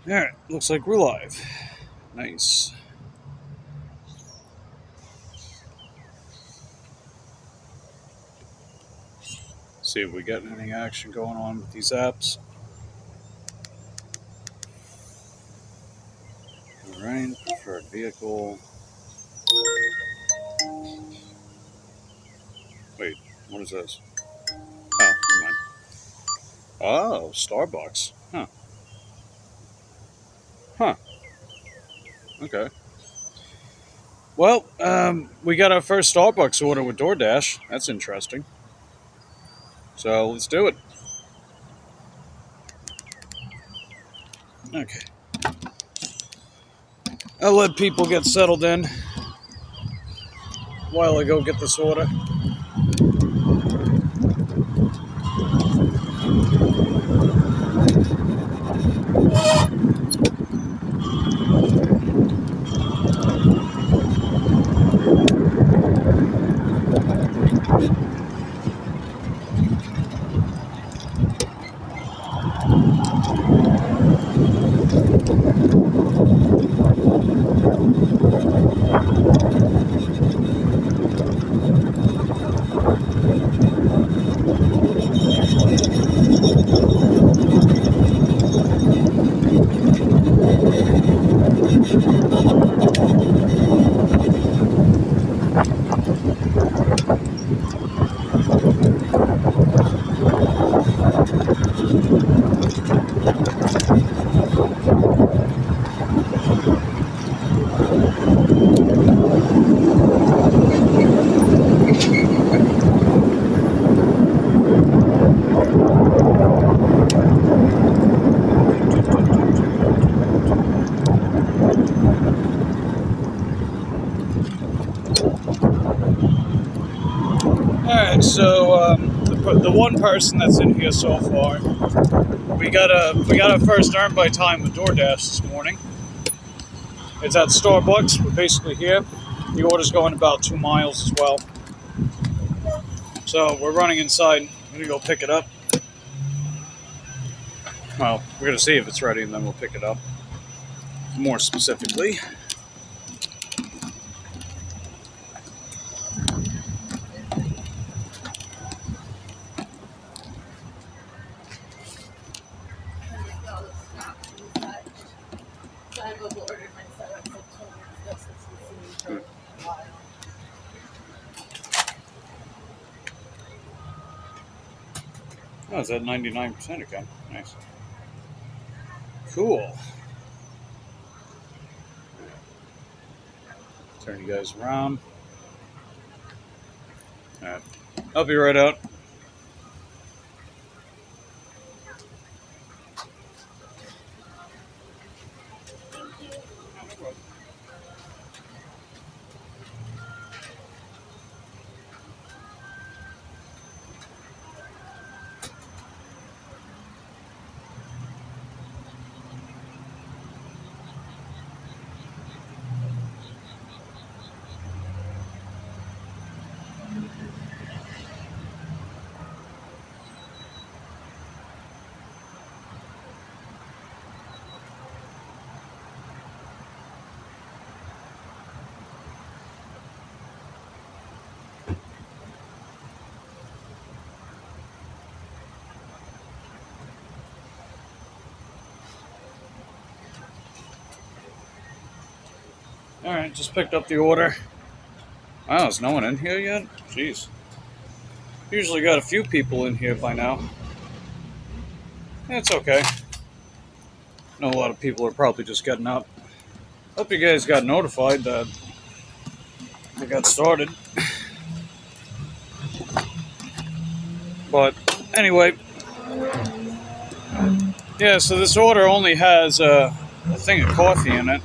Alright, looks like we're live. Nice. See if we got any action going on with these apps. Alright, preferred vehicle. Wait, what is this? Oh, never mind. Oh, Starbucks. Huh. Okay. Well, we got our first Starbucks order with DoorDash. That's interesting. So let's do it. Okay. I'll let people get settled in while I go get this order. Alright, so the one person that's in here so far, we got our first earn by time with DoorDash this morning. It's at Starbucks. We're basically here. The order's going about 2 miles as well. So we're running inside. I'm gonna go pick it up. Well, we're gonna see if it's ready and then we'll pick it up. More specifically. Oh, it's at 99% again. Nice. Cool. Turn you guys around. Alright. I'll be right out. Alright, just picked up the order. Wow, there's no one in here yet? Jeez. Usually got a few people in here by now. It's okay. I know a lot of people are probably just getting up. Hope you guys got notified that I got started. But anyway, yeah, so this order only has a thing of coffee in it.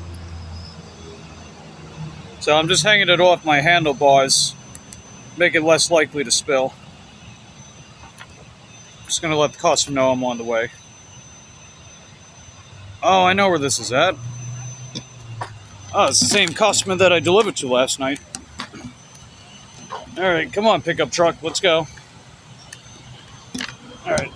So I'm just hanging it off my handlebars, make it less likely to spill. Just gonna let the customer know I'm on the way. Oh, I know where this is at. Oh, it's the same customer that I delivered to last night. Alright, come on, pickup truck, let's go. Alright.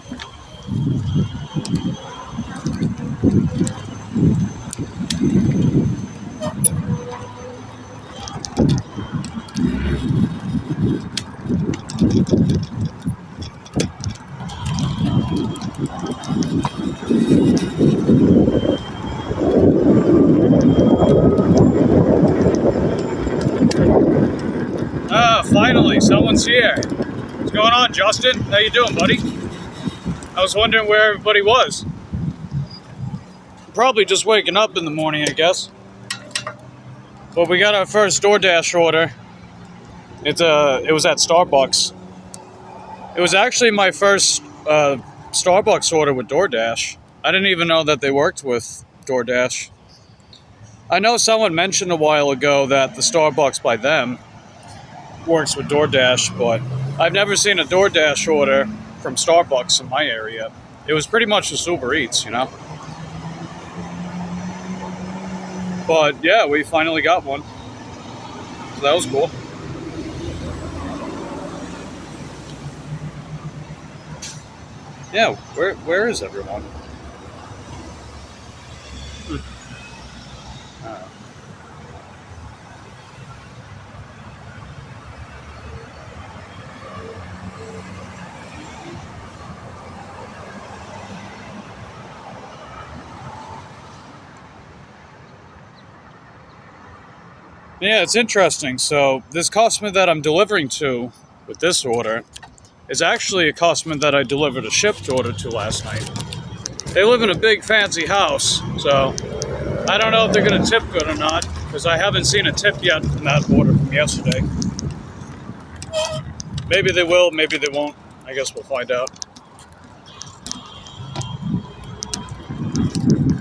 Ah, finally, someone's here. What's going on, Justin? How you doing, buddy? I was wondering where everybody was. Probably just waking up in the morning, I guess. But we got our first DoorDash order. It was at Starbucks. It was actually my first Starbucks order with DoorDash. I didn't even know that they worked with DoorDash. I know someone mentioned a while ago that the Starbucks by them works with DoorDash, but I've never seen a DoorDash order from Starbucks in my area. It was pretty much just Uber Eats, you know? But yeah, we finally got one. So that was cool. Yeah, where is everyone? Yeah, it's interesting. So this customer that I'm delivering to with this order is actually a customer that I delivered a shipped order to last night. They live in a big fancy house, so I don't know if they're going to tip good or not, because I haven't seen a tip yet from that order from yesterday. Maybe they will, maybe they won't. I guess we'll find out.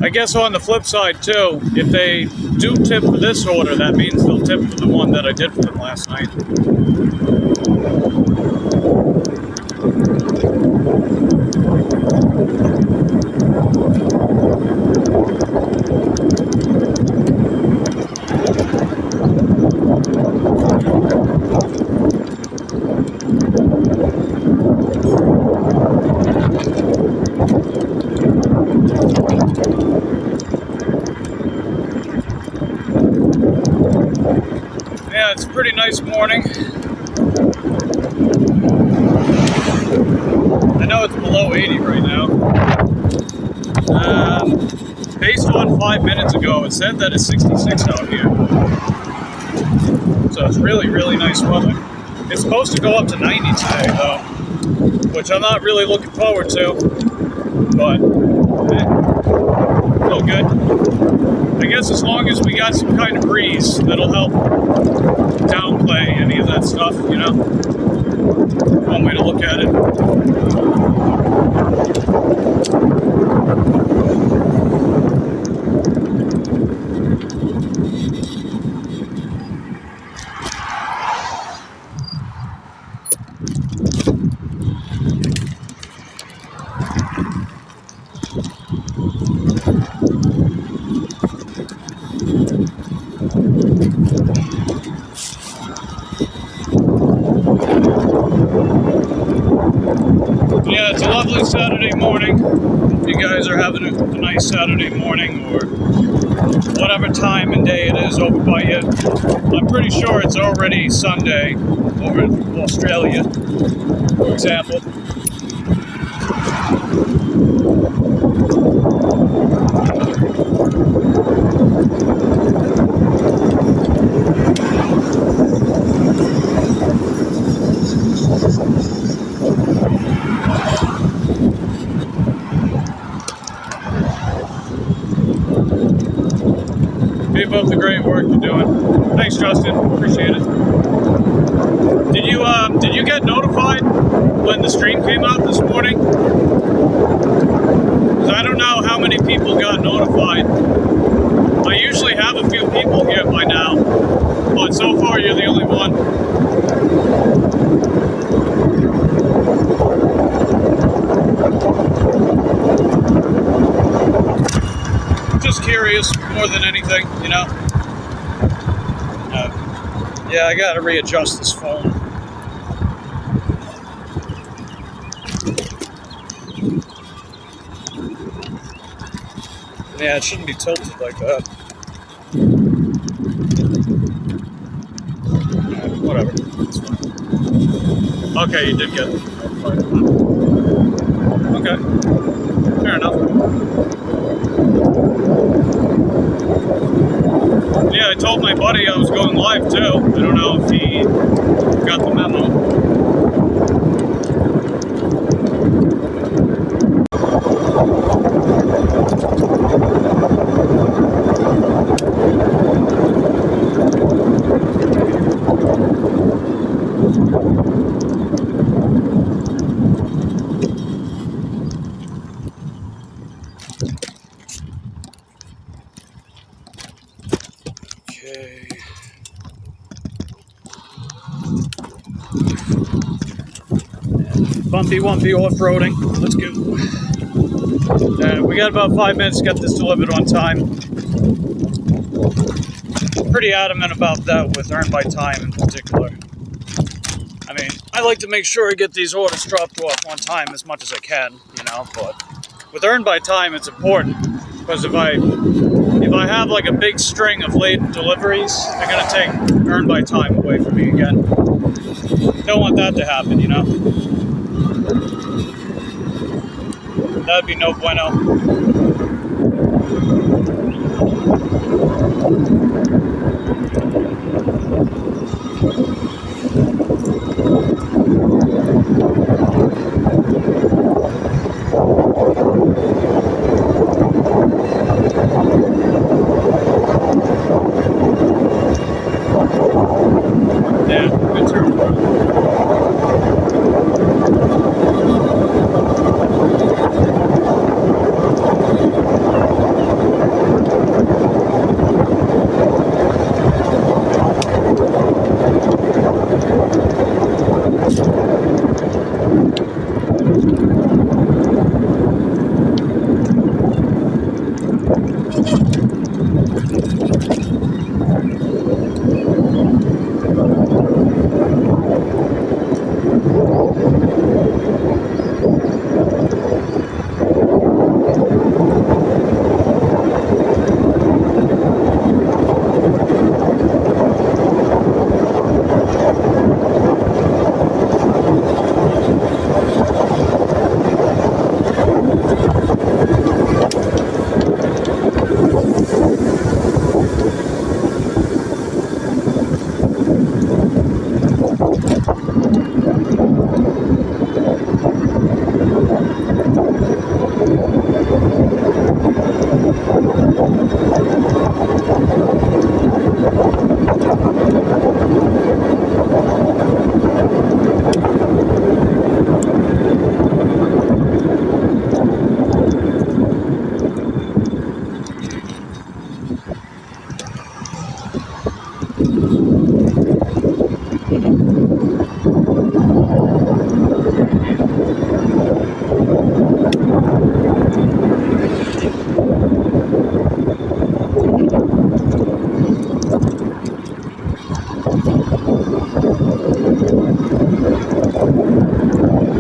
I guess on the flip side too, if they do tip for this order, that means they'll tip for the one that I did for them last night. Yeah, it's a pretty nice morning. I know it's below 80 right now. Based on 5 minutes ago, it said that it's 66 out here. So it's really, really nice weather. It's supposed to go up to 90 today, though, which I'm not really looking forward to, but feel good. I guess as long as we got some kind of breeze, that'll help downplay any of that stuff, you know? One way to look at it. Yeah, it's a lovely Saturday morning. If you guys are having a nice Saturday morning or whatever time and day it is over by you. I'm pretty sure it's already Sunday over in Australia, for example. Keep up the great work you're doing. Thanks, Justin. Appreciate it. Did you get notified when the stream came out this morning? 'Cause I don't know how many people got notified. I usually have a few people here by now, but so far you're the only one. Just curious more than anything, you know? Yeah, I gotta readjust this phone. Yeah, it shouldn't be tilted like that. Whatever, it's fine. Okay, you did get it. Okay, fair enough. Yeah, I told my buddy I was going live too. I don't know if he got the memo. Okay. Bumpy wumpy off-roading. Let's go. We got about 5 minutes to get this delivered on time. Pretty adamant about that with Earn by Time in particular. I mean, I like to make sure I get these orders dropped off on time as much as I can, you know, but with Earn by Time it's important because if I have like a big string of late deliveries, they're gonna take Earn by Time away from me again. Don't want that to happen, you know. That'd be no bueno. Yeah, good turn.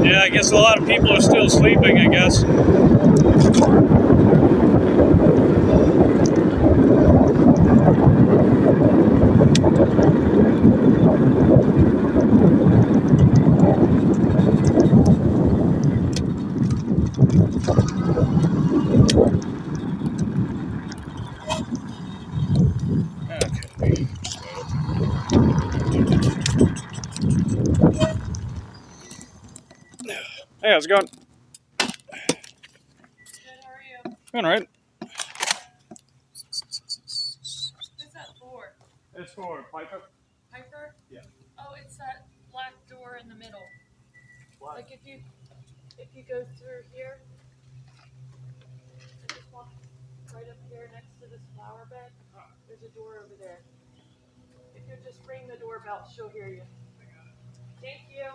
Yeah, I guess a lot of people are still sleeping, I guess. Okay. Hey, how's it going? Good, how are you? Going all right. Who's that for? It's for Piper. Piper? Yeah. Oh, it's that black door in the middle. What? Like if you go through here and just walk right up here next to this flower bed, there's a door over there. If you just ring the doorbell, she'll hear you. Thank you.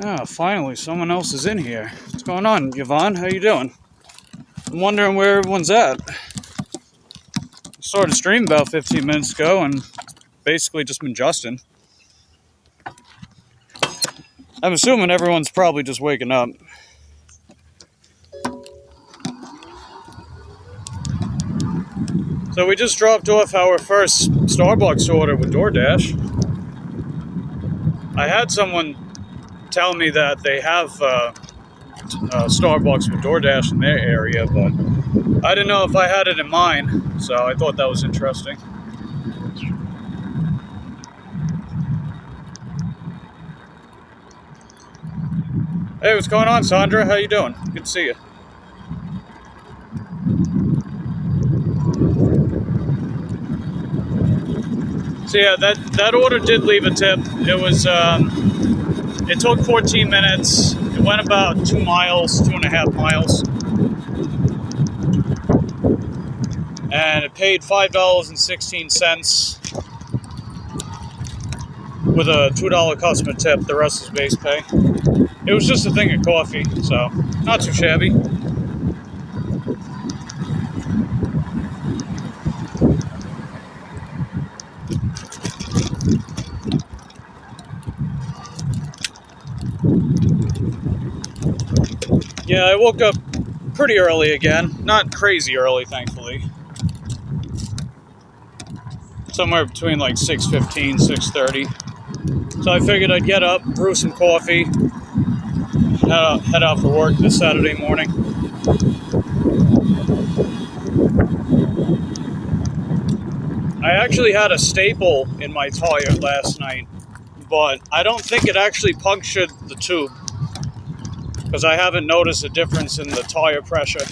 Ah, finally, someone else is in here. What's going on, Yvonne? How you doing? I'm wondering where everyone's at. I started streaming about 15 minutes ago and basically just been justing. I'm assuming everyone's probably just waking up. So we just dropped off our first Starbucks order with DoorDash. I had someone tell me that they have Starbucks with DoorDash in their area, but I didn't know if I had it in mine, so I thought that was interesting. Hey, what's going on, Sandra? How you doing? Good to see you. So yeah, that order did leave a tip. It was it took 14 minutes. It went about 2 miles, 2.5 miles, and it paid $5.16 with a $2 customer tip. The rest is base pay. It was just a thing of coffee, so not too shabby. Yeah, I woke up pretty early again. Not crazy early, thankfully. Somewhere between like 6:15, 6:30. So I figured I'd get up, brew some coffee, head out for work this Saturday morning. I actually had a staple in my tire last night, but I don't think it actually punctured the tube, because I haven't noticed a difference in the tire pressure.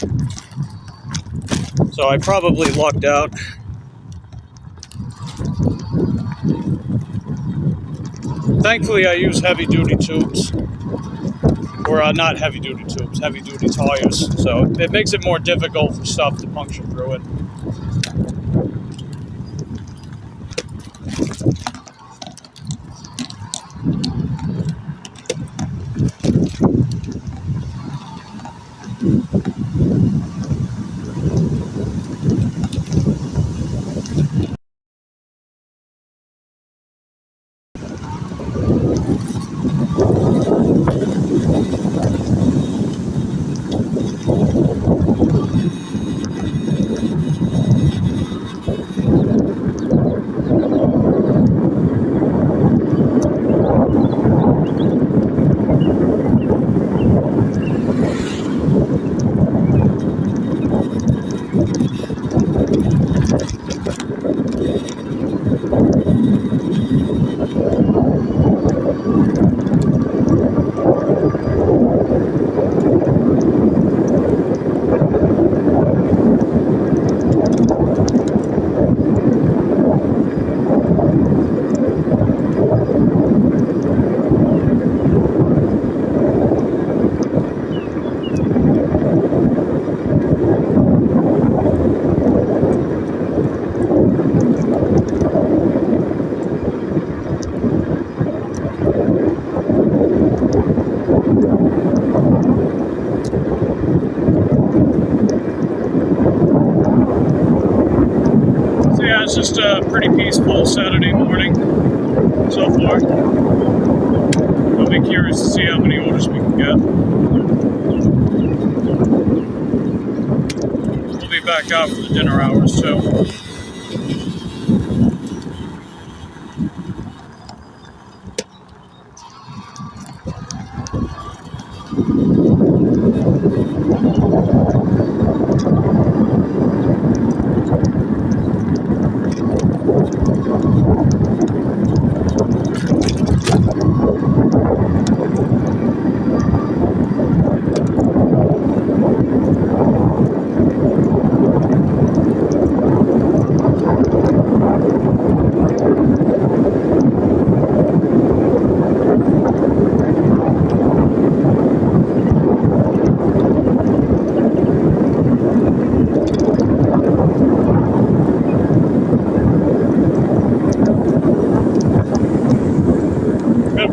So I probably lucked out. Thankfully, I use heavy-duty tubes. Or not heavy-duty tubes, heavy-duty tires. So it makes it more difficult for stuff to puncture through it. It's just a pretty peaceful Saturday morning so far. I'll be curious to see how many orders we can get. We'll be back out for the dinner hours too.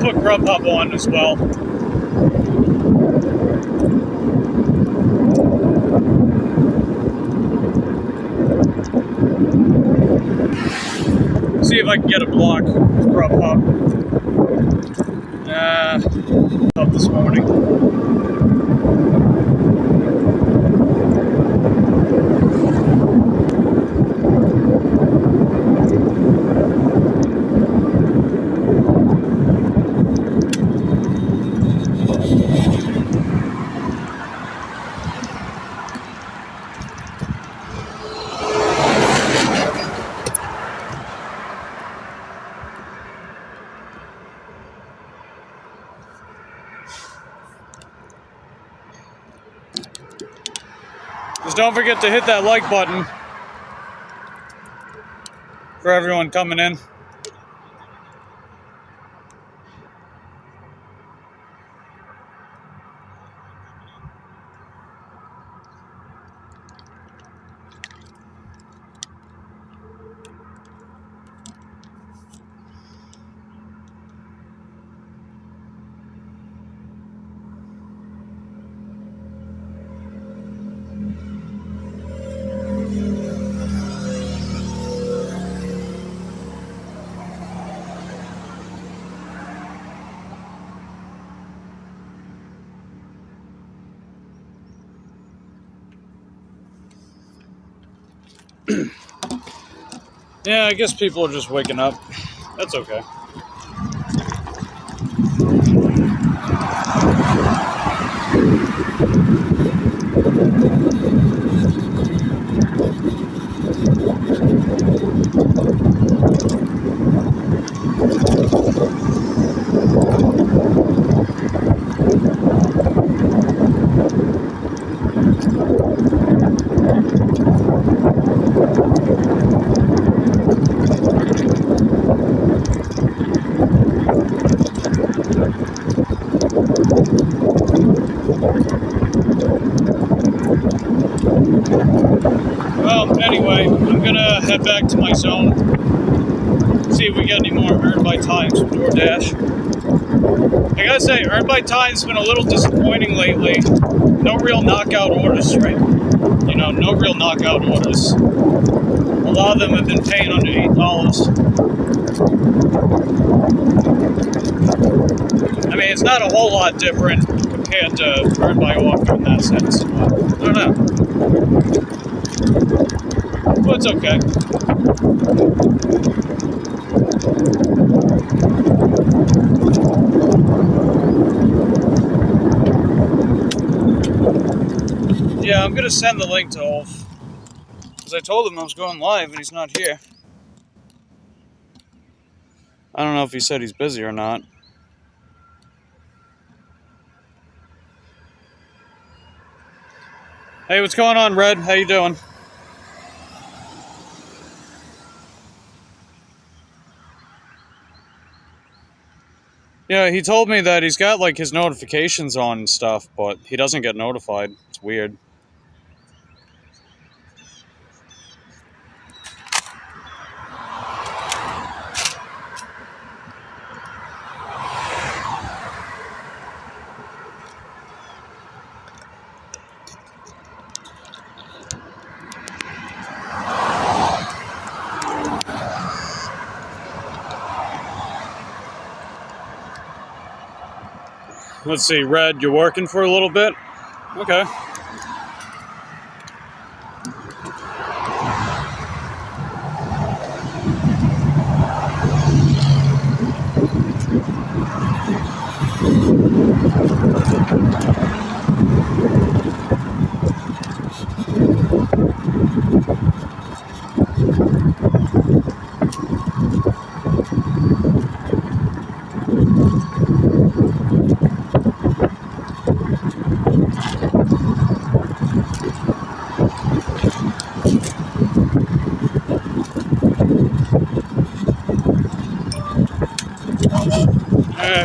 Grubhub on as well. See if I can get a block prop up. Up this morning. Just don't forget to hit that like button for everyone coming in. Yeah, I guess people are just waking up. That's okay. Well, anyway, I'm gonna head back to my zone. See if we get any more earned by times from DoorDash. I gotta say, earned by time's been a little disappointing lately. No real knockout orders, right? You know, no real knockout orders. A lot of them have been paying under $8. I mean, it's not a whole lot different compared to earned by offer in that sense. But I don't know. But it's okay. Yeah, I'm gonna send the link to Ulf. Because I told him I was going live and he's not here. I don't know if he said he's busy or not. Hey, what's going on, Red? How you doing? Yeah, he told me that he's got, like, his notifications on and stuff, but he doesn't get notified. It's weird. Let's see, Red, you're working for a little bit? Okay.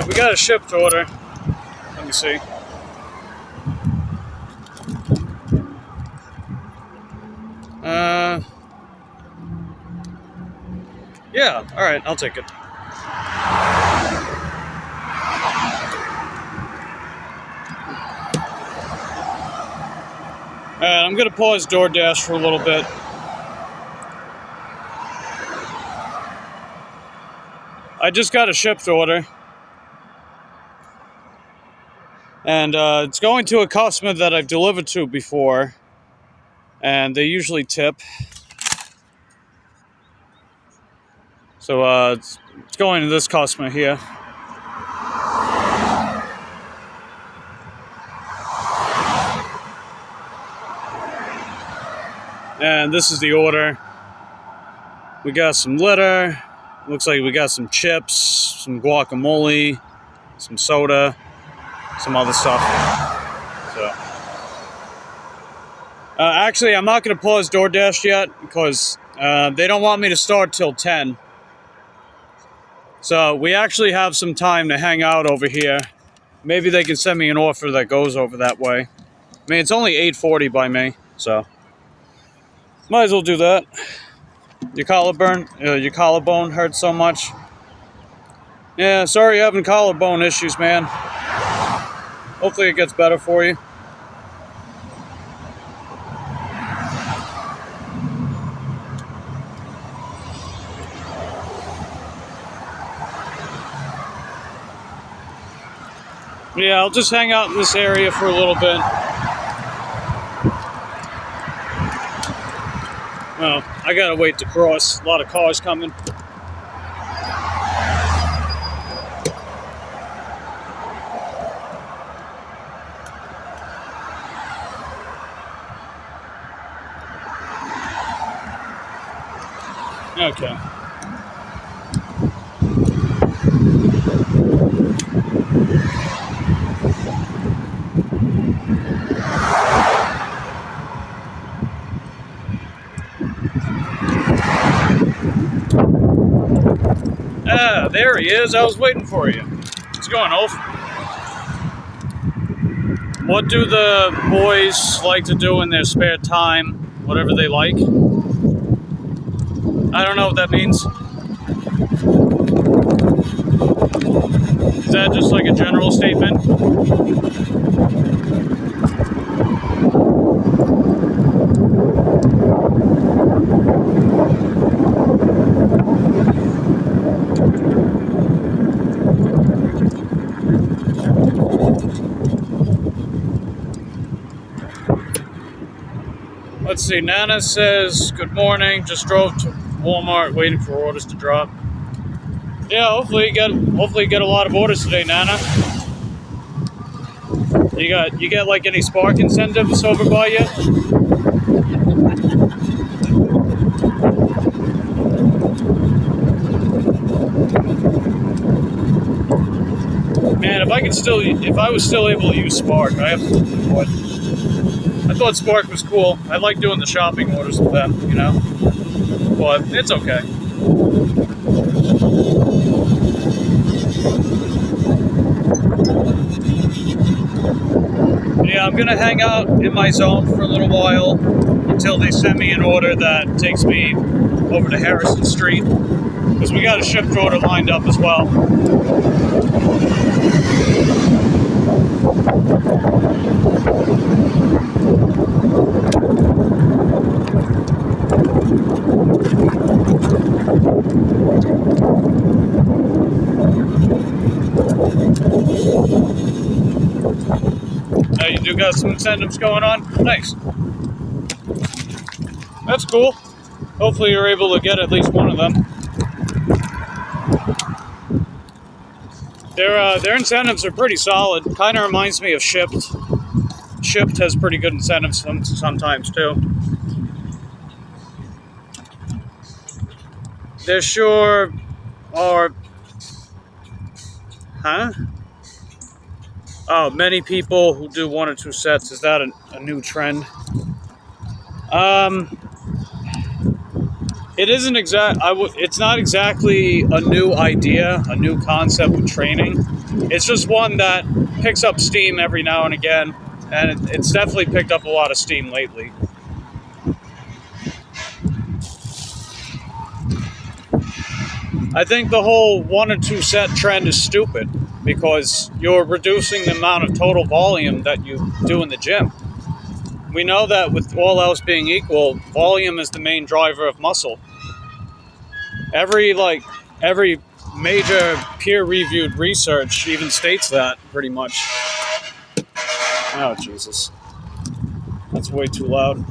We got a shipped order. Let me see. Yeah, alright, I'll take it. I'm gonna pause DoorDash for a little bit. I just got a shipped order. And it's going to a customer that I've delivered to before. And they usually tip. So it's going to this customer here. And this is the order. We got some litter. Looks like we got some chips, some guacamole, some soda, some other stuff. So, actually, I'm not going to pause DoorDash yet because they don't want me to start till 10. So we actually have some time to hang out over here. Maybe they can send me an offer that goes over that way. I mean, it's only 8:40 by me, so might as well do that. Your collarbone hurts so much. Yeah, sorry you're having collarbone issues, man. Hopefully it gets better for you. Yeah, I'll just hang out in this area for a little bit. Well, I gotta wait to cross. A lot of cars coming. Okay. Ah, there he is. I was waiting for you. What's going on? What do the boys like to do in their spare time? Whatever they like? I don't know what that means. Is that just like a general statement? Let's see, Nana says, good morning, just drove to Walmart waiting for orders to drop. Yeah, hopefully you get a lot of orders today, Nana. You get like any Spark incentives over by you? Man, if I was still able to use Spark, I would. I thought Spark was cool. I like doing the shopping orders with them, you know? But it's okay. Yeah, I'm gonna hang out in my zone for a little while until they send me an order that takes me over to Harrison Street, because we got a shipped order lined up as well. You do got some incentives going on? Nice. That's cool. Hopefully you're able to get at least one of them. Their incentives are pretty solid. Kind of reminds me of Shipped. Shipped has pretty good incentives sometimes too. There sure are... Huh? Oh, many people who do 1 or 2 sets. Is that a new trend? It isn't it's not exactly a new idea, a new concept of training. It's just one that picks up steam every now and again, and it's definitely picked up a lot of steam lately. I think the whole 1 or 2 set trend is stupid because you're reducing the amount of total volume that you do in the gym. We know that with all else being equal, volume is the main driver of muscle. Every major peer-reviewed research even states that, pretty much. Oh, Jesus. That's way too loud.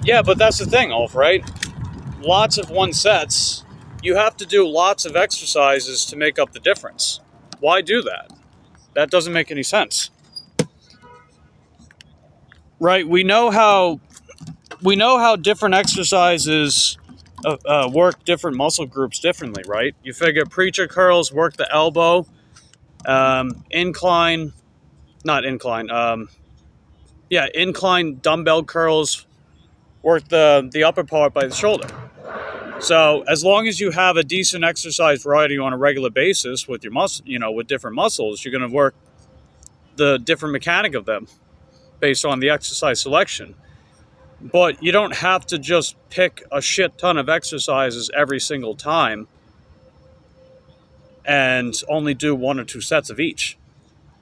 Yeah, but that's the thing, Ulf, right? Lots of one sets. You have to do lots of exercises to make up the difference. Why do that? That doesn't make any sense. Right? We know how different exercises work different muscle groups differently, right? You figure preacher curls work the elbow, incline dumbbell curls work the upper part by the shoulder. So as long as you have a decent exercise variety on a regular basis with your with different muscles, you're going to work the different mechanic of them based on the exercise selection. But you don't have to just pick a shit ton of exercises every single time and only do 1 or 2 sets of each,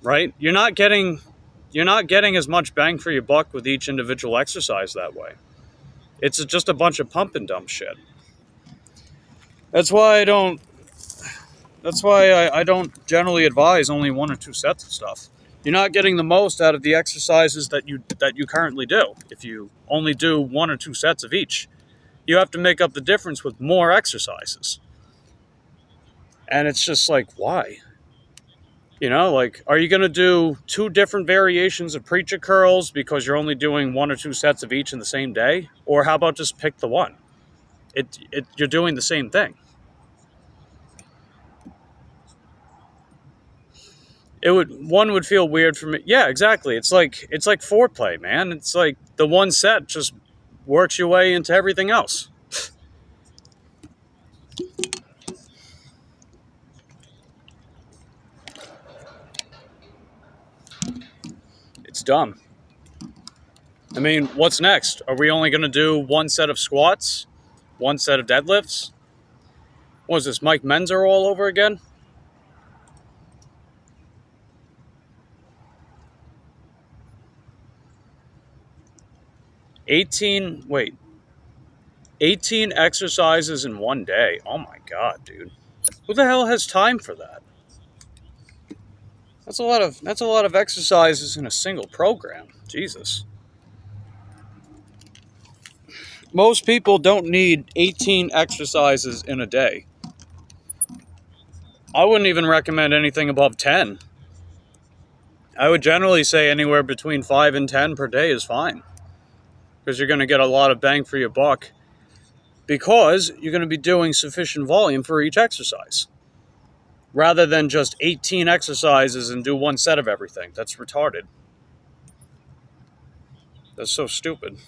right? You're not getting as much bang for your buck with each individual exercise that way. It's just a bunch of pump and dump shit. That's why I don't generally advise only 1 or 2 sets of stuff. You're not getting the most out of the exercises that you currently do if you only do 1 or 2 sets of each. You have to make up the difference with more exercises. And it's just like, why? Like, are you going to do 2 different variations of preacher curls because you're only doing 1 or 2 sets of each in the same day? Or how about just pick the one? You're doing the same thing. One would feel weird for me. Yeah, exactly. It's like foreplay, man. It's like the one set just works your way into everything else. It's dumb. I mean, what's next? Are we only going to do 1 set of squats? 1 set of deadlifts? What is this, Mike Menzer all over again? Eighteen exercises in 1 day. Oh my God, dude. Who the hell has time for that? That's a lot of exercises in a single program. Jesus. Most people don't need 18 exercises in a day. I wouldn't even recommend anything above 10. I would generally say anywhere between 5 and 10 per day is fine. Because you're going to get a lot of bang for your buck. Because you're going to be doing sufficient volume for each exercise. Rather than just 18 exercises and do 1 set of everything. That's retarded. That's so stupid.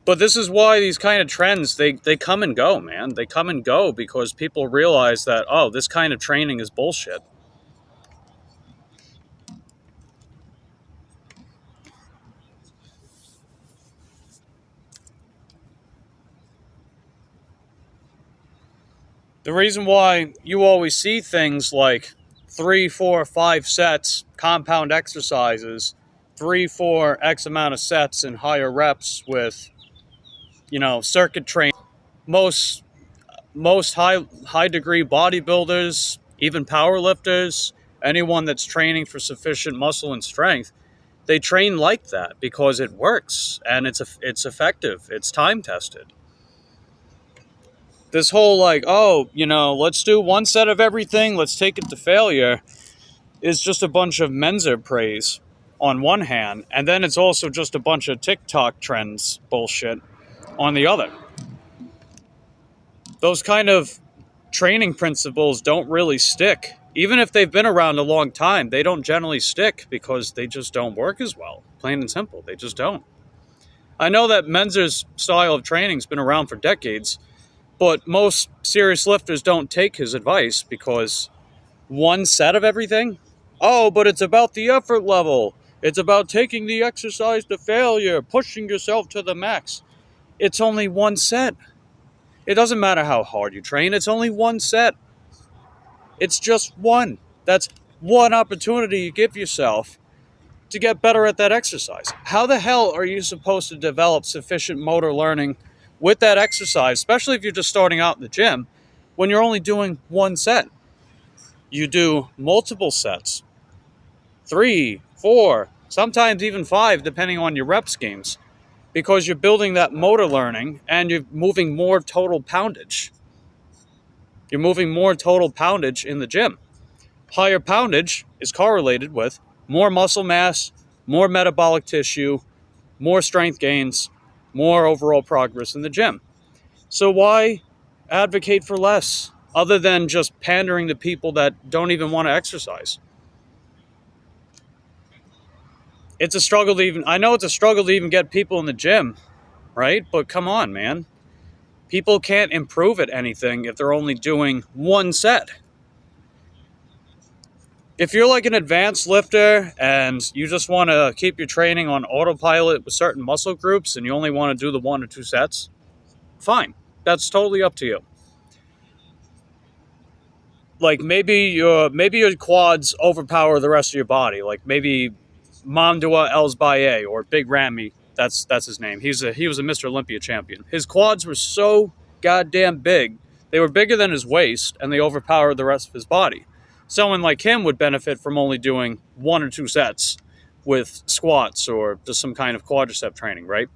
But this is why these kind of trends, they come and go, man. They come and go because people realize that, oh, this kind of training is bullshit. The reason why you always see things like 3, 4, 5 sets, compound exercises, 3, 4, X amount of sets and higher reps with, circuit training. Most high degree bodybuilders, even powerlifters, anyone that's training for sufficient muscle and strength, they train like that because it works and it's effective. It's time tested. This whole let's do 1 set of everything, let's take it to failure, is just a bunch of Menzer praise on one hand, and then it's also just a bunch of TikTok trends bullshit on the other. Those kind of training principles don't really stick. Even if they've been around a long time, they don't generally stick because they just don't work as well. Plain and simple, they just don't. I know that Menzer's style of training's been around for decades, but most serious lifters don't take his advice because 1 set of everything? Oh, but it's about the effort level. It's about taking the exercise to failure, pushing yourself to the max. It's only 1 set. It doesn't matter how hard you train. It's only 1 set. It's just one. That's one opportunity you give yourself. to get better at that exercise. How the hell are you supposed to develop sufficient motor learning with that exercise, especially if you're just starting out in the gym, when you're only doing one set? You do multiple sets, 3, 4, sometimes even 5, depending on your rep schemes, because you're building that motor learning and you're moving more total poundage. You're moving more total poundage in the gym. Higher poundage is correlated with more muscle mass, more metabolic tissue, more strength gains, more overall progress in the gym. So why advocate for less other than just pandering to people that don't even want to exercise? It's a struggle to even, I know it's a struggle to even get people in the gym, right? But come on, man. People can't improve at anything if they're only doing one set. If you're like an advanced lifter and you just want to keep your training on autopilot with certain muscle groups and you only want to do the 1 or 2 sets, fine. That's totally up to you. Like maybe your quads overpower the rest of your body. Like maybe Mamdua Elsbaye or Big Ramy. That's his name. He was a Mr. Olympia champion. His quads were so goddamn big. They were bigger than his waist and they overpowered the rest of his body. Someone like him would benefit from only doing 1 or 2 sets with squats or just some kind of quadricep training, right?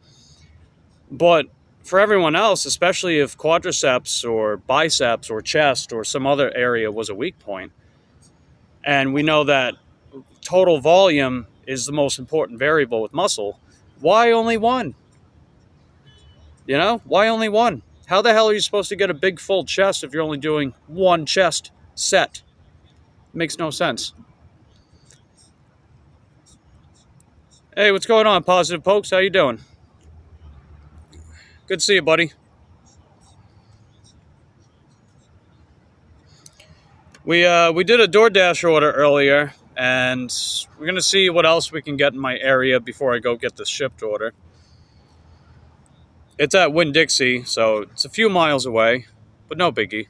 But for everyone else, especially if quadriceps or biceps or chest or some other area was a weak point, and we know that total volume is the most important variable with muscle, why only one? You know, why only one? How the hell are you supposed to get a big full chest if you're only doing 1 chest set? Makes no sense. Hey, what's going on, Positive Pokes? How you doing? Good to see you, buddy. We did a DoorDash order earlier, and we're going to see what else we can get in my area before I go get this shipped order. It's at Winn-Dixie, so it's a few miles away, but no biggie.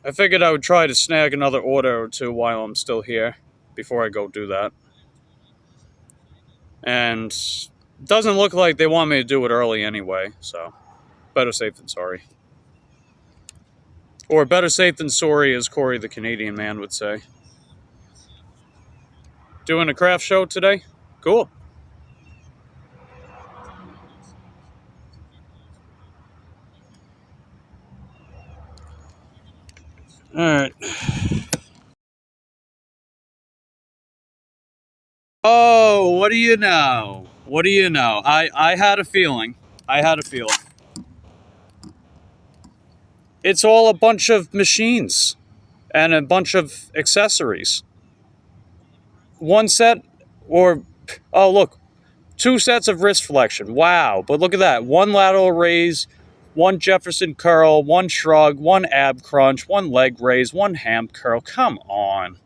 I figured I would try to snag another order or 2 while I'm still here before I go do that. And it doesn't look like they want me to do it early anyway, so better safe than sorry. Or better safe than sorry, as Corey the Canadian man would say. Doing a craft show today? Cool. Alright. Oh, what do you know? What do you know? I had a feeling. It's all a bunch of machines and a bunch of accessories. 1 set or, oh look, 2 sets of wrist flexion. Wow, but look at that. 1 lateral raise, 1 Jefferson curl, 1 shrug, 1 ab crunch, 1 leg raise, 1 ham curl. Come on.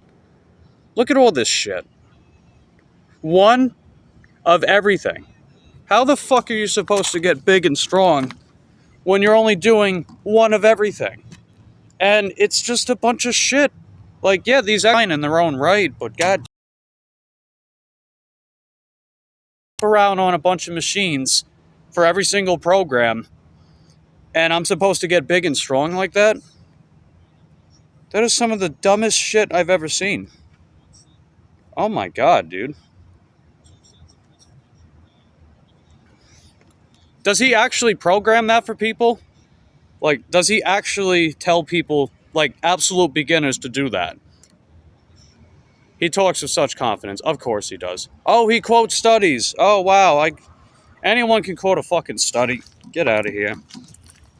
Look at all this shit. 1 of everything. How the fuck are you supposed to get big and strong when you're only doing 1 of everything? And it's just a bunch of shit. Like, yeah, these are fine in their own right, but god, around on a bunch of machines for every single program, and I'm supposed to get big and strong like that? That is some of the dumbest shit I've ever seen. Oh my god, dude. Does he actually program that for people? Like, does he actually tell people, like, absolute beginners to do that? He talks with such confidence. Of course he does. Oh, he quotes studies. Oh, wow. Anyone can quote a fucking study. Get out of here.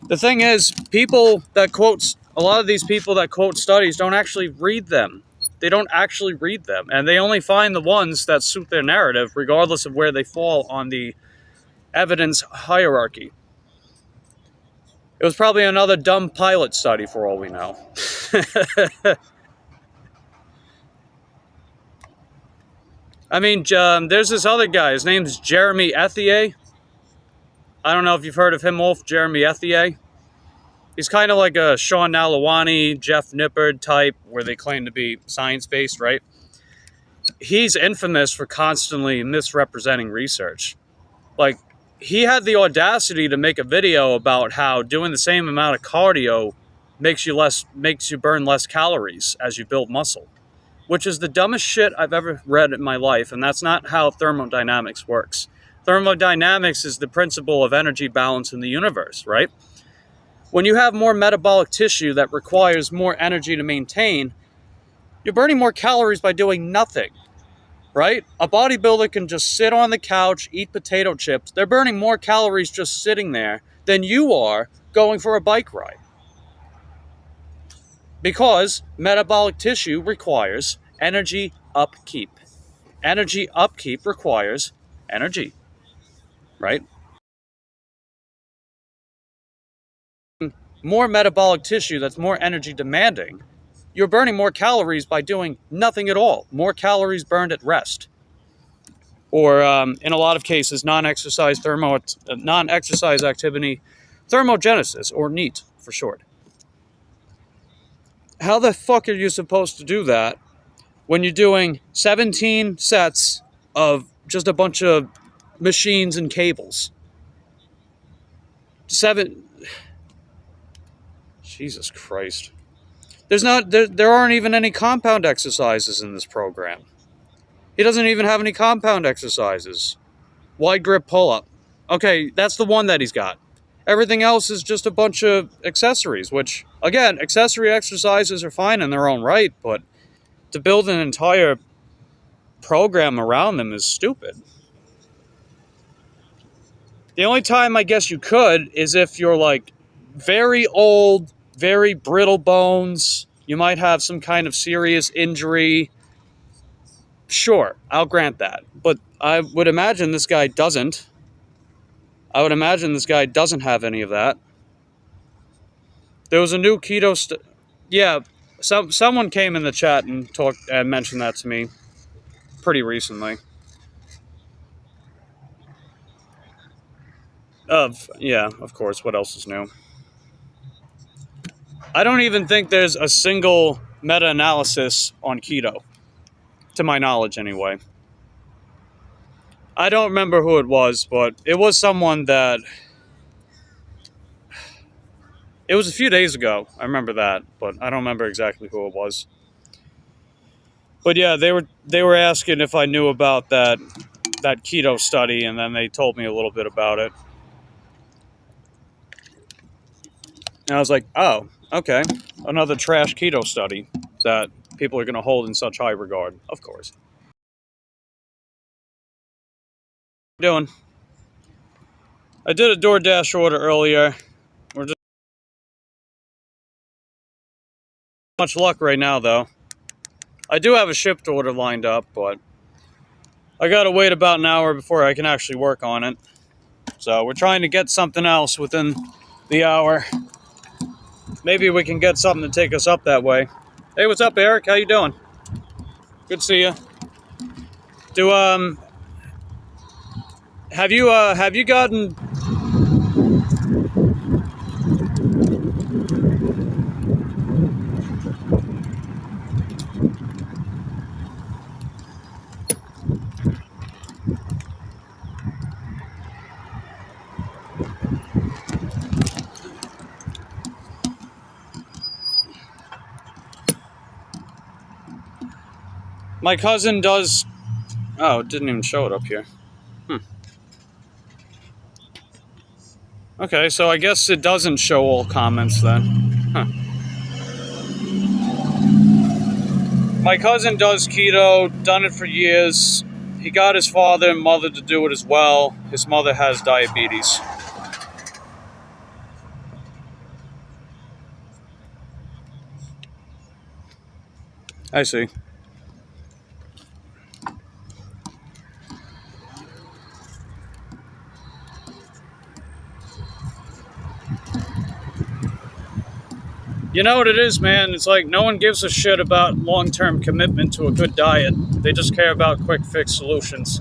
The thing is, a lot of these people that quote studies don't actually read them. They don't actually read them. And they only find the ones that suit their narrative, regardless of where they fall on the evidence hierarchy. It was probably another dumb pilot study for all we know. I mean, there's this other guy. His name's Jeremy Ethier. I don't know if you've heard of him, Wolf. Jeremy Ethier. He's kind of like a Sean Nalawani, Jeff Nippard type, where they claim to be science-based, right? he's infamous for constantly misrepresenting research. Like, he had the audacity to make a video about how doing the same amount of cardio makes you burn less calories as you build muscle, which is the dumbest shit I've ever read in my life, and that's not how thermodynamics works. Thermodynamics is the principle of energy balance in the universe, right? When you have more metabolic tissue that requires more energy to maintain, you're burning more calories by doing nothing, right? A bodybuilder can just sit on the couch, eat potato chips. They're burning more calories just sitting there than you are going for a bike ride. Because metabolic tissue requires energy upkeep. Energy upkeep requires energy, right? More metabolic tissue that's more energy demanding, you're burning more calories by doing nothing at all. More calories burned at rest. Or in a lot of cases, non-exercise activity thermogenesis, or NEAT for short. How the fuck are you supposed to do that when you're doing 17 sets of just a bunch of machines and cables? Jesus Christ. There aren't even any compound exercises in this program. He doesn't even have any compound exercises. Wide grip pull-up. Okay, that's the one that he's got. Everything else is just a bunch of accessories, which, again, accessory exercises are fine in their own right, but to build an entire program around them is stupid. The only time I guess you could is if you're like very old, very brittle bones, you might have some kind of serious injury. Sure, I'll grant that. But I would imagine this guy doesn't. I would imagine this guy doesn't have any of that. There was a new keto... Yeah, someone came in the chat and mentioned that to me pretty recently. Yeah, of course. What else is new? I don't even think there's a single meta-analysis on keto, to my knowledge anyway. I don't remember who it was, but it was someone that... It was a few days ago, I remember that, but I don't remember exactly who it was. But yeah, they were asking if I knew about that keto study, and then they told me a little bit about it. And I was like, oh, okay, another trash keto study that people are going to hold in such high regard. Of course. What are you doing? I did a DoorDash order earlier. We're just much luck right now, though. I do have a shipped order lined up, but I gotta wait about an hour before I can actually work on it. So we're trying to get something else within the hour. Maybe we can get something to take us up that way. Hey, what's up, Eric? How you doing? Good to see you. Have you gotten... My cousin does... Oh, it didn't even show it up here. Okay, so I guess it doesn't show all comments then. Huh. My cousin does keto, done it for years. He got his father and mother to do it as well. His mother has diabetes. I see. You know what it is, man? It's like no one gives a shit about long-term commitment to a good diet. They just care about quick fix solutions.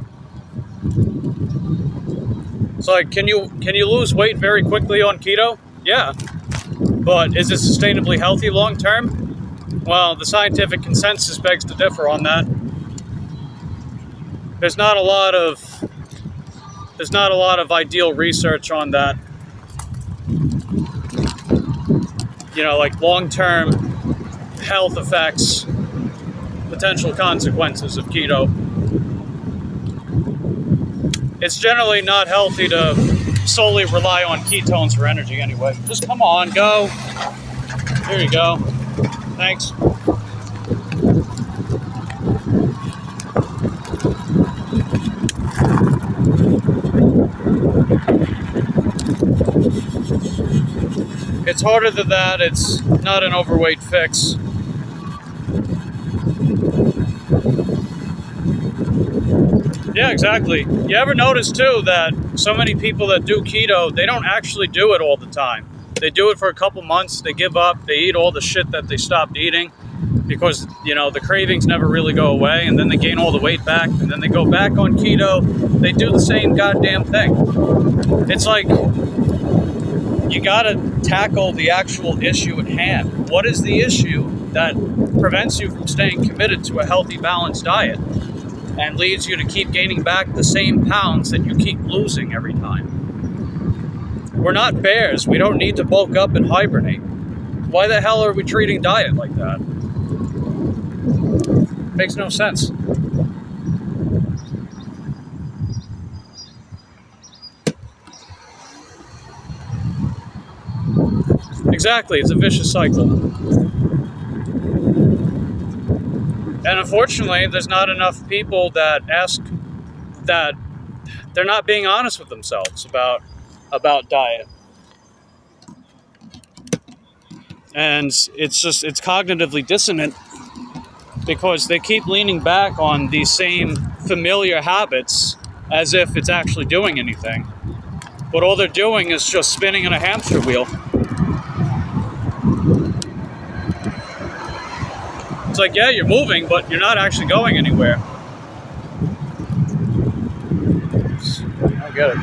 It's like, can you lose weight very quickly on keto? Yeah. But is it sustainably healthy long-term? Well, the scientific consensus begs to differ on that. there's not a lot of ideal research on that. You know, like long-term health effects, potential consequences of keto. It's generally not healthy to solely rely on ketones for energy anyway. Just come on, go. There you go. Thanks. It's harder than that. It's not an overweight fix. Yeah, exactly. You ever notice too that so many people that do keto, they don't actually do it all the time. They do it for a couple months, they give up, they eat all the shit that they stopped eating because, you know, the cravings never really go away, and then they gain all the weight back, and then they go back on keto. They do the same goddamn thing. It's like, you gotta tackle the actual issue at hand. What is the issue that prevents you from staying committed to a healthy, balanced diet and leads you to keep gaining back the same pounds that you keep losing every time? We're not bears. We don't need to bulk up and hibernate. Why the hell are we treating diet like that? Makes no sense. Exactly, it's a vicious cycle. And unfortunately, there's not enough people that that they're not being honest with themselves about diet. And it's cognitively dissonant because they keep leaning back on these same familiar habits as if it's actually doing anything. But all they're doing is just spinning in a hamster wheel. It's like, yeah, you're moving, but you're not actually going anywhere. I get it.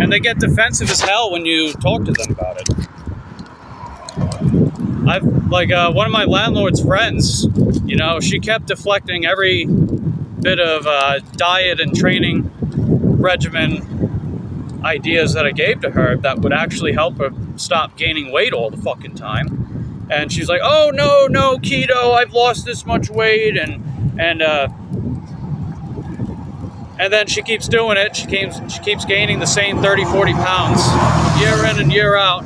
And they get defensive as hell when you talk to them about it. One of my landlord's friends, you know, she kept deflecting every bit of diet and training regimen ideas that I gave to her that would actually help her stop gaining weight all the fucking time. And she's like, oh, no, keto, I've lost this much weight, and then she keeps doing it. She keeps gaining the same 30, 40 pounds year in and year out.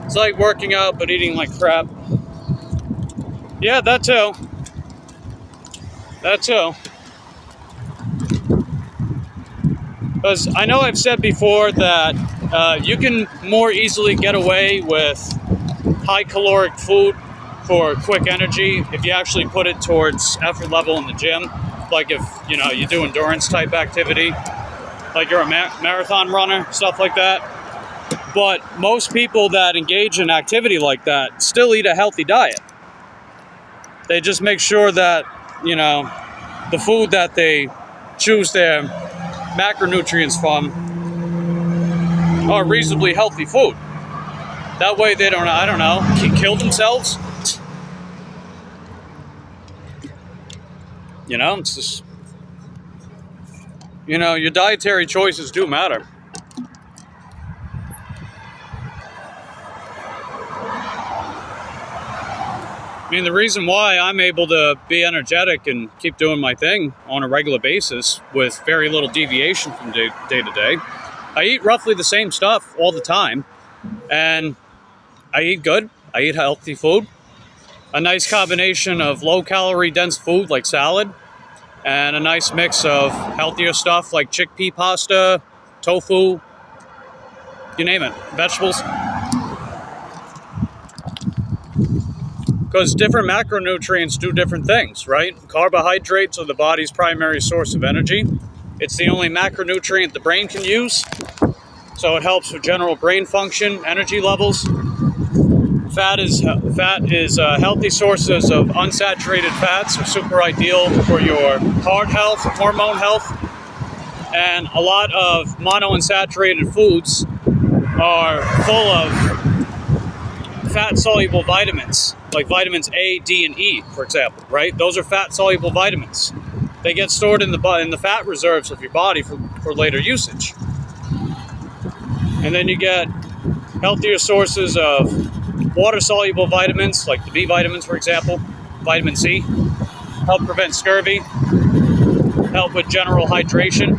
It's like working out but eating like crap. Yeah, that too. Because I know I've said before that you can more easily get away with high caloric food for quick energy if you actually put it towards effort level in the gym. Like if, you know, you do endurance type activity, like you're a marathon runner, stuff like that. But most people that engage in activity like that still eat a healthy diet. They just make sure that, you know, the food that they choose their macronutrients from are reasonably healthy food. That way they don't, I don't know, kill themselves. You know, it's just, you know, your dietary choices do matter. I mean, the reason why I'm able to be energetic and keep doing my thing on a regular basis with very little deviation from day to day, I eat roughly the same stuff all the time, and I eat good. I eat healthy food, a nice combination of low-calorie dense food like salad, and a nice mix of healthier stuff like chickpea pasta, tofu, you name it, vegetables. Because different macronutrients do different things, right? Carbohydrates are the body's primary source of energy. It's the only macronutrient the brain can use, so it helps with general brain function, energy levels. Fat is healthy sources of unsaturated fats are super ideal for your heart health, hormone health, and a lot of monounsaturated foods are full of fat-soluble vitamins, like vitamins A, D, and E, for example, right? Those are fat-soluble vitamins. They get stored in the fat reserves of your body for later usage. And then you get healthier sources of water-soluble vitamins, like the B vitamins, for example, vitamin C, help prevent scurvy, help with general hydration.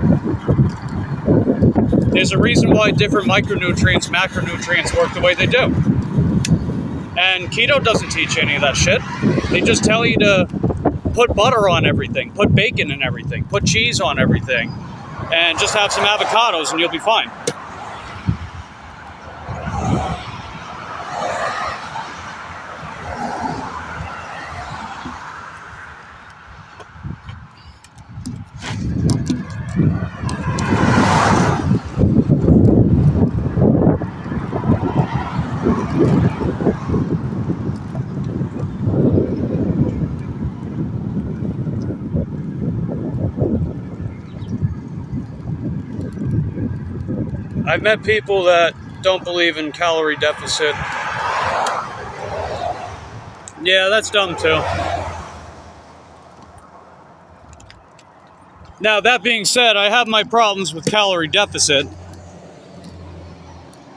There's a reason why different micronutrients, macronutrients work the way they do. And keto doesn't teach any of that shit. They just tell you to put butter on everything, put bacon in everything, put cheese on everything, and just have some avocados and you'll be fine. I've met people that don't believe in calorie deficit. Yeah, that's dumb too. Now, that being said, I have my problems with calorie deficit,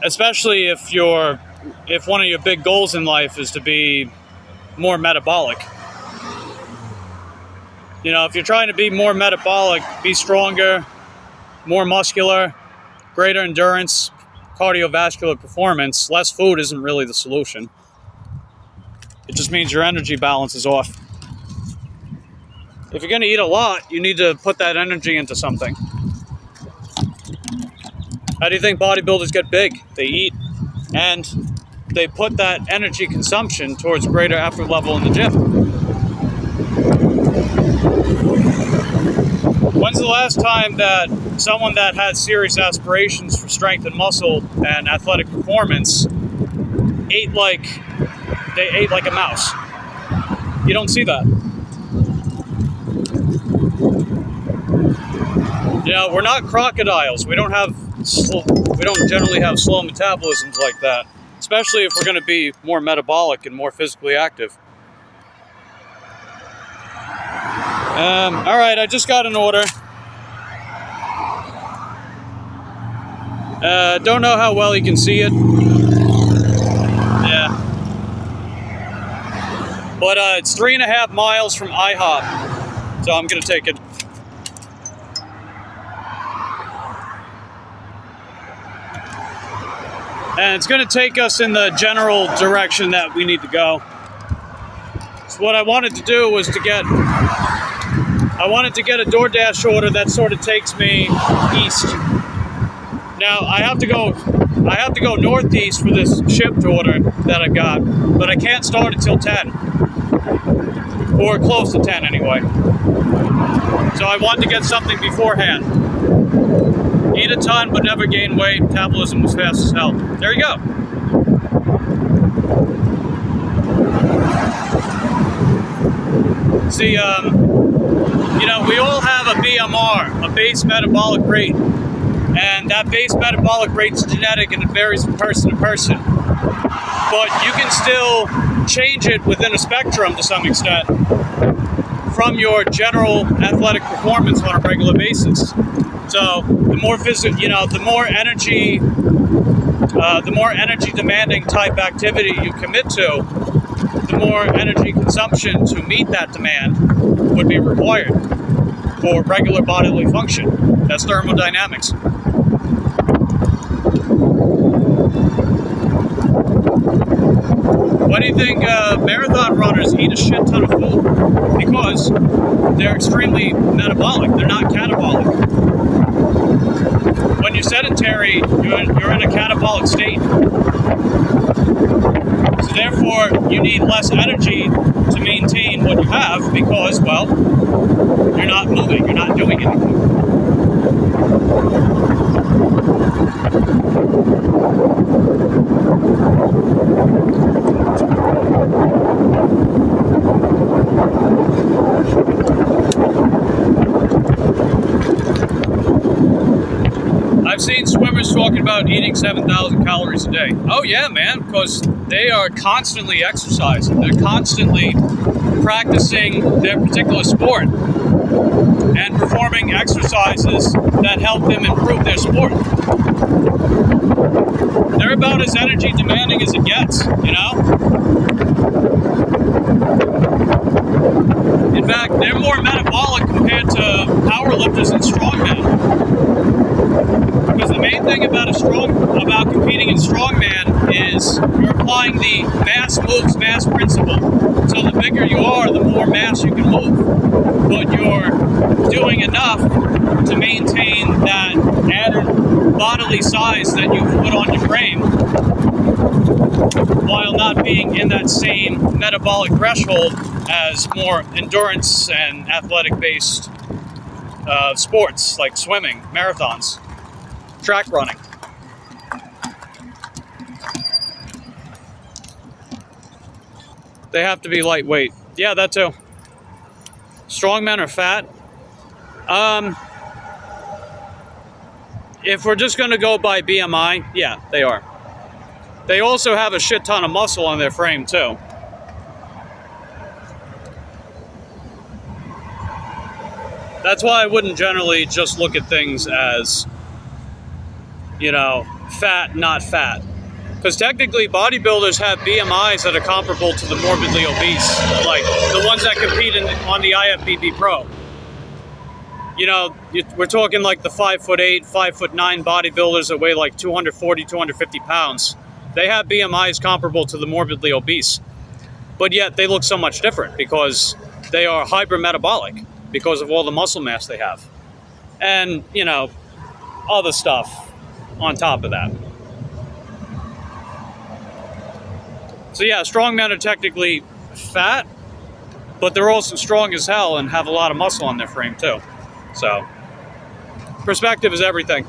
especially if one of your big goals in life is to be more metabolic. You know, if you're trying to be more metabolic, be stronger, more muscular, greater endurance, cardiovascular performance, less food isn't really the solution. It just means your energy balance is off. If you're going to eat a lot, you need to put that energy into something. How do you think bodybuilders get big? They eat, and they put that energy consumption towards greater effort level in the gym. When's the last time that someone that had serious aspirations for strength and muscle and athletic performance ate like a mouse? You don't see that. You know, we're not crocodiles. We don't generally have slow metabolisms like that, especially if we're going to be more metabolic and more physically active. All right, I just got an order. Don't know how well you can see it. Yeah. But it's 3.5 miles from IHOP, so I'm going to take it. And it's going to take us in the general direction that we need to go. So what I wanted to do was to get a DoorDash order that sort of takes me east. Now I have to go northeast for this shipped order that I got, but I can't start until 10, or close to 10 anyway. So I wanted to get something beforehand. Eat a ton, but never gain weight. Metabolism was fast as hell. There you go. See, you know, we all have a BMR, a base metabolic rate. And that base metabolic rate is genetic and it varies from person to person. But you can still change it within a spectrum to some extent from your general athletic performance on a regular basis. So the more energy demanding type activity you commit to, the more energy consumption to meet that demand would be required for regular bodily function. That's thermodynamics. Why do you think marathon runners eat a shit ton of food? Because they're extremely metabolic. They're not catabolic. When you're sedentary, you're in a catabolic state. So therefore, you need less energy to maintain what you have because, well, you're not moving, you're not doing anything. I've seen swimmers talking about eating 7,000 calories a day. Oh yeah, man, because they are constantly exercising. They're constantly practicing their particular sport and performing exercises that help them improve their sport. They're about as energy demanding as it gets, you know? In fact, they're more metabolic compared to powerlifters and strongmen. Because the main thing about competing in strongman is you're applying the mass moves mass principle. So the bigger you are, the more mass you can move. But you're doing enough to maintain that added bodily size that you put on your frame while not being in that same metabolic threshold as more endurance and athletic based sports like swimming, marathons, track running. They have to be lightweight. Yeah, that too. Strongmen are fat. If we're just going to go by BMI, yeah, they are. They also have a shit ton of muscle on their frame too. That's why I wouldn't generally just look at things as, you know, fat, not fat. Because technically bodybuilders have BMIs that are comparable to the morbidly obese, like the ones that compete on the IFBB Pro. You know, we're talking like the 5'8", 5'9" bodybuilders that weigh like 240, 250 pounds. They have BMIs comparable to the morbidly obese. But yet they look so much different because they are hypermetabolic because of all the muscle mass they have. And, you know, other stuff on top of that. So yeah, strong men are technically fat, but they're also strong as hell and have a lot of muscle on their frame too. So, perspective is everything.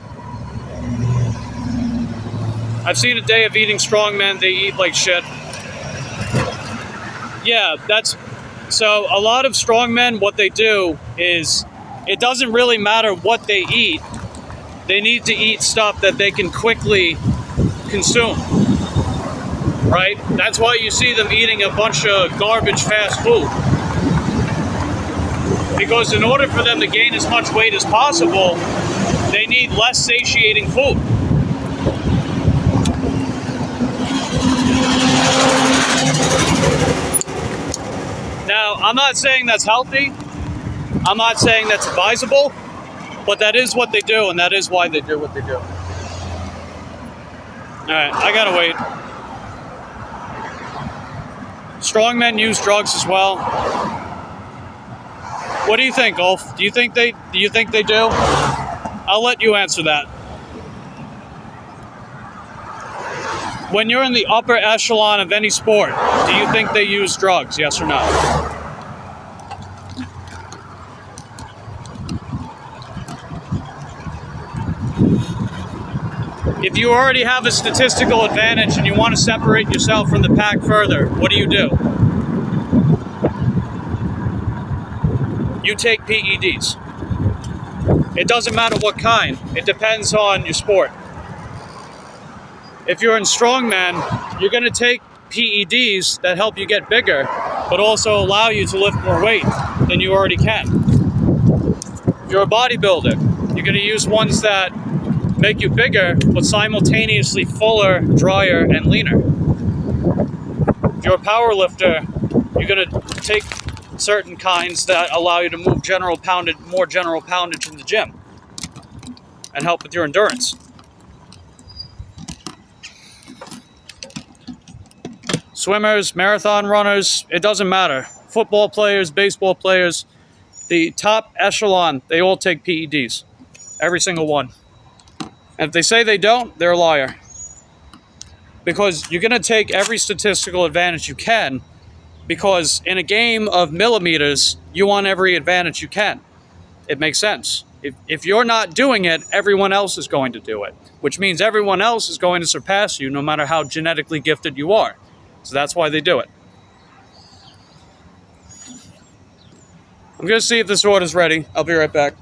I've seen a day of eating strong men, they eat like shit. Yeah, so a lot of strong men, what they do is, it doesn't really matter what they eat. They need to eat stuff that they can quickly consume. Right? That's why you see them eating a bunch of garbage fast food. Because in order for them to gain as much weight as possible, they need less satiating food. Now, I'm not saying that's healthy. I'm not saying that's advisable. But that is what they do, and that is why they do what they do. Alright, I gotta wait. Strong men use drugs as well. What do you think, Ulf? Do you think they do? I'll let you answer that. When you're in the upper echelon of any sport, do you think they use drugs, yes or no? If you already have a statistical advantage and you want to separate yourself from the pack further, what do? You take PEDs. It doesn't matter what kind. It depends on your sport. If you're in strongman, you're going to take PEDs that help you get bigger, but also allow you to lift more weight than you already can. If you're a bodybuilder, you're going to use ones that make you bigger, but simultaneously fuller, drier, and leaner. If you're a power lifter, you're going to take certain kinds that allow you to move more general poundage in the gym and help with your endurance. Swimmers, marathon runners, it doesn't matter. Football players, baseball players, the top echelon, they all take PEDs. Every single one. And if they say they don't, they're a liar. Because you're going to take every statistical advantage you can, because in a game of millimeters, you want every advantage you can. It makes sense. If you're not doing it, everyone else is going to do it, which means everyone else is going to surpass you no matter how genetically gifted you are. So that's why they do it. I'm going to see if this order's ready. I'll be right back.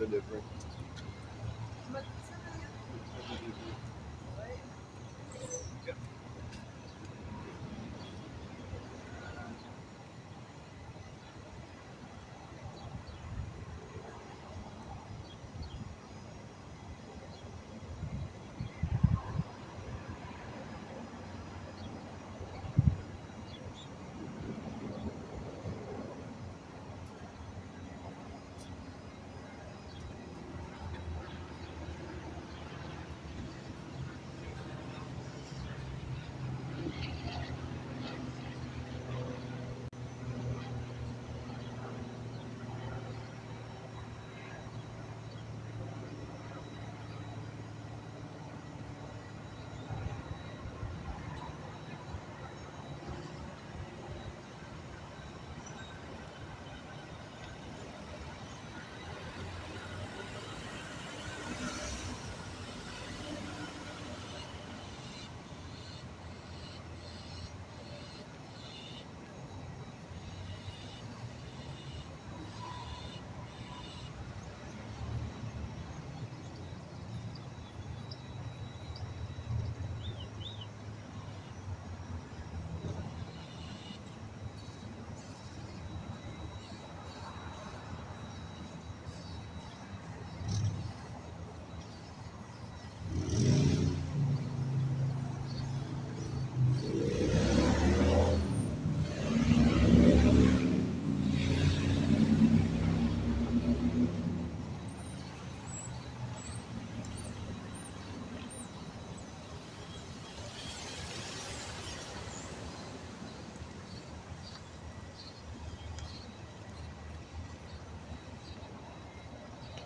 bit different.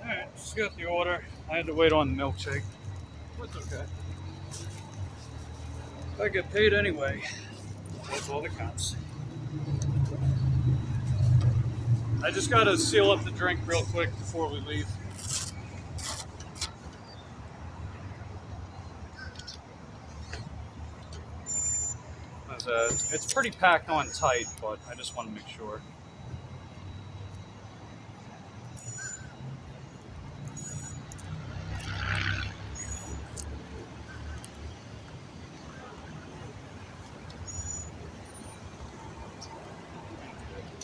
Alright, just got the order. I had to wait on the milkshake. That's okay. I get paid anyway. That's all that counts. I just gotta seal up the drink real quick before we leave. It's pretty packed on tight, but I just want to make sure.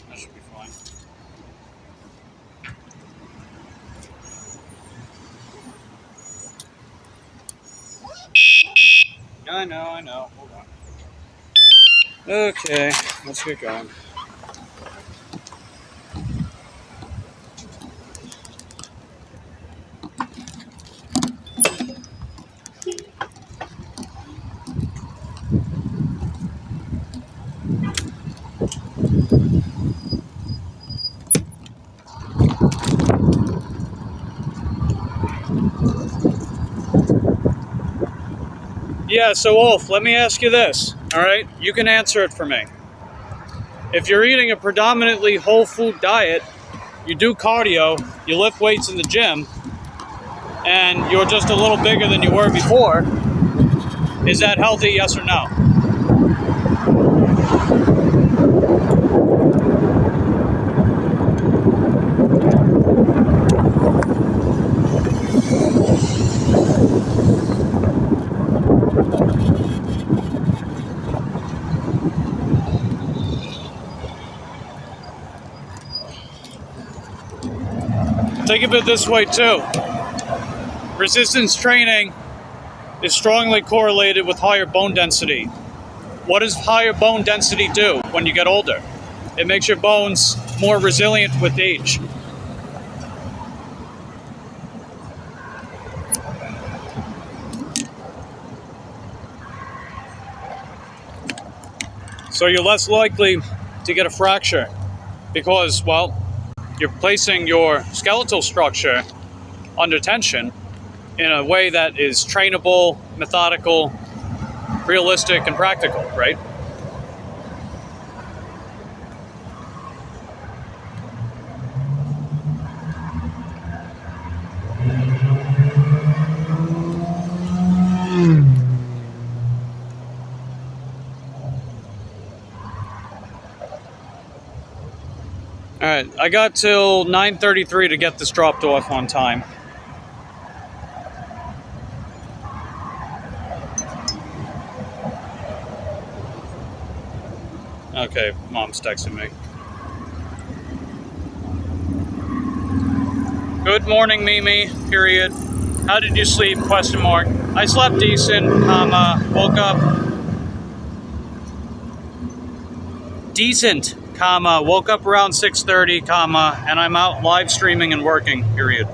That should be fine. I know. Hold on. Okay, let's get going. Yeah, so Wolf, let me ask you this, all right? You can answer it for me. If you're eating a predominantly whole food diet, you do cardio, you lift weights in the gym, and you're just a little bigger than you were before, is that healthy, yes or no? Think of it this way too. Resistance training is strongly correlated with higher bone density. What does higher bone density do when you get older? It makes your bones more resilient with age. So you're less likely to get a fracture because, well, you're placing your skeletal structure under tension in a way that is trainable, methodical, realistic, and practical, right? All Alright, I got till 9:33 to get this dropped off on time. Okay, Mom's texting me. Good morning, Mimi, period. How did you sleep, question mark. I slept decent, comma, woke up. Decent, comma, woke up around 6:30, comma, and I'm out live streaming and working, period.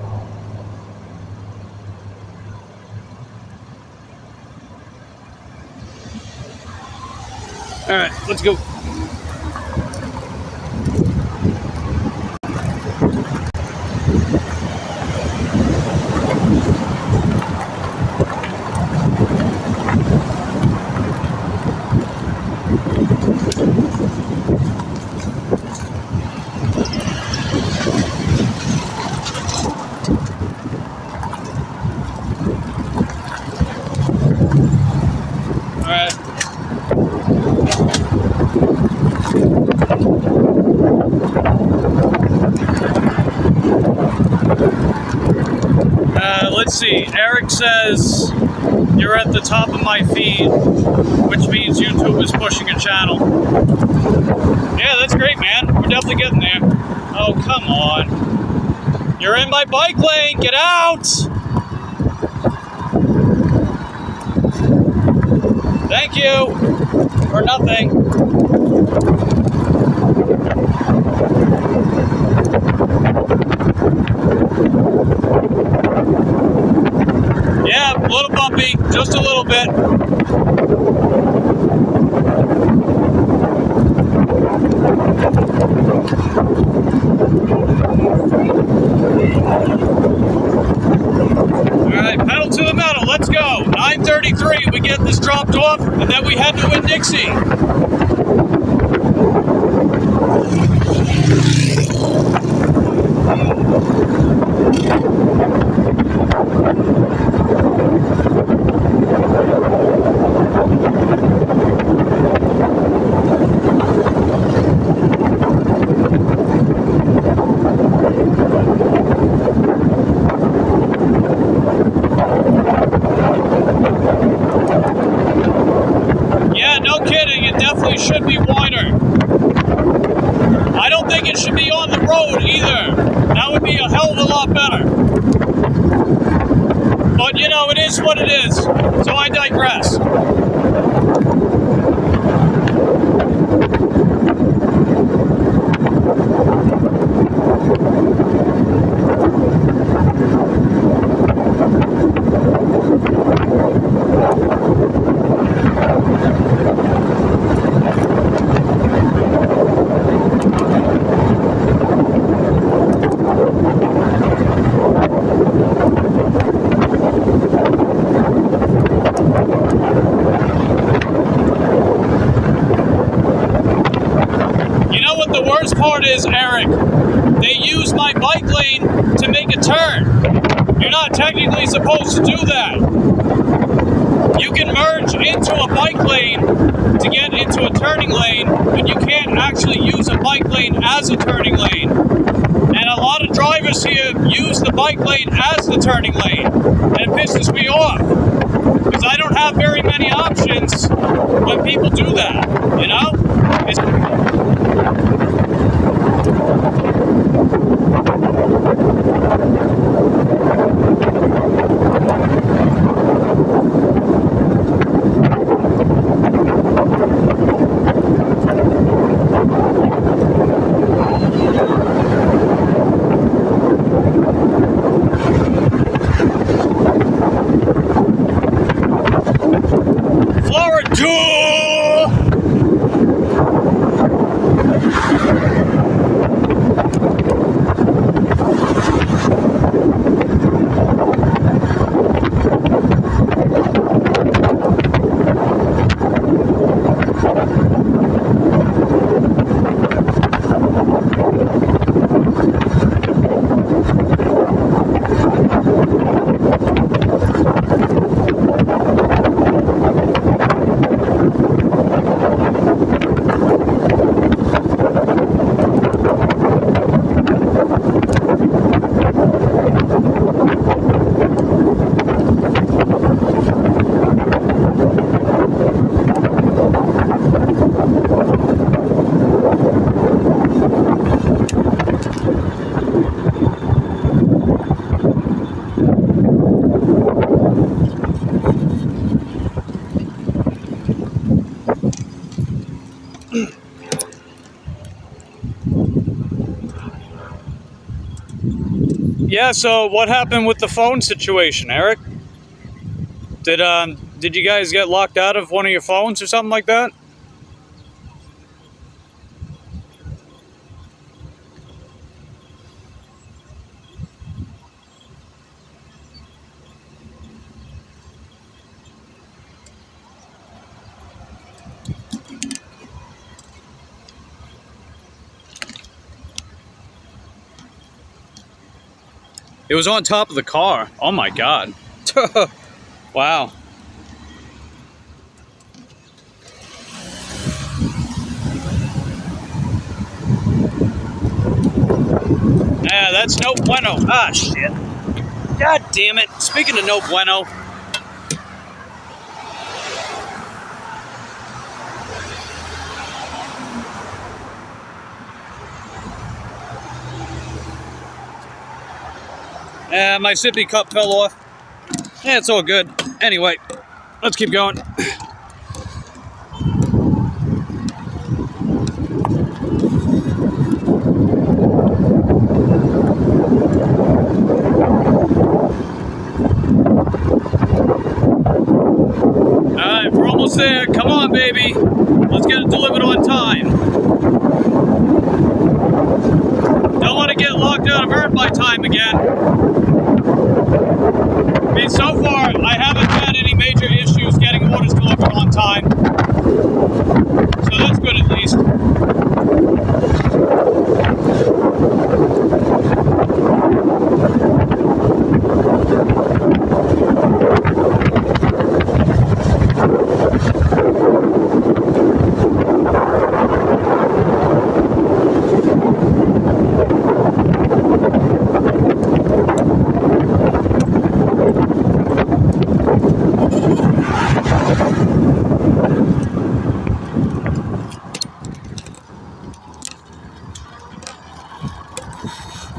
Alright, let's go. Let's see, Eric says you're at the top of my feed, which means YouTube is pushing a channel. Yeah, that's great, man. We're definitely getting there. Oh, come on. You're in my bike lane. Get out. Thank you for nothing. Yeah, a little bumpy, just a little bit. Alright, pedal to the metal, let's go. 9:33, we get this dropped off, and then we head to Winn-Dixie. Yeah, no kidding, it definitely should be wider. I don't think it should be on the road either. That would be a hell of a lot better. But you know, it is what it is, so I digress. The worst part is, Eric, they use my bike lane to make a turn. You're not technically supposed to do that. You can merge into a bike lane to get into a turning lane, but you can't actually use a bike lane as a turning lane. And a lot of drivers here use the bike lane as the turning lane, and it pisses me off. Because I don't have very many options when people do that, you know? Florida! Yeah, so what happened with the phone situation, Eric? Did you guys get locked out of one of your phones or something like that? It was on top of the car. Oh my god. Wow. Yeah, that's no bueno. Ah, shit. God damn it. Speaking of no bueno. My sippy cup fell off. Yeah, it's all good. Anyway, let's keep going. Alright, we're almost there. Come on, baby. Let's get it delivered on time. Don't want to get locked out of Earth by time again. I mean, so far, I haven't had any major issues getting orders delivered on time. So that's good at least.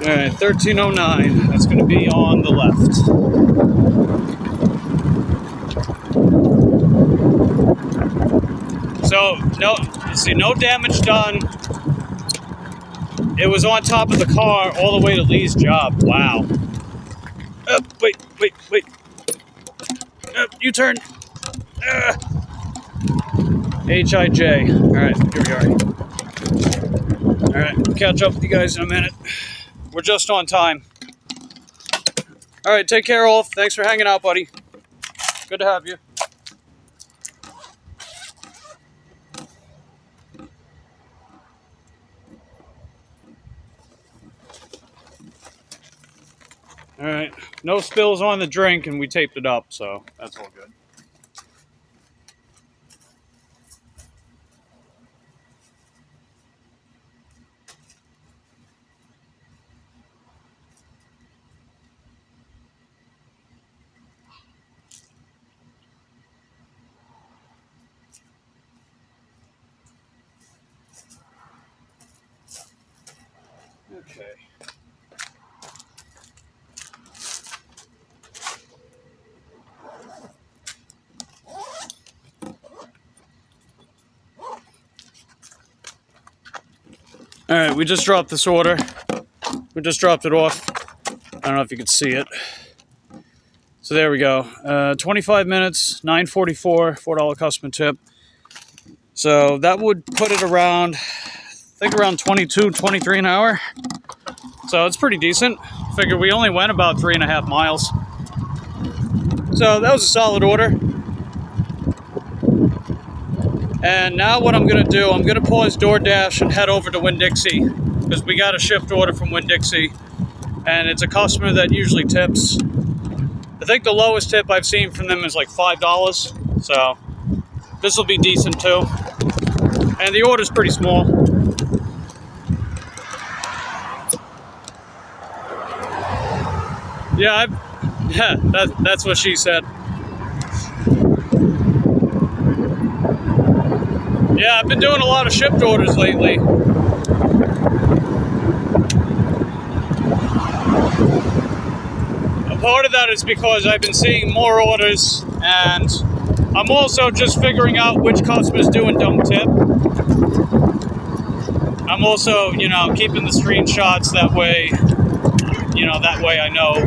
Alright, 1309. That's going to be on the left. So, no damage done. It was on top of the car all the way to Lee's job. Wow. Wait. U-turn. H-I-J. Alright, here we are. Alright, catch up with you guys in a minute. We're just on time. Alright, take care, Olaf. Thanks for hanging out, buddy. Good to have you. Alright, no spills on the drink, and we taped it up, so that's all good. Okay. Alright, we just dropped this order. We just dropped it off. I don't know if you can see it. So there we go. 25 minutes, $9.44, $4 customer tip. So that would put it around, I think around 22, 23 an hour. So it's pretty decent. Figure we only went about 3.5 miles. So that was a solid order. And now what I'm going to do, I'm going to pause DoorDash and head over to Winn-Dixie, because we got a shipped order from Winn-Dixie, and it's a customer that usually tips. I think the lowest tip I've seen from them is like $5, so this will be decent too. And the order's pretty small. Yeah, that's what she said. Yeah, I've been doing a lot of shipped orders lately. A part of that is because I've been seeing more orders, and I'm also just figuring out which customers do and don't tip. I'm also, keeping the screenshots, that way you know, that way I know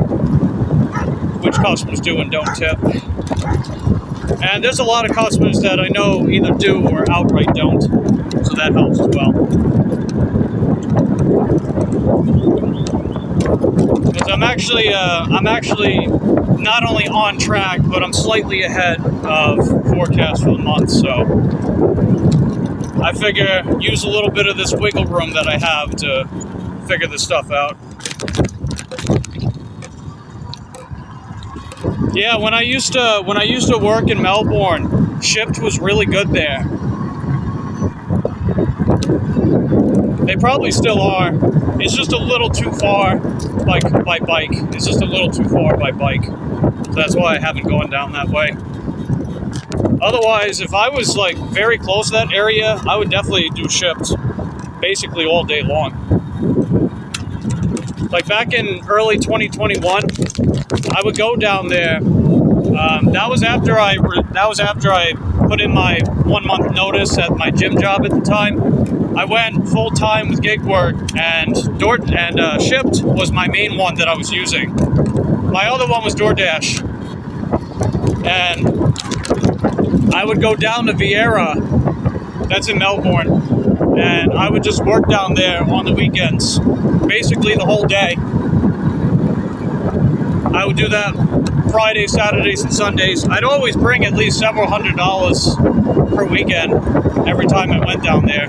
which customers do and don't tip. And there's a lot of customers that I know either do or outright don't, so that helps as well. Because I'm actually not only on track, but I'm slightly ahead of forecast for the month, so I figure use a little bit of this wiggle room that I have to figure this stuff out. Yeah, when I used to work in Melbourne, Shipt was really good there. They probably still are. It's just a little too far by bike. It's just a little too far by bike. So that's why I haven't gone down that way. Otherwise, if I was like very close to that area, I would definitely do Shipt basically all day long. Like back in early 2021, I would go down there. That was after I put in my 1 month notice at my gym job at the time. I went full time with gig work, and Shipt was my main one that I was using. My other one was DoorDash, and I would go down to Vieira, that's in Melbourne, and I would just work down there on the weekends, basically the whole day. I would do that Fridays, Saturdays, and Sundays. I'd always bring at least several $100s per weekend every time I went down there.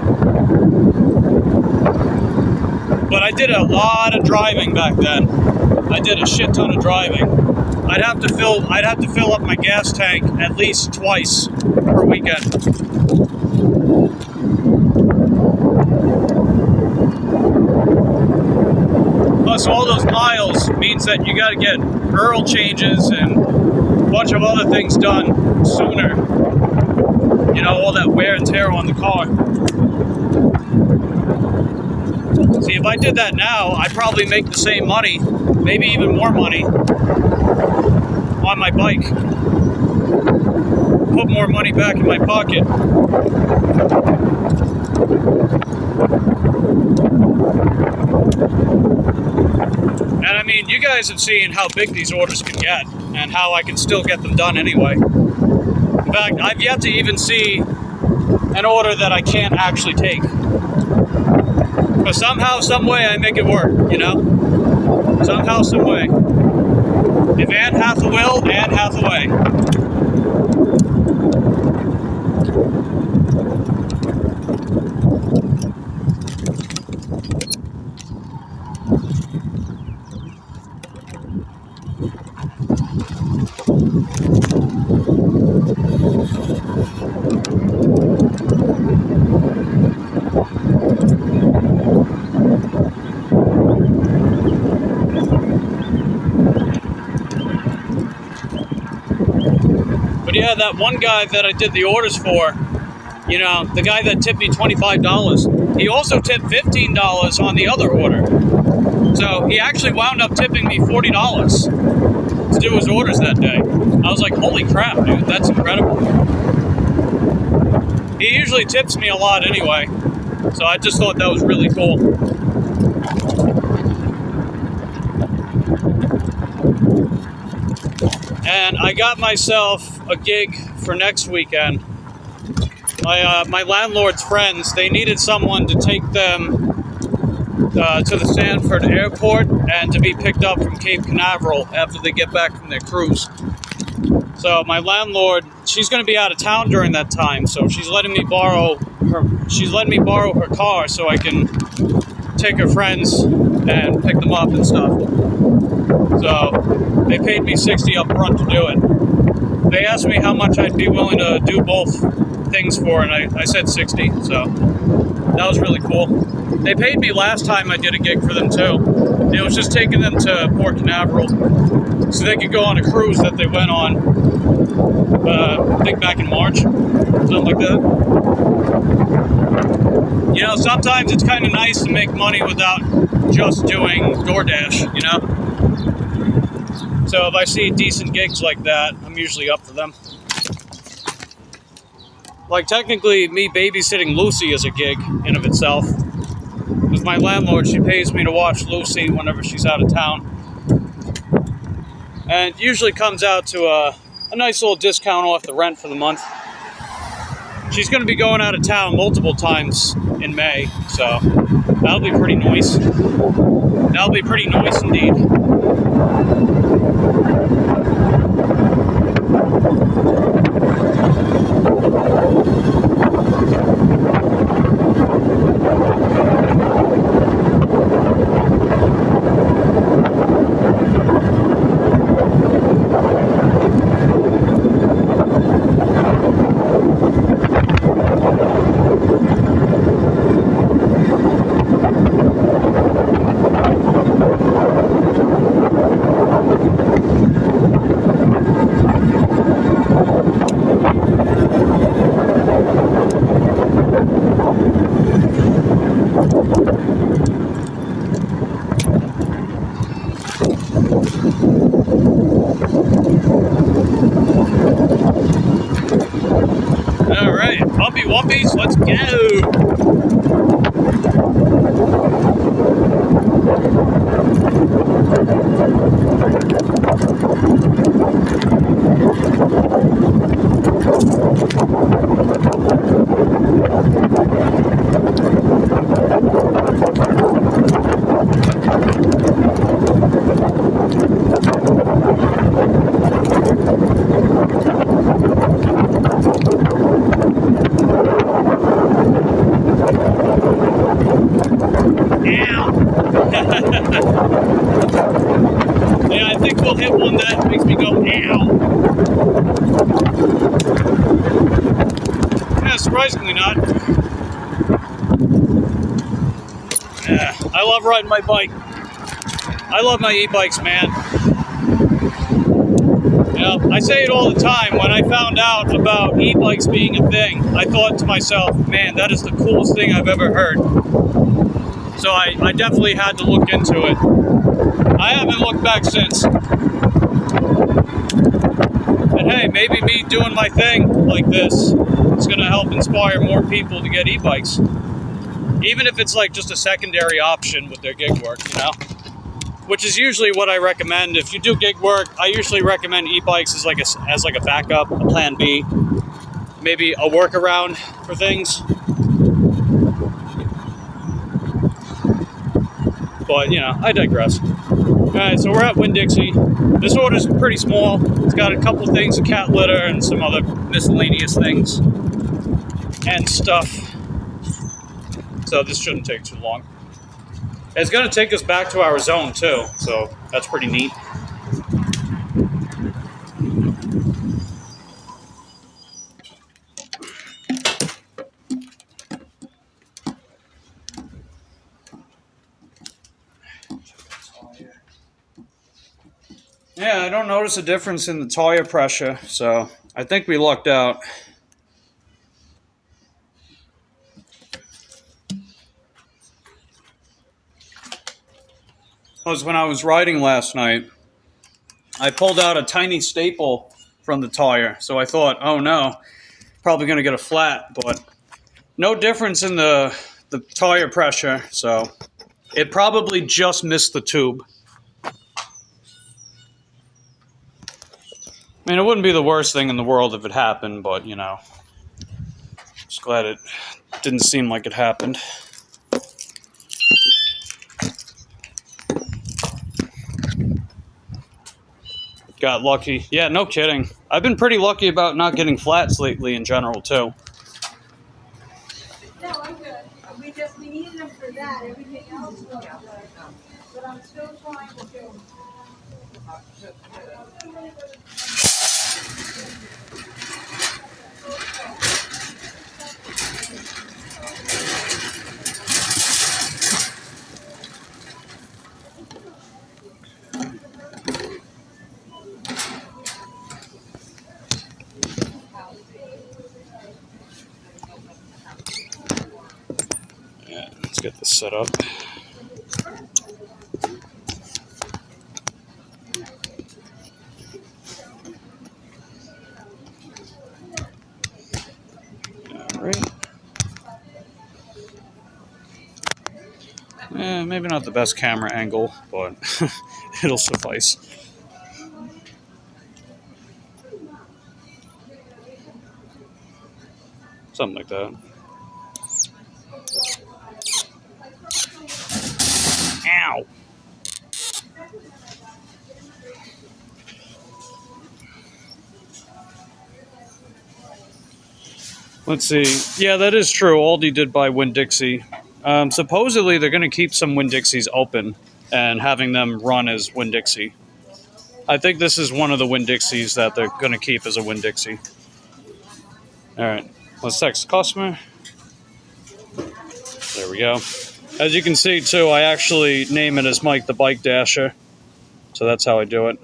But I did a lot of driving back then. I did a shit ton of driving. I'd have to fill up my gas tank at least twice per weekend. Plus, all those miles means that you got to get oil changes and a bunch of other things done sooner. You know, all that wear and tear on the car. See, if I did that now, I'd probably make the same money, maybe even more money, on my bike. Put more money back in my pocket. And I mean, you guys have seen how big these orders can get and how I can still get them done anyway. In fact, I've yet to even see an order that I can't actually take. But somehow, some way, I make it work, you know? Somehow, some way. If Anne hath a will, Anne hath a way. But yeah, that one guy that I did the orders for, you know, the guy that tipped me $25, he also tipped $15 on the other order. So he actually wound up tipping me $40 to do his orders that day. I was like, holy crap, dude, that's incredible. He usually tips me a lot anyway, so I just thought that was really cool. And I got myself a gig for next weekend. My landlord's friends, they needed someone to take them to the Stanford airport and to be picked up from Cape Canaveral after they get back from their cruise. So my landlord, she's going to be out of town during that time, so she's letting me borrow her car so I can take her friends and pick them up and stuff. So they paid me $60 up front to do it. They asked me how much I'd be willing to do both things for, and I said 60, so that was really cool. They paid me last time I did a gig for them too. It was just taking them to Port Canaveral so they could go on a cruise that they went on, I think back in March, something like that. You know, sometimes it's kind of nice to make money without just doing DoorDash, you know? So if I see decent gigs like that, I'm usually up for them. Like, technically, me babysitting Lucy is a gig in of itself. Because my landlord, she pays me to watch Lucy whenever she's out of town. And it usually comes out to a nice little discount off the rent for the month. She's going to be going out of town multiple times in May, so that'll be pretty nice. That'll be pretty nice indeed. All right, Bumpy Wumpies, let's go. Yeah, I think we'll hit one that makes me go, ow. Yeah, surprisingly not. Yeah, I love riding my bike. I love my e-bikes, man. You know, I say it all the time. When I found out about e-bikes being a thing, I thought to myself, man, that is the coolest thing I've ever heard. So I definitely had to look into it. I haven't looked back since. And hey, maybe me doing my thing like this is going to help inspire more people to get e-bikes. Even if it's like just a secondary option with their gig work, you know? Which is usually what I recommend. If you do gig work, I usually recommend e-bikes as like a backup, a plan B, maybe a workaround for things. But, you know, I digress. Alright, so we're at Winn-Dixie. This order's pretty small. It's got a couple things, a cat litter and some other miscellaneous things and stuff. So this shouldn't take too long. It's going to take us back to our zone, too. So that's pretty neat. Yeah, I don't notice a difference in the tire pressure, so I think we lucked out. Was when I was riding last night, I pulled out a tiny staple from the tire, so I thought, oh no, probably going to get a flat, but no difference in the tire pressure, so it probably just missed the tube. I mean, it wouldn't be the worst thing in the world if it happened, but, you know, just glad it didn't seem like it happened. Got lucky. Yeah, no kidding. I've been pretty lucky about not getting flats lately in general, too. No, I'm good. We needed them for that. Everything else was good. But I'm still trying to do. Yeah, let's get this set up. Alright. Maybe not the best camera angle, but it'll suffice. Something like that. Ow! Let's see. Yeah, that is true. Aldi did buy Winn-Dixie. Supposedly, they're going to keep some Winn-Dixies open and having them run as Winn-Dixie. I think this is one of the Winn-Dixies that they're going to keep as a Winn-Dixie. All right, let's text the customer. There we go. As you can see, too, I actually name it as Mike the Bike Dasher. So that's how I do it.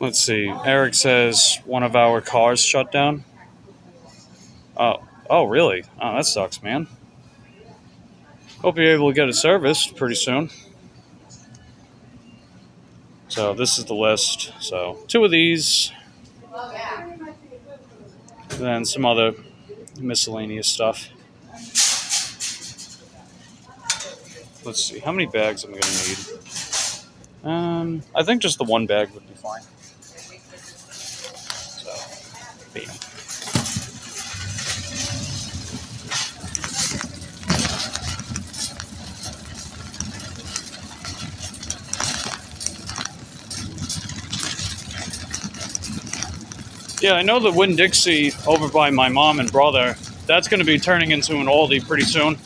Let's see. Eric says one of our cars shut down. Oh, really? Oh, that sucks, man. Hope you're able to get it serviced pretty soon. So this is the list. So 2 of these. Then some other miscellaneous stuff. Let's see. How many bags am I going to need? I think just the 1 bag would be fine. So, bam. Yeah, I know the Winn-Dixie over by my mom and brother, that's going to be turning into an Aldi pretty soon.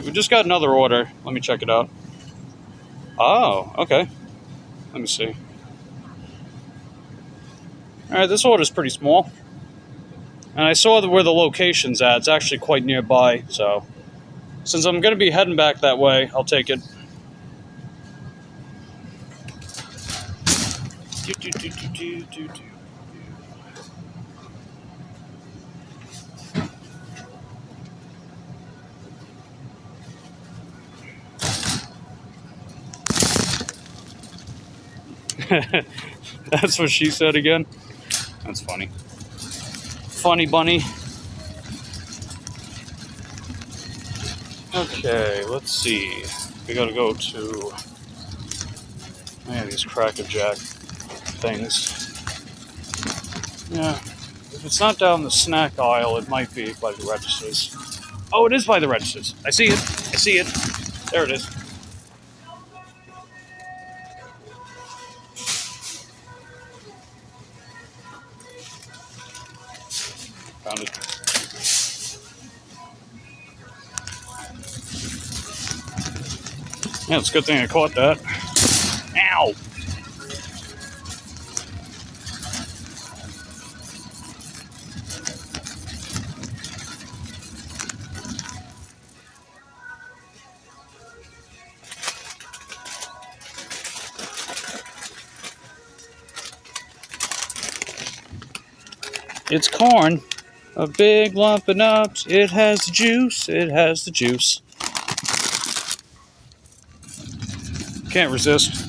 We just got another order. Let me check it out. Oh, okay. Let me see. Alright, this order's pretty small. And I saw where the location's at. It's actually quite nearby, so since I'm going to be heading back that way, I'll take it. That's what she said again? That's funny. Funny bunny. Okay, let's see. We gotta go to these Cracker Jack things. Yeah. If it's not down the snack aisle, it might be by the registers. Oh, it is by the registers. I see it. I see it. There it is. Found it. Yeah, it's a good thing I caught that. Ow! It's corn. A big lump of nuts. It has the juice. It has the juice. Can't resist.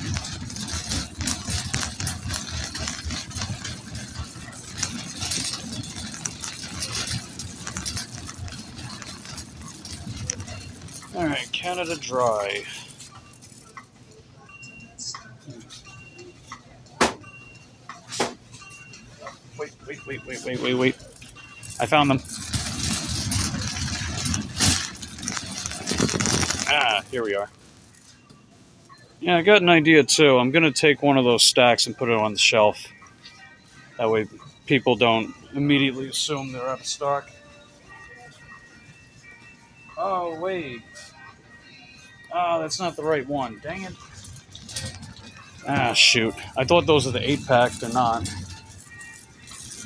Alright, Canada Dry. Wait. I found them. Ah, here we are. Yeah, I got an idea too. I'm going to take one of those stacks and put it on the shelf. That way people don't immediately assume they're out of stock. Oh, wait. Oh, that's not the right one. Dang it. Ah, shoot. I thought those are the 8-pack. They're not.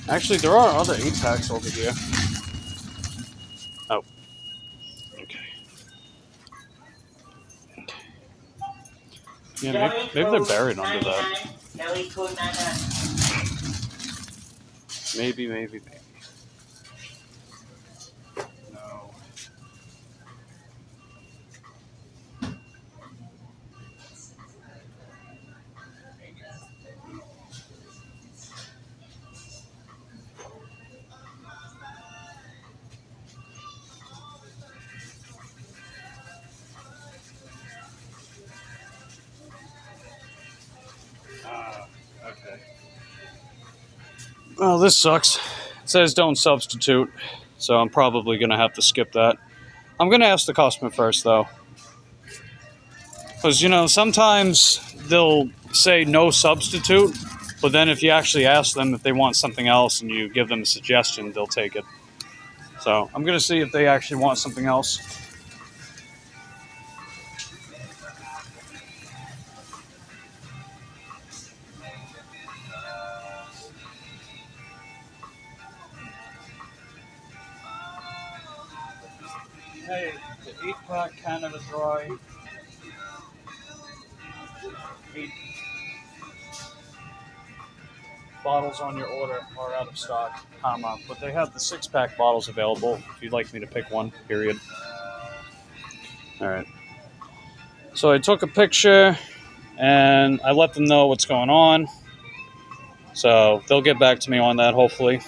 Actually, there are other 8-packs over here. Oh. Okay. Yeah, maybe they're buried under that. Maybe. No. Oh, this sucks. It says don't substitute, so I'm probably going to have to skip that. I'm going to ask the customer first, though. Because, sometimes they'll say no substitute, but then if you actually ask them if they want something else and you give them a suggestion, they'll take it. So I'm going to see if they actually want something else. Hey, the 8-pack Canada Dry. 8 bottles on your order are out of stock, but they have the 6-pack bottles available if you'd like me to pick one, period. All right. So I took a picture and I let them know what's going on. So they'll get back to me on that, hopefully.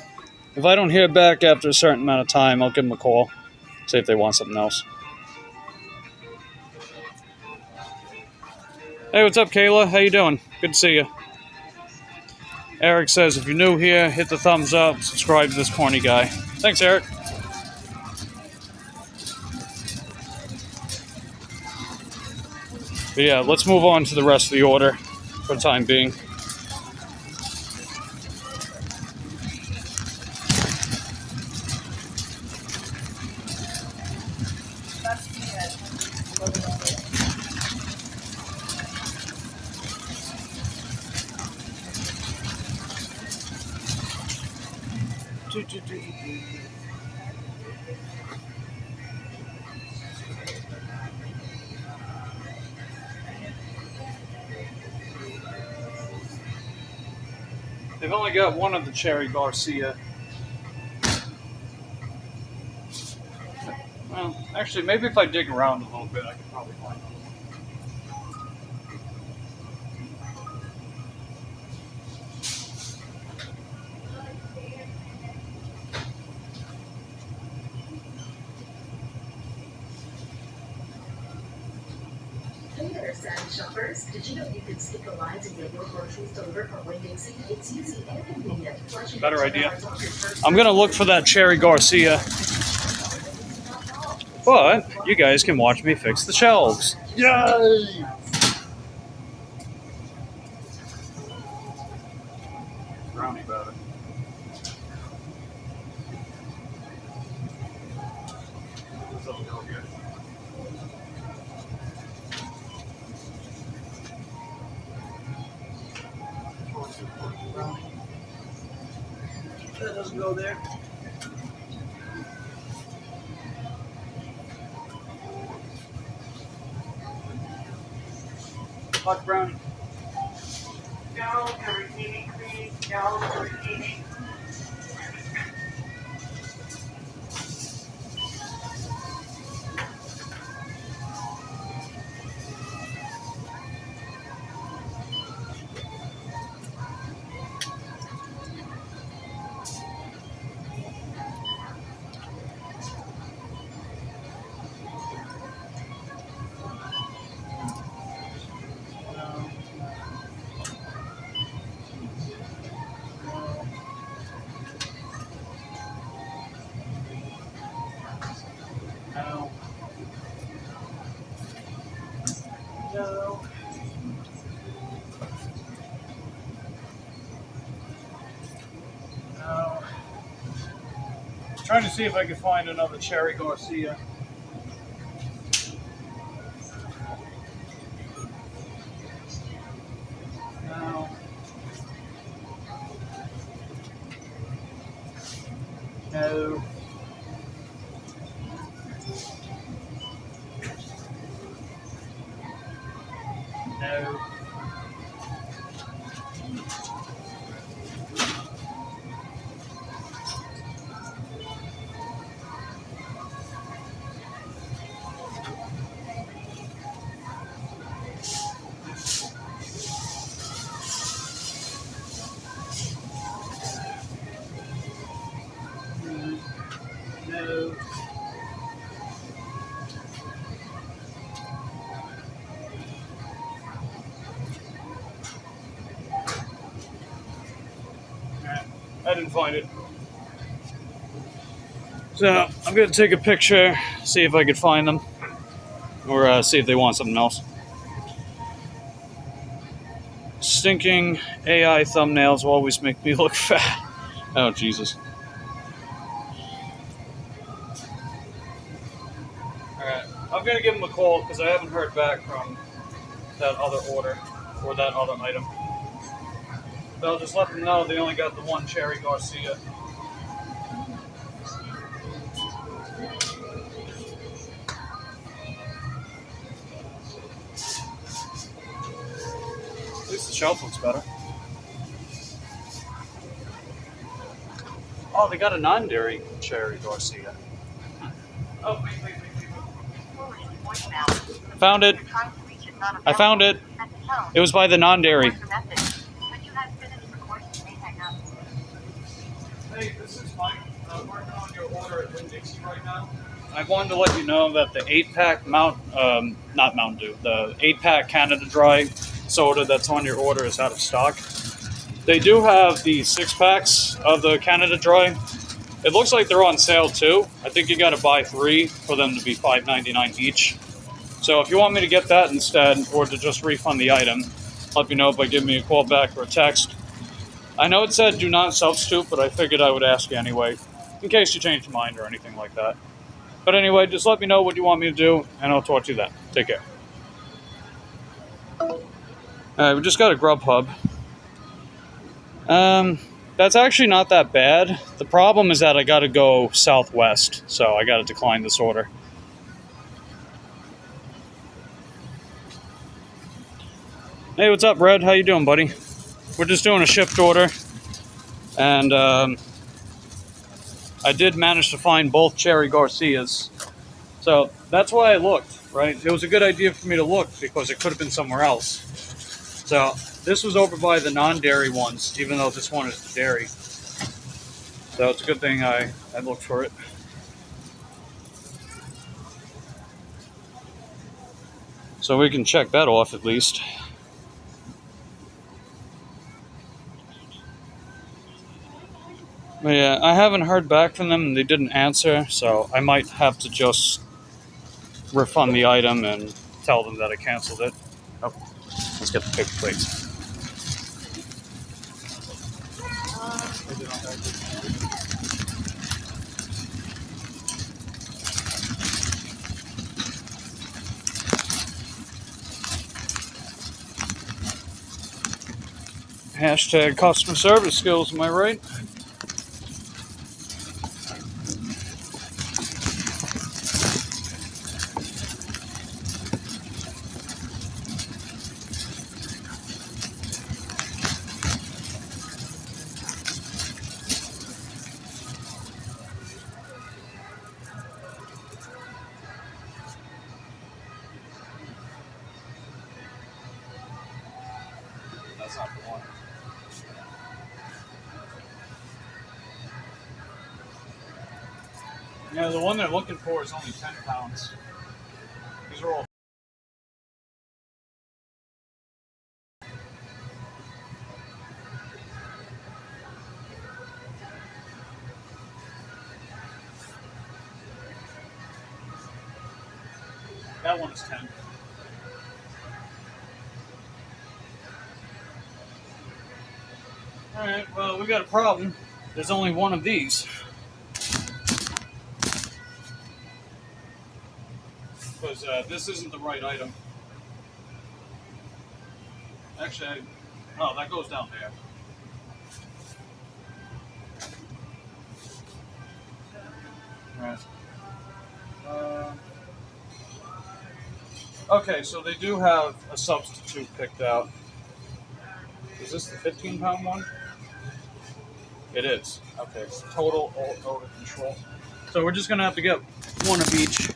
If I don't hear back after a certain amount of time, I'll give them a call, see if they want something else. Hey, what's up, Kayla? How you doing? Good to see you. Eric says, if you're new here, hit the thumbs up, subscribe to this corny guy. Thanks, Eric. But yeah, let's move on to the rest of the order for the time being. They've only got one of the Cherry Garcia. Well, actually, maybe if I dig around a little bit, I could probably find them. Hey there, savvy shoppers. Did you know you can skip the lines and get your groceries delivered from Winn-Dixie? It's easy and convenient. Better idea. I'm going to look for that Cherry Garcia. But you guys can watch me fix the shelves. Yay! Brownie about it. That doesn't go there. Hot brownie. No, everything cream. No, everything. No. No. No. Trying to see if I can find another Cherry Garcia. No. No. No. No. didn't find it. So I'm gonna take a picture, see if I could find them, or see if they want something else. Stinking AI thumbnails will always make me look fat. Oh, Jesus. Alright, I'm gonna give them a call because I haven't heard back from that other order or that other item. So I'll just let them know they only got the one Cherry Garcia. At least the shelf looks better. Oh, they got a non-dairy Cherry Garcia. Oh, wait. Found it. I found it. It was by the non-dairy. Hey, this is Mike. I'm working on your order at Winn-Dixie right now. I wanted to let you know that the 8-pack not Mountain Dew, the 8-pack Canada Dry soda that's on your order is out of stock. They do have the 6-packs of the Canada Dry. It looks like they're on sale too. I think you got to buy 3 for them to be $5.99 each. So if you want me to get that instead, or to just refund the item, let me know by giving me a call back or a text. I know it said do not substitute, but I figured I would ask you anyway, in case you change your mind or anything like that. But anyway, just let me know what you want me to do, and I'll talk to you then. Take care. Alright, we just got a Grubhub. That's actually not that bad. The problem is that I gotta go southwest, so I gotta decline this order. Hey, what's up, Red? How you doing, buddy? We're just doing a shipped order, and I did manage to find both Cherry Garcias. So that's why I looked, right? It was a good idea for me to look because it could have been somewhere else. So this was over by the non-dairy ones, even though this one is the dairy. So it's a good thing I looked for it. So we can check that off at least. But yeah, I haven't heard back from them and they didn't answer, so I might have to just refund the item and tell them that I canceled it. Oh, let's get the paper plates. Hashtag customer service skills, am I right? That's not the one. Yeah, the one they're looking for is only 10 pounds. These are all. That one is 10. Alright, well, we got a problem. There's only one of these. Because this isn't the right item. Actually, oh, that goes down there. Right. Okay, so they do have a substitute picked out. Is this the 15-pound one? It is. Okay, it's total odor control. So we're just going to have to get one of each.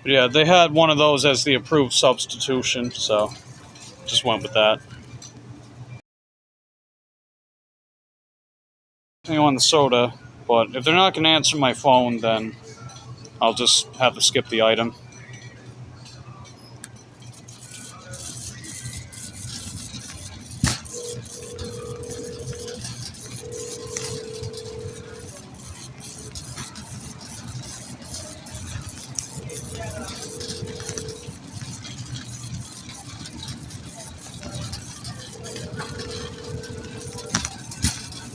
But yeah, they had one of those as the approved substitution, so just went with that. On the soda, but if they're not going to answer my phone, then I'll just have to skip the item.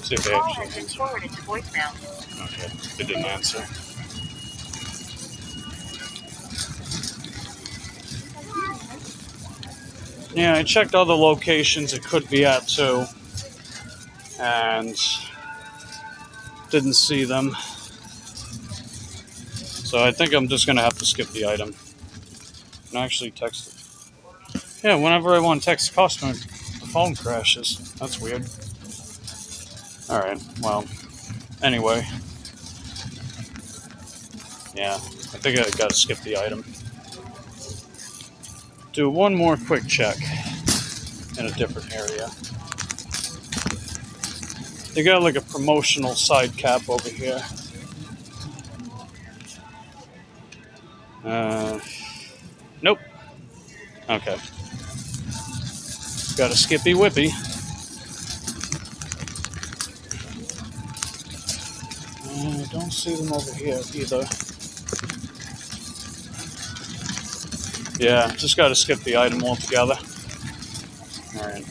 See if they Call actually has been answer. forwarded to voicemail. Okay, they didn't answer. Yeah, I checked other locations it could be at too, and didn't see them. So I think I'm just gonna have to skip the item. And actually text it. Yeah, whenever I want to text a customer, the phone crashes. That's weird. Alright, well, anyway. Yeah, I think I gotta skip the item. Do one more quick check in a different area. They got like a promotional side cap over here. Nope. Okay. Got a Skippy Whippy. I don't see them over here either. Yeah, just got to skip the item altogether. Alright.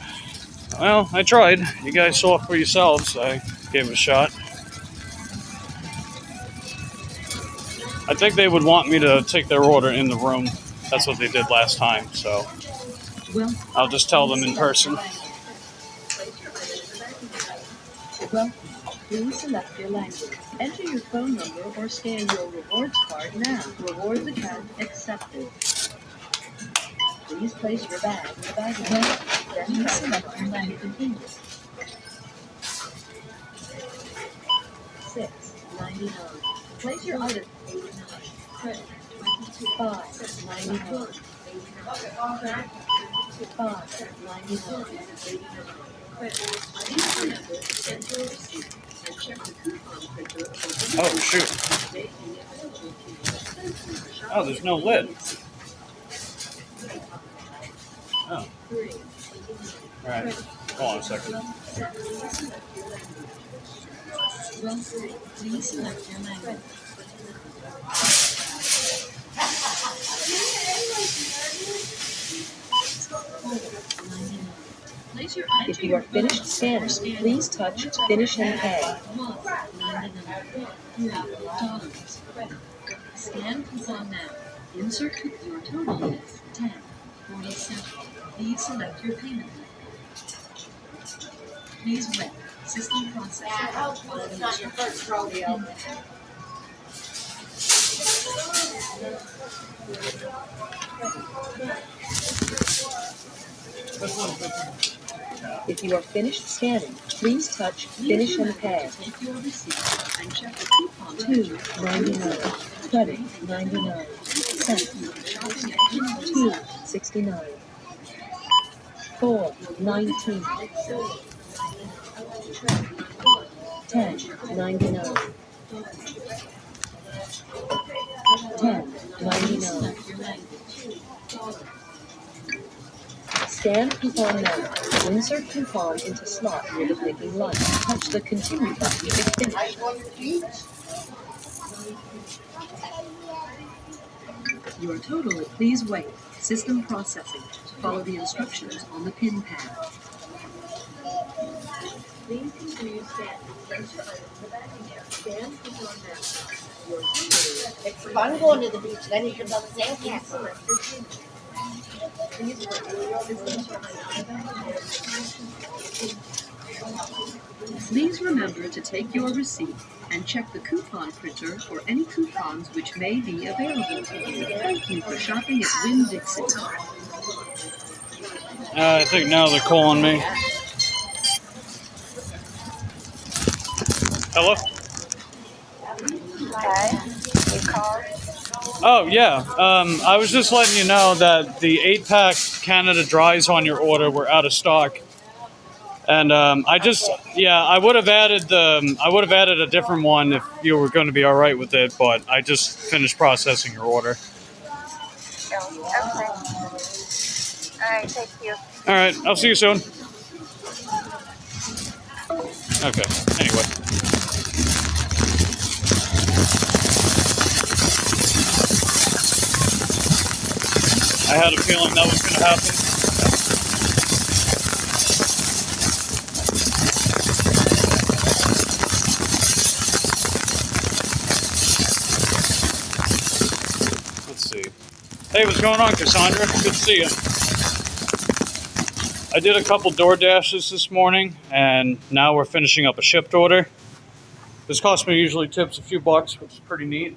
Well, I tried. You guys saw it for yourselves. I gave it a shot. I think they would want me to take their order in the room. That's what they did last time, so I'll just tell them in person. Welcome. Please select your language. Enter your phone number or scan your rewards card now. Rewards account accepted. Please place your bag in the bag area. Then select your language. Continue. $6.99. Place your item. 89. Credit. 22. $5.99. 89. $5.99. Oh, shoot. Oh, there's no lid. Oh. Alright, hold on a second. Please select your language. If you are finished scanning, please touch Finish and Pay. Scan coupon now. Insert your total is $10.47. Please select your payment method. Please wait. System processing. I hope it's not your first rodeo. If you are finished scanning, please touch Finish and Pay. Take your receipt and check the coupon. $2.99. Credit $0.99. $2.69. $4.19. $10.99. $10.99. Scan coupon now. Insert coupon into slot near the blinking light. Touch the continue button to finish. Your total, please wait. System processing. Follow the instructions on the pin pad. Please continue scanning. Place your item in the bagging area. Scan coupon now. Your total is It's fun going to the beach, then you can build a sandcastle. select your pin. Please wait. Please remember to take your receipt and check the coupon printer for any coupons which may be available to you. Thank you for shopping at Winn-Dixie. I think now they're calling me. Hello? Okay. You called? Oh, yeah. I was just letting you know that the 8-pack Canada Dries on your order were out of stock. And I would have added a different one if you were going to be all right with it, but I just finished processing your order. Oh, okay. All right, thank you. All right, I'll see you soon. Okay, anyway. I had a feeling that was going to happen. Hey, what's going on, Cassandra? Good to see you. I did a couple door dashes this morning, and now we're finishing up a shipped order. This cost me usually tips a few bucks, which is pretty neat.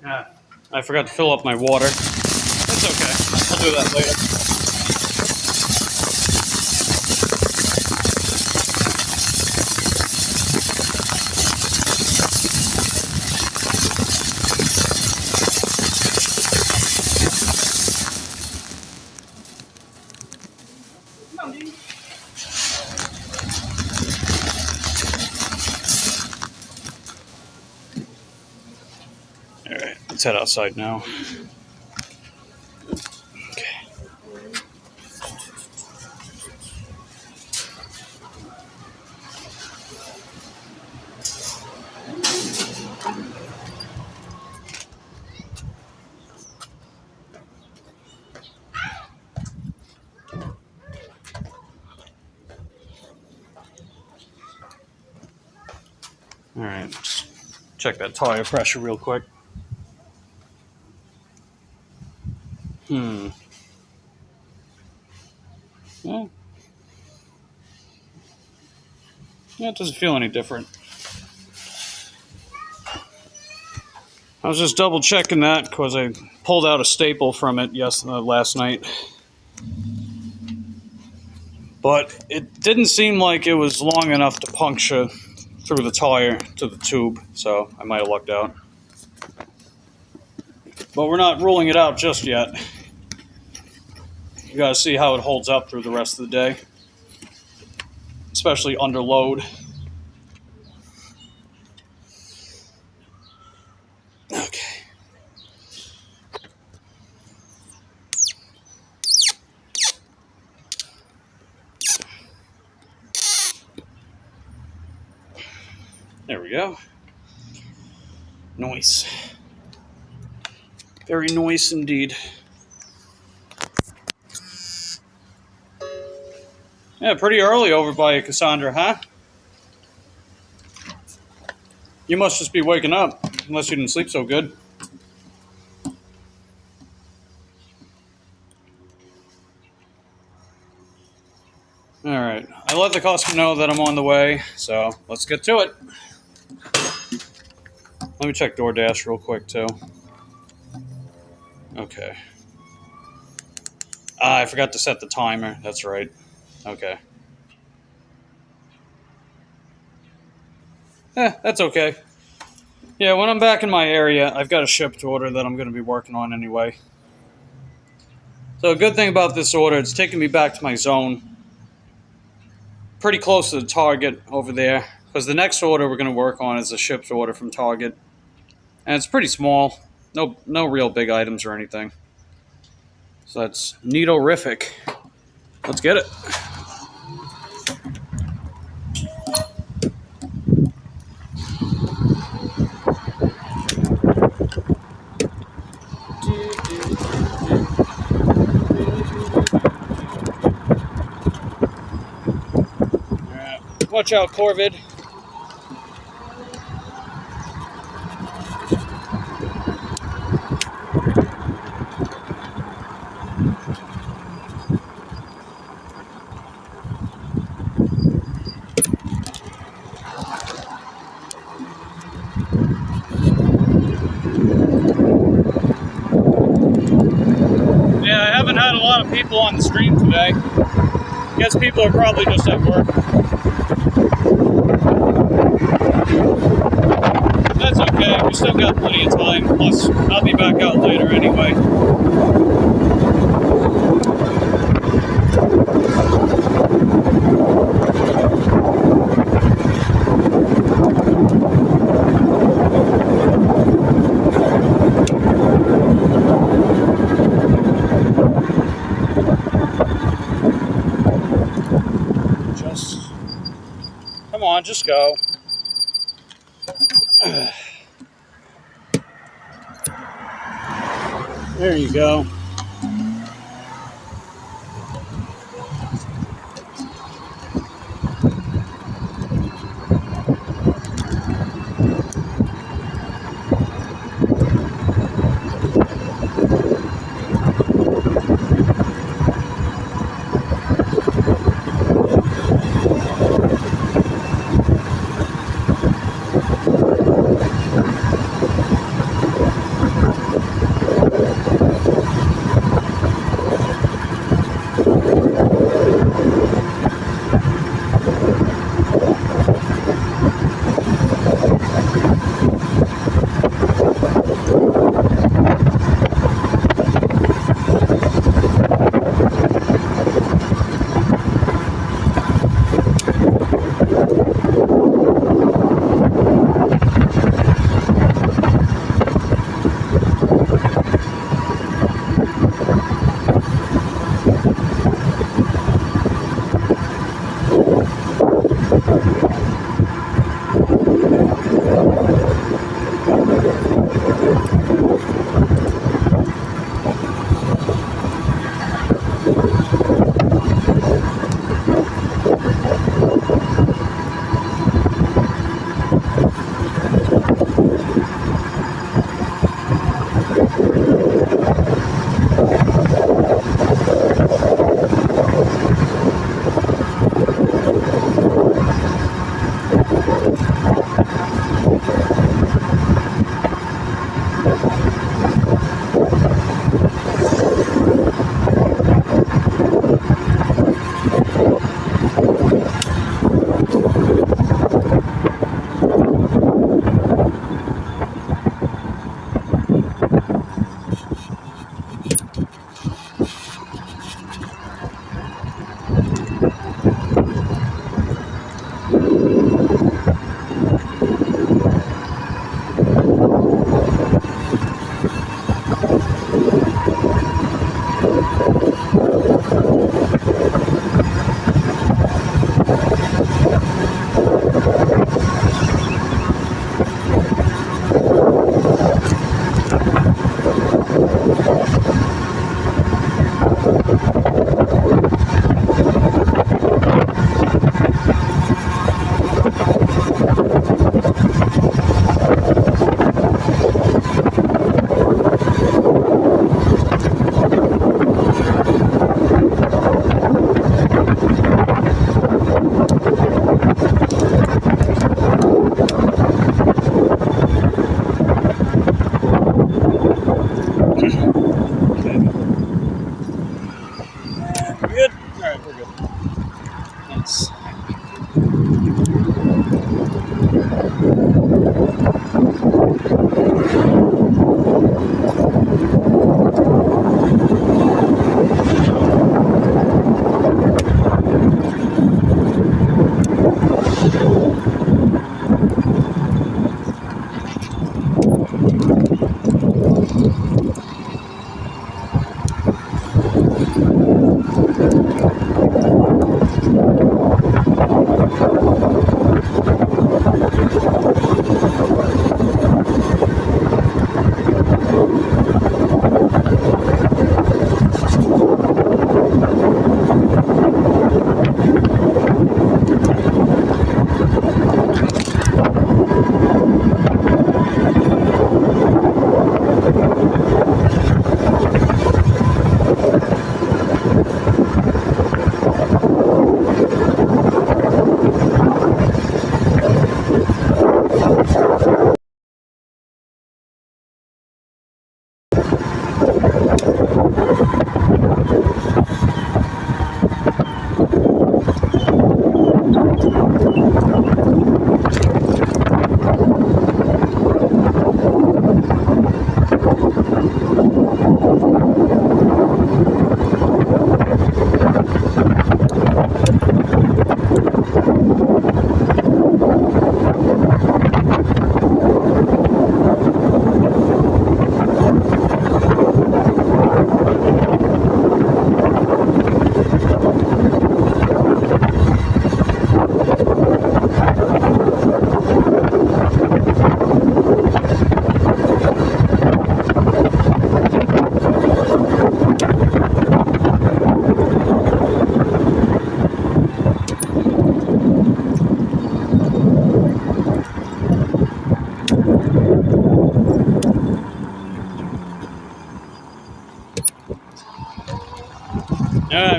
Yeah, I forgot to fill up my water. That's okay. I'll do that later. Alright, let's head outside now. Okay. Alright, just check that tire pressure real quick. Yeah. Yeah, it doesn't feel any different. I was just double checking that because I pulled out a staple from it last night. But it didn't seem like it was long enough to puncture through the tire to the tube, so I might have lucked out. But we're not ruling it out just yet. You gotta see how it holds up through the rest of the day, especially under load. Okay. There we go. Nice. Very nice indeed. Yeah, pretty early over by you, Cassandra, huh? You must just be waking up, unless you didn't sleep so good. Alright, I let the customer know that I'm on the way, so let's get to it. Let me check DoorDash real quick, too. Okay. I forgot to set the timer, that's right. Okay. That's okay. Yeah, when I'm back in my area, I've got a shipped order that I'm going to be working on anyway. So a good thing about this order, it's taking me back to my zone. Pretty close to the Target over there. Because the next order we're going to work on is a shipped order from Target. And it's pretty small. No real big items or anything. So that's neato-rific. Let's get it. Alright. Watch out, Corvid. People on the stream today. Guess people are probably just at work. That's okay, we still got plenty of time. Plus, I'll be back out later anyway. Come on, just go. There you go.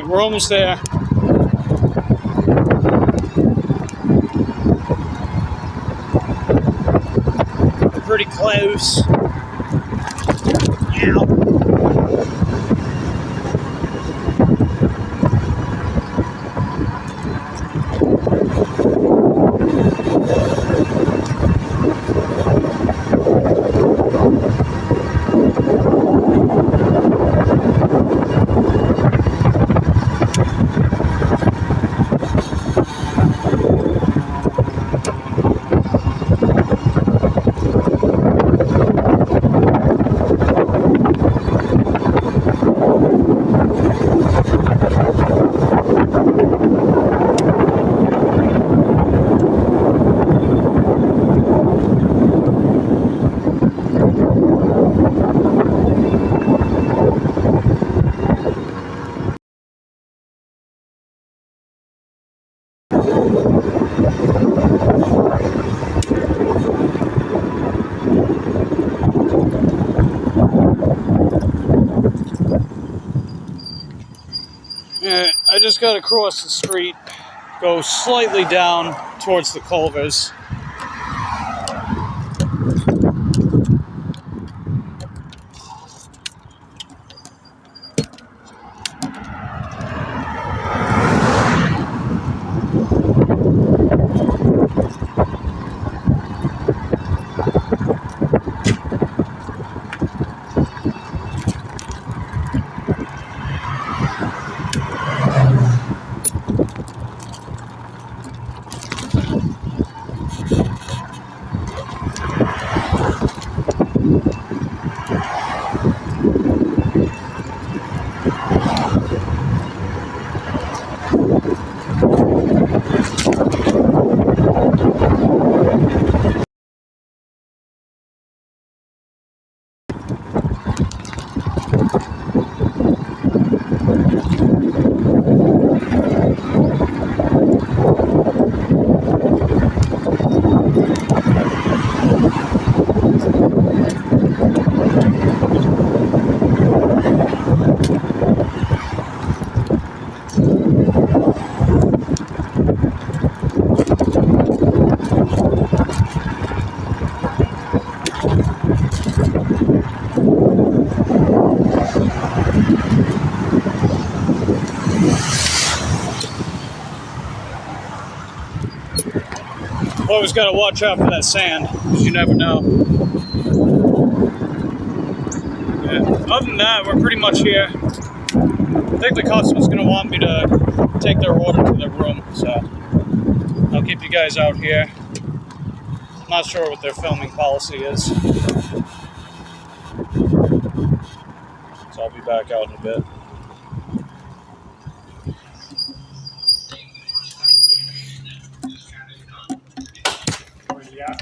Alright, we're almost there. We're pretty close. Ow. Alright, I just got to cross the street, go slightly down towards the Culvers. Always got to watch out for that sand, because you never know. Yeah. Other than that, we're pretty much here. I think the customer's going to want me to take their order to their room, so I'll keep you guys out here. Not sure what their filming policy is, so I'll be back out in a bit. Yeah.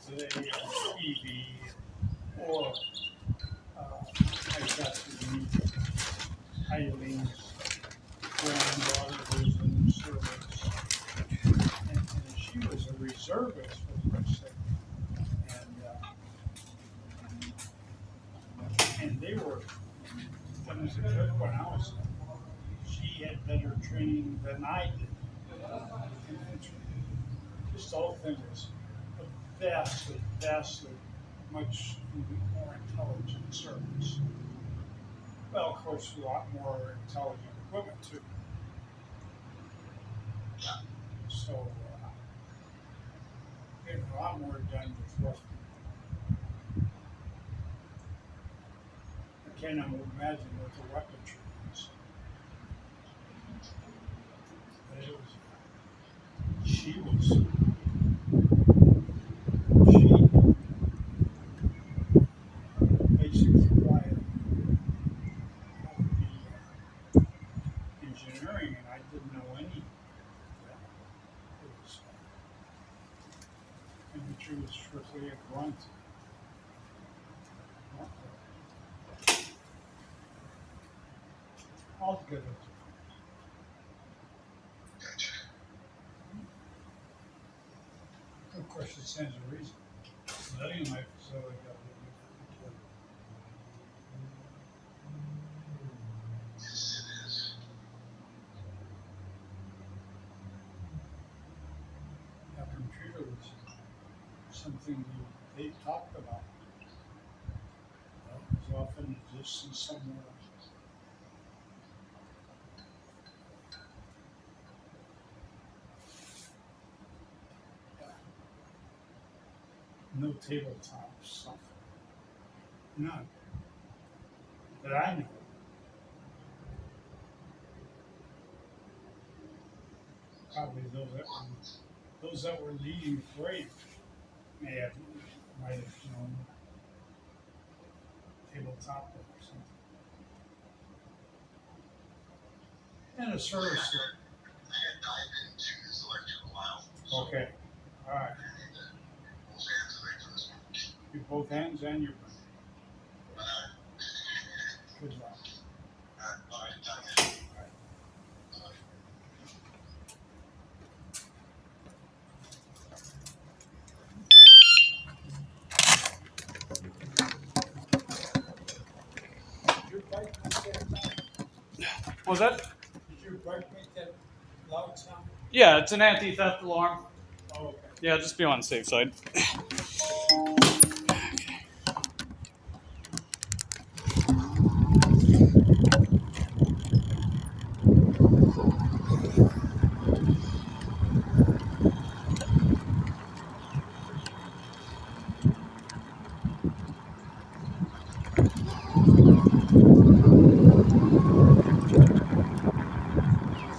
Today, EV, or I got to meet Eileen's granddaughter who's in the service, and she was a reservist for her sake, and they were, when was it, when I was, she had better training than I did in infantry. Just the whole thing was vastly much more intelligent service. Well, of course, a lot more intelligent equipment too. So, getting a lot more done with what I can't even imagine what the weaponry is. But it was, she going to. All good. Of course, it stands a reason. Letting my facility go. Yes, it is. Captain Treater was something they talked about. As often exists in somewhere else. No tabletop stuff. None. That I know. Probably those that were leading the parade might have known tabletop or something. And a service. I can't dive into this electrical aisle. Okay. All right. Both hands away from this one. You both hands and your Uh, good luck. all right, done. Did your bike make that sound? Was that? Did your bike make that loud sound? Yeah, it's an anti-theft alarm. Oh, okay. Yeah, just be on the safe side.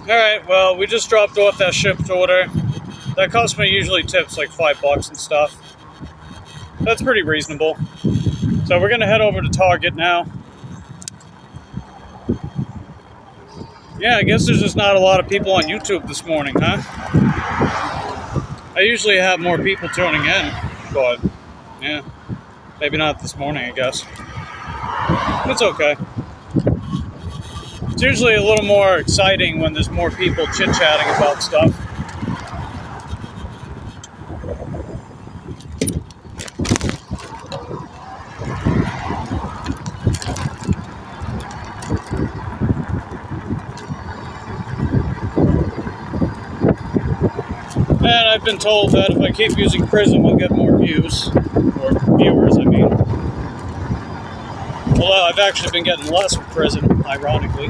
Alright, well, we just dropped off that shipped order. That customer usually tips like $5 and stuff. That's pretty reasonable. So we're gonna head over to Target now. Yeah, I guess there's just not a lot of people on YouTube this morning, huh? I usually have more people tuning in, but yeah, maybe not this morning, I guess. It's okay. It's usually a little more exciting when there's more people chit-chatting about stuff. And I've been told that if I keep using Prism, I'll get more views. Or viewers, I mean. Although I've actually been getting less with Prism, ironically.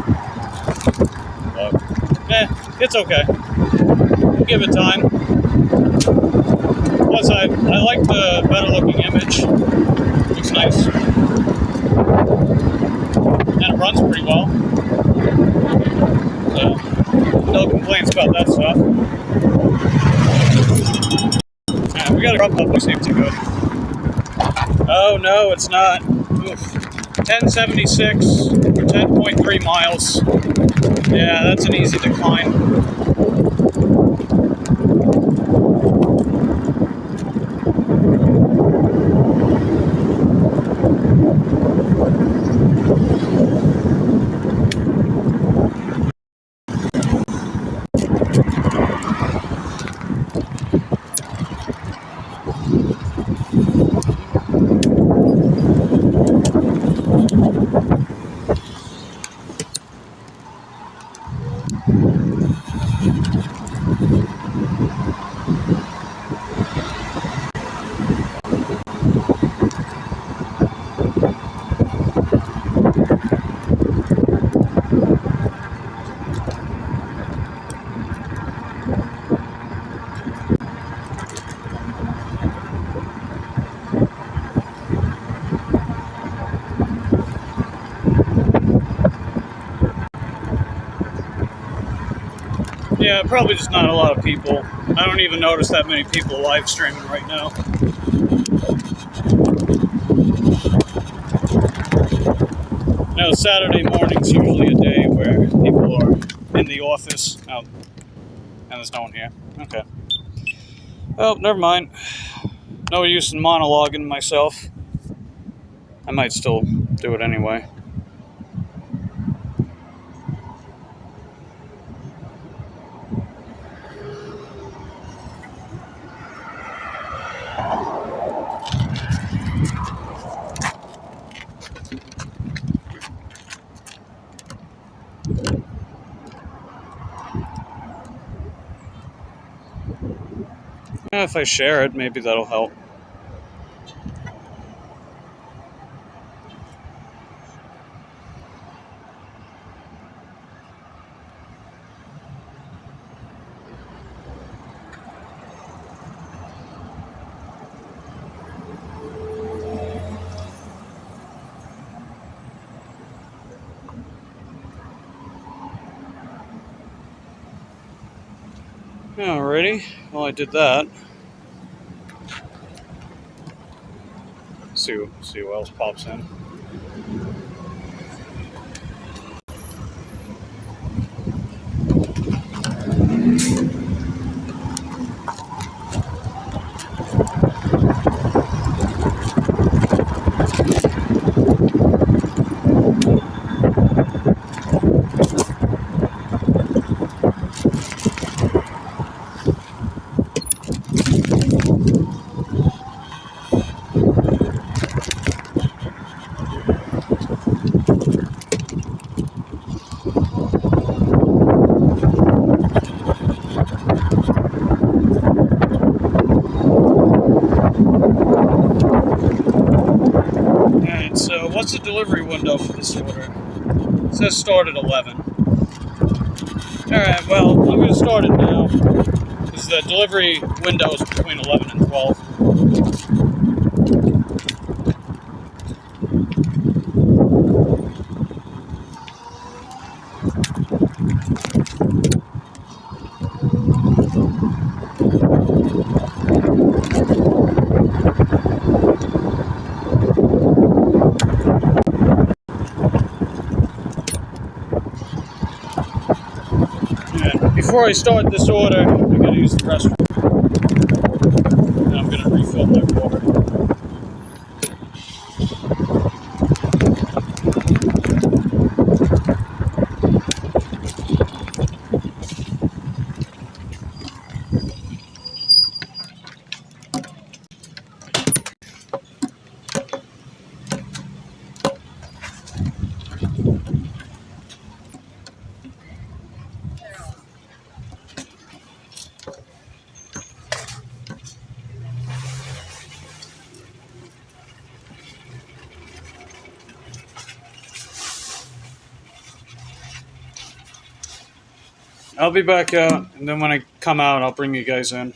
But, it's okay. Give it time. Plus, I like the better looking image. Looks nice. And it runs pretty well. So, no complaints about that stuff. Yeah, we got a crop up, we seem too good. Oh no, it's not. Oof. 1076 for 10.3 miles. Yeah, that's an easy decline. Yeah, probably just not a lot of people. I don't even notice that many people live streaming right now. You know, Saturday morning's usually a day where people are in the office. Oh, and there's no one here. Okay. Oh, never mind. No use in monologuing myself. I might still do it anyway. If I share it, maybe that'll help. Alrighty, well I did that. See who else pops in. Alright, so what's the delivery window for this order? It says start at 11. Alright, well, I'm going to start it now, because the delivery window is between 11 and 12. And before I start this order, I'm going to use the restroom. And I'm going to refill my water. I'll be back out, and then when I come out, I'll bring you guys in.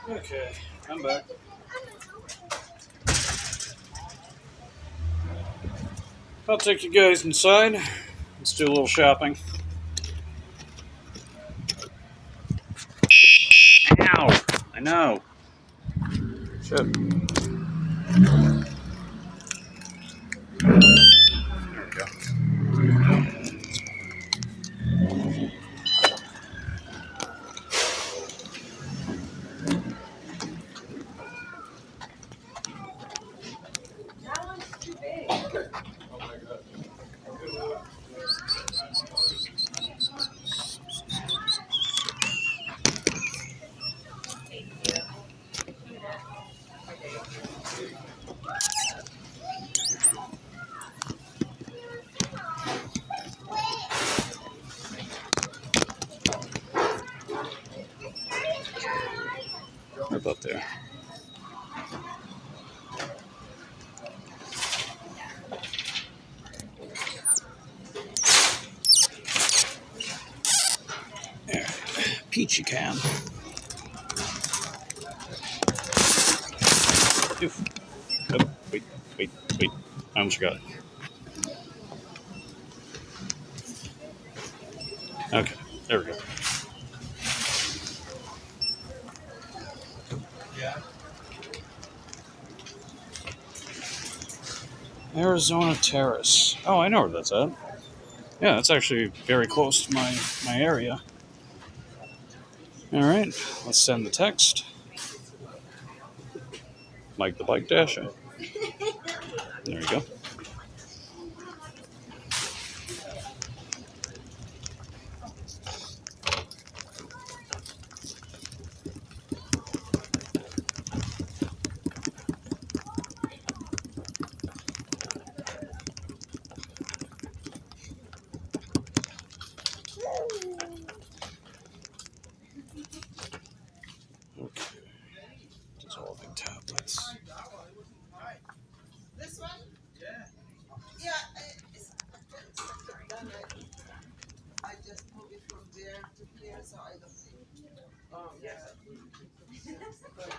Okay, I'm back. I'll take you guys inside. Let's do a little shopping. Ow! I know. Shit. There we go. That one's too big. Right about there. There. Peachy can. Oof. Oh, wait. I almost forgot. Okay, there we go. Arizona Terrace. Oh, I know where that's at. Yeah, that's actually very close to my area. All right, let's send the text. Mike the Bike Dasher. There you go. Okay. Dissolving tablets. This one? Yeah, I just moved it from there to here, so I don't think. Oh, yeah. That's okay.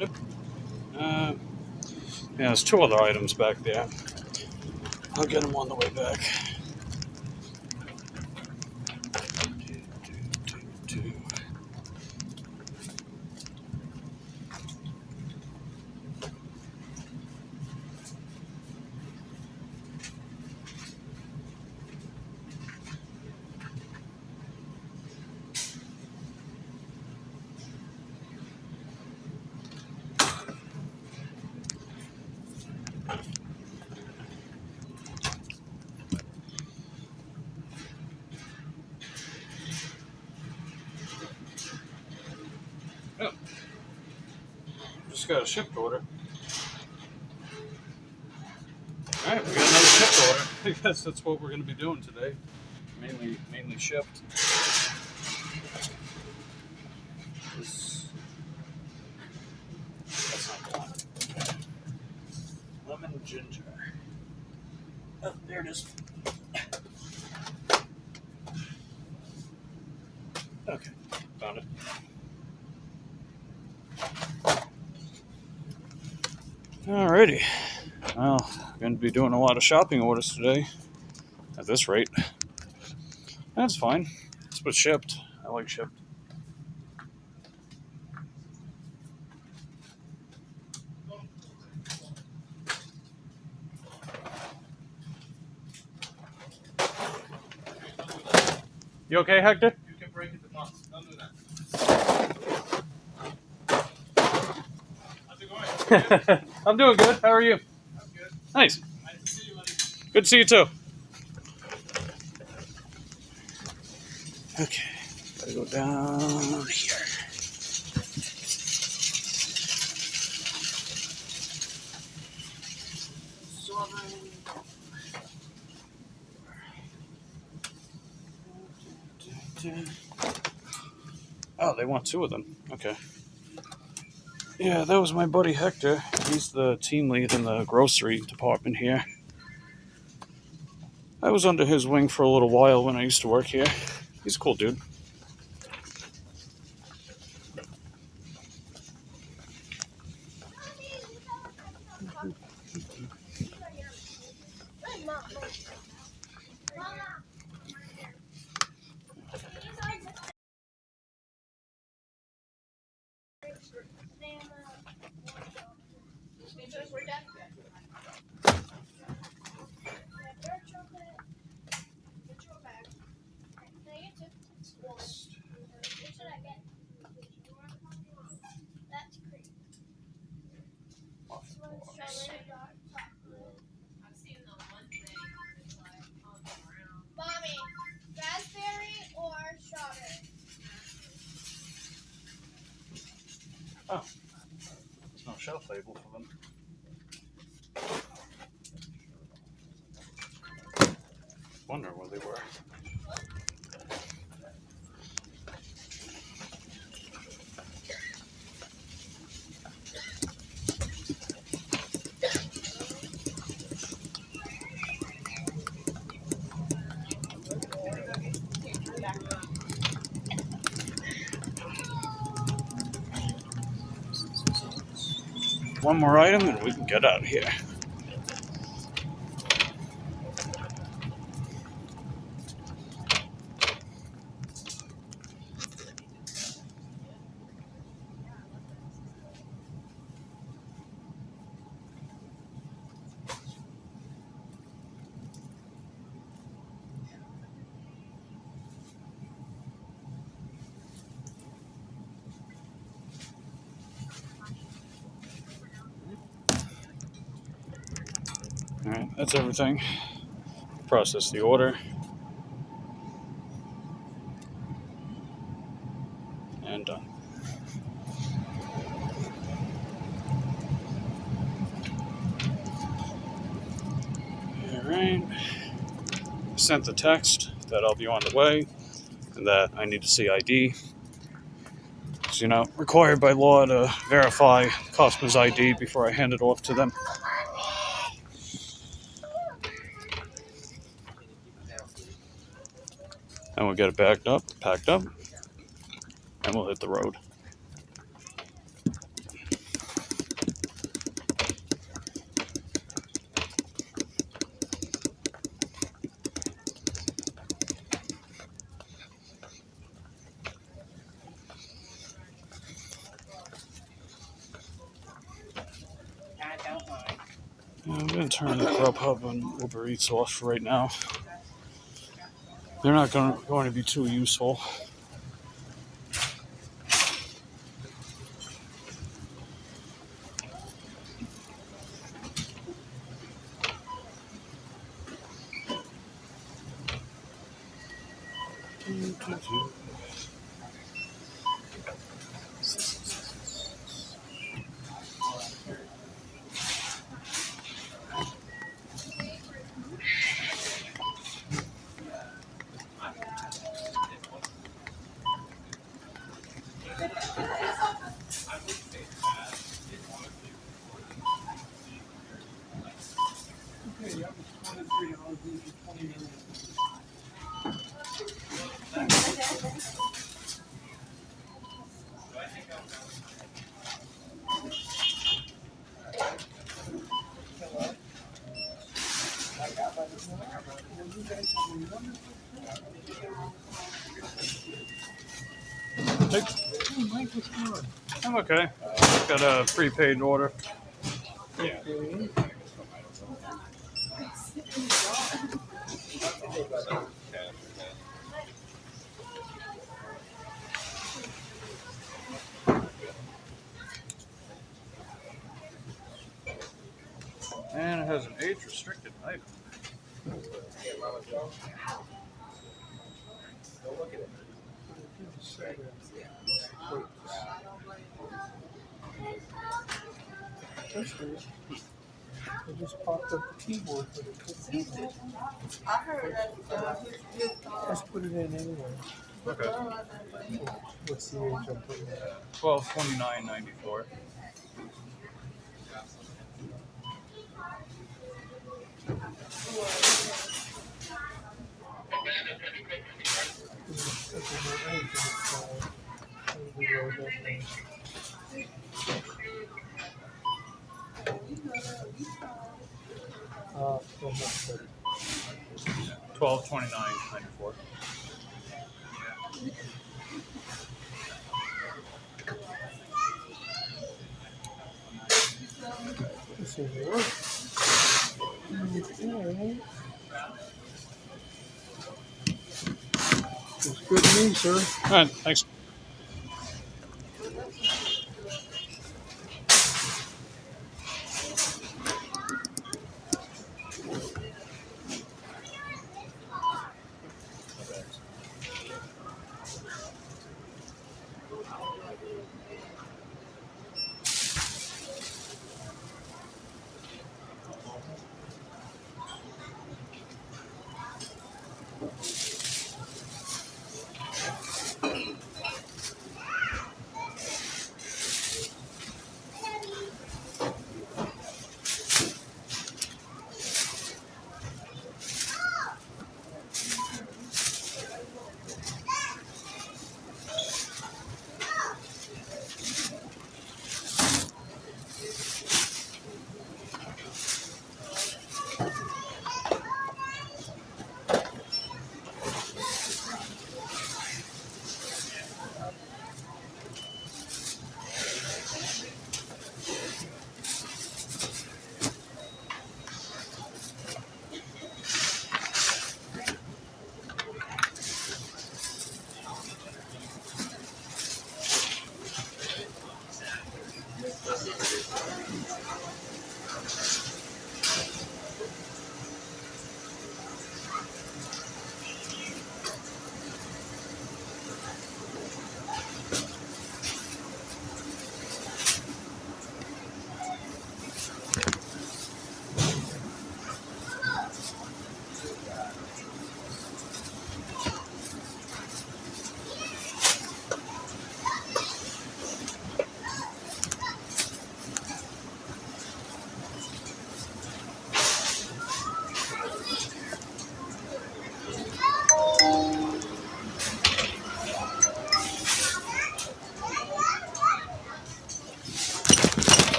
Yep. Yeah, there's two other items back there. I'll get them on the way back. Oh, just got a shipped order. All right, we got another shipped order. I guess that's what we're going to be doing today. Mainly shipped. That's not the one. Lemon ginger. Oh, there it is. Okay, found it. Alrighty. Well, I'm going to be doing a lot of shopping orders today. At this rate. That's fine. It's with shipped. I like shipped. You okay, Hector? You can break it the box. Don't do that. How's it going? I'm doing good. How are you? I'm good. Nice. Nice to see you, buddy. Good to see you too. Okay. Gotta go down here. Oh, they want two of them. Okay. Yeah, that was my buddy Hector. He's the team lead in the grocery department here. I was under his wing for a little while when I used to work here. He's a cool dude. Mommy, raspberry or strawberry? Oh. There's no shelf label for them. Wonder where they were. One more item and we can get out of here. Alright, that's everything. Process the order. And done. Alright. Sent the text that I'll be on the way and that I need to see ID. It's, required by law to verify customer's ID before I hand it off to them. And we'll get it packed up, and we'll hit the road. I'm going to turn the Grubhub and Uber Eats off right now. They're not going to be too useful. that was $23. These are $29. Hey, I'm okay. Got a prepaid order. And it has an age-restricted item. That's weird. They just popped up the keyboard for the cookie. I heard that his Let's put it in anyway. Okay. What's the age I'm putting in? 12/29/94. So much better. 12/29/94. This is work. Okay. It's good to me, sir. All right, thanks.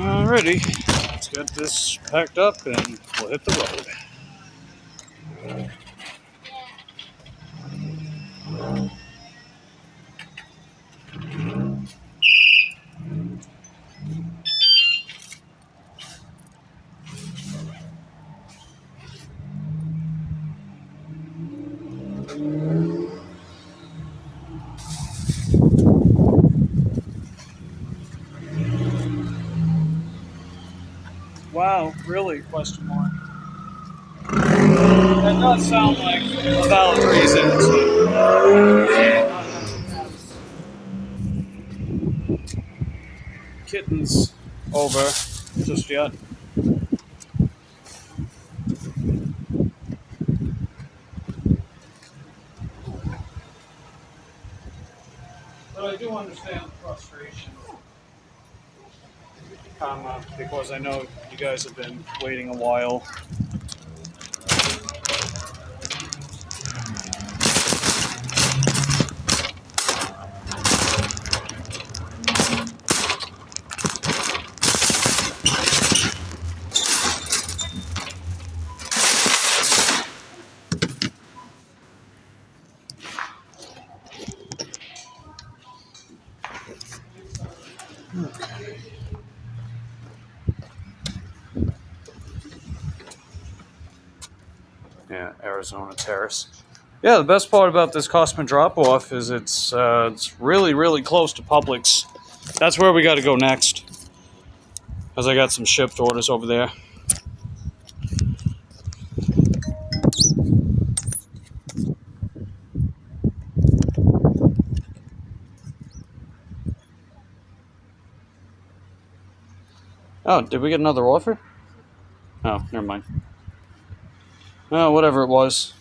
Alrighty, let's get this packed up and we'll hit the road. Wow, really? Question mark. That does sound like a valid reason. kittens over just yet. But I do understand the frustration, because I know you guys have been waiting a while. Yeah, Arizona Terrace. Yeah, the best part about this Cosman drop-off is it's really, really close to Publix. That's where we got to go next, because I got some shipped orders over there. Oh, did we get another offer? Oh, never mind. Oh, whatever it was.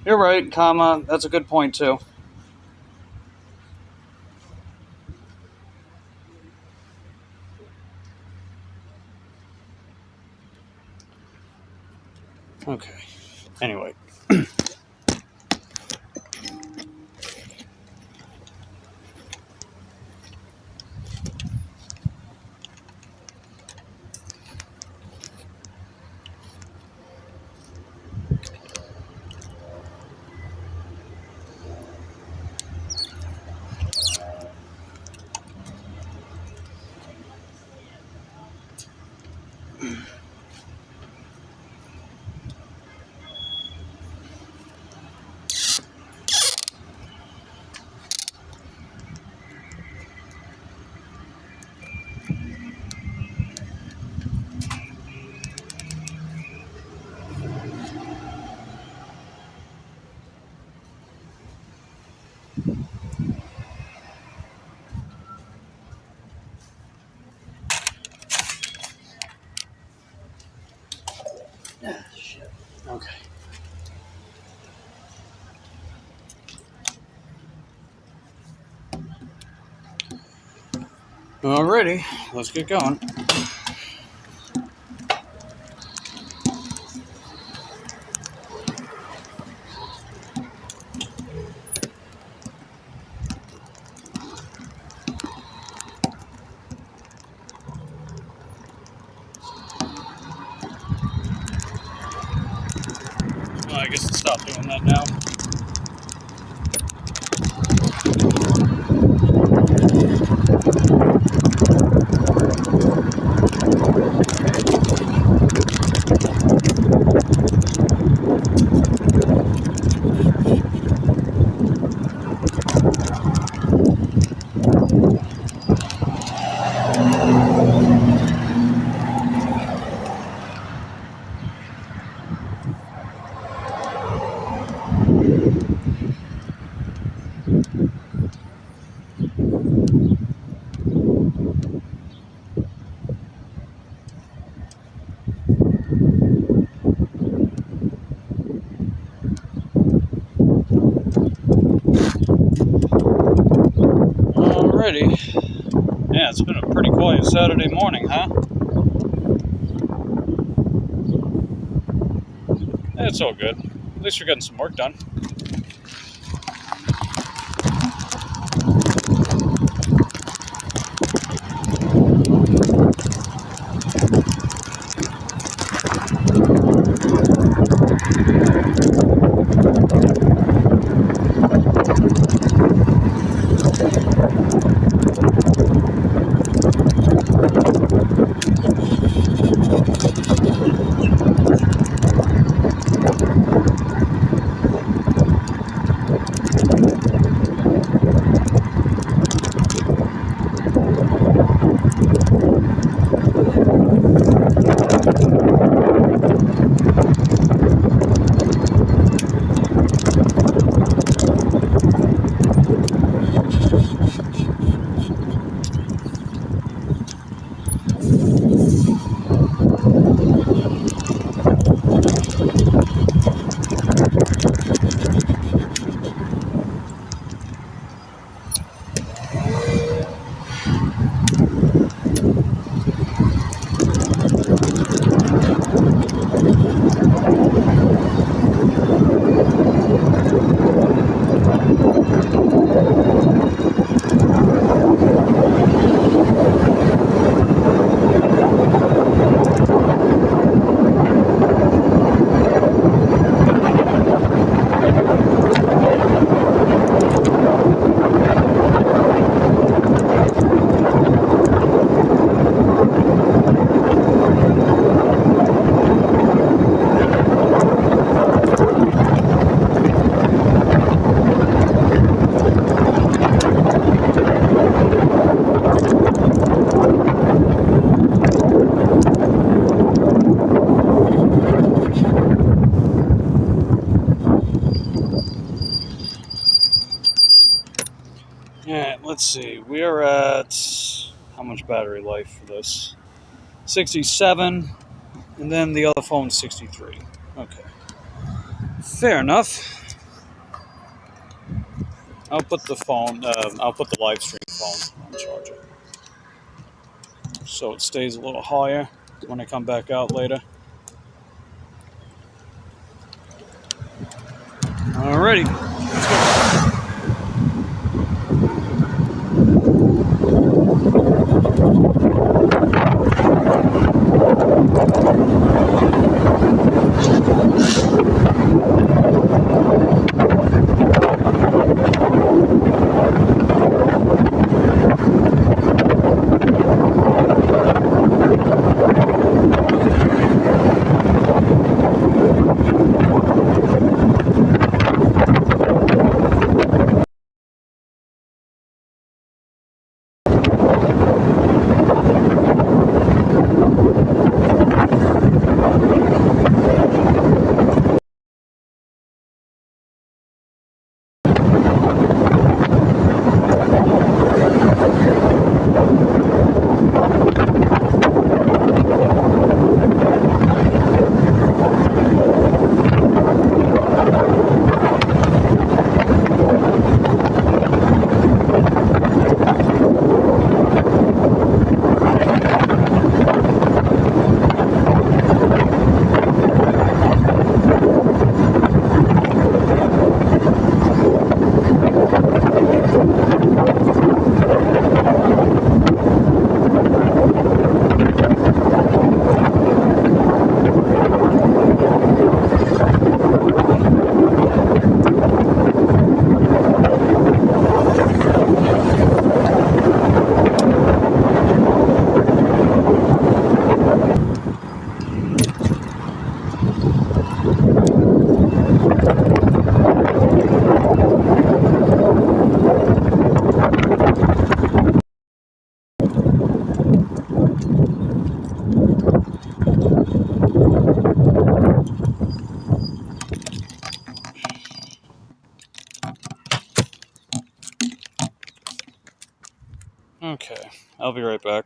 You're right, comma. That's a good point, too. Okay. Anyway. Shit. Okay. Alrighty, let's get going. Well, I guess I'll stop doing that now. Alrighty. Yeah, it's been a pretty quiet Saturday morning, huh? It's all good. At least we're getting some work done. let's see. We are at how much battery life for this? 67, and then the other phone's 63. Okay, fair enough. I'll put the phone. I'll put the live stream phone on charger, so it stays a little higher when I come back out later. Alrighty, let's go. Okay, I'll be right back.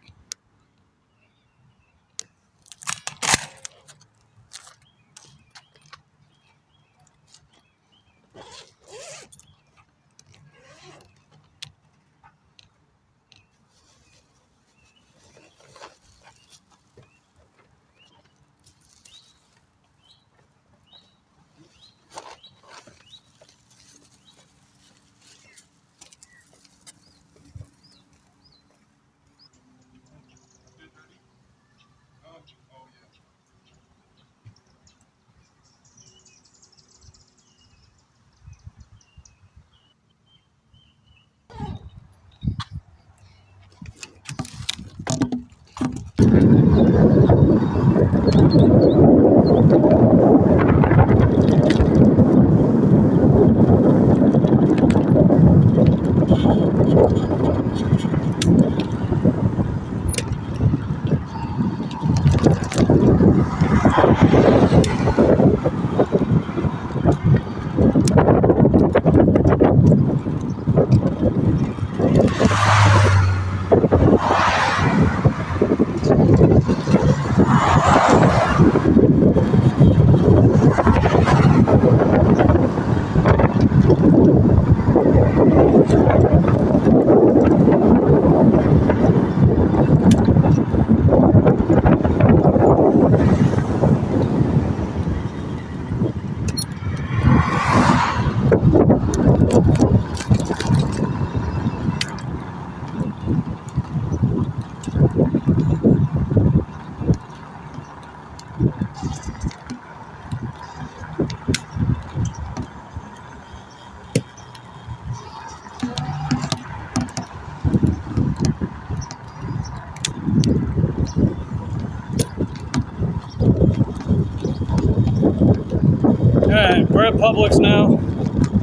Alright, we're at Publix now.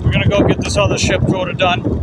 We're gonna go get this other shipped order done.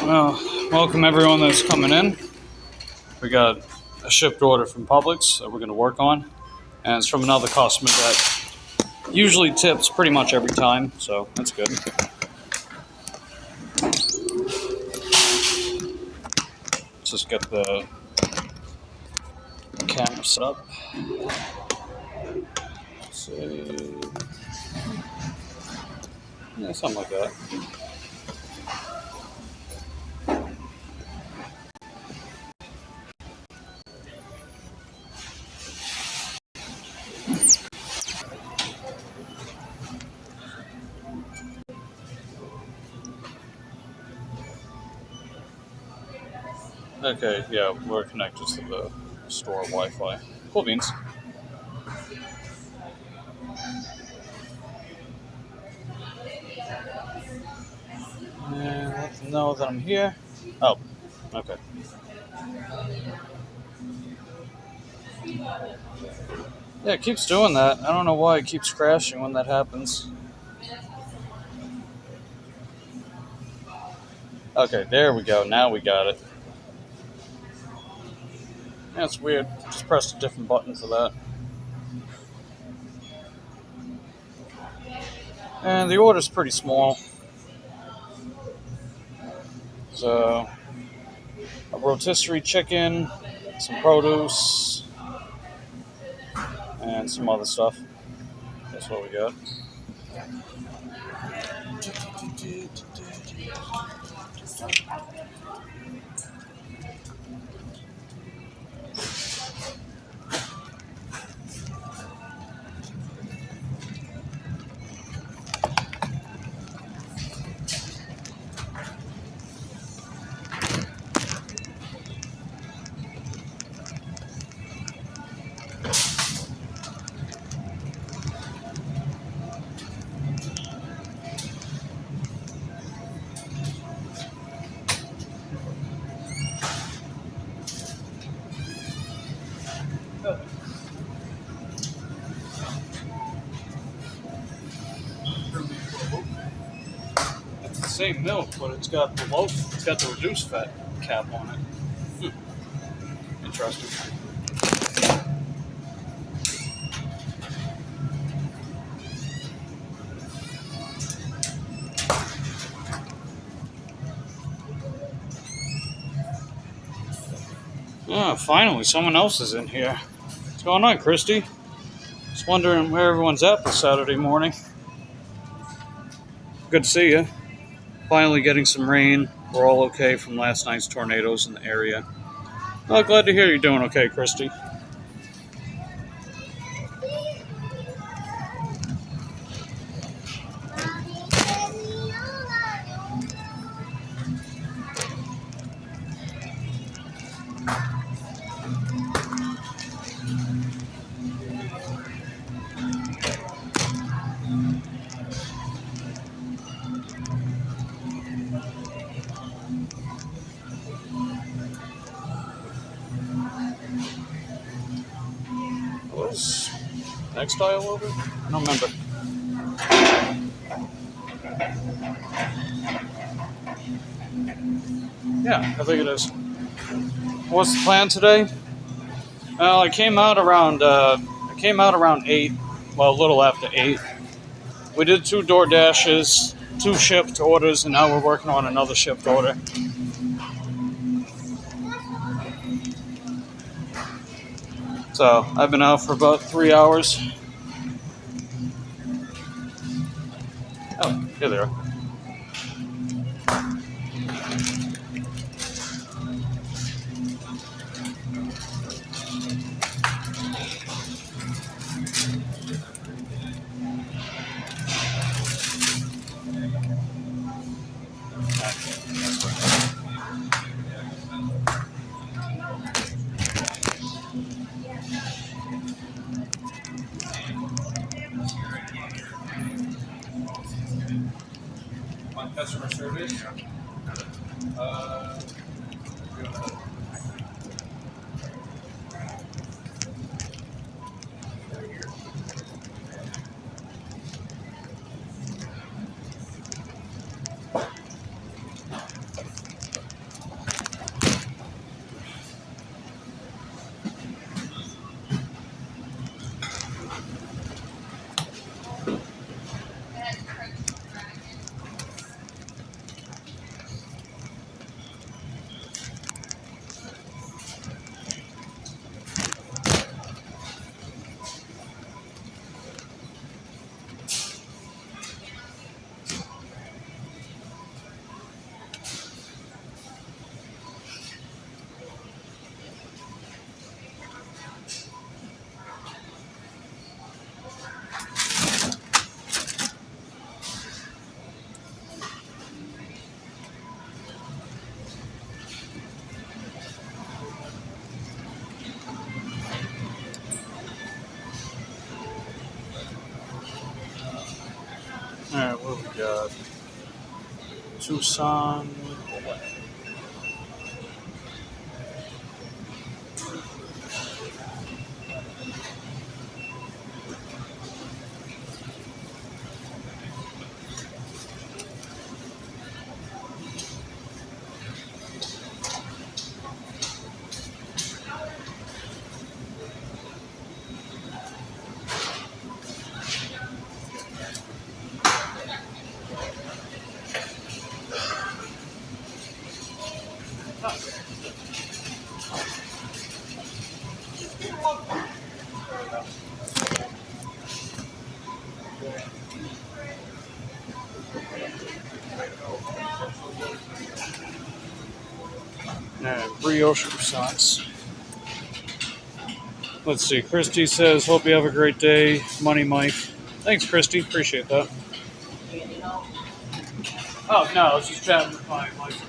Well, welcome everyone that's coming in. We got a shipped order from Publix that we're going to work on, and it's from another customer that usually tips pretty much every time, so that's good. Let's just get the camera set up. Let's see. Yeah, something like that. Okay, yeah, we're connected to the store Wi-Fi. Cool beans. And let them know that I'm here. Oh, okay. Yeah, it keeps doing that. I don't know why it keeps crashing when that happens. Okay, there we go. Now we got it. That's weird. Just pressed a different button for that. And the order's pretty small. So, a rotisserie chicken, some produce, and some other stuff. That's what we got. It's the same milk, but it's got the low, it's got the reduced fat cap on it. Interesting. Ah, finally, someone else is in here. What's going on, Christy? Just wondering where everyone's at this Saturday morning. Good to see you. Finally getting some rain. We're all okay from last night's tornadoes in the area. Oh, glad to hear you're doing okay, Christy. What was next aisle over? I don't remember. Yeah, I think it is. What's the plan today? Well, I came out around 8. Well, a little after 8. We did 2 door dashes, 2 shipped orders, and now we're working on another shipped order. So I've been out for about 3 hours. Oh, here they are. On customer service. We got Tucson. And brioche croissants. Let's see. Christy says, "Hope you have a great day, Money Mike." Thanks, Christy. Appreciate that. Oh no, I was just chatting with my live stream.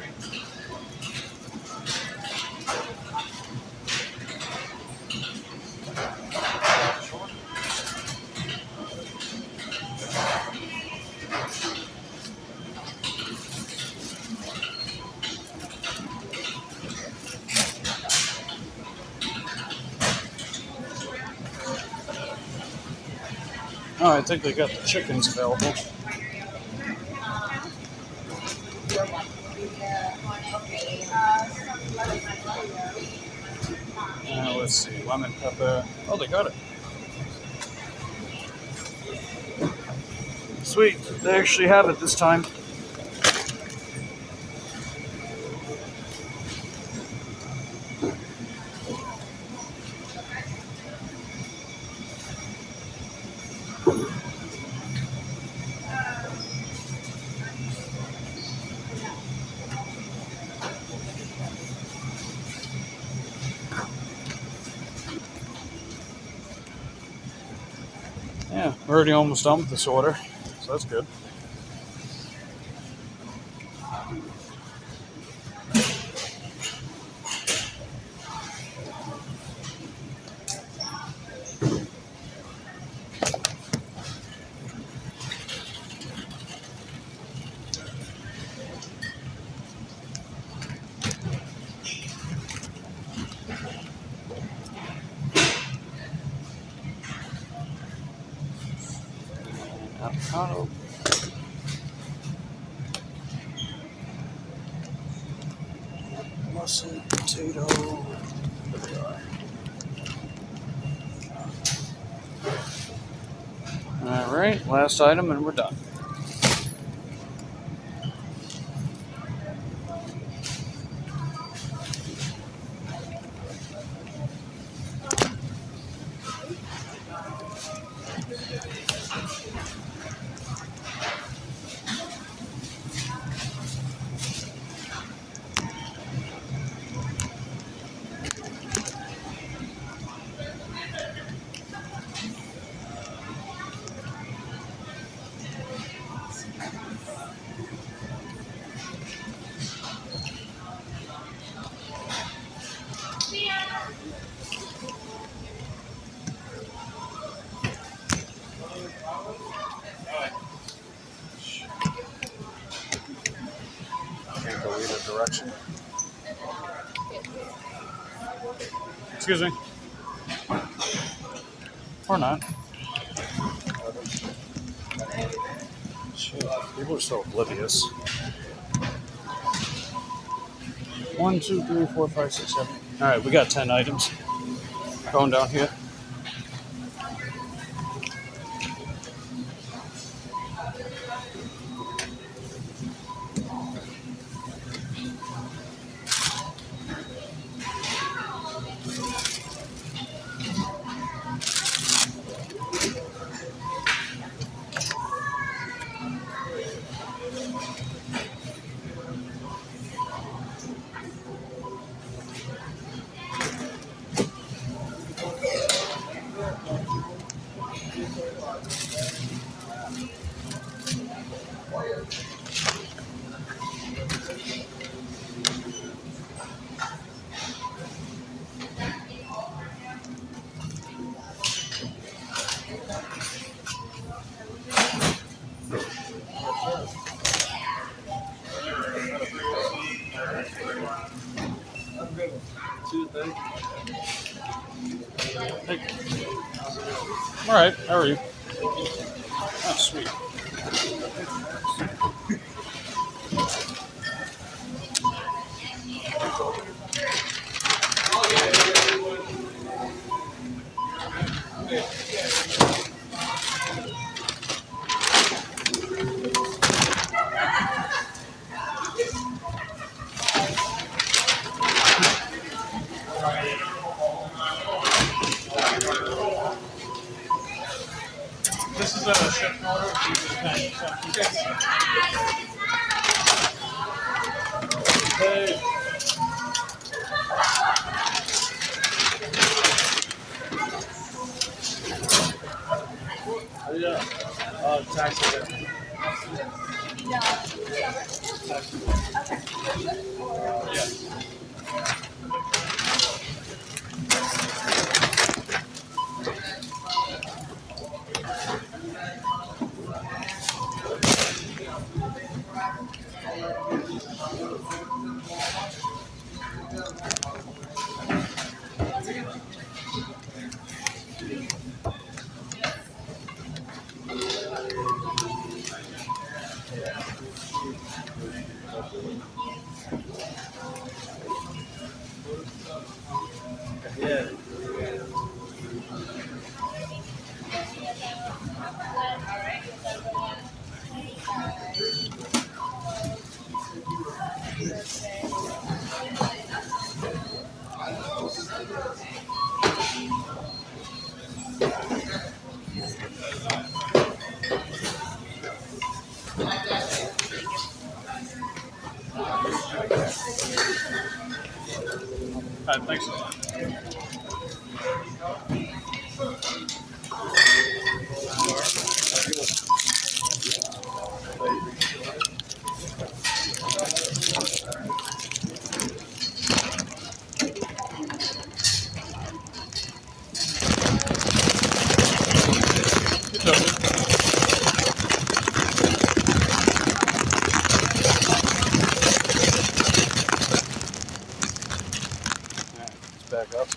Oh, I think they got the chickens available. Let's see, lemon pepper. Oh, they got it. Sweet, they actually have it this time. Yeah, we're already almost done with this order, so that's good. Avocado. Mussel, potato. There we are. All right, last item, and we're done. Can't go either direction. Excuse me. Or not. Shit, people are so oblivious. 1, 2, 3, 4, 5, 6, 7. All right, we got 10 items. Going down here. Hey. All right. How are you? Oh, sweet. This is a shift order. Hey. Yeah. Taxi. Yeah. All right, thanks. It's okay. It's back up.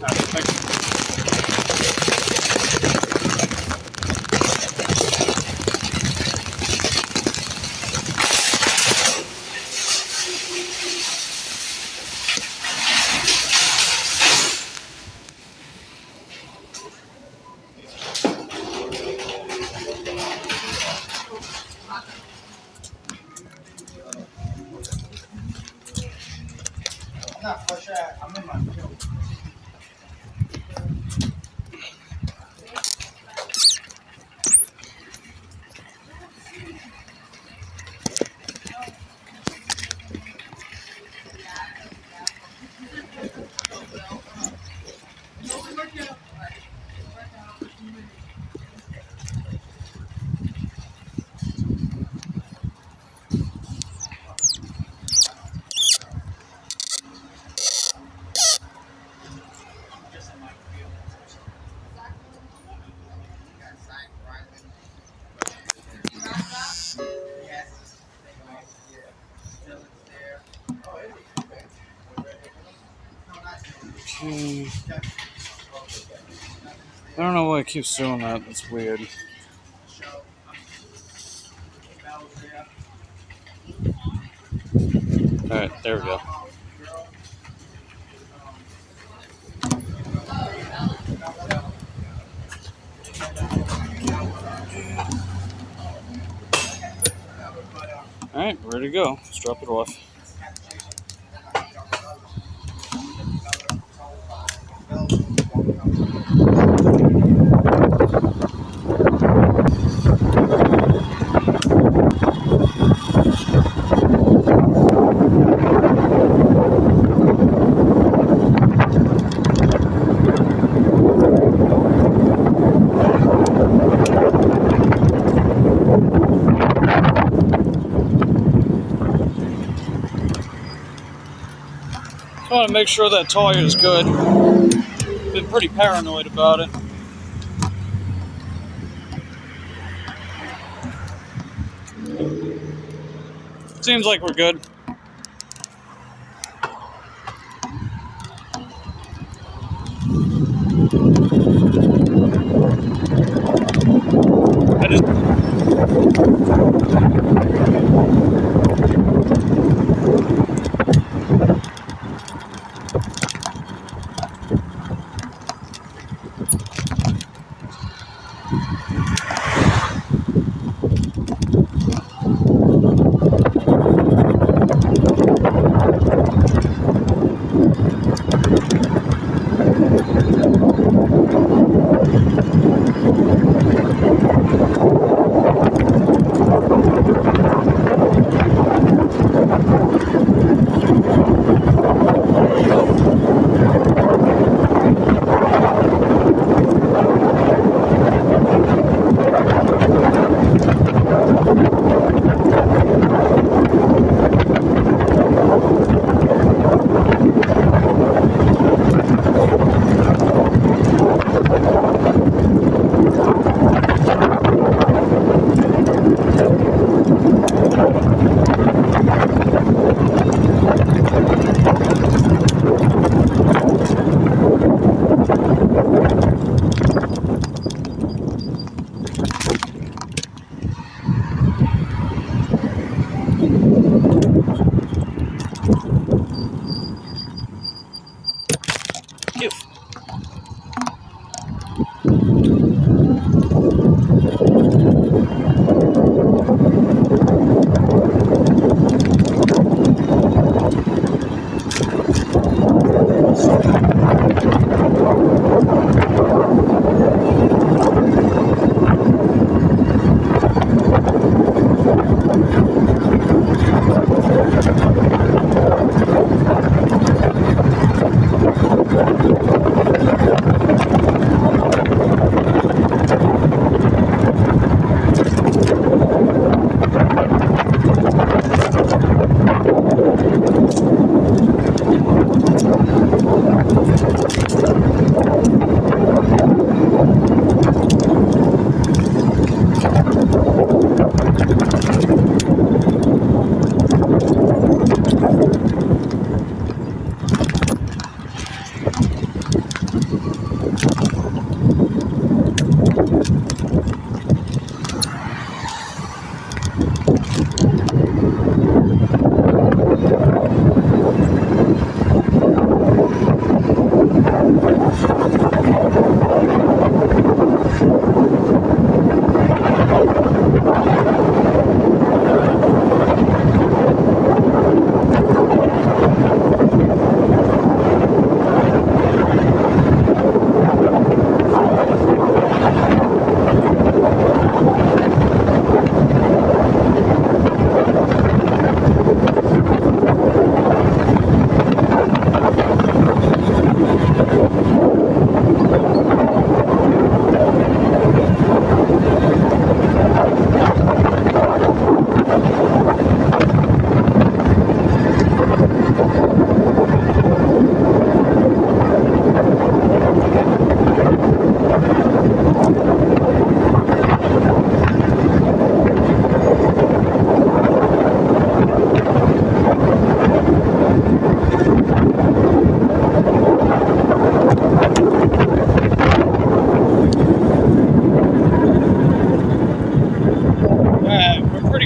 All right, thanks. Okay. I don't know why it keeps doing that. That's weird. All right, there we go. Alright, ready to go. Let's drop it off. I want to make sure that tire is good. Been pretty paranoid about it. Seems like we're good. I just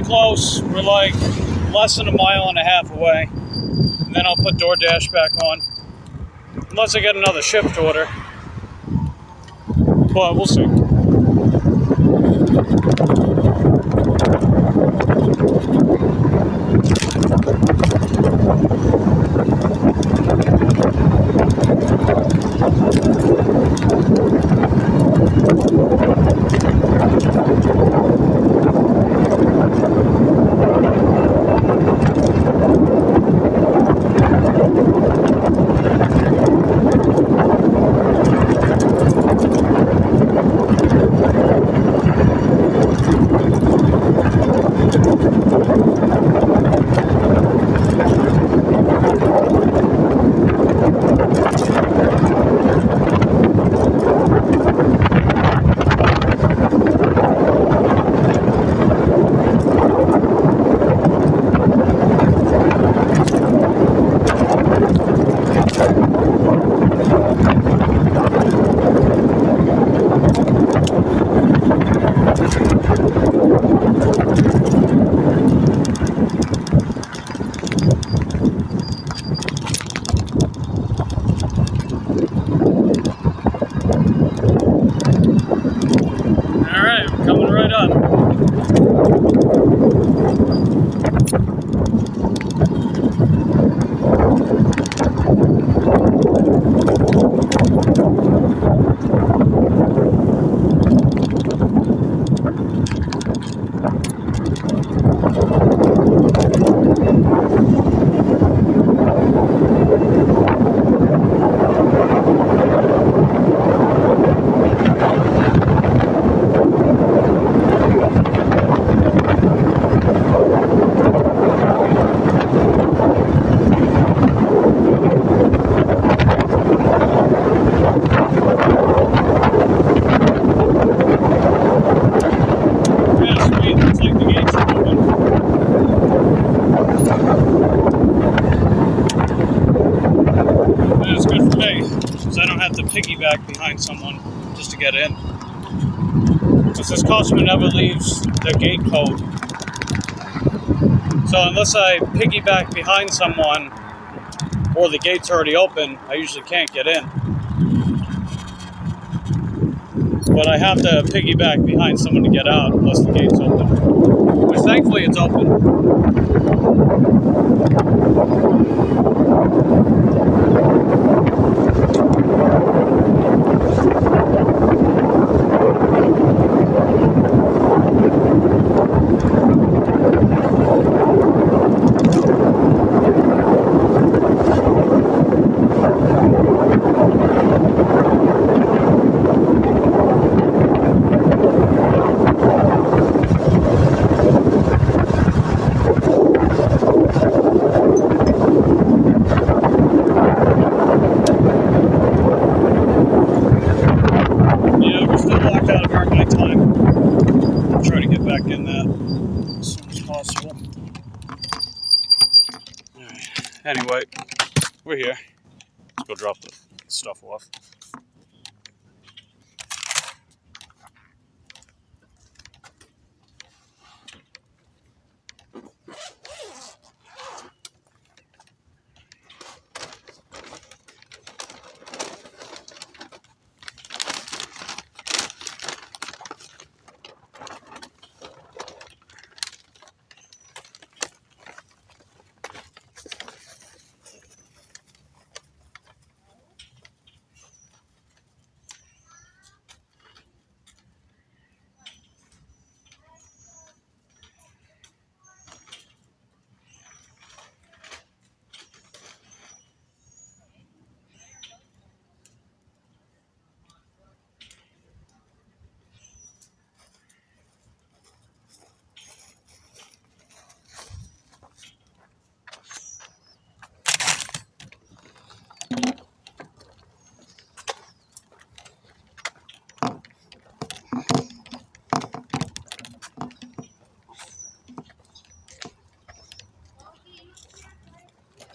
close. We're like less than a mile and a half away. And then I'll put DoorDash back on. Unless I get another shift order. But we'll see. Alright, we're coming right up. Yeah, sweet. Looks like the gates are open. And it's good for me, because I don't have to piggyback behind someone just to get in. Because this customer never leaves the gate code. So unless I piggyback behind someone or the gate's already open, I usually can't get in. But I have to piggyback behind someone to get out unless the gate's open. Which thankfully it's open. Yeah, we're still locked out of our night time. I'll try to get back in that as soon as possible. Alright. Anyway, we're here. Let's go drop the stuff off.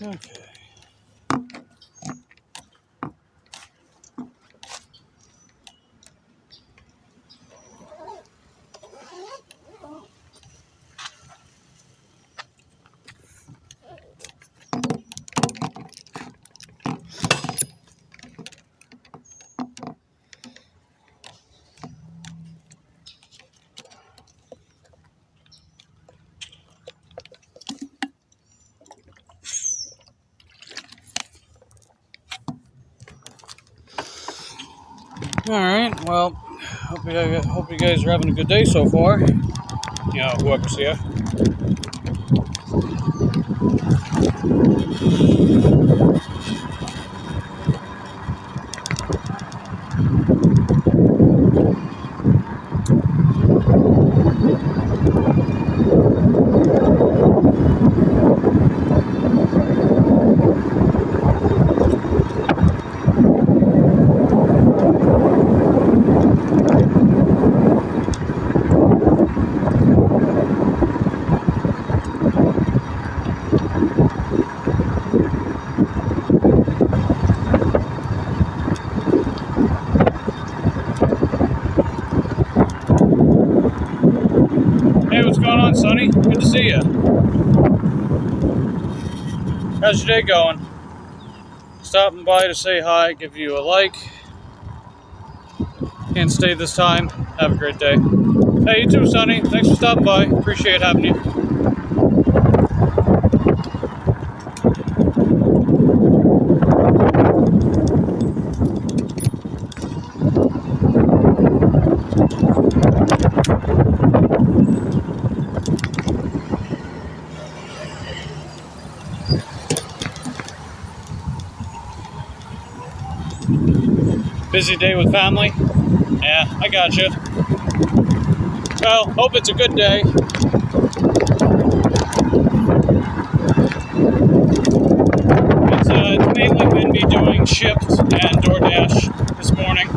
Okay. Alright, well, hope you guys are having a good day so far. You know, whoever's here. Good to see you. How's your day going? Stopping by to say hi, give you a like. Can't stay this time. Have a great day. Hey, you too, Sonny. Thanks for stopping by. Appreciate having you. Busy day with family? Yeah, I got you. Well, hope it's a good day. It's mainly been me doing Shipt and DoorDash this morning.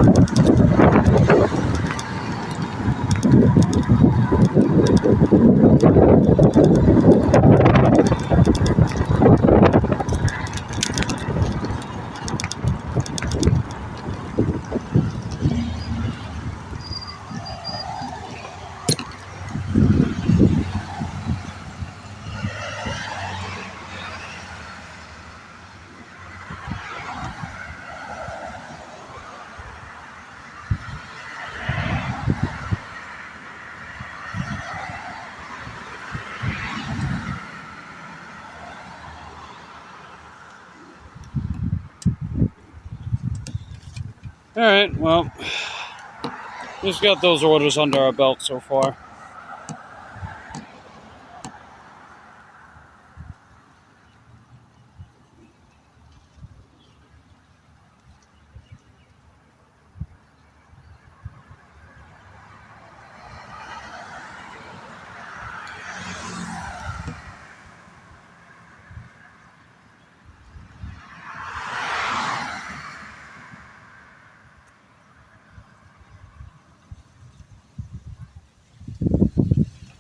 Alright, well, just got those orders under our belt so far.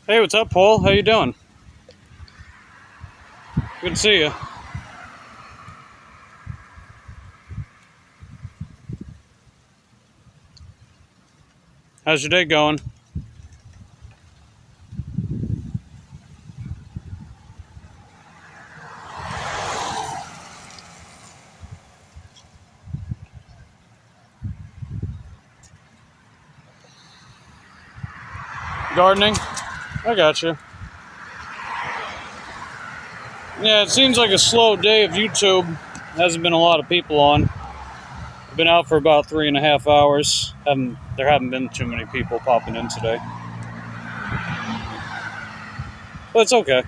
Hey, what's up, Paul? How you doing? Good to see you. How's your day going? Gardening? I got you. Yeah, it seems like a slow day of YouTube. Hasn't been a lot of people on. I've been out for about 3.5 hours. There haven't been too many people popping in today. But it's okay.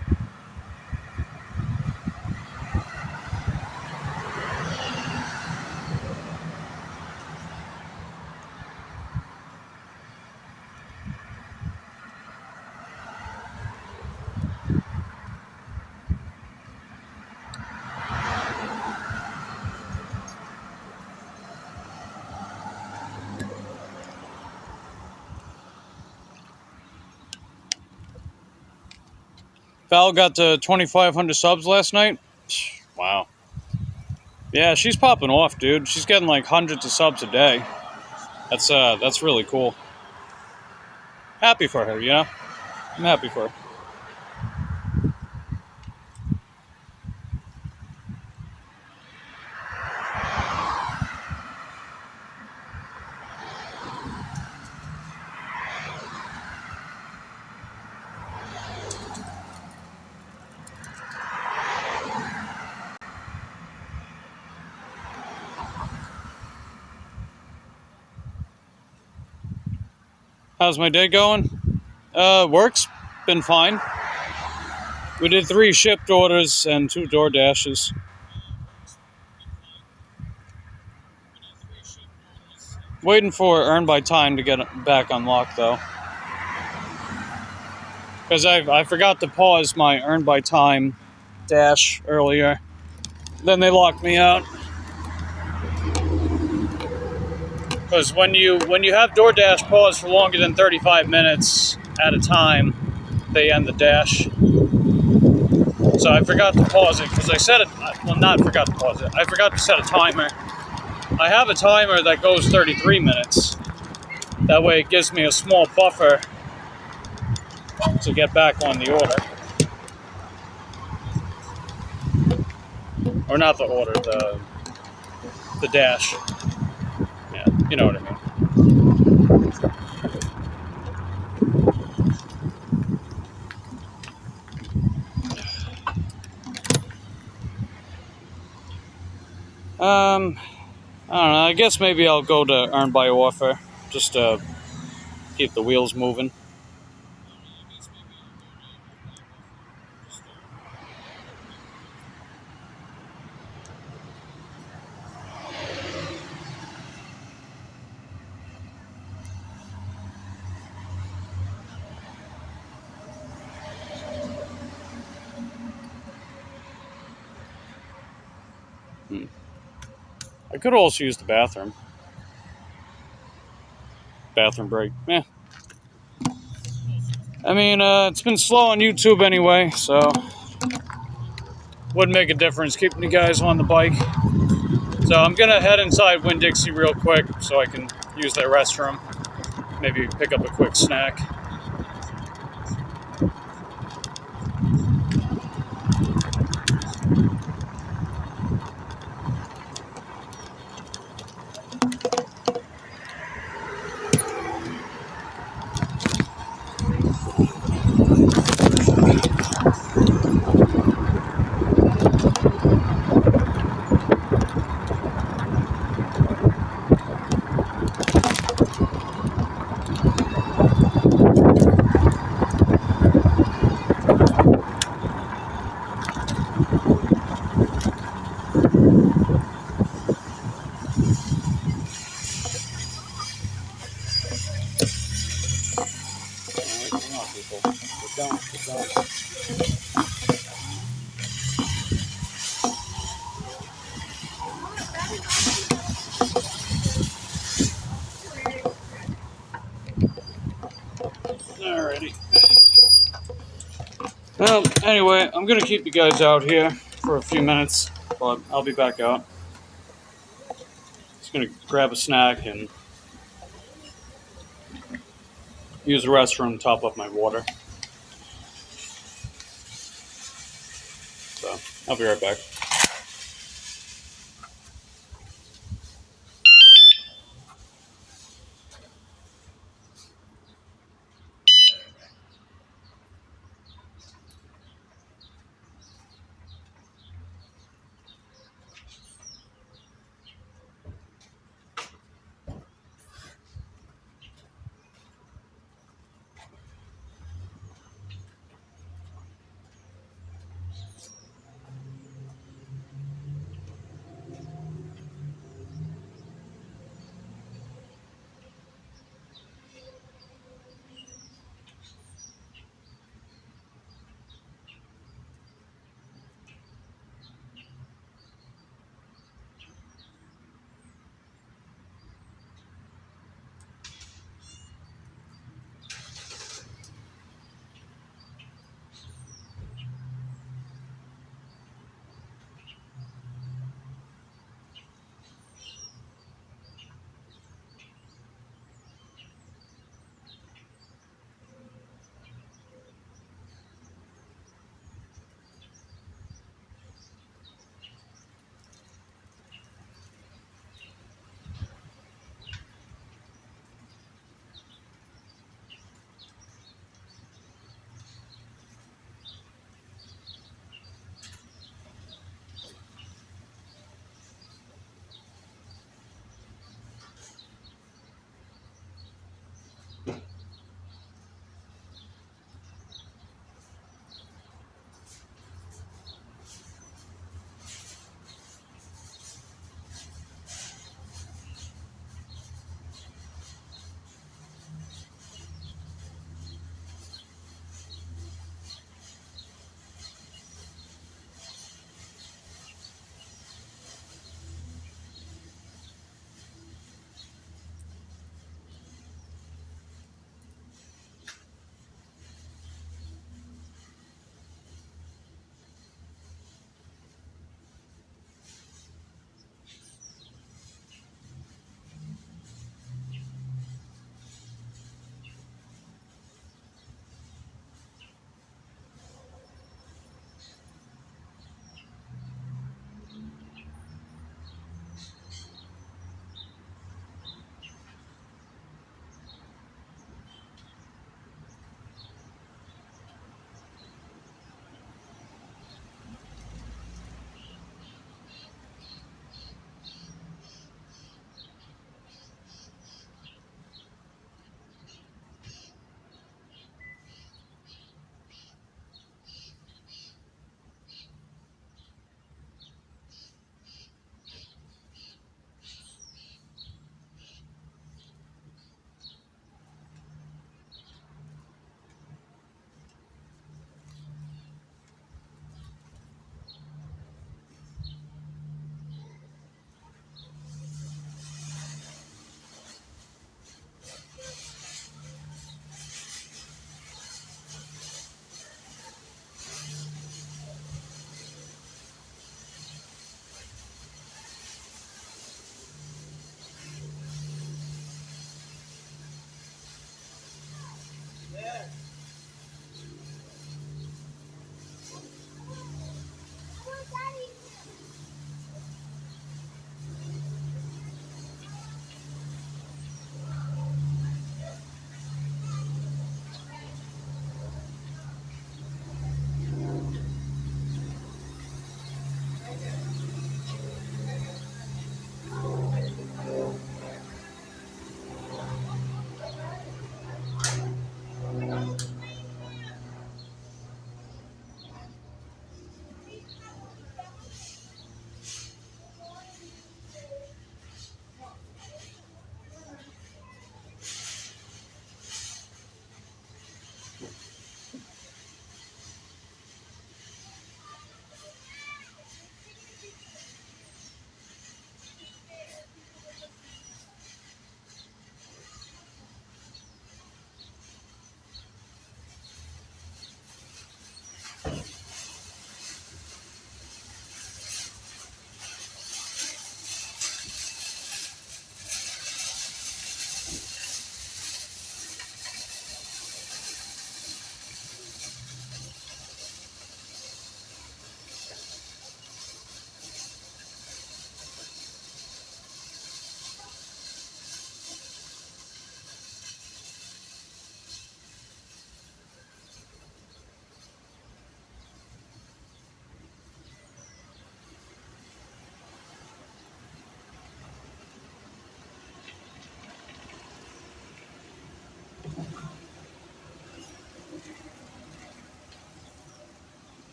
Val got to 2,500 subs last night. Wow. Yeah, she's popping off, dude. She's getting like hundreds of subs a day. That's really cool. Happy for her, you know? I'm happy for her. How's my day going? Work's been fine. We did 3 shipped orders and 2 DoorDashes. Waiting for Earn by Time to get back unlocked, though. Because I forgot to pause my Earn by Time dash earlier. Then they locked me out. Because when you have DoorDash pause for longer than 35 minutes at a time, they end the dash. So I forgot to pause it because I set it. Well, not forgot to pause it. I forgot to set a timer. I have a timer that goes 33 minutes. That way it gives me a small buffer to get back on the order. or not the order, the dash. Yeah, you know what I mean. I don't know. I guess maybe I'll go to Earn by Offer just to keep the wheels moving. I could also use the bathroom. Bathroom break. Yeah. I mean, it's been slow on YouTube anyway, so wouldn't make a difference keeping you guys on the bike. So I'm gonna head inside Winn-Dixie real quick so I can use their restroom. Maybe pick up a quick snack. Alright, come on, people. Get down, get down. Alrighty. Well, anyway, I'm gonna keep you guys out here for a few minutes, but I'll be back out. Just gonna grab a snack and use the restroom to top up my water. So, I'll be right back.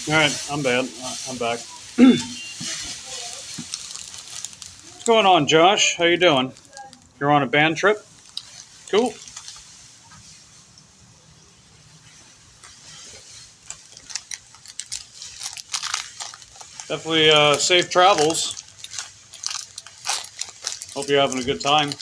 All right, I'm bad. I'm back. What's going on, Josh? How you doing? You're on a band trip? Cool. Definitely safe travels. Hope you're having a good time.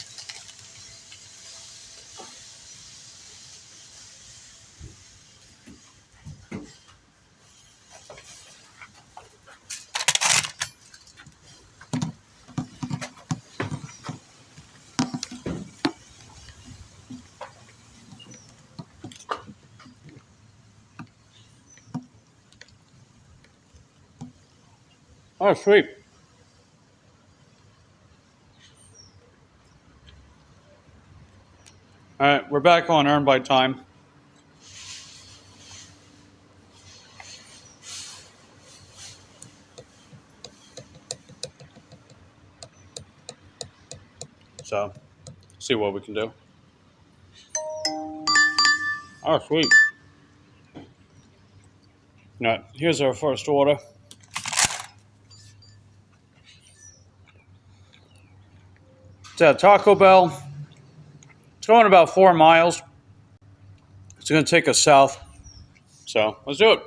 Oh, sweet. All right, we're back on Earn by Time. So, see what we can do. Oh, sweet. All right, here's our first order. It's at Taco Bell. It's going about 4 miles. It's going to take us south. So, let's do it.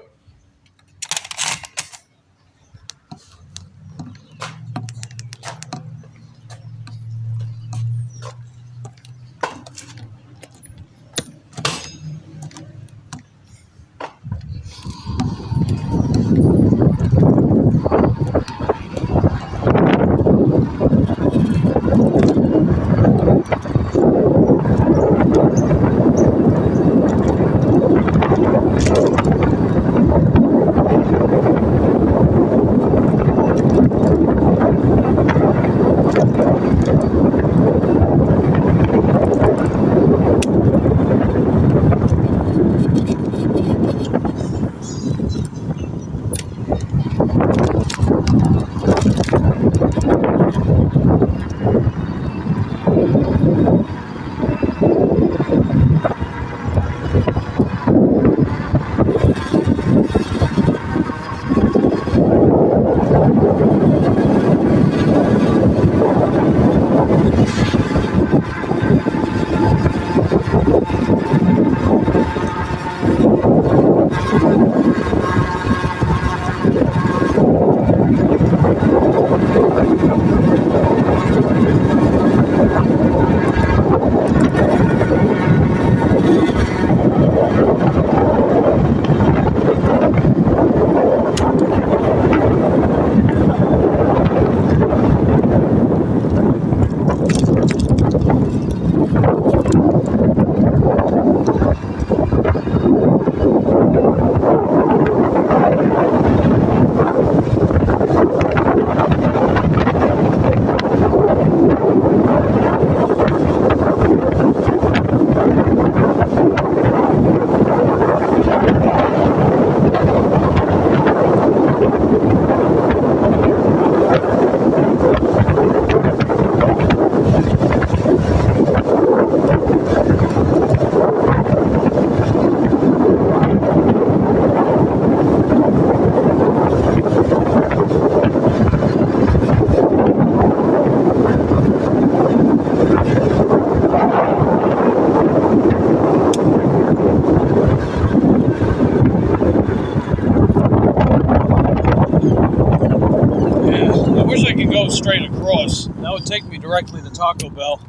Go straight across. That would take me directly to Taco Bell,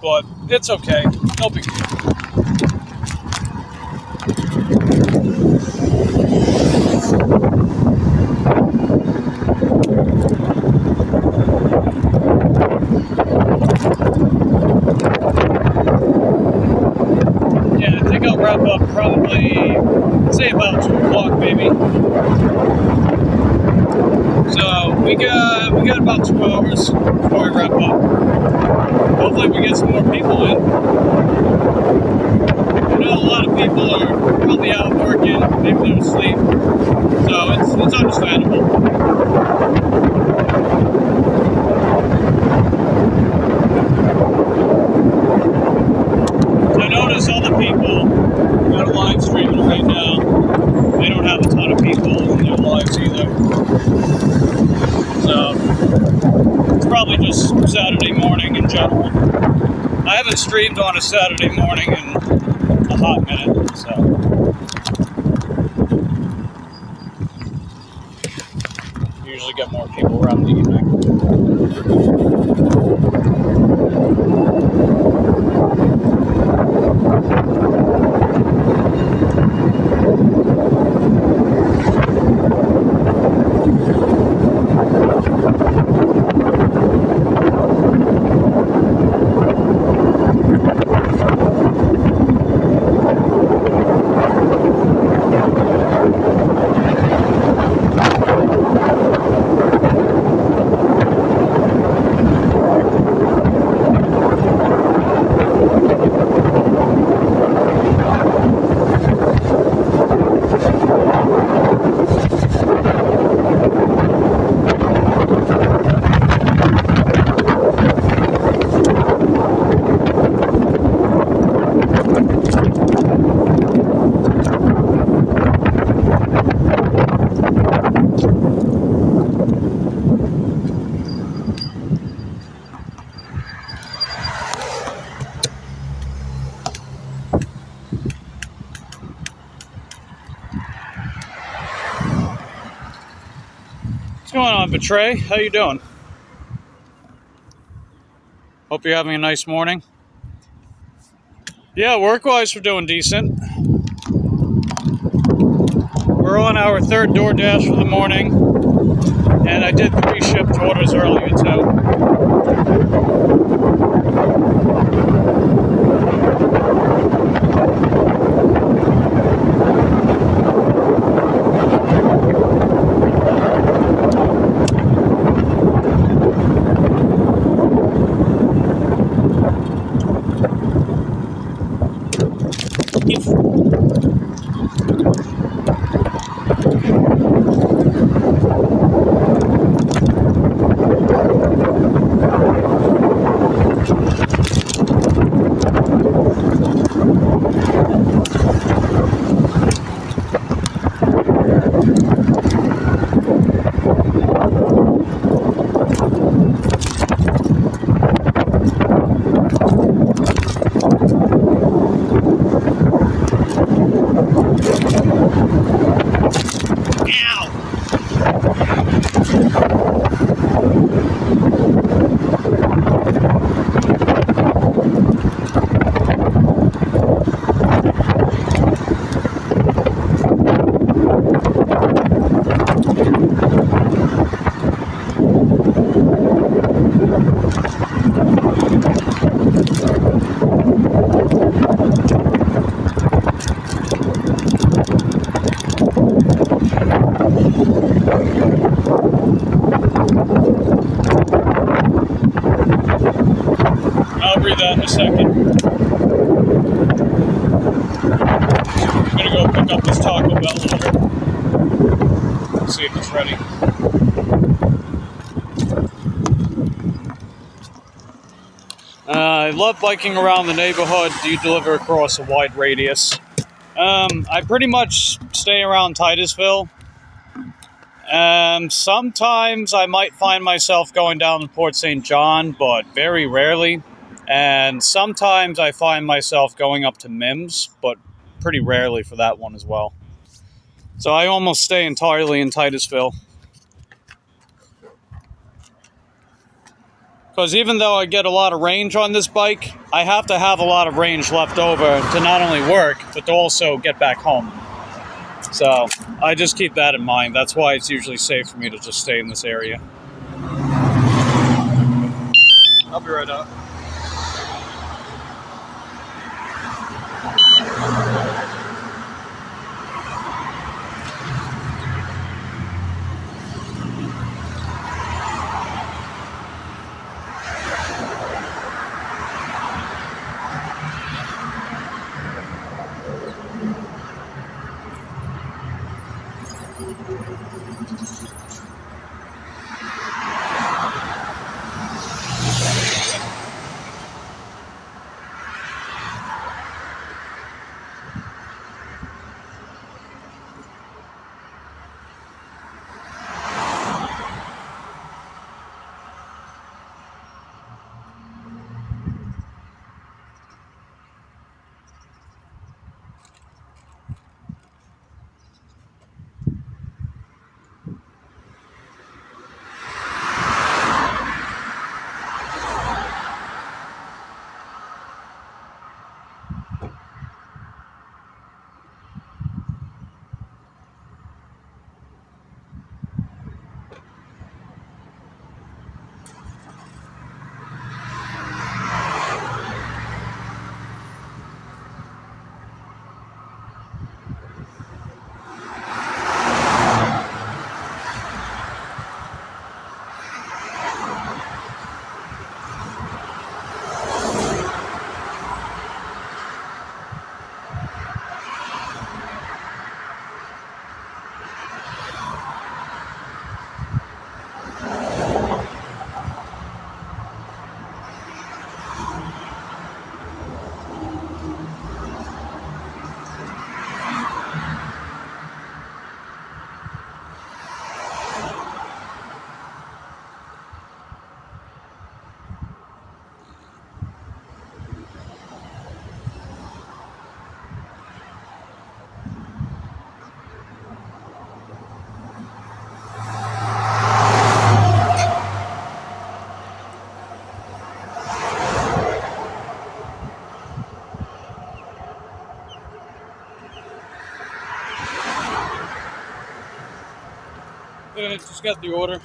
but it's okay. No big deal. Yeah, I think I'll wrap up probably, say about 2 o'clock maybe. So we got about 2 hours before we wrap up. Hopefully we get some more people in. I know a lot of people are probably out working, maybe they're asleep. So it's understandable. I notice all the people that are live streaming right now, they don't have a ton of people in lives either. So it's probably just Saturday morning in general. I haven't streamed on a Saturday morning in a hot minute, so. Usually get more people around the evening. What's going on, Betray? How you doing? Hope you're having a nice morning. Yeah, work-wise, we're doing decent. We're on our third DoorDash for the morning, and I did 3 shipped orders earlier, too. I'll read that in a second. I'm gonna go pick up this Taco Bell order. Let's see if it's ready. I love biking around the neighborhood. Do you deliver across a wide radius? I pretty much stay around Titusville. Sometimes I might find myself going down to Port St. John, but very rarely. And sometimes I find myself going up to Mims, but pretty rarely for that one as well. So I almost stay entirely in Titusville. Because even though I get a lot of range on this bike, I have to have a lot of range left over to not only work, but to also get back home. So I just keep that in mind. That's why it's usually safe for me to just stay in this area. I'll be right up. Yeah, just got the order.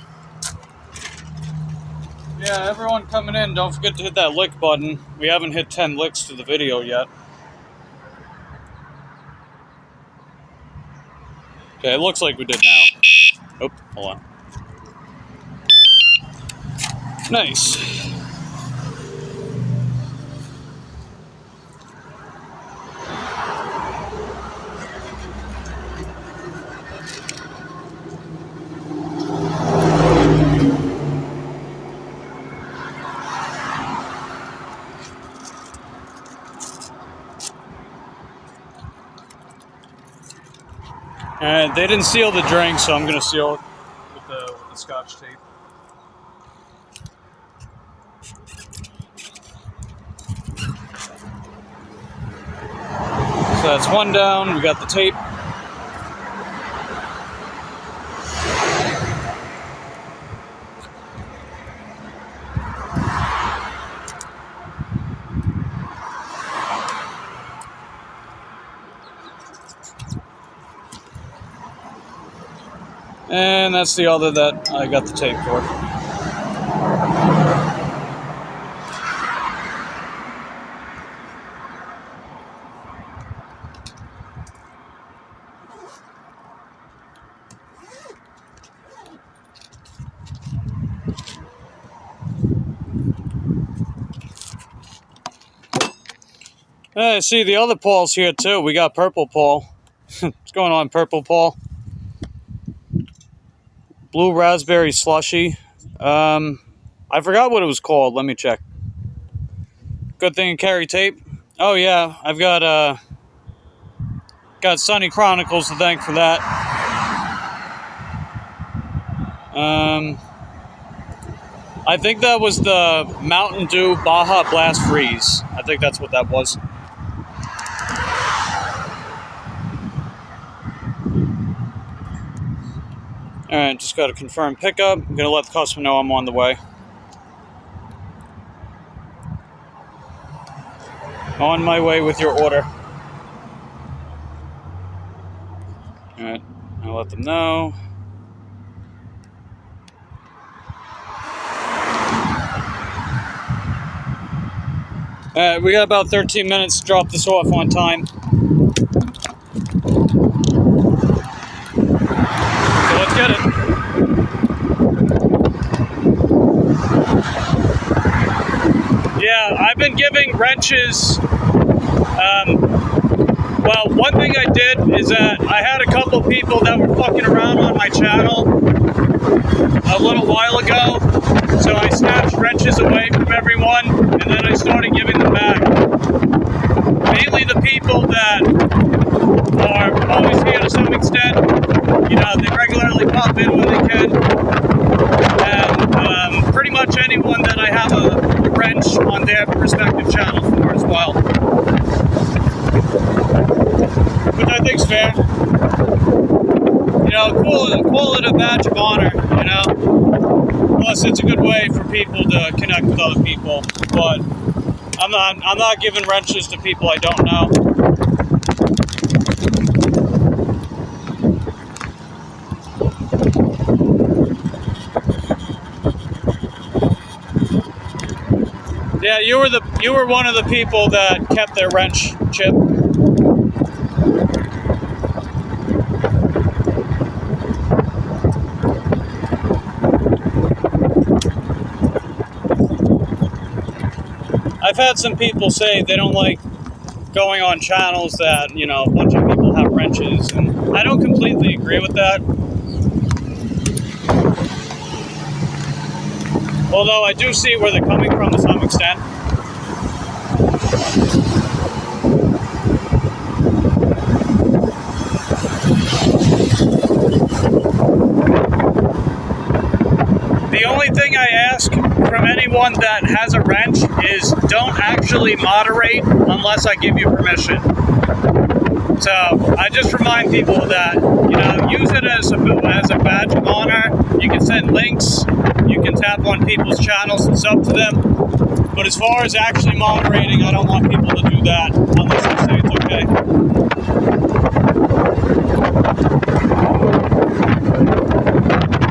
Yeah, everyone coming in, don't forget to hit that lick button. We haven't hit 10 licks to the video yet. Okay, it looks like we did now. Oh, hold on. Nice. And they didn't seal the drink, so I'm going to seal it with the Scotch tape. So that's one down. We got the tape. And that's the other that I got the tape for. I see the other Paul's here too. We got Purple Paul. What's going on, Purple Paul? Blue raspberry slushy. I forgot what it was called. Let me check. Good thing you carry tape. Oh yeah, I've got Sunny Chronicles to thank for that. I think that was the Mountain Dew Baja Blast Freeze. I think that's what that was. Alright, just got to confirm pickup. I'm going to let the customer know I'm on the way. On my way with your order. Alright, I'll let them know. Alright, we got about 13 minutes to drop this off on time. So let's get it. Yeah, I've been giving wrenches. Well, one thing I did is that I had a couple people that were fucking around on my channel a little while ago. So I snatched wrenches away from everyone, and then I started giving them back. Mainly the people that are always here to some extent. You know, they regularly pop in when they can. And pretty much anyone that I have a wrench on their respective channel for as well. Which I think's fair. You know, call it a badge of honor, you know? Plus, it's a good way for people to connect with other people. But I'm not giving wrenches to people I don't know. Yeah, you were one of the people that kept their wrench chip. I've had some people say they don't like going on channels that, you know, a bunch of people have wrenches, and I don't completely agree with that. Although I do see where they're coming from to some extent. The only thing I ask from anyone that has a wrench is don't actually moderate unless I give you permission. So I just remind people that, you know, use it as a badge of honor. You can send links, you can tap on people's channels and sub to them. But as far as actually moderating, I don't want people to do that unless I say it's okay. 1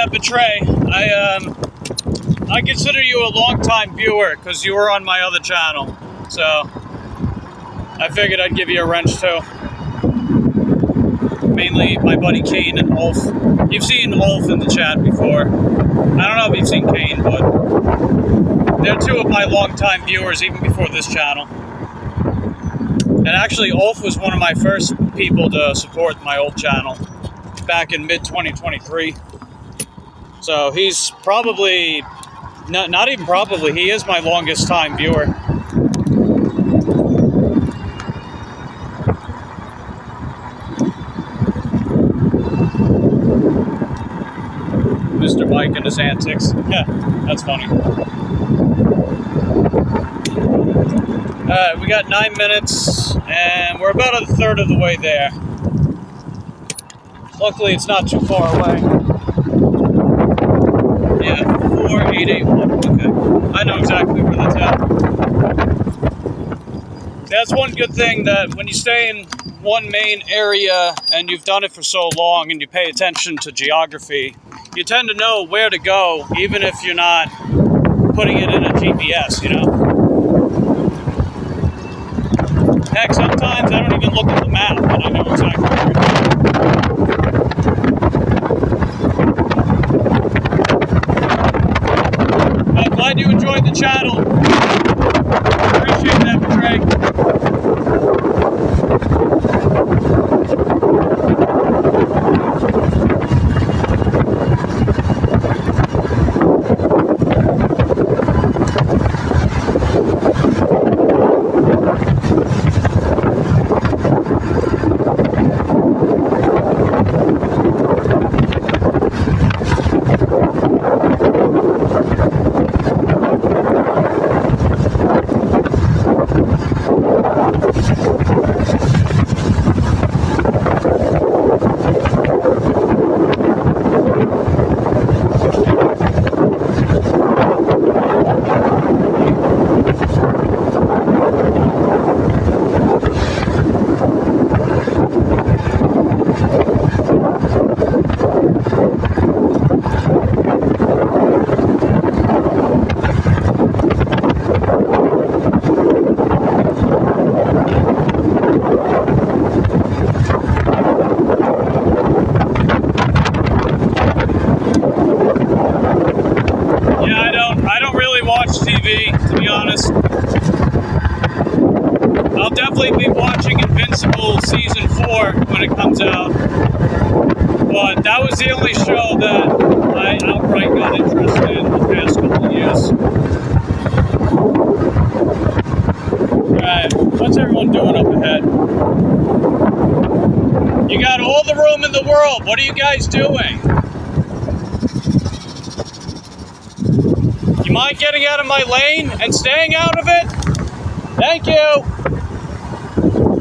Yeah, Betray. I consider you a long-time viewer because you were on my other channel. So I figured I'd give you a wrench too. Mainly my buddy Kane and Ulf. You've seen Ulf in the chat before. I don't know if you've seen Kane, but they're two of my longtime viewers even before this channel. And actually, Ulf was one of my first people to support my old channel back in mid-2023. So he's probably, not even probably, he is my longest time viewer. Mr. Mike and his antics. Yeah, that's funny. Alright, we got 9 minutes, and we're about a third of the way there. Luckily, it's not too far away. Yeah, 4881. Okay. I know exactly where that's at. That's one good thing, that when you stay in one main area and you've done it for so long and you pay attention to geography, you tend to know where to go, even if you're not putting it in a GPS, you know? Heck, sometimes I don't even look at the map and I know exactly where to go. I'm glad you enjoyed the channel. Appreciate that, Betray. Season 4 when it comes out, but that was the only show that I outright got interested in the past couple of years. Alright, what's everyone doing up ahead? You got all the room in the world, what are you guys doing? You mind getting out of my lane and staying out of it? Thank you!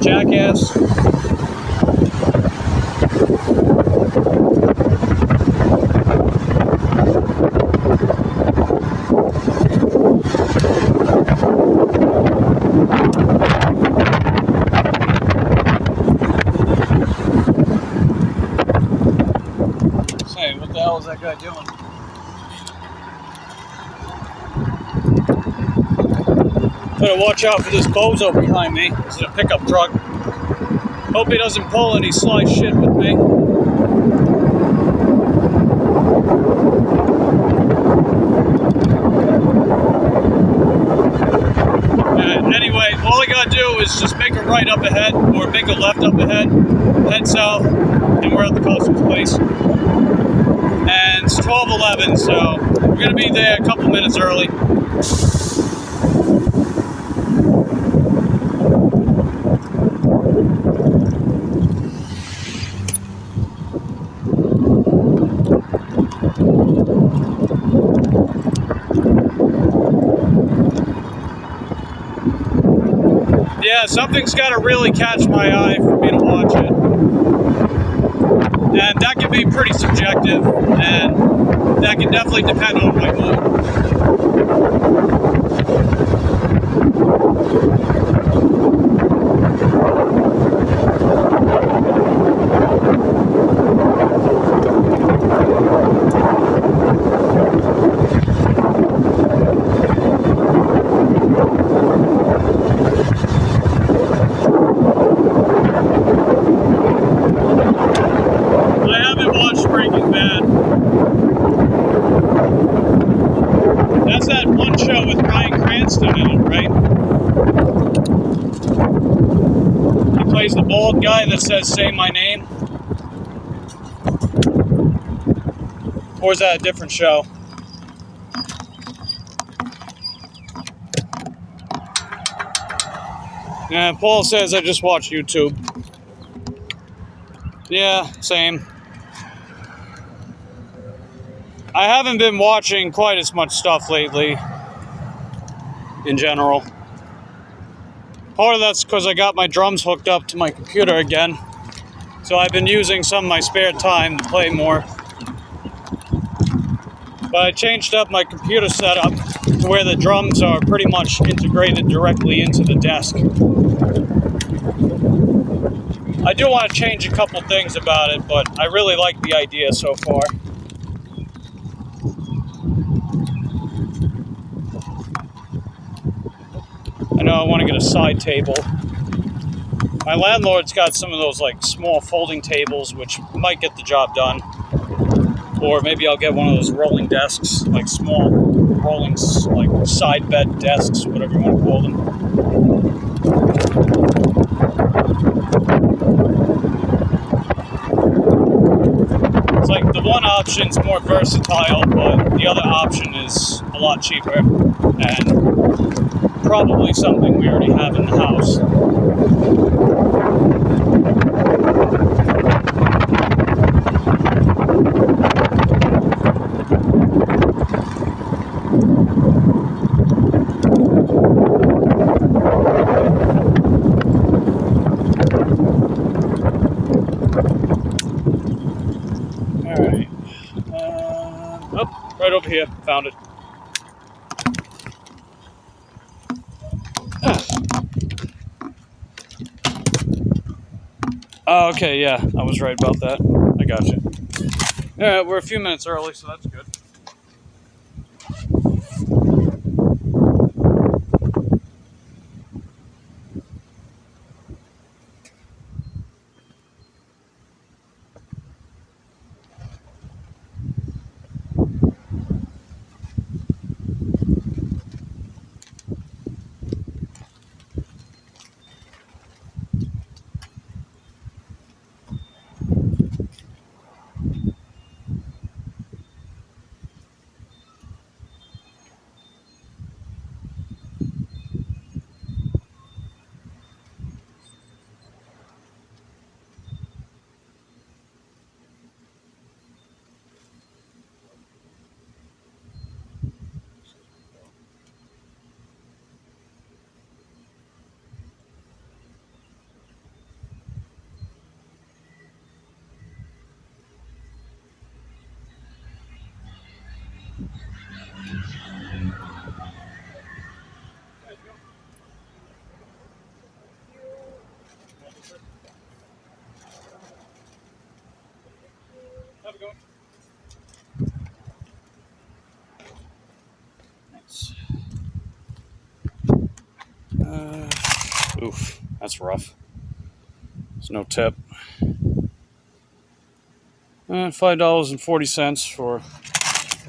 Jackass. Say, what the hell is that guy doing? Better watch out for this bozo behind me. This is a pickup truck. Hope he doesn't pull any sly shit with me. Anyway, all I gotta do is just make a right up ahead, or make a left up ahead, head south, and we're at the customs place. And it's 12:11, so we're gonna be there a couple minutes early. Yeah, something's got to really catch my eye for me to watch it. And that can be pretty subjective, and that can definitely depend on my mood. watched Breaking Bad. That's that one show with Bryan Cranston in it, right? He plays the bald guy that says, "Say my name." Or is that a different show? Yeah, Paul says I just watch YouTube. Yeah, same. I haven't been watching quite as much stuff lately, in general. Part of that's because I got my drums hooked up to my computer again. So I've been using some of my spare time to play more. But I changed up my computer setup to where the drums are pretty much integrated directly into the desk. I do want to change a couple things about it, but I really like the idea so far. I know I want to get a side table. My landlord's got some of those like small folding tables, which might get the job done. Or maybe I'll get one of those rolling desks, like small rolling, like side bed desks, whatever you want to call them. It's like the one option's more versatile, but the other option is a lot cheaper and probably something we already have in the house. Alright. Oh, right over here. Found it. Oh, okay, yeah, I was right about that. I got you. Alright, we're a few minutes early, so that's good. Have a go. Nice. Oof, that's rough. There's no tip. $5.40 for a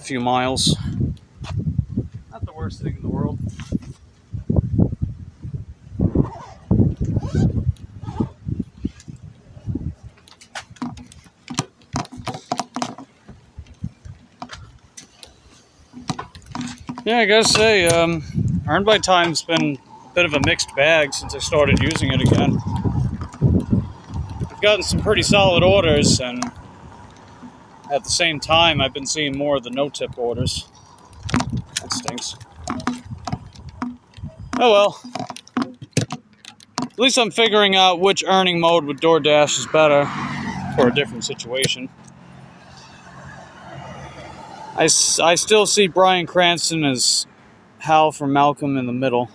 few miles. Not the worst thing in the world. Yeah, I gotta say, Earned by Time's been a bit of a mixed bag since I started using it again. I've gotten some pretty solid orders, and at the same time, I've been seeing more of the no-tip orders. That stinks. Oh well. At least I'm figuring out which earning mode with DoorDash is better for a different situation. I still see Bryan Cranston as Hal from Malcolm in the Middle.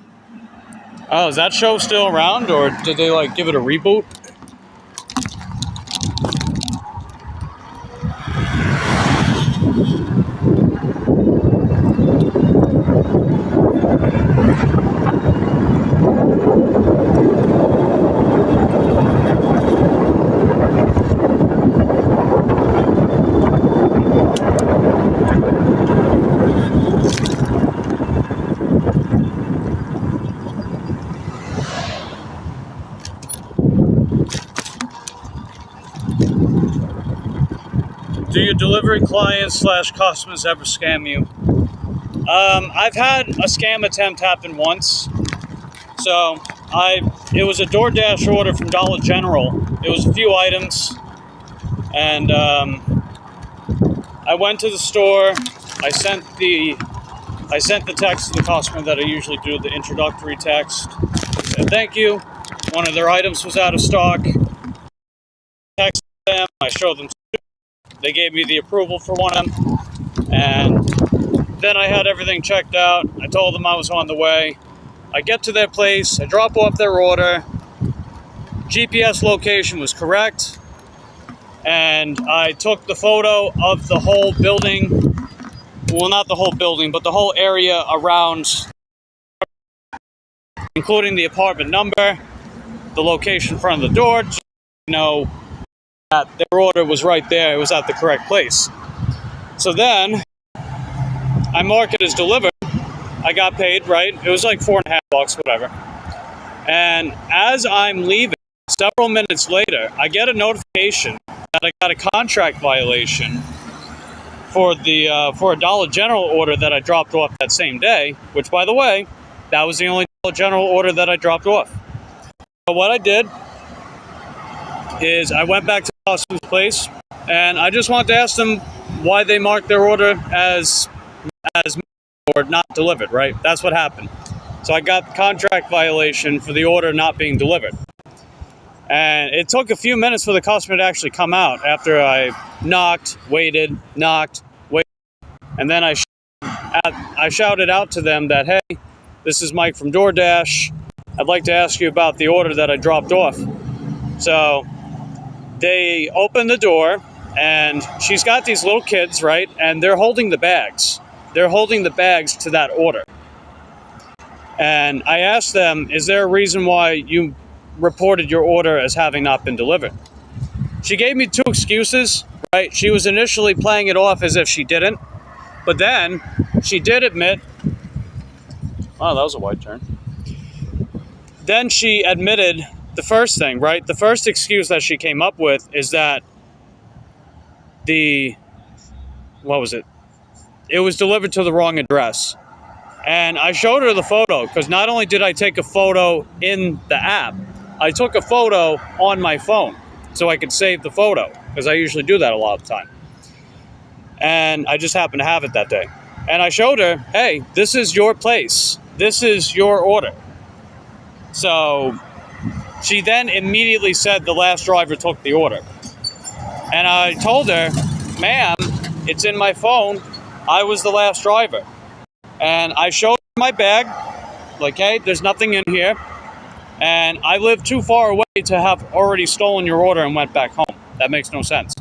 Oh, is that show still around, or did they like give it a reboot? Do your delivery clients / customers ever scam you? I've had a scam attempt happen once. So it was a DoorDash order from Dollar General. It was a few items, and I went to the store. I sent the text to the customer that I usually do, the introductory text. Said thank you. One of their items was out of stock. Texted them. I showed them. They gave me the approval for one of them, and then I had everything checked out. I told them I was on the way. I get to their place. I drop off their order. GPS location was correct, and I took the photo of the whole building. Well, not the whole building, but the whole area around, including the apartment number, the location in front of the door, so you know that their order was right there. It was at the correct place. So then I mark it as delivered. I got paid, right? It was like $4.50, whatever. And as I'm leaving, several minutes later, I get a notification that I got a contract violation for a Dollar General order that I dropped off that same day, which, by the way, that was the only Dollar General order that I dropped off. So what I did is I went back to the customer's place, and I just wanted to ask them why they marked their order as or not delivered, right? That's what happened. So I got the contract violation for the order not being delivered. And it took a few minutes for the customer to actually come out after I knocked, waited, and then I shouted out to them that, hey, this is Mike from DoorDash. I'd like to ask you about the order that I dropped off. So they opened the door, and she's got these little kids, right? And they're holding the bags. They're holding the bags to that order. And I asked them, is there a reason why you reported your order as having not been delivered? She gave me two excuses, right? She was initially playing it off as if she didn't, but then she did admit, oh, that was a wide turn. Then she admitted the first thing, right? The first excuse that she came up with is that what was it? It was delivered to the wrong address. And I showed her the photo, because not only did I take a photo in the app, I took a photo on my phone so I could save the photo, because I usually do that a lot of the time. And I just happened to have it that day. And I showed her, hey, this is your place. This is your order. So she then immediately said the last driver took the order. And I told her, ma'am, it's in my phone. I was the last driver. And I showed her my bag, like, hey, there's nothing in here. And I live too far away to have already stolen your order and went back home. That makes no sense.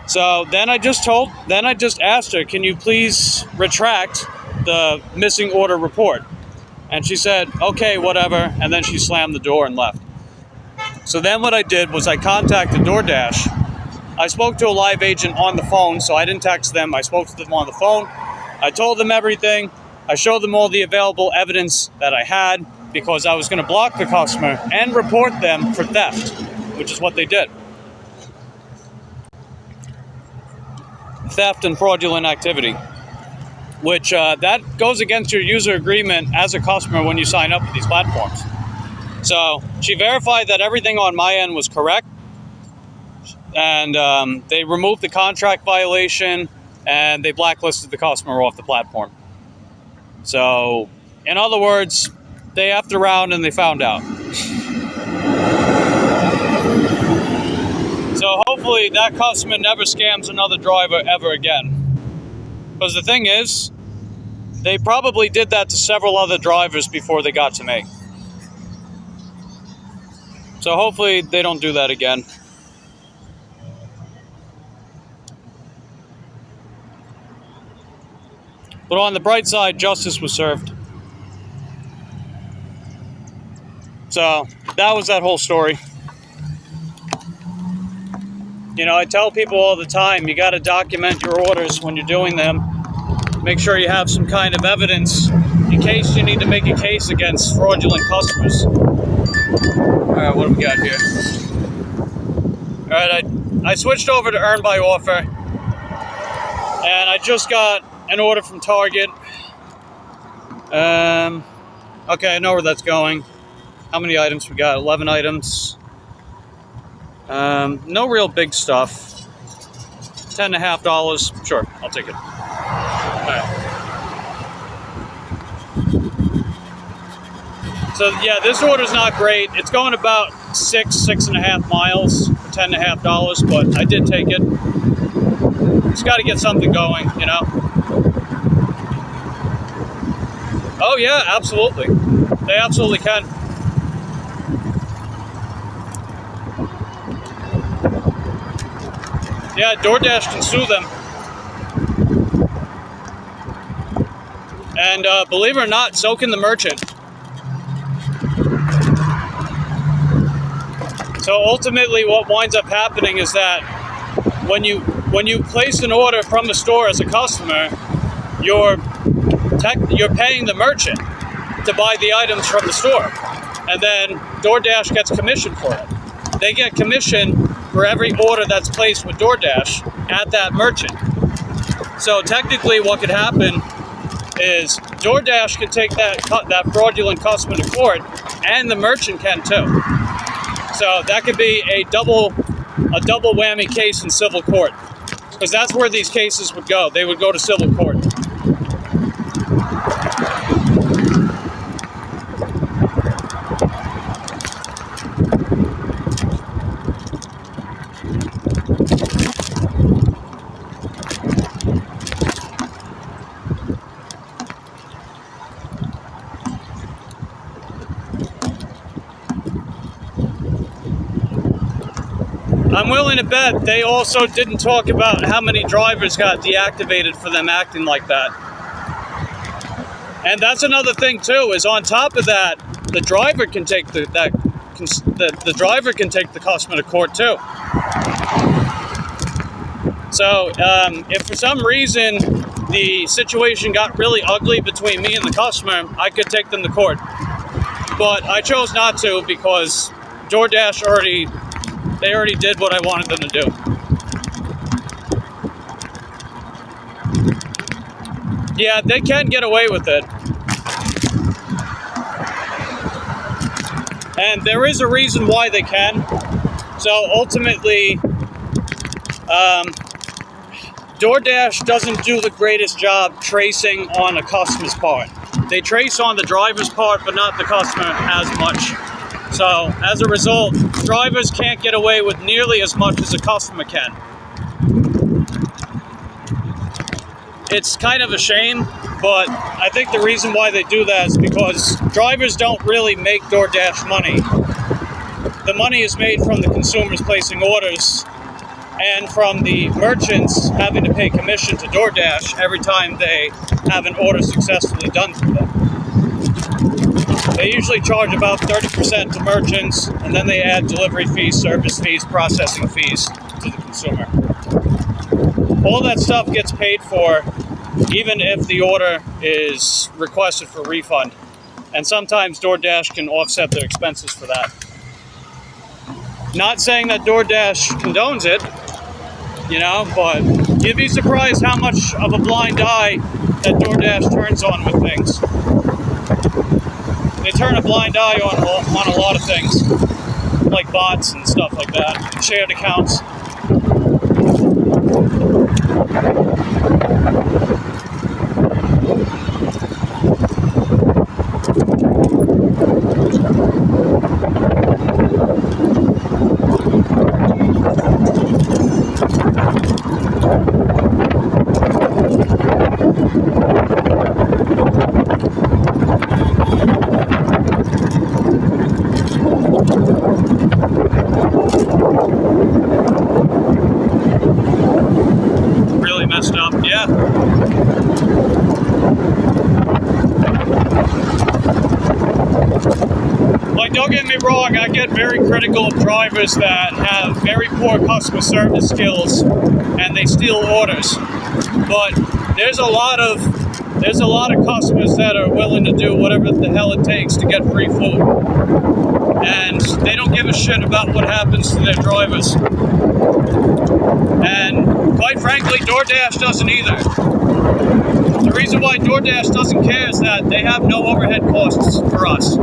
So then I just asked her, can you please retract the missing order report? And she said, okay, whatever. And then she slammed the door and left. So then what I did was I contacted DoorDash. I spoke to a live agent on the phone, so I didn't text them. I spoke to them on the phone. I told them everything. I showed them all the available evidence that I had, because I was going to block the customer and report them for theft, which is what they did. Theft and fraudulent activity, which that goes against your user agreement as a customer when you sign up with these platforms. So she verified that everything on my end was correct, and they removed the contract violation, and they blacklisted the customer off the platform. So, in other words, they effed around and they found out. So hopefully that customer never scams another driver ever again. Because the thing is, they probably did that to several other drivers before they got to me. So hopefully they don't do that again. But on the bright side, justice was served. So that was that whole story. You know, I tell people all the time, you got to document your orders when you're doing them. Make sure you have some kind of evidence in case you need to make a case against fraudulent customers. All right, what do we got here? All right, I switched over to Earn by Offer. And I just got an order from Target. Okay, I know where that's going. How many items we got? 11 items. No real big stuff. $10.50. Sure, I'll take it. All right. So yeah, this order's not great. It's going about 6.5 miles for $10.50, but I did take it. Just got to get something going, you know. Oh yeah, absolutely. They absolutely can. Yeah, DoorDash can sue them. And believe it or not, so can the merchant. So ultimately what winds up happening is that when you place an order from the store as a customer, you're paying the merchant to buy the items from the store. And then DoorDash gets commission for it. They get commission for every order that's placed with DoorDash at that merchant. So technically what could happen is DoorDash could take that fraudulent customer to court, and the merchant can too. So that could be a double whammy case in civil court, because that's where these cases would go. They would go to civil court. I'm willing to bet they also didn't talk about how many drivers got deactivated for them acting like that. And that's another thing too, is on top of that, the driver can take the driver can take the customer to court too. So if for some reason the situation got really ugly between me and the customer, I could take them to court. But I chose not to, because DoorDash already did what I wanted them to do. Yeah, they can get away with it. And there is a reason why they can. So ultimately, DoorDash doesn't do the greatest job tracing on a customer's part. They trace on the driver's part, but not the customer as much. So as a result, drivers can't get away with nearly as much as a customer can. It's kind of a shame, but I think the reason why they do that is because drivers don't really make DoorDash money. The money is made from the consumers placing orders and from the merchants having to pay commission to DoorDash every time they have an order successfully done for them. They usually charge about 30% to merchants, and then they add delivery fees, service fees, processing fees to the consumer. All that stuff gets paid for, even if the order is requested for refund. And sometimes DoorDash can offset their expenses for that. Not saying that DoorDash condones it, you know, but you'd be surprised how much of a blind eye that DoorDash turns on with things. They turn a blind eye on a lot of things, like bots and stuff like that, and shared accounts. Really messed up, yeah. Like, don't get me wrong, I get very critical of drivers that have very poor customer service skills and they steal orders. But there's a lot of customers that are willing to do whatever the hell it takes to get free food. And they don't give a shit about what happens to their drivers. And quite frankly, DoorDash doesn't either. The reason why DoorDash doesn't care is that they have no overhead costs for us.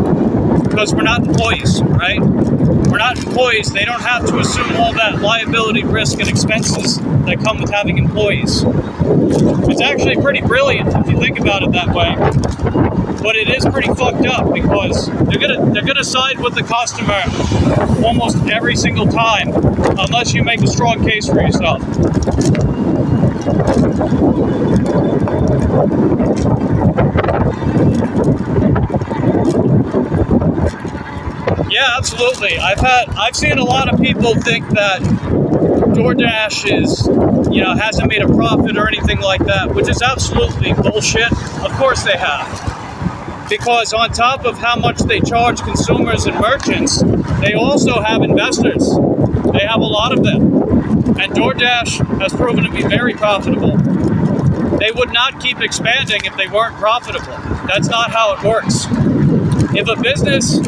Because we're not employees, right? We're not employees. They don't have to assume all that liability, risk, and expenses that come with having employees. It's actually pretty brilliant if you think about it that way. But it is pretty fucked up because they're gonna side with the customer almost every single time unless you make a strong case for yourself. Yeah, absolutely. I've seen a lot of people think that DoorDash is, hasn't made a profit or anything like that, which is absolutely bullshit. Of course they have. Because on top of how much they charge consumers and merchants, they also have investors. They have a lot of them. And DoorDash has proven to be very profitable. They would not keep expanding if they weren't profitable. That's not how it works. If a business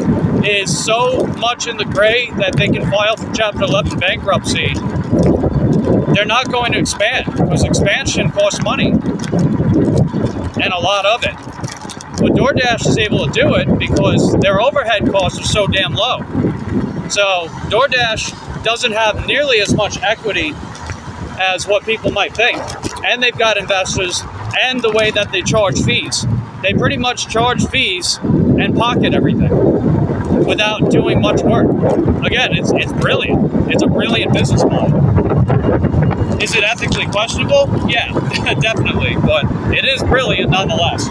is so much in the gray that they can file for Chapter 11 bankruptcy, they're not going to expand because expansion costs money and a lot of it. But DoorDash is able to do it because their overhead costs are so damn low. So DoorDash doesn't have nearly as much equity as what people might think. And they've got investors and the way that they charge fees. They pretty much charge fees and pocket everything without doing much work. Again, it's brilliant. It's a brilliant business model. Is it ethically questionable? Yeah, definitely, but it is brilliant nonetheless.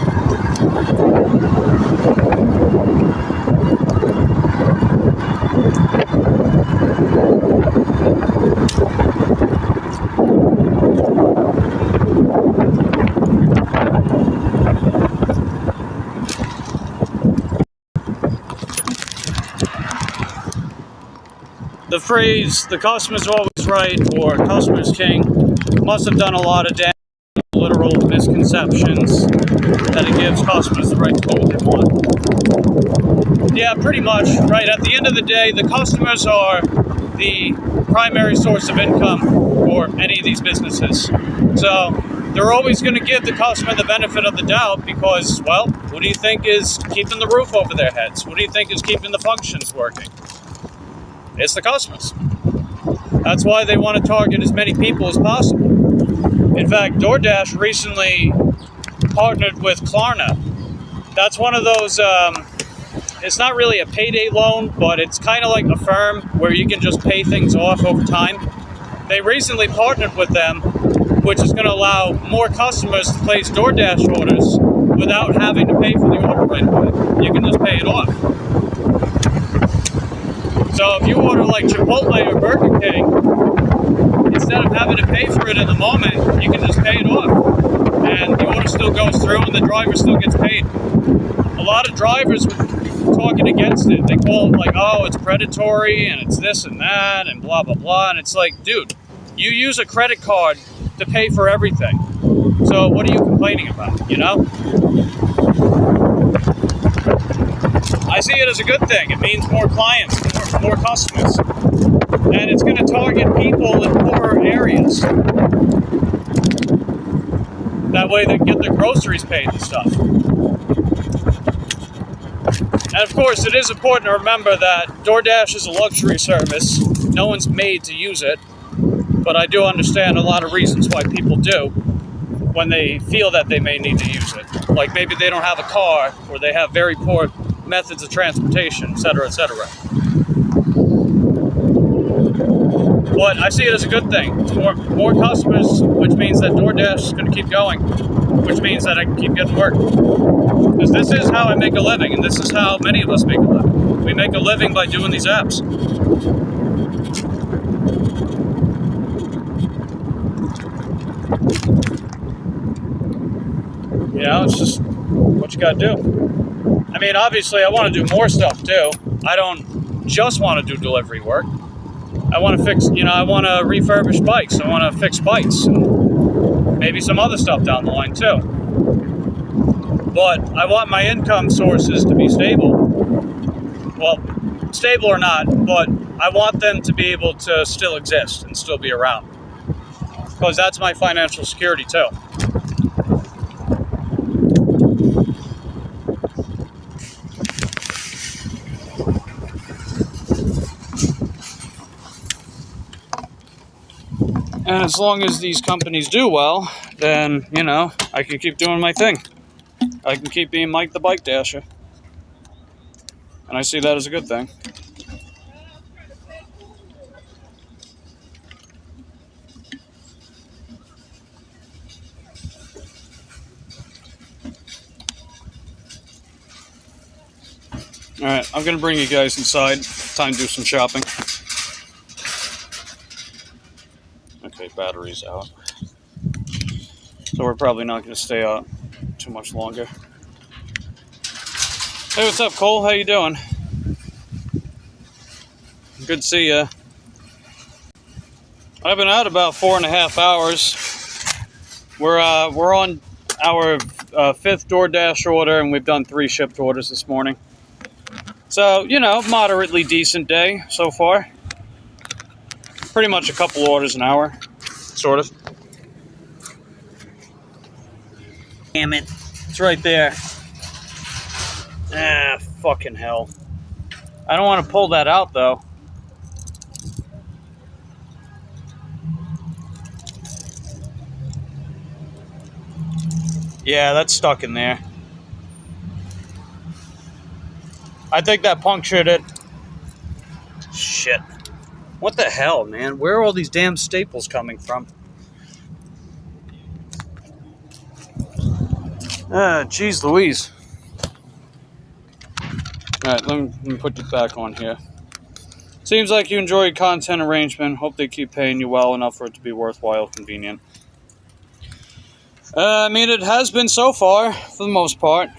The phrase, the customer's always right, or customer's king, must have done a lot of damage, literal misconceptions that it gives customers the right to do what they want. Yeah, pretty much, right? At the end of the day, the customers are the primary source of income for any of these businesses. So they're always going to give the customer the benefit of the doubt because, well, who do you think is keeping the roof over their heads? Who do you think is keeping the functions working? It's the customers. That's why they want to target as many people as possible. In fact, DoorDash recently partnered with Klarna. That's one of those, it's not really a payday loan, but it's kind of like a firm where you can just pay things off over time. They recently partnered with them, which is going to allow more customers to place DoorDash orders without having to pay for the order right away. You can just pay it off. So if you order like Chipotle or Burger King, instead of having to pay for it in the moment, you can just pay it off. And the order still goes through and the driver still gets paid. A lot of drivers were talking against it. They call it like, oh, it's predatory and it's this and that and blah, blah, blah. And it's like, dude, you use a credit card to pay for everything. So what are you complaining about, I see it as a good thing. It means more clients, more customers. And it's going to target people in poorer areas. That way they can get their groceries paid and stuff. And of course, it is important to remember that DoorDash is a luxury service. No one's made to use it. But I do understand a lot of reasons why people do when they feel that they may need to use it. Like maybe they don't have a car or they have very poor methods of transportation, etc., etc. But I see it as a good thing. More customers, which means that DoorDash is going to keep going, which means that I can keep getting work. Because this is how I make a living, and this is how many of us make a living. We make a living by doing these apps. It's just what you gotta do. I mean, obviously, I want to do more stuff too. I don't just want to do delivery work. I want to fix, I want to refurbish bikes. I want to fix bikes and maybe some other stuff down the line too. But I want my income sources to be stable. Well, stable or not, but I want them to be able to still exist and still be around. because that's my financial security too. And as long as these companies do well, then, you know, I can keep doing my thing. I can keep being Mike the Bike Dasher. And I see that as a good thing. Alright, I'm going to bring you guys inside. Time to do some shopping. Okay, battery's out. So we're probably not going to stay out too much longer. Hey, what's up, Cole? How you doing? Good to see ya. I've been out about 4.5 hours. We're on our 5th DoorDash order, and we've done 3 shipped orders this morning. So, you know, moderately decent day so far. Pretty much a couple orders an hour, sort of. Damn it. It's right there. Ah, fucking hell. I don't want to pull that out, though. Yeah, that's stuck in there. I think that punctured it. Shit. What the hell, man? Where are all these damn staples coming from? Jeez Louise. Alright, let me put you back on here. Seems like you enjoyed content arrangement. Hope they keep paying you well enough for it to be worthwhile, convenient. I mean, it has been so far, for the most part.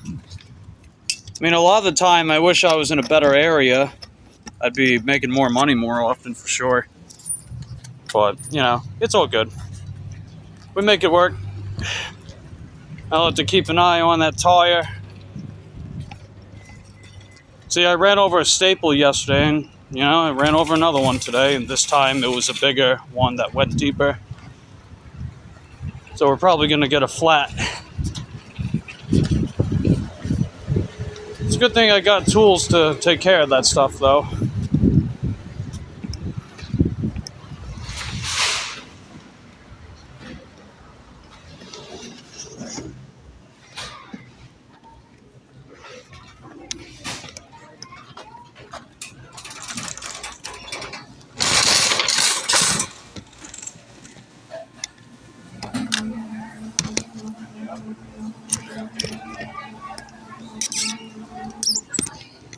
I mean, a lot of the time, I wish I was in a better area. I'd be making more money more often, for sure. But, you know, it's all good. We make it work. I'll have to keep an eye on that tire. See, I ran over a staple yesterday, and, you know, I ran over another one today, and this time it was a bigger one that went deeper. So we're probably going to get a flat. It's a good thing I got tools to take care of that stuff, though.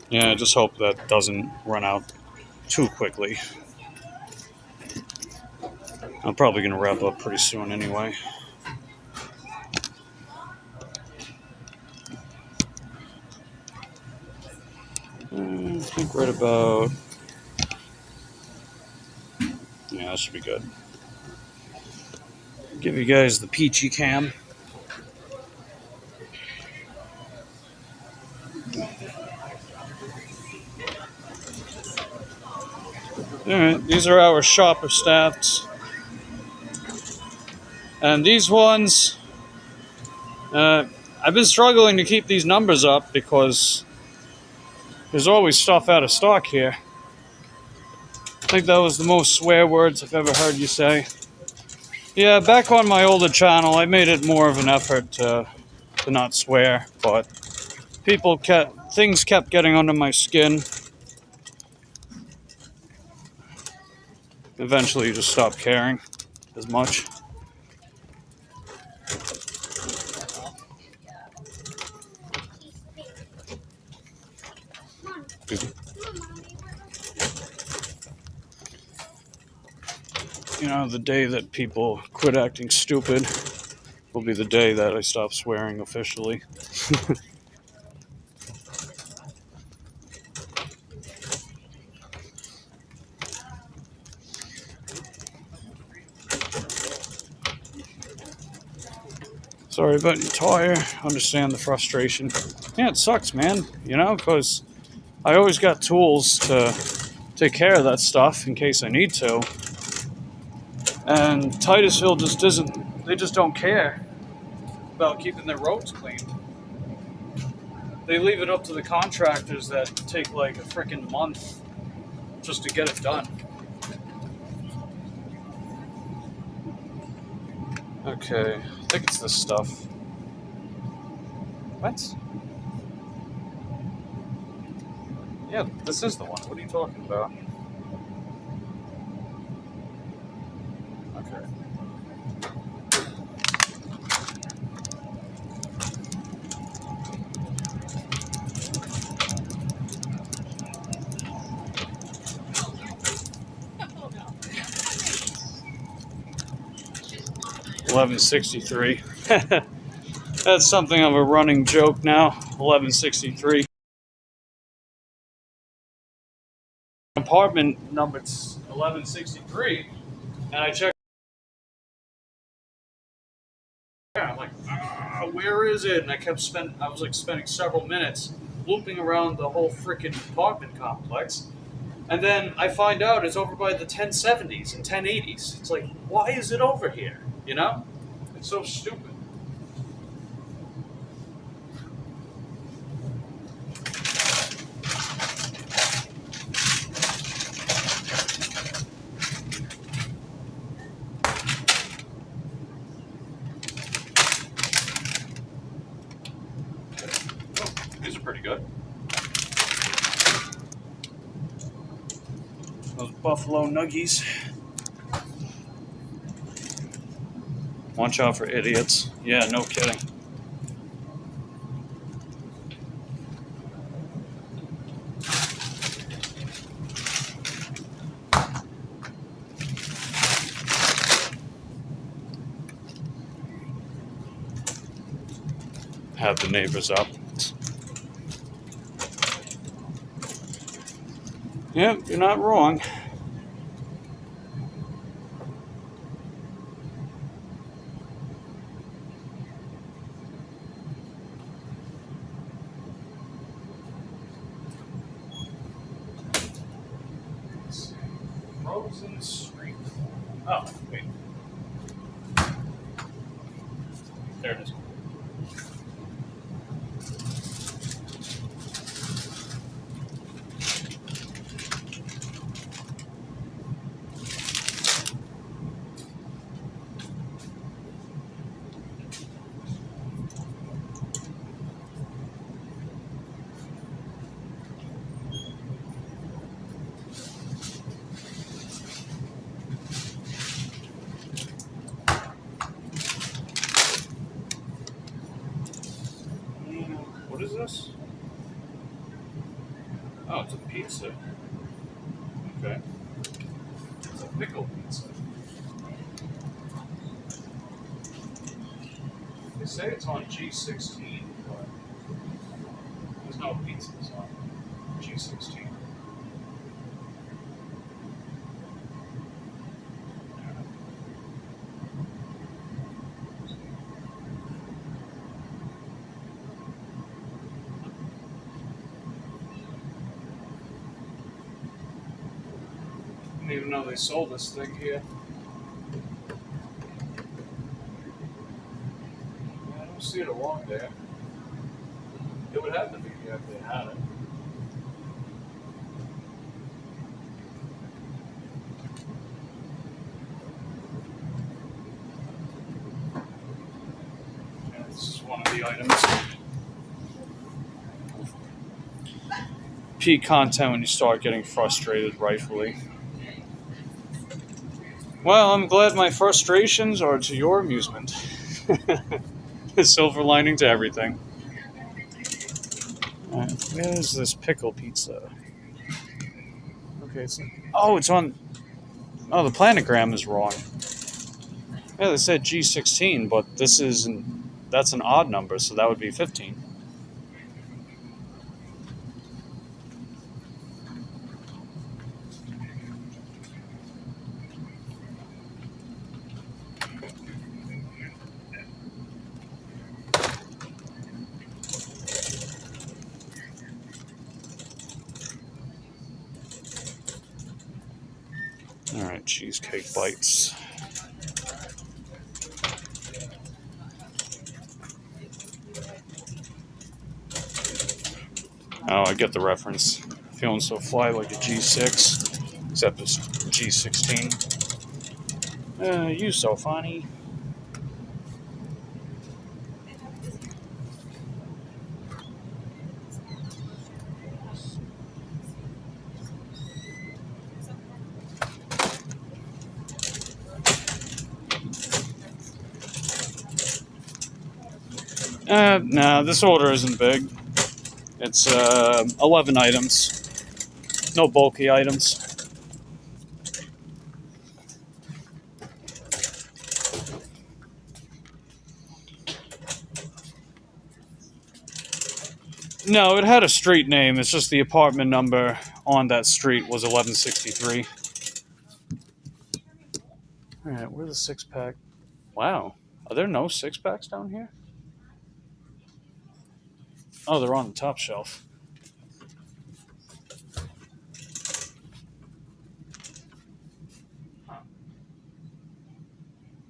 Yeah, I just hope that doesn't run out too quickly. I'm probably going to wrap up pretty soon anyway. I think right about... Yeah, that should be good. Give you guys the peachy cam. Alright, these are our shopper stats. And these ones, I've been struggling to keep these numbers up because there's always stuff out of stock here. I think that was the most swear words I've ever heard you say. Yeah, back on my older channel, I made it more of an effort to not swear, but things kept getting under my skin. Eventually, you just stop caring as much. You know, the day that people quit acting stupid will be the day that I stop swearing officially. Sorry about your tire. Understand the frustration. Yeah, it sucks, man. You know, because I always got tools to take care of that stuff in case I need to. And Titusville just doesn't, they just don't care about keeping their roads cleaned. They leave it up to the contractors that take like a freaking month just to get it done. Okay, I think it's this stuff. What? Yeah, this is the one. What are you talking about? Okay. $11.63. That's something of a running joke now. $11.63. Apartment number's $11.63, and I checked. I'm like, where is it? And I was like spending several minutes looping around the whole freaking apartment complex. And then I find out it's over by the 1070s and 1080s. It's like, why is it over here? You know? It's so stupid. These are pretty good. Those buffalo nuggies. Watch out for idiots. Yeah, no kidding. Have the neighbors up. Yeah, you're not wrong. Frozen Street. Oh, wait. There it is. What is this? Oh, it's a pizza. Okay. It's a pickle pizza. They say it's on G16, but there's no pizzas on G16. I didn't even know they sold this thing here. I don't see it along there. It would have to be here if they had it. Yeah, this is one of the items. Peak content when you start getting frustrated, rightfully. Well, I'm glad my frustrations are to your amusement. The silver lining to everything. Where is this pickle pizza? Okay, it's on. Oh, the planogram is wrong. Yeah, they said G16, but that's an odd number, so that would be 15. All right, cheesecake bites. Oh, I get the reference. Feeling so fly like a G6, except it's G16. You so funny. No, this order isn't big. It's 11 items. No bulky items. No, it had a street name. It's just the apartment number on that street was 1163. Alright, where's the 6-pack? Wow. Are there no 6-packs down here? Oh, they're on the top shelf. Huh.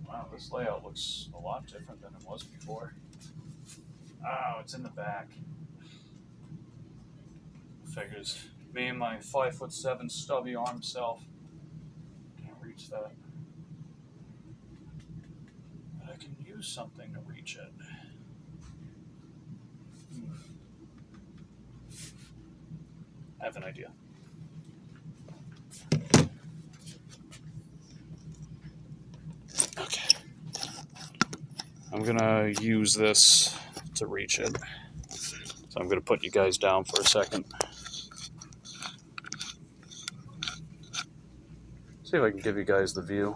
Wow, this layout looks a lot different than it was before. Oh, it's in the back. Figures. Me and my 5'7" stubby arm self can't reach that. But I can use something to reach it. I have an idea. Okay. I'm gonna use this to reach it. So I'm gonna put you guys down for a second. See if I can give you guys the view.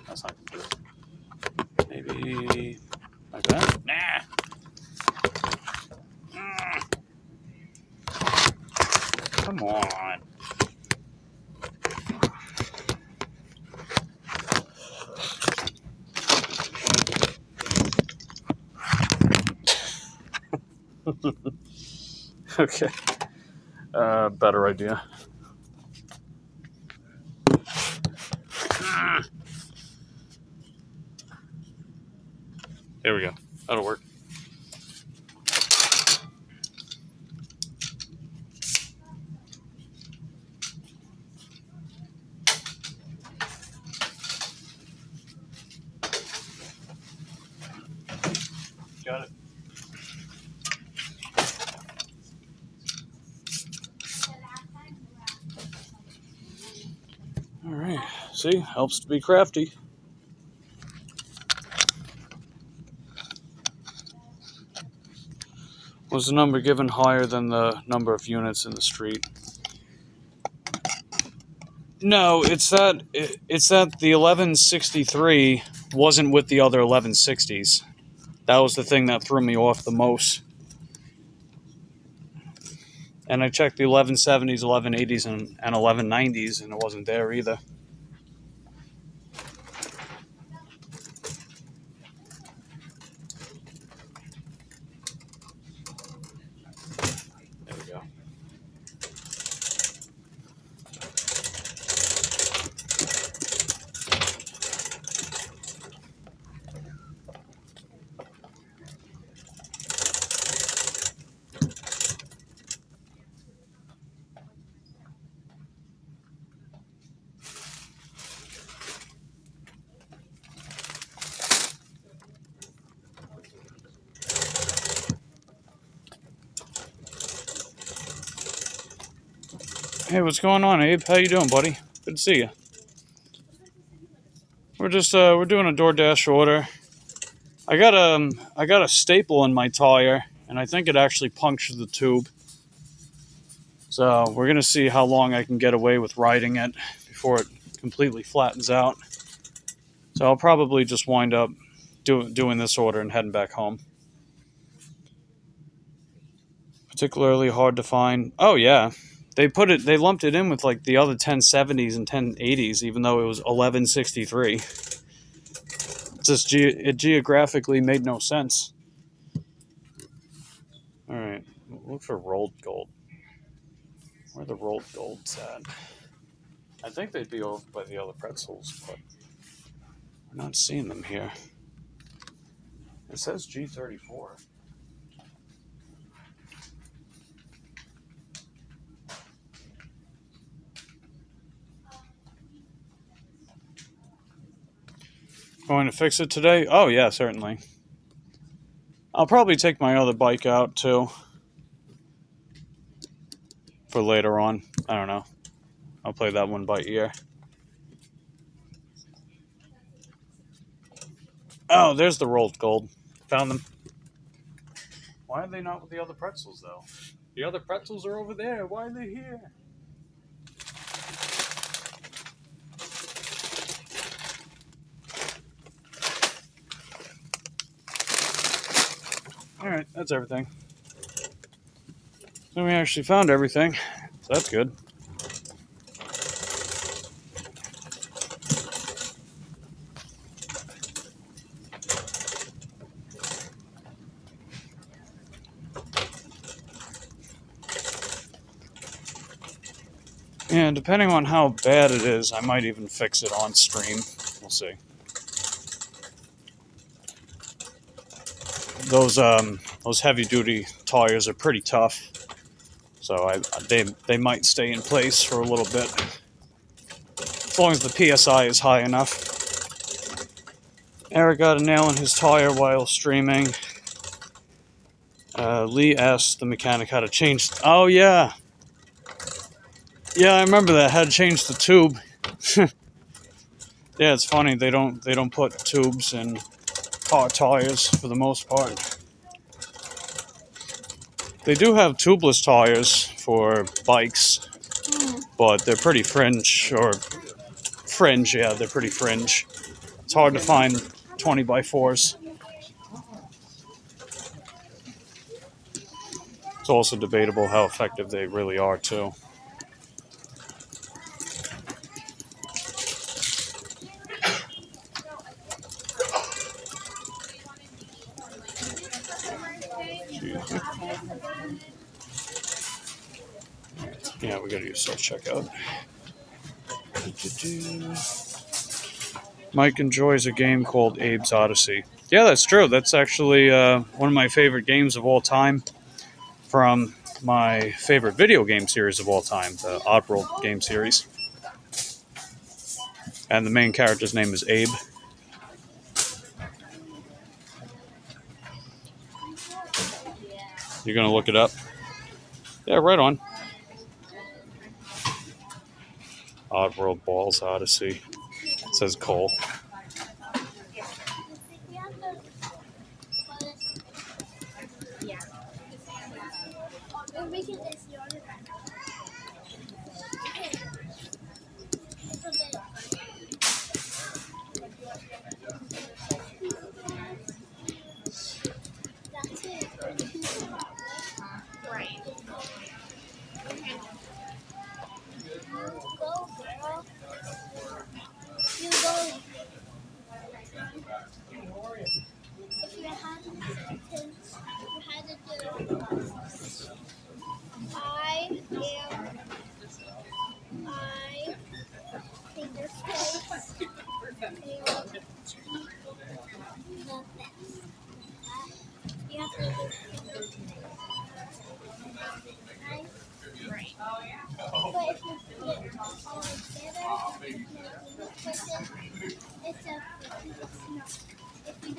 That's not gonna do it. Maybe like that? Nah. Come on. Okay. Better idea. There we go. That'll work. Got it. All right. See, helps to be crafty. Was the number given higher than the number of units in the street? No, it's that the 1163 wasn't with the other 1160s. That was the thing that threw me off the most. And I checked the 1170s, 1180s, and 1190s, and it wasn't there either. There we go. Hey, what's going on, Abe? How you doing, buddy? Good to see you. We're just we're doing a DoorDash order. I got a staple in my tire, and I think it actually punctured the tube. So we're gonna see how long I can get away with riding it before it completely flattens out. So I'll probably just wind up doing this order and heading back home. Particularly hard to find. Oh yeah. They lumped it in with like the other 1070s and 1080s, even though it was 1163. It geographically made no sense. All right, look for rolled gold. Where the rolled gold's at? I think they'd be over by the other pretzels, but I'm not seeing them here. It says G34. Going to fix it today? Oh, yeah, certainly. I'll probably take my other bike out, too. For later on. I don't know. I'll play that one by ear. Oh, there's the rolled gold. Found them. Why are they not with the other pretzels, though? The other pretzels are over there. Why are they here? Alright, that's everything. So we actually found everything. So that's good. And depending on how bad it is, I might even fix it on stream. We'll see. Those heavy-duty tires are pretty tough, so they might stay in place for a little bit, as long as the PSI is high enough. Eric got a nail in his tire while streaming. Lee asked the mechanic how to change. Oh yeah, I remember that. How to change the tube. Yeah, it's funny they don't put tubes in car tires for the most part. They do have tubeless tires for bikes, but they're pretty fringe. Yeah, they're pretty fringe. It's hard to find 20x4s. It's also debatable how effective they really are, too. Yeah, we gotta use self-checkout. Mike enjoys a game called Abe's Odyssey. Yeah, that's true. That's actually one of my favorite games of all time from my favorite video game series of all time, the Oddworld game series. And the main character's name is Abe. You're gonna look it up? Yeah, right on. Oddworld Balls Odyssey. It says Cole.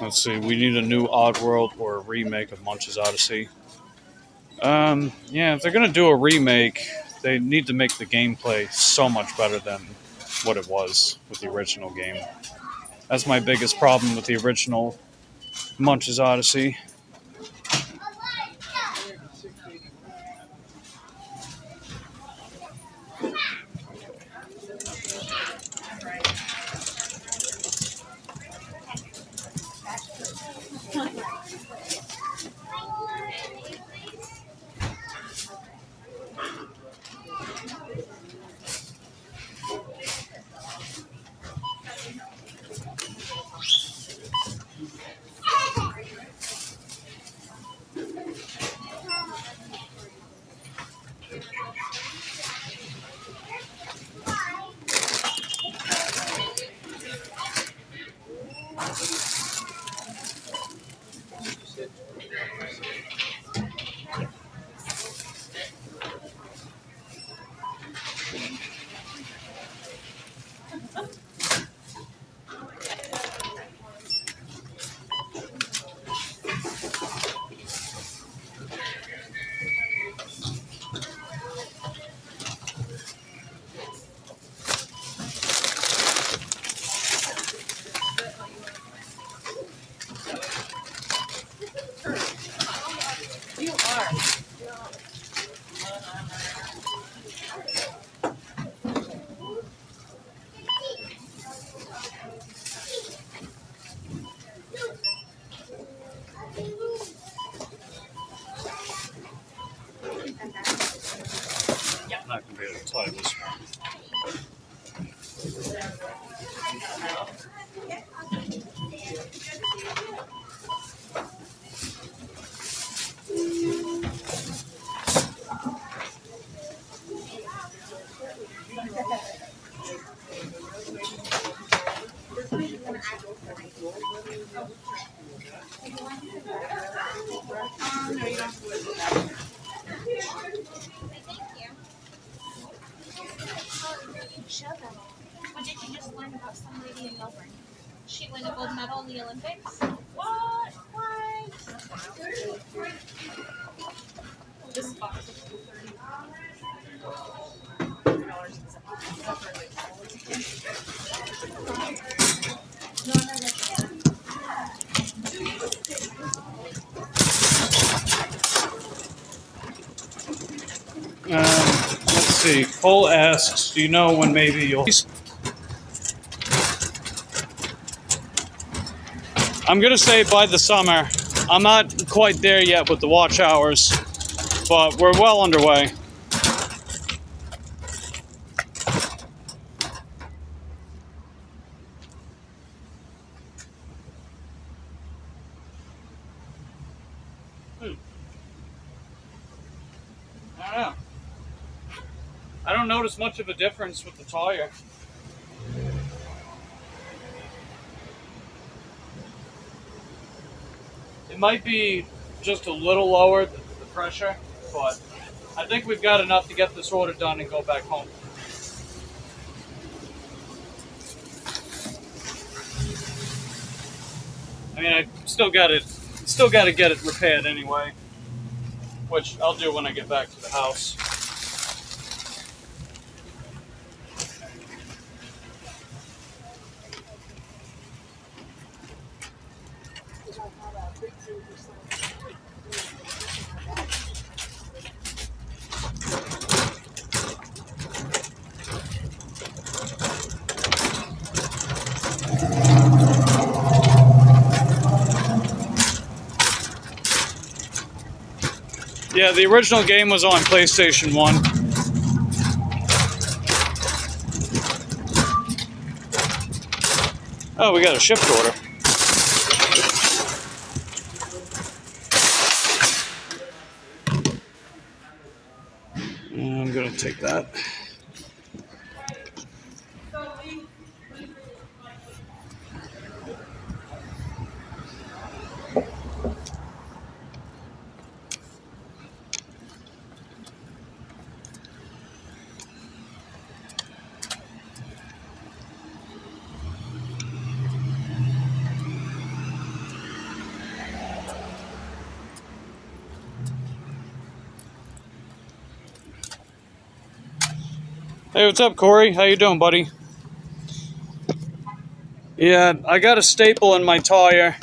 Let's see, we need a new Oddworld or a remake of Munch's Odyssey. Yeah, if they're going to do a remake, they need to make the gameplay so much better than what it was with the original game. That's my biggest problem with the original Munch's Odyssey. Thanks. What? What? This box is Let's see. Cole asks, do you know when maybe you'll... I'm going to say by the summer. I'm not quite there yet with the watch hours, but we're well underway. I don't know. I don't notice much of a difference with the tire. It might be just a little lower, the pressure, but I think we've got enough to get this order done and go back home. I mean, I still got to get it repaired anyway, which I'll do when I get back to the house. Yeah, the original game was on PlayStation 1. Oh, we got a shipped order. I'm going to take that. Hey, what's up, Corey? How you doing, buddy? Yeah, I got a staple in my tire,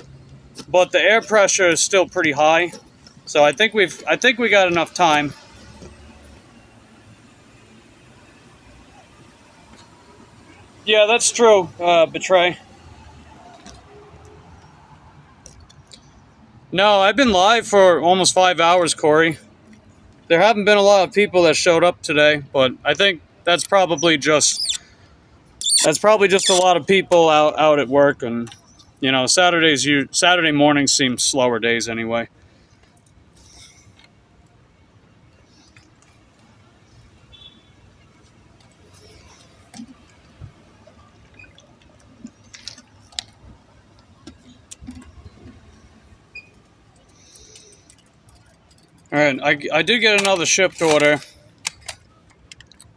but the air pressure is still pretty high. So I think we got enough time. Yeah, that's true, Betray. No, I've been live for almost 5 hours, Corey. There haven't been a lot of people that showed up today, but I think that's probably just a lot of people out at work, and you know, Saturday mornings seem slower days anyway. All right, I did get another shipped order,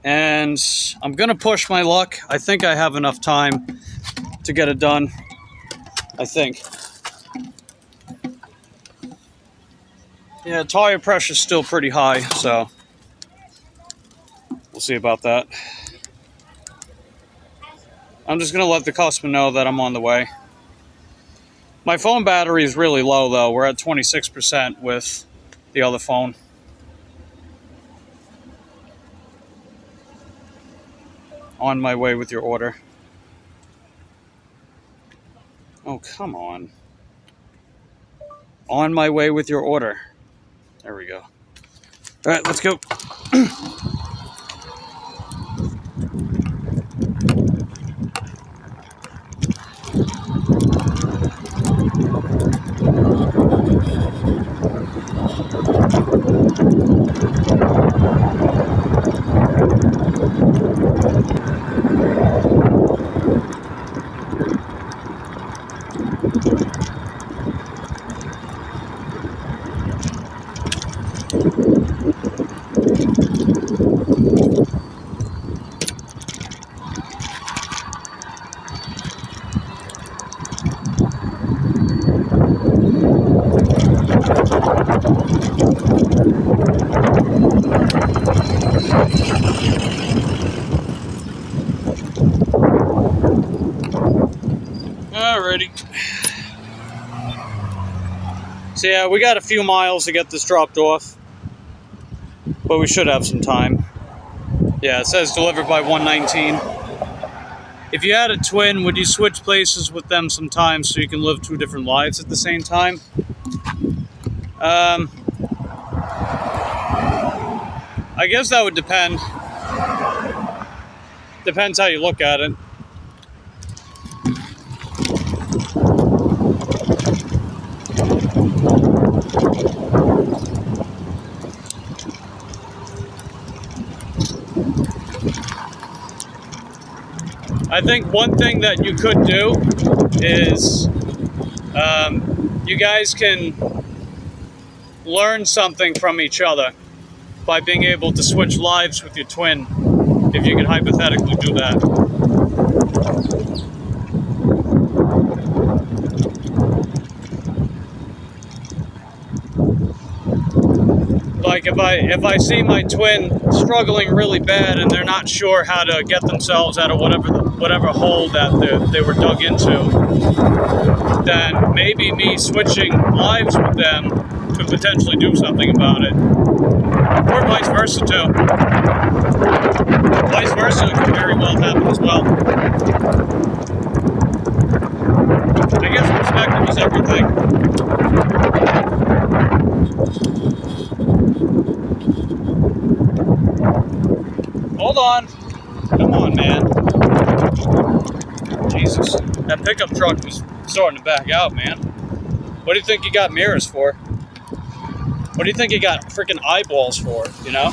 and I'm gonna push my luck. I think I have enough time to get it done. I think. Yeah, tire pressure's still pretty high, so we'll see about that. I'm just gonna let the customer know that I'm on the way. My phone battery is really low, though. We're at 26% with the other phone. On my way with your order. Oh, come on. On my way with your order. There we go. All right, let's go. So yeah, we got a few miles to get this dropped off, but we should have some time. Yeah, it says delivered by 119. If you had a twin, would you switch places with them sometimes so you can live two different lives at the same time? I guess that would depend. Depends how you look at it. I think one thing that you could do is you guys can learn something from each other by being able to switch lives with your twin, if you could hypothetically do that. Like if I see my twin struggling really bad and they're not sure how to get themselves out of whatever hole that they were dug into, then maybe me switching lives with them could potentially do something about it. Or vice versa too. Vice versa could very well happen as well. I guess perspective is everything. Hold on. Come on, man. Jesus. That pickup truck was starting to back out, man. What do you think you got mirrors for? What do you think you got freaking eyeballs for, you know?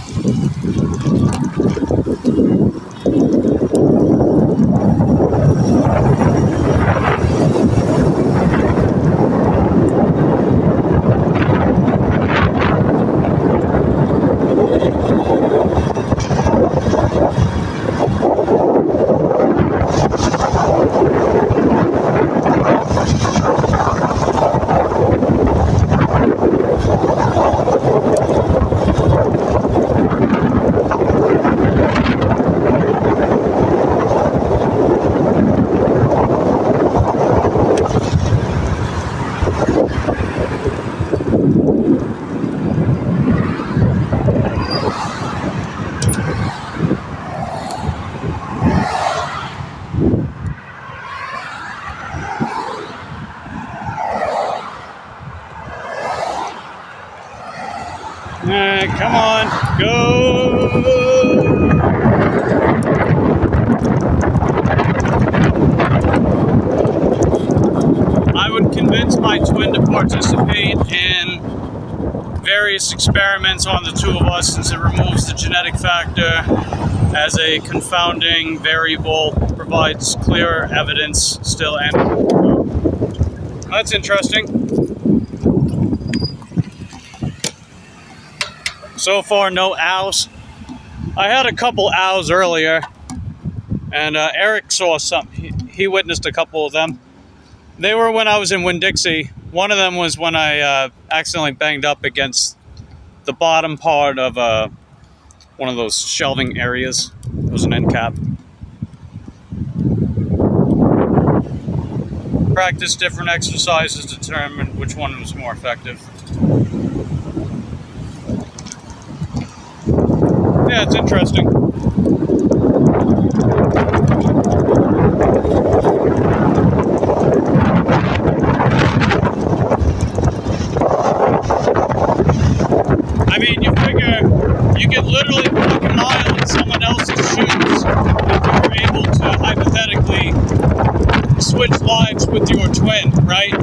Come on, go! I would convince my twin to participate in various experiments on the two of us, since it removes the genetic factor as a confounding variable, provides clear evidence still. And that's interesting. So far, no owls. I had a couple owls earlier, and Eric saw some. He witnessed a couple of them. They were when I was in Winn-Dixie. One of them was when I accidentally banged up against the bottom part of one of those shelving areas. It was an end cap. Practice different exercises to determine which one was more effective. Yeah, it's interesting. I mean, you figure you could literally walk a mile in someone else's shoes if you were able to hypothetically switch lives with your twin, right?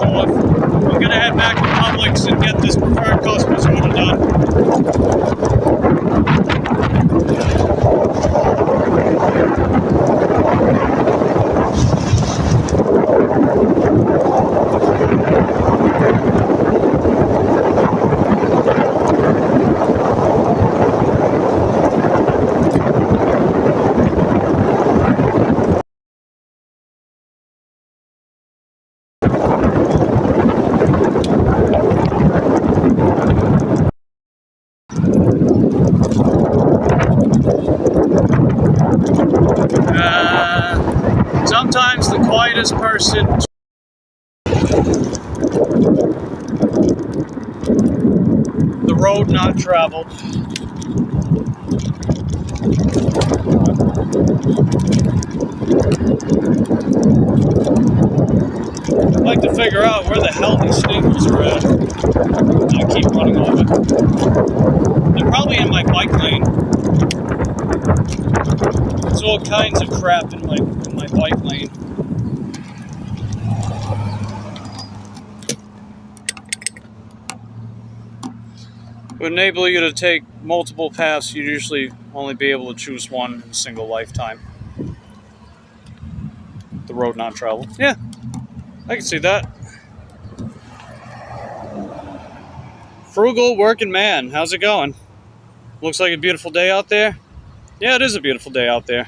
forth. I'm gonna head back to Publix and get this preferred customers order done. Sometimes the quietest person. The road not traveled. I'd like to figure out where the hell these staples are at. I keep running over. They're probably in my bike lane. There's all kinds of crap in my bike lane. Would enable you to take multiple paths. You'd usually only be able to choose one in a single lifetime. The road not traveled. Yeah, I can see that. Frugal working man, how's it going? Looks like a beautiful day out there. Yeah, it is a beautiful day out there.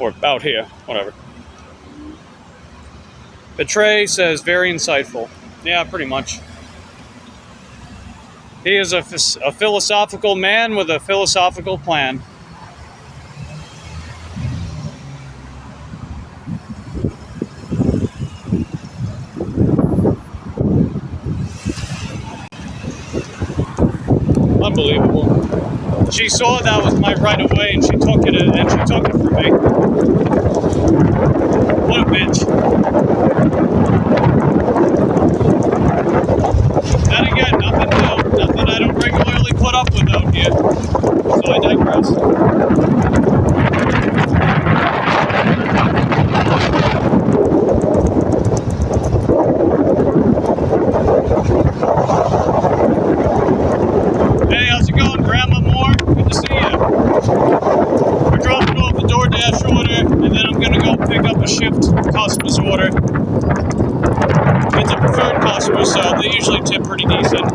Or out here, whatever. Betray says, very insightful. Yeah, pretty much. He is a philosophical man with a philosophical plan. Unbelievable. She saw that was my right of way and she took it from me. What a bitch. Then again, nothing I don't regularly put up with out here. So I digress. Hey, how's it going, Grandma Moore? Good to see you. We're dropping off the DoorDash order, and then I'm gonna go pick up a shipped customer's order. It's a preferred customer, so they usually tip pretty decent.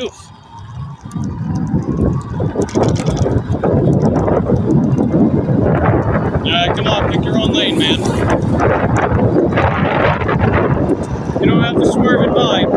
Oof. Alright, come on, pick your own lane, man. You don't have to swerve in mine.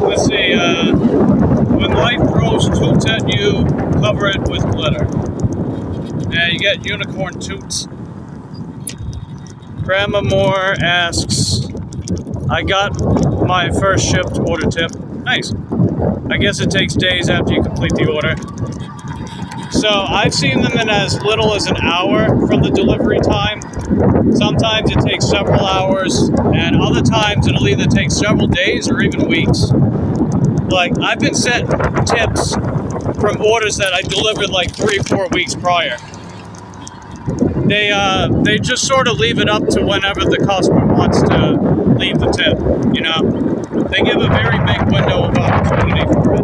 Let's see, when life throws toots at you, cover it with glitter. Yeah, you get unicorn toots. Grandma Moore asks, I got my first shipped order tip. Nice. I guess it takes days after you complete the order. So I've seen them in as little as an hour from the delivery time. Sometimes it takes several hours, and other times it'll either take several days or even weeks. Like, I've been sent tips from orders that I delivered like 3 or 4 weeks prior. they just sort of leave it up to whenever the customer wants to leave the tip, you know? They give a very big window of opportunity for it.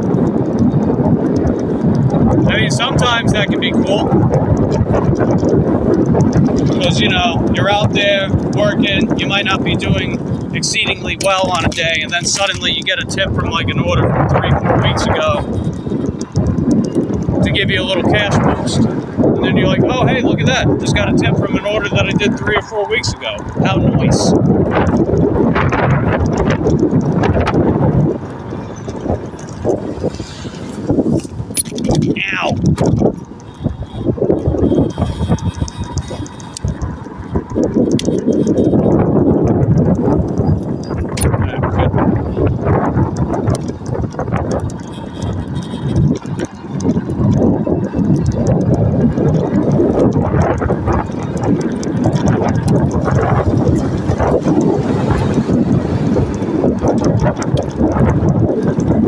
I mean, sometimes that can be cool. Because, you know, you're out there working, you might not be doing exceedingly well on a day, and then suddenly you get a tip from like an order from 3-4 weeks ago to give you a little cash boost. And then you're like, oh, hey, look at that. Just got a tip from an order that I did 3 or 4 weeks ago. How nice. Ow.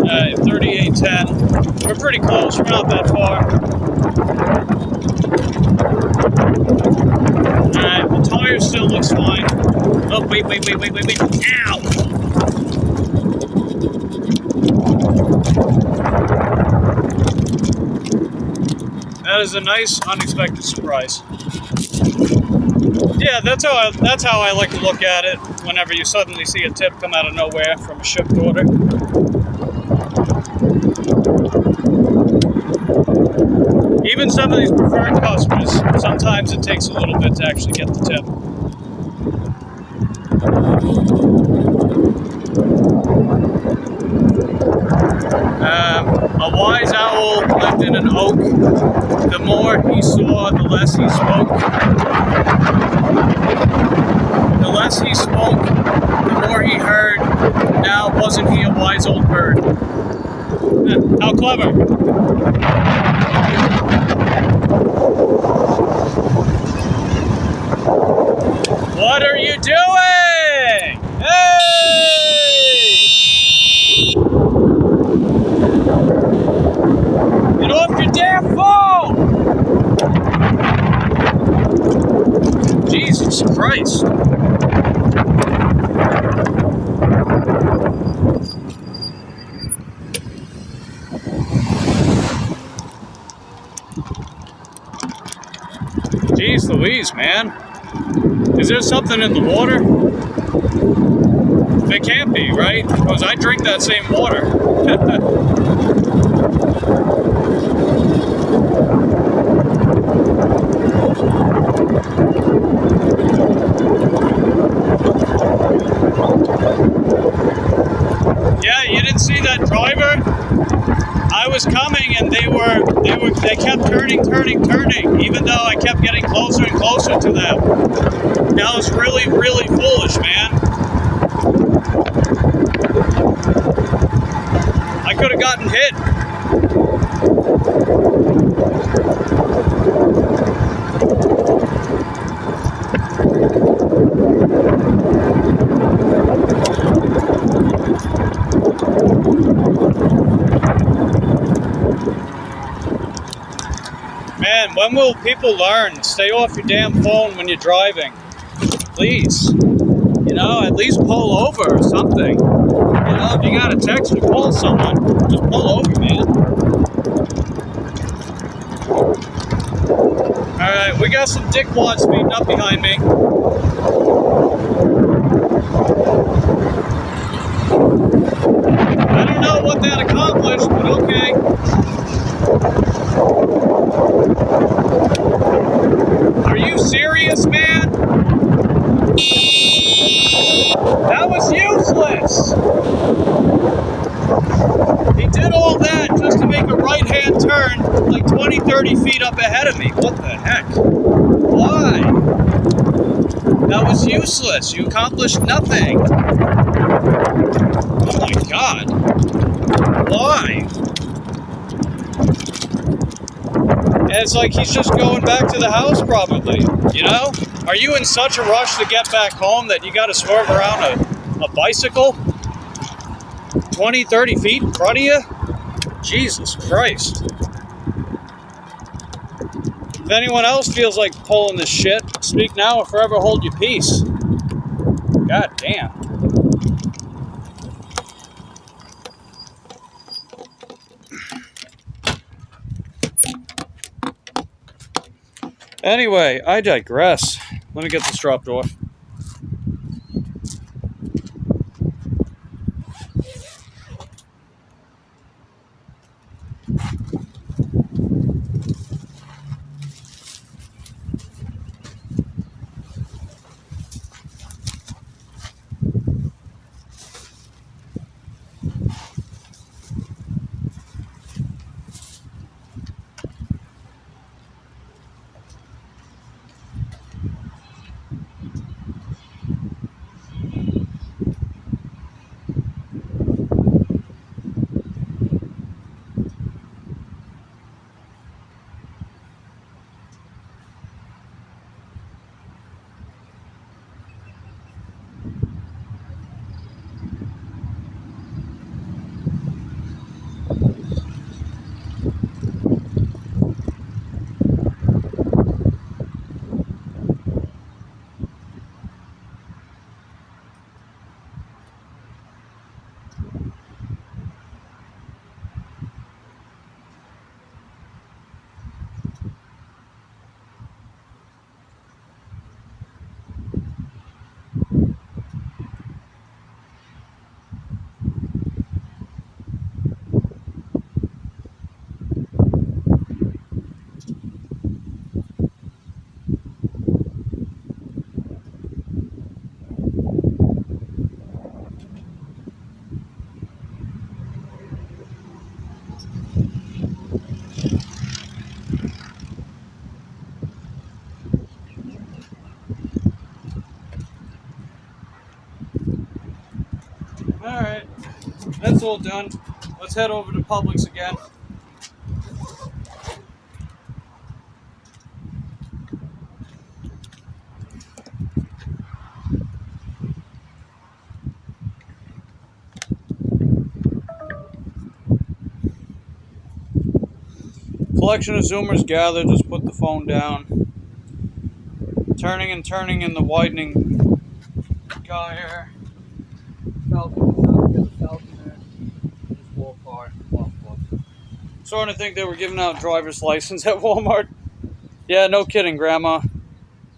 Alright, 3810. We're pretty close, we're not that far. Alright, the tire still looks fine. Oh, wait. Ow! That is a nice, unexpected surprise. Yeah, that's how I like to look at it whenever you suddenly see a tip come out of nowhere from a shipped order. Even some of these preferred customers, sometimes it takes a little bit to actually get the tip. A wise owl lived in an oak. The more he saw, the less he spoke. The less he spoke, the more he heard. Now, wasn't he a wise old bird? How clever. What are you doing? Hey! Get off your damn phone! Jesus Christ. Jeez Louise, man. Is there something in the water? It can't be, right? Because I drink that same water. Yeah, you didn't see that driver? I was coming and they kept turning, even though I kept getting closer and closer to them. That was really, really foolish, man. I could have gotten hit. Man, when will people learn? Stay off your damn phone when you're driving. Please. You know, at least pull over or something. You know, if you got a text or call someone, just pull over, man. Alright, we got some dickwads speeding up behind me. I don't know what that accomplished, but okay. Are you serious, man? That was useless! He did all that just to make a right-hand turn like 20-30 feet up ahead of me. What the heck? Why? That was useless. You accomplished nothing. Oh my God. Why? And it's like he's just going back to the house probably, you know? Are you in such a rush to get back home that you got to swerve around a bicycle 20-30 feet in front of you? Jesus Christ. If anyone else feels like pulling this shit, speak now or forever hold your peace. God damn. Anyway, I digress. Let me get this dropped off. Alright, that's all done. Let's head over to Publix again. Collection of Zoomers gathered, just put the phone down. Turning and turning in the widening gyre. Starting to think they were giving out driver's license at Walmart. Yeah, no kidding, Grandma.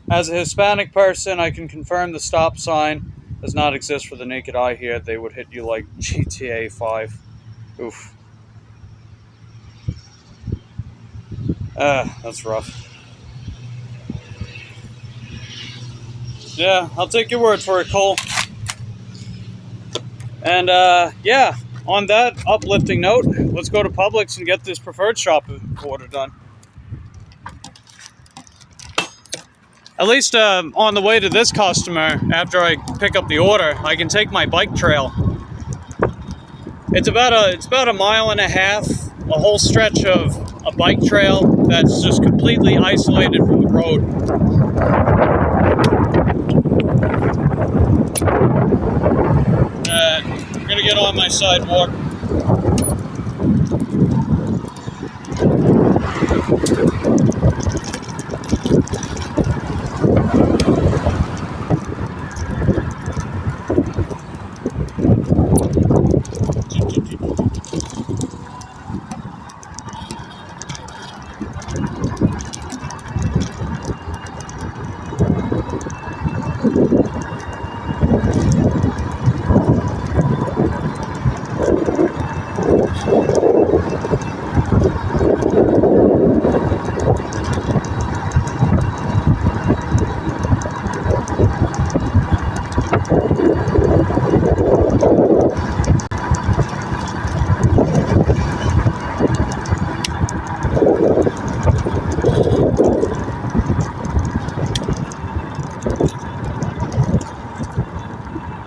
As a Hispanic person, I can confirm the stop sign does not exist for the naked eye here. They would hit you like GTA 5. Oof. That's rough. Yeah, I'll take your word for it, Cole. And, yeah, on that uplifting note, let's go to Publix and get this preferred shop order done. At least, on the way to this customer, after I pick up the order, I can take my bike trail. It's about a mile and a half, a whole stretch of a bike trail that's just completely isolated from the road. I'm gonna get on my sidewalk.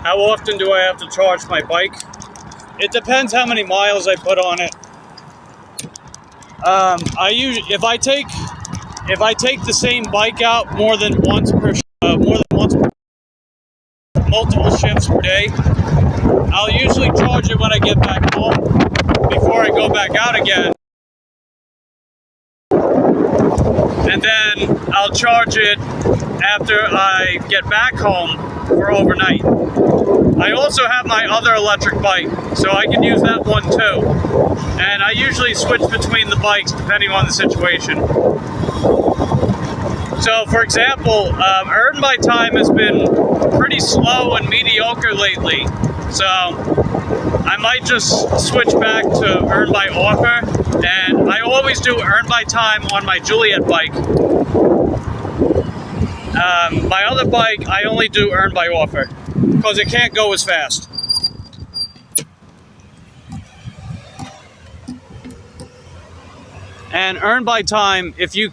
How often do I have to charge my bike? It depends how many miles I put on it. If I take the same bike out more than once per multiple shifts per day, I'll usually charge it when I get back home before I go back out again. and then I'll charge it after I get back home for overnight. I also have my other electric bike, so I can use that one too. And I usually switch between the bikes depending on the situation. So, for example, Earn My Time has been pretty slow and mediocre lately. So, I might just switch back to Earn by Offer. And I always do Earn My Time on my Juliet bike. My other bike, I only do Earn by Offer because it can't go as fast. And Earn by Time, if you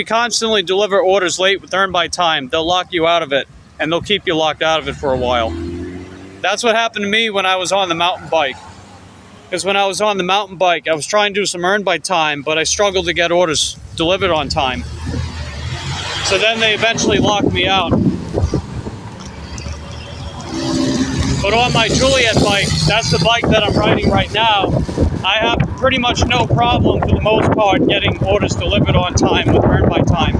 constantly deliver orders late with Earn by Time, they'll lock you out of it, and they'll keep you locked out of it for a while. That's what happened to me when I was on the mountain bike. Because when I was on the mountain bike, I was trying to do some Earn by Time, but I struggled to get orders delivered on time. So then they eventually locked me out. But on my Juliet bike, that's the bike that I'm riding right now, I have pretty much no problem, for the most part, getting orders delivered on time with Earn by Time.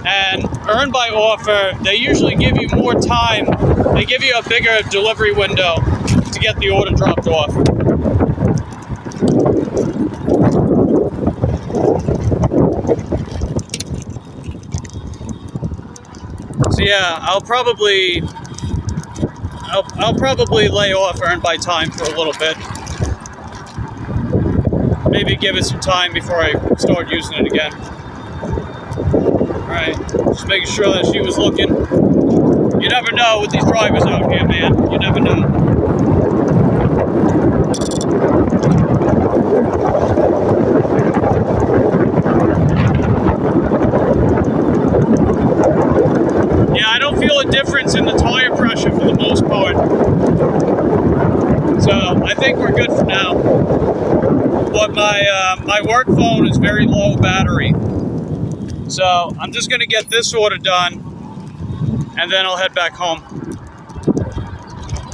And Earn by Offer, they usually give you more time. They give you a bigger delivery window to get the order dropped off. So yeah, I'll probably lay off Earn by Time for a little bit. Maybe give it some time before I start using it again. Alright, just making sure that she was looking. You never know with these drivers out here, man. You never know. Yeah, I don't feel a difference in the tire pressure for the most part. So I think we're good for now. But my work phone is very low battery. So I'm just going to get this order done, and then I'll head back home.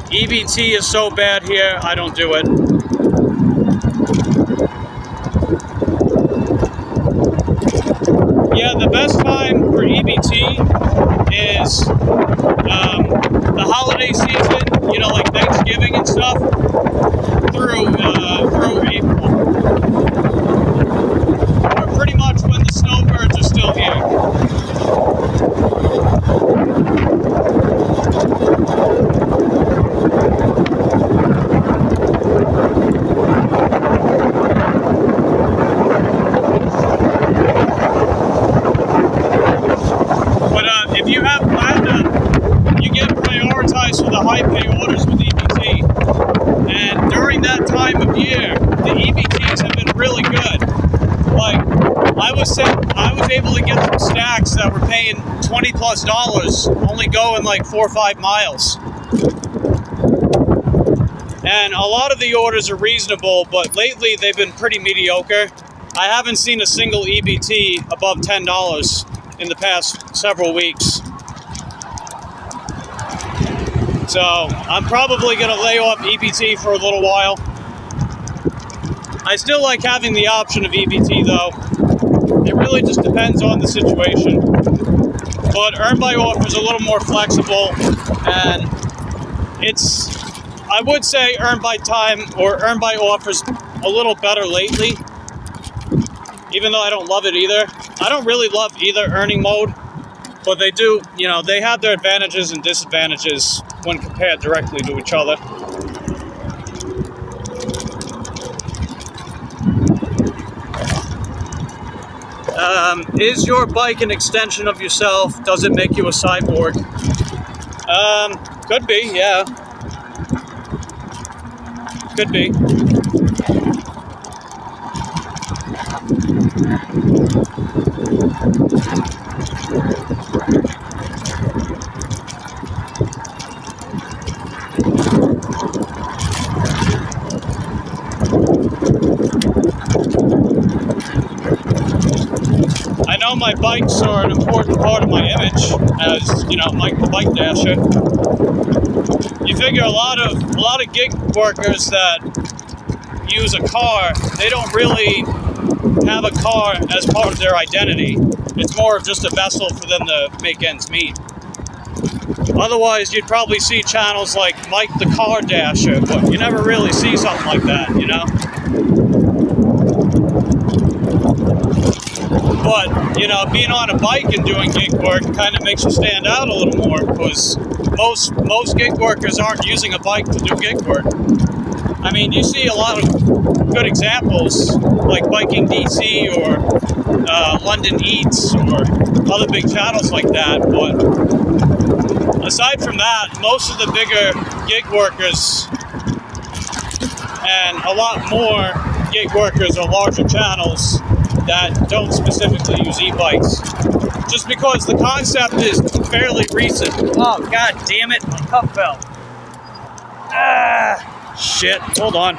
EBT is so bad here, I don't do it. Yeah, the best time for EBT is the holiday season, like Thanksgiving and stuff, through April. Or pretty much when the snowbirds are still here. But if you have Platinum, you get prioritized for the high pay orders with EBT. And during that time of year, the EBTs have been really good. Like, I was able to get some stacks that were paying $20+, only going like 4 or 5 miles. And a lot of the orders are reasonable, but lately they've been pretty mediocre. I haven't seen a single EBT above $10 in the past several weeks. So I'm probably going to lay off EBT for a little while. I still like having the option of EBT though. It really just depends on the situation. But Earn by Offer is a little more flexible, and I would say Earn by Time or Earn by Offer is a little better lately, even though I don't love it either. I don't really love either earning mode, but they do, they have their advantages and disadvantages when compared directly to each other. Is your bike an extension of yourself? Does it make you a cyborg? Could be, yeah. Could be. I know my bikes are an important part of my image as, Mike the Bike Dasher. You figure a lot of gig workers that use a car, they don't really have a car as part of their identity. It's more of just a vessel for them to make ends meet. Otherwise, you'd probably see channels like Mike the Car Dasher, but you never really see something like that, you know? But, you know, being on a bike and doing gig work kind of makes you stand out a little more, because most gig workers aren't using a bike to do gig work. I mean, you see a lot of good examples, like Biking DC or London Eats or other big channels like that, but aside from that, most of the bigger gig workers and a lot more gig workers are larger channels that don't specifically use e-bikes. Just because the concept is fairly recent. Oh, god damn it, my cup fell. Ah, shit, hold on.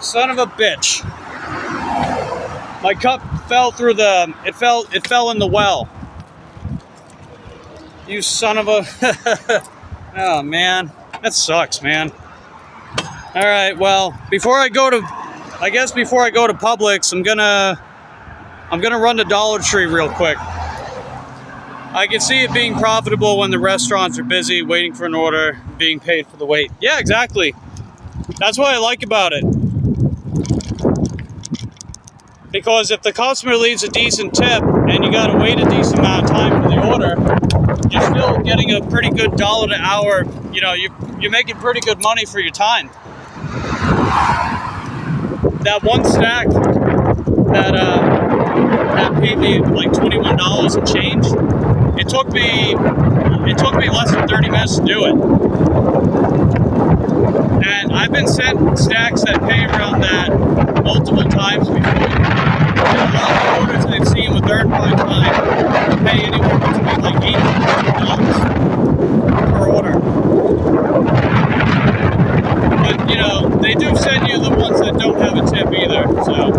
Son of a bitch. My cup fell through the, it fell in the well. You son of a, oh man, that sucks, man. All right, well, before I go to Publix, I'm gonna run to Dollar Tree real quick. I can see it being profitable when the restaurants are busy, waiting for an order, being paid for the wait. Yeah, exactly. That's what I like about it. Because if the customer leaves a decent tip and you gotta wait a decent amount of time for the order, you're still getting a pretty good $1 an hour. You know, you're making pretty good money for your time. That one stack that paid me like $21 and change. It took me less than 30 minutes to do it. And I've been sent stacks that pay around that multiple times before. And a lot of the orders I've seen with third-party time pay anywhere between like $8 and $10 per order. But, you know, they do send you the ones that don't have a tip either, so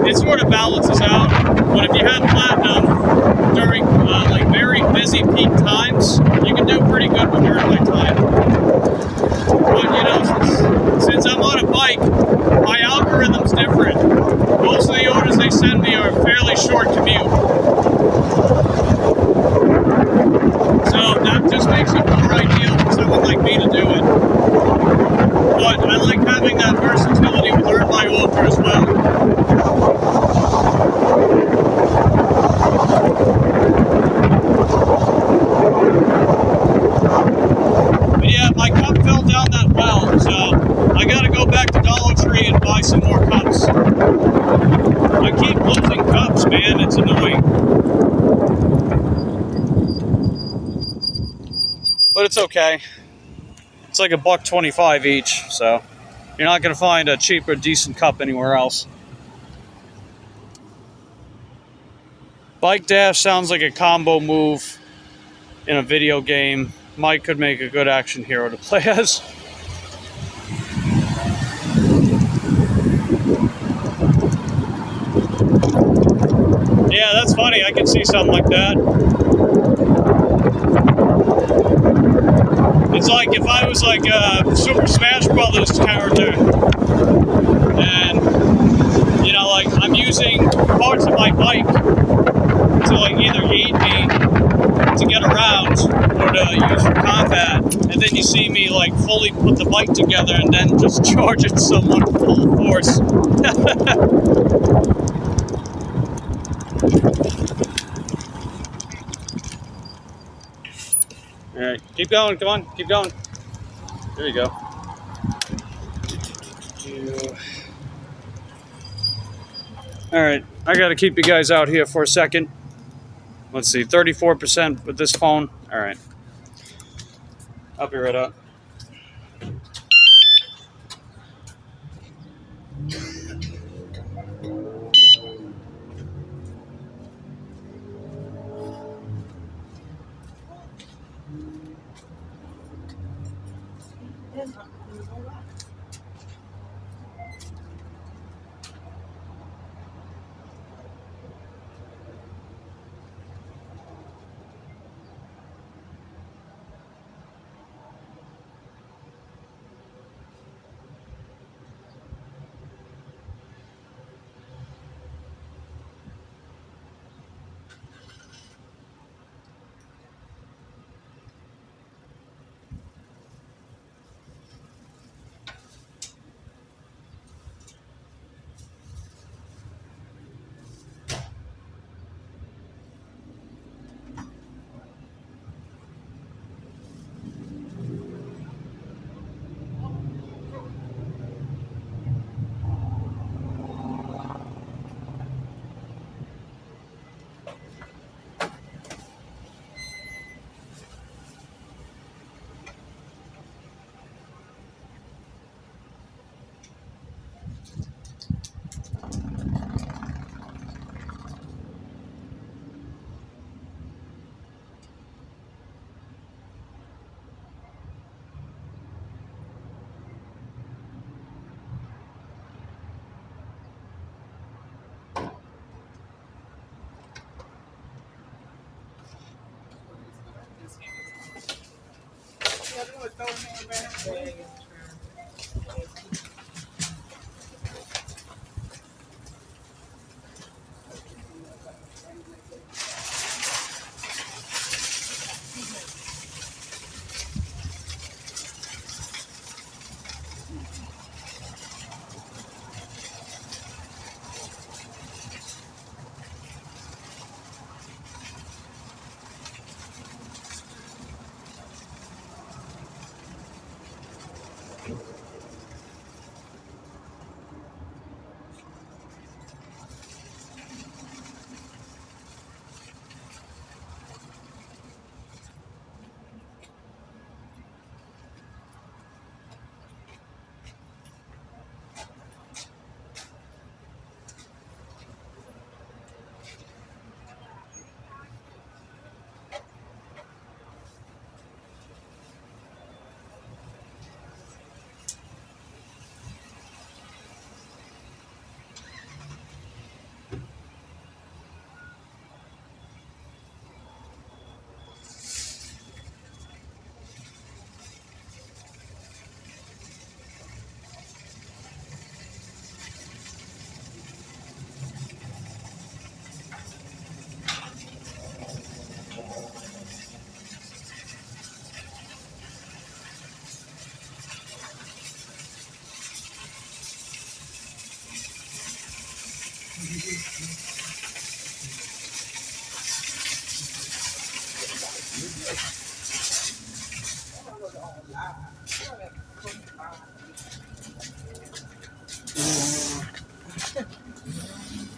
it sort of balances out. But if you have platinum during like very busy peak times, you can do pretty good with earn my time. But, you know, since I'm on a bike, my algorithm's different. Most of the orders they send me are a fairly short commute. So that just makes it more ideal for someone like me to do it. But I like having that versatility with Earn My Offer as well. But yeah, my cup fell down that well, so I gotta go back to Dollar Tree and buy some more cups. I keep losing cups, man, it's annoying. But it's okay. It's like $1.25 each, so you're not gonna find a cheaper, decent cup anywhere else. Bike dash sounds like a combo move in a video game. Mike could make a good action hero to play as. Yeah, that's funny. I can see something like that. It's like if I was like a Super Smash Brothers character, and you know, like I'm using parts of my bike to like either aid me to get around or to use for combat, and then you see me like fully put the bike together and then just charge at someone full force. Alright, keep going, come on, keep going. There you go. Alright, I gotta keep you guys out here for a second. Let's see, 34% with this phone. Alright. I'll be right up.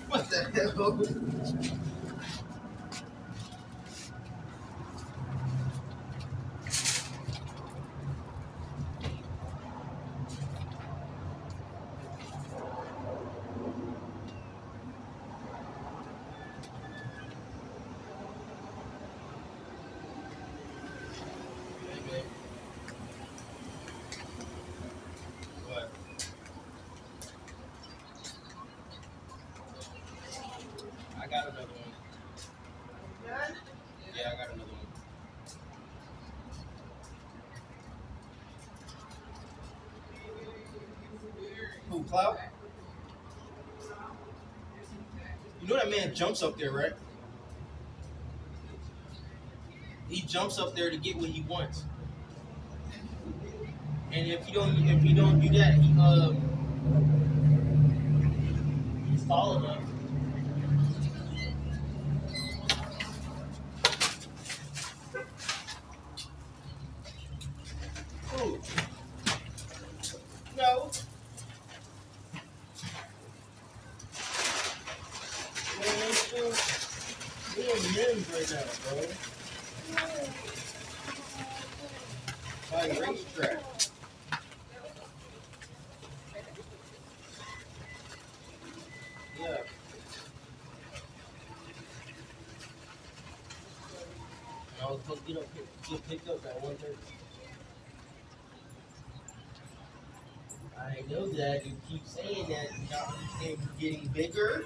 What the hell? What? I got another one. Yeah, I got another one. Who, Cloud? You know that man jumps up there, right? He jumps up there to get what he wants. And if you don't do that, he's tall enough. Who? No. Man, they're in men's right now, bro. Like racetrack. Yeah. And I was supposed to get picked up at 1:30. I know that. You keep saying that. You not understand you're getting bigger.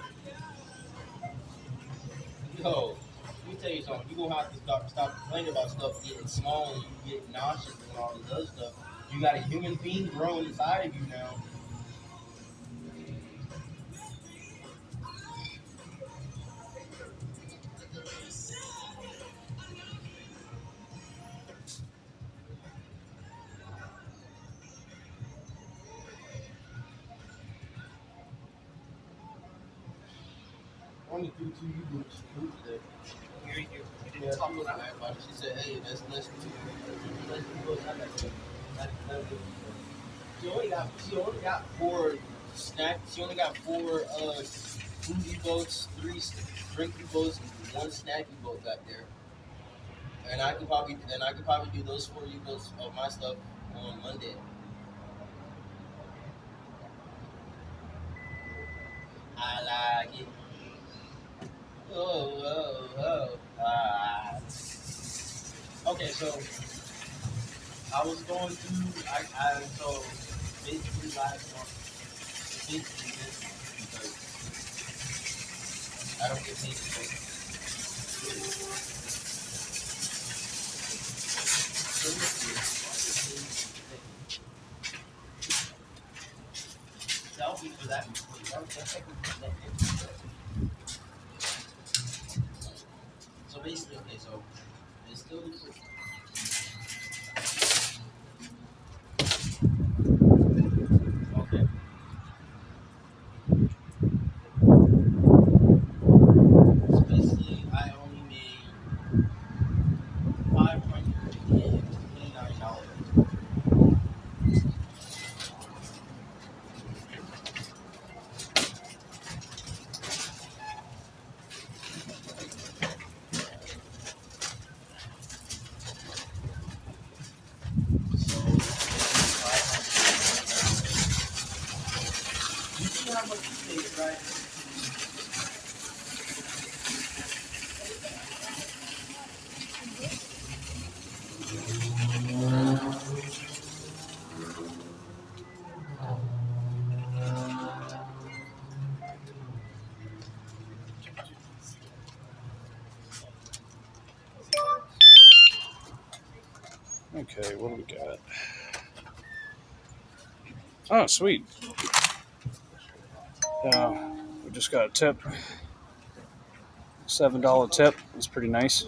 Yo, let me tell you something. You're going to have to stop complaining about stuff getting small and you get nauseous and all this other stuff. You got a human being growing inside of you now. Only do two you do today. Hear you. We Yeah, didn't she talk was about mad about it. She said, hey, that's less than two. Less than two. She only got 4 snacks. She only got 4 foodie boats, 3 drinking boats, and 1 snacky boat back there. And I could probably do those 4 boats of my stuff on Monday. I like it. Oh. Okay, so I was going through. So basically last month, basically this month because I don't get paid So basically, okay, so it's still okay. So basically, I only made $529. So you see how much it takes, right? Okay, what do we got? Oh, sweet. We just got a tip. $7 tip. That's pretty nice.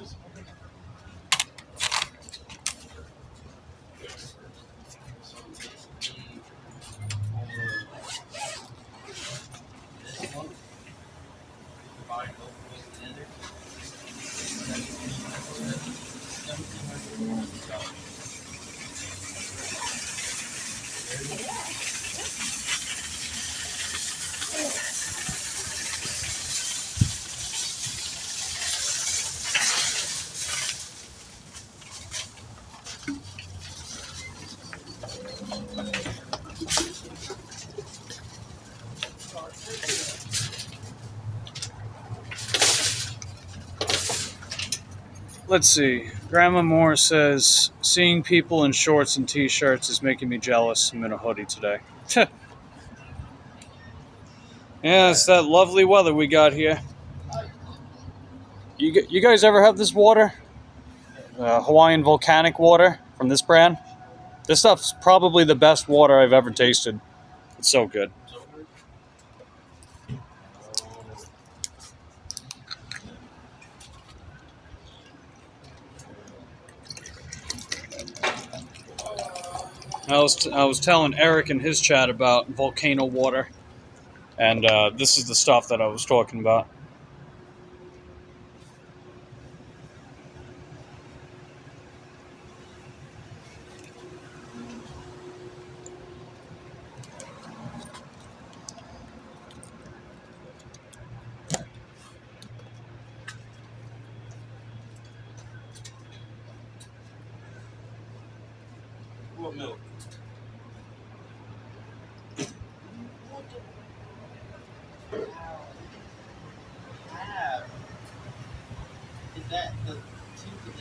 Let's see. Grandma Moore says, seeing people in shorts and t-shirts is making me jealous. I'm in a hoodie today. Yeah, it's that lovely weather we got here. You guys ever have this water? Hawaiian volcanic water from this brand? This stuff's probably the best water I've ever tasted. It's so good. I was telling Eric in his chat about volcano water, and this is the stuff that I was talking about. What milk? Is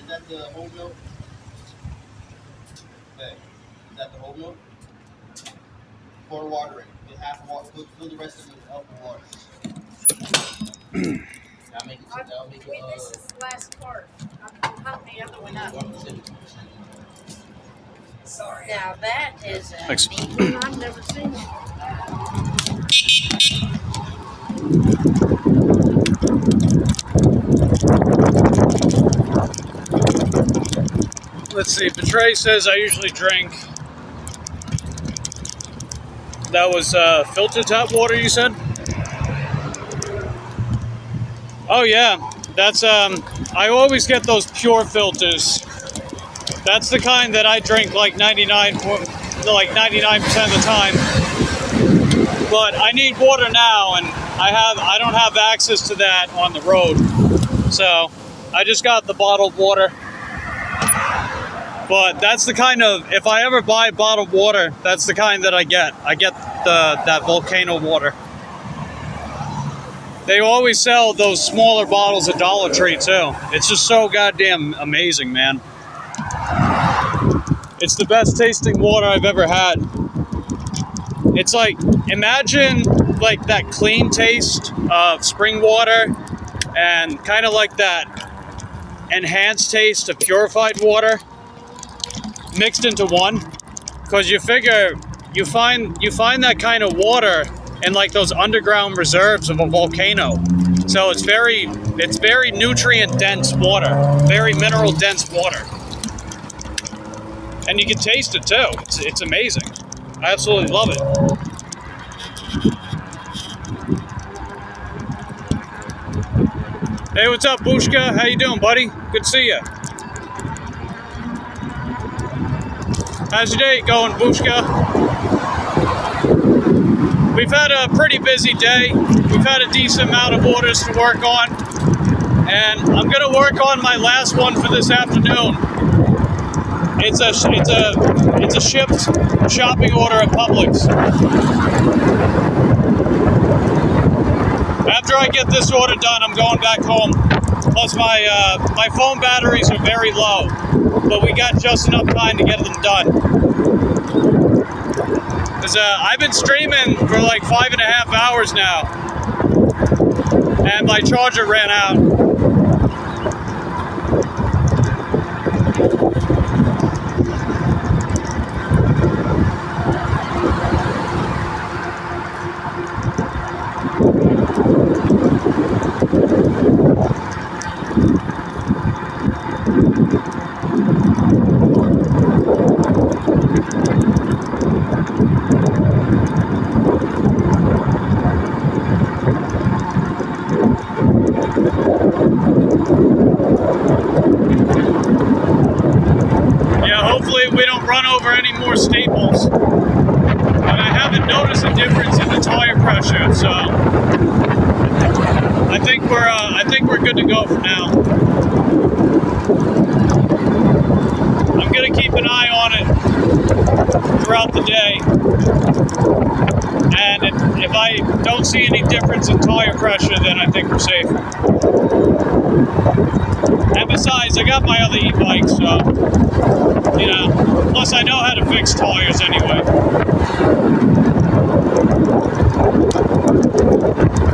that the whole milk? Okay. Is that the whole milk? Pour water in. Get half water. Fill the rest of it up with water. That'll make it. Wait, this is the last part. I'll pump the other one up. Sorry. Now that is a Thanks. neat one. I've never seen it. Let's see. Betray says I usually drink. That was filter tap water, you said? Oh yeah, that's I always get those pure filters. That's the kind that I drink like 99% of the time. But I need water now, and I don't have access to that on the road. So I just got the bottled water. But that's the kind of, if I ever buy bottled water, that's the kind that I get. I get that volcano water. They always sell those smaller bottles at Dollar Tree too. It's just so goddamn amazing, man. It's the best tasting water I've ever had. It's like, imagine like that clean taste of spring water and kind of like that enhanced taste of purified water mixed into one. Because you figure you find that kind of water in like those underground reserves of a volcano. So it's very nutrient dense water, very mineral dense water. And you can taste it too. It's amazing. I absolutely love it. Hey, what's up, Bushka? How you doing, buddy? Good to see you. How's your day going, Bushka? We've had a pretty busy day. We've had a decent amount of orders to work on. And I'm gonna work on my last one for this afternoon. It's a shipped shopping order at Publix. After I get this order done, I'm going back home. Plus my phone batteries are very low, but we got just enough time to get them done. Cause I've been streaming for like 5.5 hours now, and my charger ran out. Staples, but I haven't noticed a difference in the tire pressure, so I think we're good to go for now. I'm gonna keep an eye on it throughout the day, and if I don't see any difference in tire pressure, then I think we're safe. And besides, I got my other e-bike, so you know, plus I know how to fix tires anyway.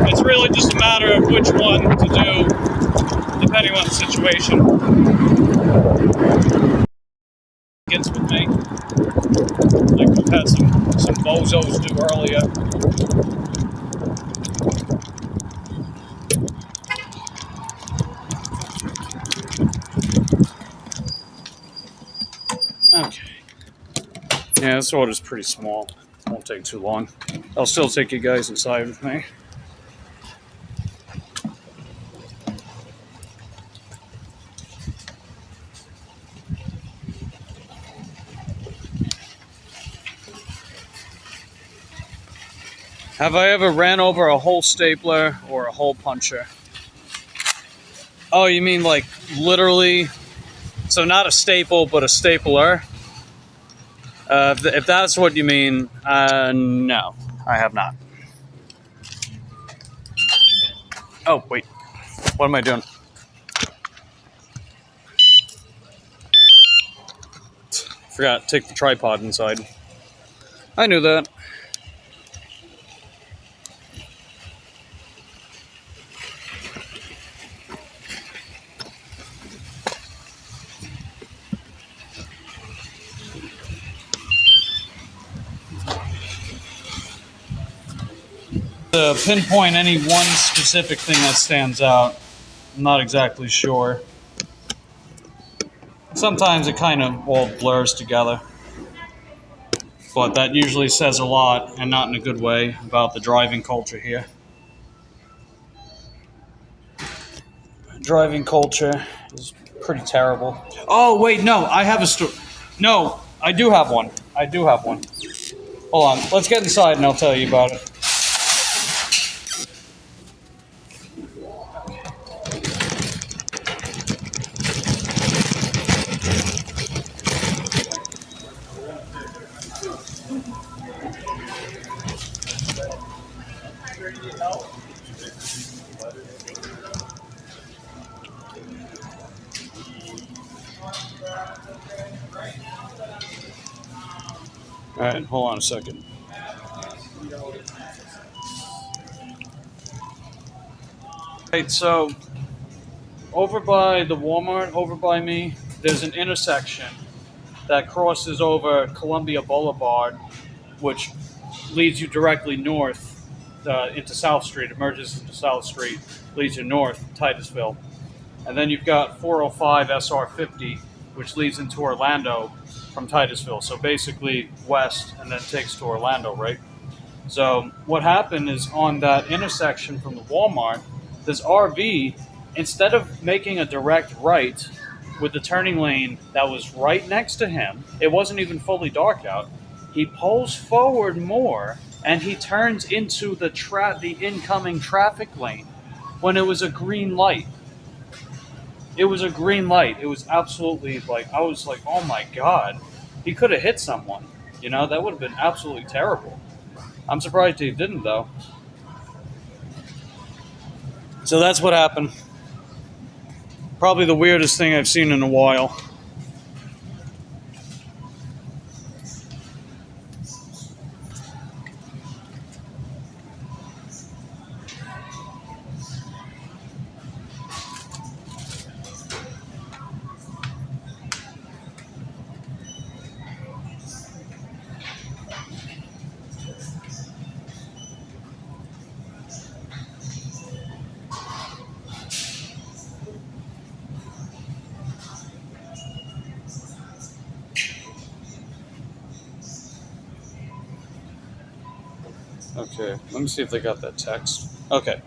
It's really just a matter of which one to do, depending on the situation. Gets with me, like we've had some bozos do earlier. Okay. Yeah, this order's pretty small. Won't take too long. I'll still take you guys inside with me. Have I ever ran over a hole stapler or a hole puncher? Oh, you mean like literally? So not a staple, but a stapler? If that's what you mean, no, I have not. Oh, wait. What am I doing? Forgot to take the tripod inside. I knew that. To pinpoint any one specific thing that stands out, I'm not exactly sure. Sometimes it kind of all blurs together, but that usually says a lot, and not in a good way, about the driving culture here. Driving culture is pretty terrible. Oh, wait, no, I have a story. No, I do have one. I do have one. Hold on, let's get inside and I'll tell you about it. All right, hold on a second. Right, so over by the Walmart, over by me, there's an intersection that crosses over Columbia Boulevard, which leads you directly north. into South Street. It merges into South Street, leads you north, Titusville. And then you've got 405 SR50, which leads into Orlando from Titusville. So basically west and then takes to Orlando, right? So what happened is on that intersection from the Walmart, this RV, instead of making a direct right with the turning lane that was right next to him, it wasn't even fully dark out. He pulls forward more and he turns into the incoming traffic lane when it was a green light. It was a green light. It was absolutely like, I was like, oh my God, he could have hit someone. You know, that would have been absolutely terrible. I'm surprised he didn't, though. So that's what happened. Probably the weirdest thing I've seen in a while. Okay, let me see if they got that text. Okay,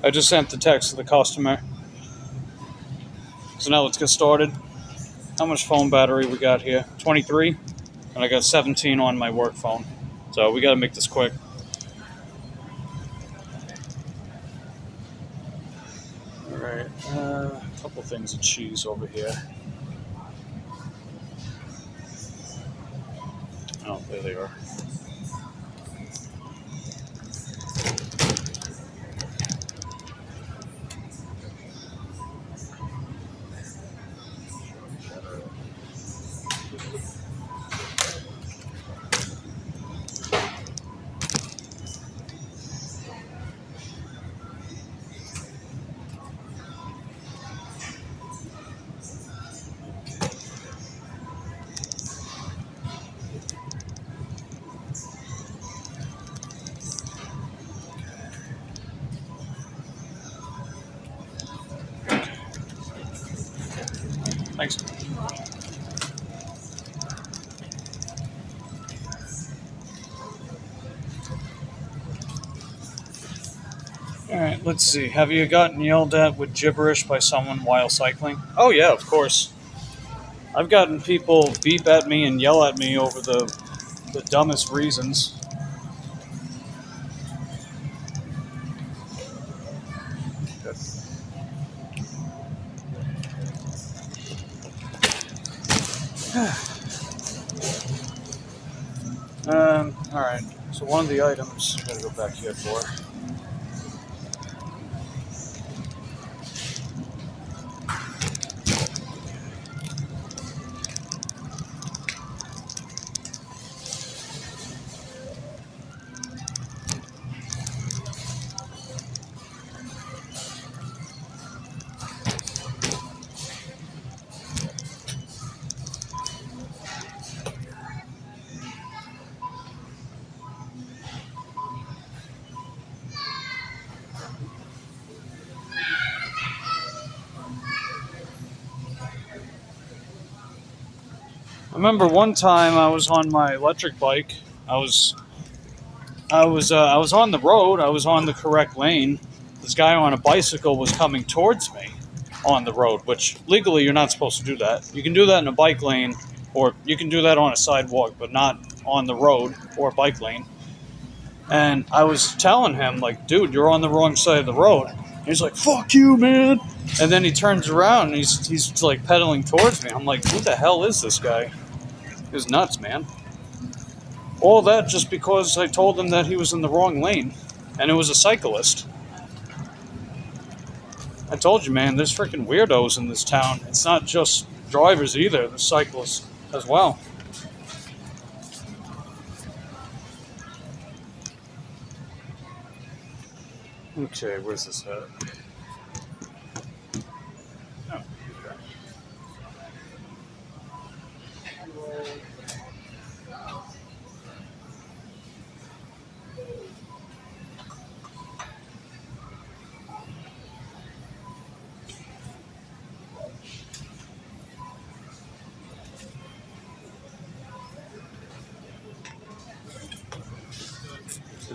I just sent the text to the customer. So now let's get started. How much phone battery we got here? 23, and I got 17 on my work phone. So we got to make this quick. All right, a couple things of cheese over here. Oh, there they are. Thanks. All right, let's see. Have you gotten yelled at with gibberish by someone while cycling? Oh, yeah, of course. I've gotten people beep at me and yell at me over the dumbest reasons. All right. So one of the items I gotta go back here for. I remember one time I was on my electric bike. I was on the road. I was on the correct lane. This guy on a bicycle was coming towards me on the road, which legally you're not supposed to do that. You can do that in a bike lane, or you can do that on a sidewalk, but not on the road or bike lane. And I was telling him, like, dude, you're on the wrong side of the road. And he's like, fuck you, man. And then he turns around and he's like pedaling towards me. I'm like, who the hell is this guy? He's nuts, man. All that just because I told him that he was in the wrong lane, and it was a cyclist. I told you, man, there's freaking weirdos in this town. It's not just drivers either, there's cyclists as well. Okay, where's this at? Oh, okay.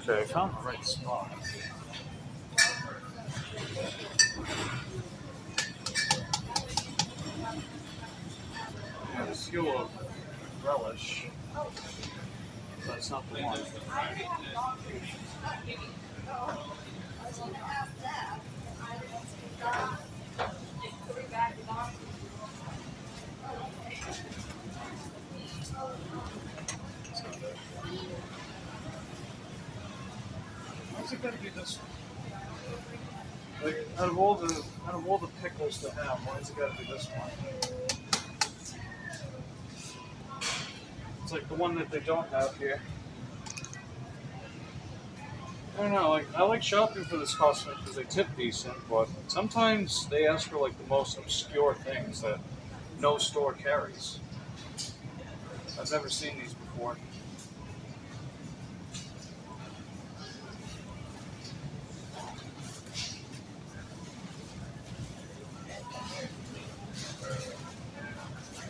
Okay, I found the right spot. Yeah, the skill of relish. That's not the one. Why's it gotta be this one? Like, out of all the pickles to have, why's it gotta be this one? It's like the one that they don't have here. I don't know, like, I like shopping for this costume because they tip decent, but sometimes they ask for like the most obscure things that no store carries. I've never seen these before.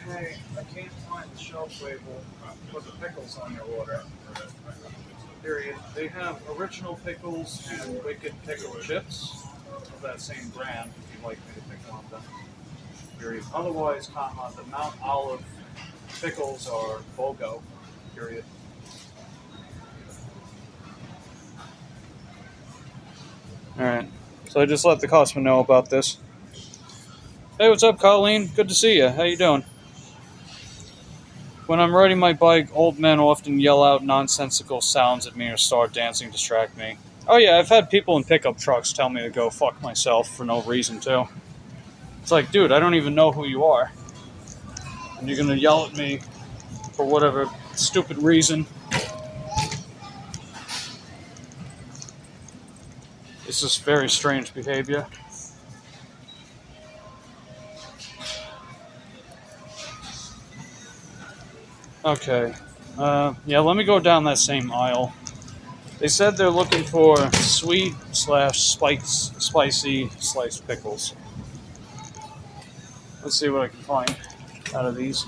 Hey, I can't find the shelf label for the pickles on your order. Period. They have original pickles and wicked pickle chips of that same brand if you'd like me to pick one of them. Period. Otherwise, the Mount Olive pickles are BOGO. Period. Alright. So I just let the customer know about this. Hey, what's up, Colleen? Good to see you. How you doing? When I'm riding my bike, old men often yell out nonsensical sounds at me or start dancing to distract me. Oh yeah, I've had people in pickup trucks tell me to go fuck myself for no reason too. It's like, dude, I don't even know who you are. And you're gonna yell at me for whatever stupid reason. It's just very strange behavior. Okay. Yeah, let me go down that same aisle. They said they're looking for sweet / spicy sliced pickles. Let's see what I can find out of these.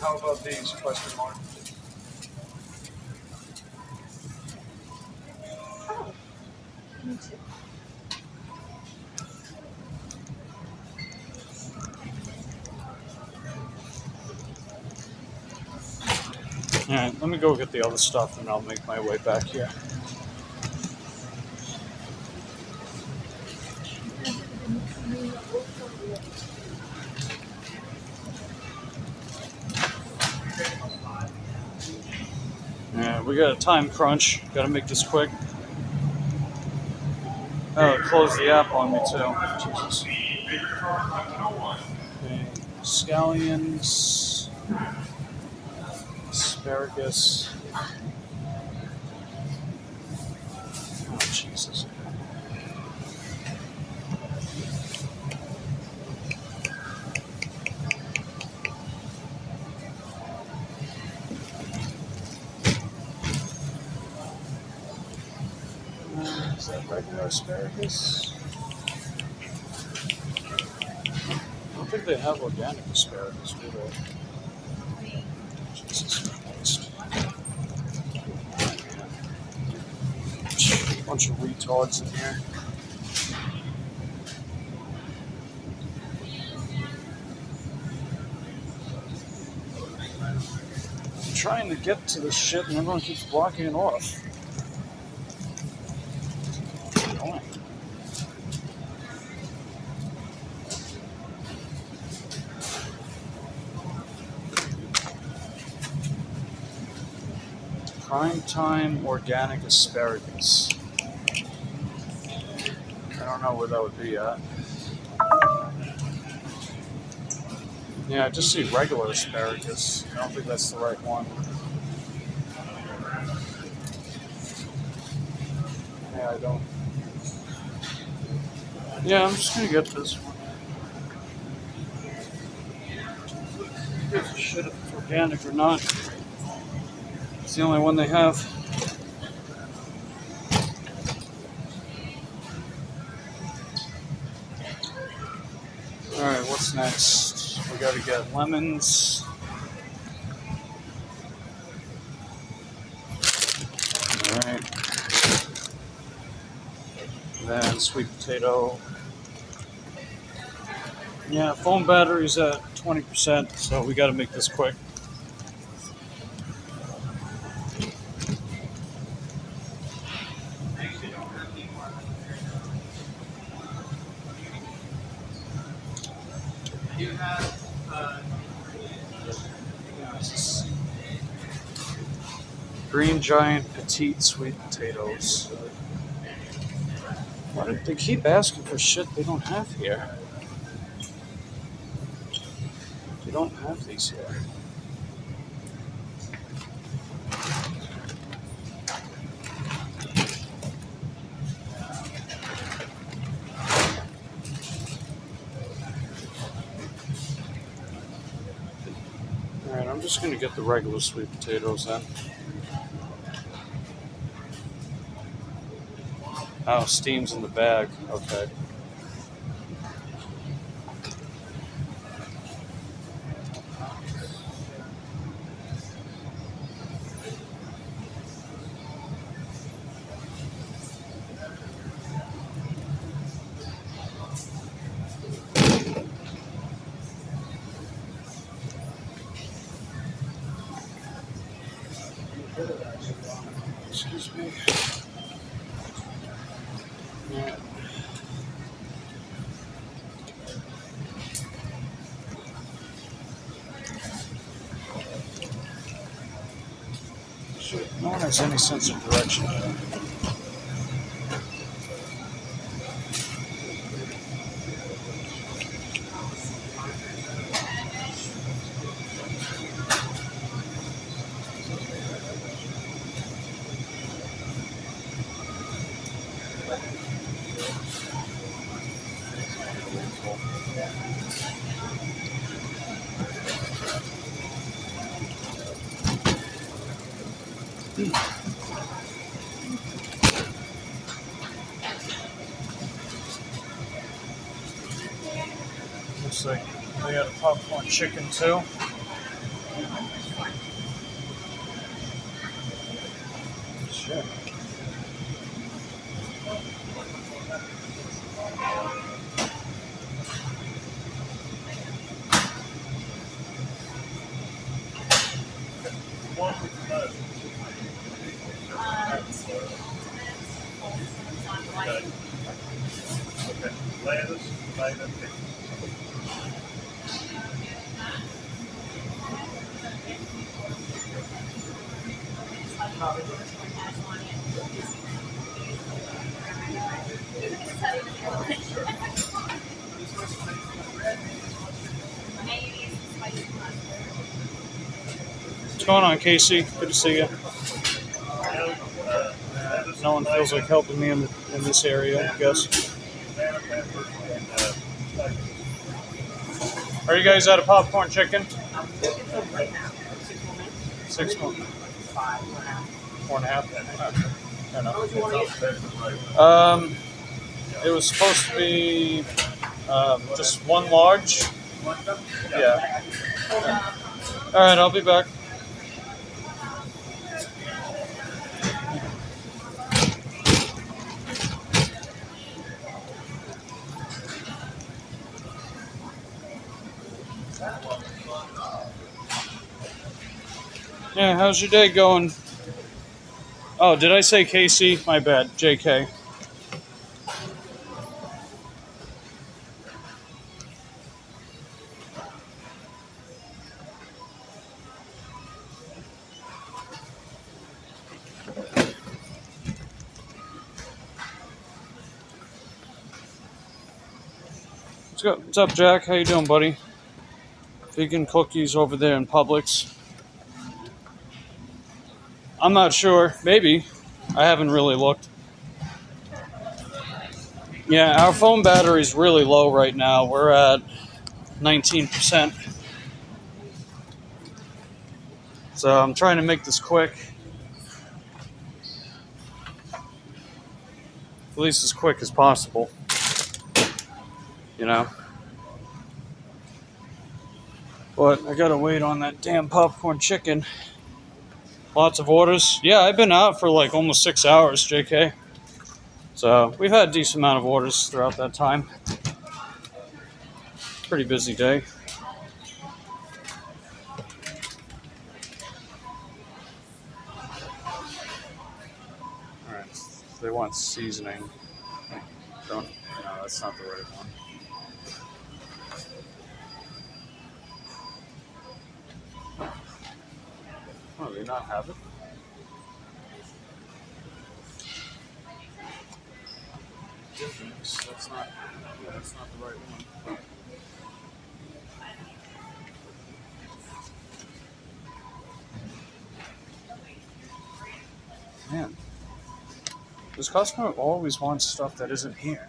How about these? Question mark. Me too. Alright, let me go get the other stuff and I'll make my way back here. Yeah, we got a time crunch. Gotta make this quick. Oh, it closed the app on me too. Jesus. Okay. Scallions. Asparagus. Oh, Jesus. Is that regular asparagus? I don't think they have organic asparagus, do they? Jesus Christ. Bunch of retards in here. I'm trying to get to this shit and everyone keeps blocking it off. Prime time organic asparagus. I don't know where that would be at. Yeah, I just see regular asparagus. I don't think that's the right one. Yeah, I don't. Yeah, I'm just gonna get this one. shit if it's organic or not. It's the only one they have. Alright, what's next? We gotta get lemons. Alright. Then sweet potato. Yeah, phone battery's at 20%, so we gotta make this quick. Green Giant Petite Sweet Potatoes. Why do they keep asking for shit they don't have here? They don't have these here. Alright, I'm just gonna get the regular sweet potatoes then. Oh, steam's in the bag. Okay. Excuse me. Yeah. Shit, no one has any sense of direction. Looks like they got a popcorn chicken too. Shit. What's going on, Casey? Good to see you. No one feels like helping me in this area, I guess. Are you guys out of popcorn chicken? 6 more. 4.5. It was supposed to be just one large. Yeah. All right, I'll be back. Yeah, how's your day going? Oh, did I say Casey? My bad. JK. What's up, Jack? How you doing, buddy? Vegan cookies over there in Publix. I'm not sure. Maybe. I haven't really looked. Yeah, our phone battery's really low right now. We're at 19%. So I'm trying to make this quick. At least as quick as possible. You know? But I gotta wait on that damn popcorn chicken. Lots of orders. Yeah, I've been out for like almost 6 hours, JK. So we've had a decent amount of orders throughout that time. Pretty busy day. Alright, they want seasoning. Don't, no, that's not the right one. Oh, do they not have it? That's not, yeah, that's not the right one. Man, this customer always wants stuff that isn't here.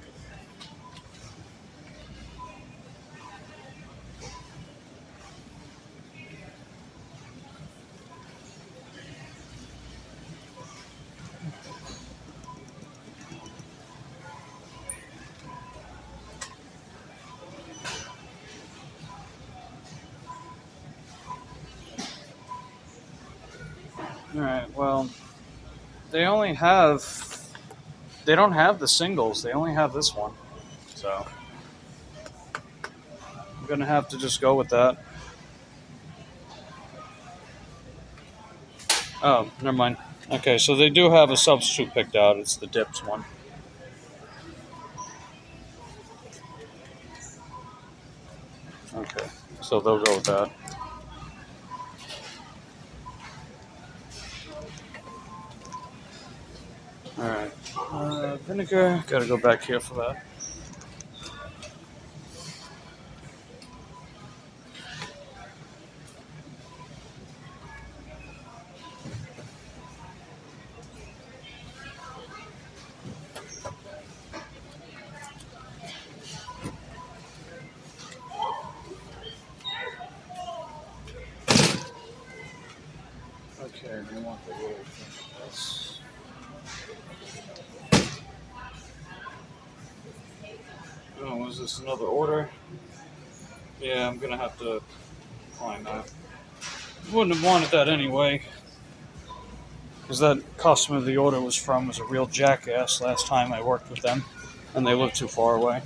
Alright, well, they don't have the singles, they only have this one. So, I'm gonna have to just go with that. Oh, never mind. Okay, so they do have a substitute picked out, it's the dips one. Okay, so they'll go with that. Alright, vinegar, gotta go back here for that. Okay, we want the little thing. That's... Oh, was this another order? Yeah, I'm gonna have to find that. Wouldn't have wanted that anyway. Because that customer the order was from was a real jackass last time I worked with them. And they lived too far away.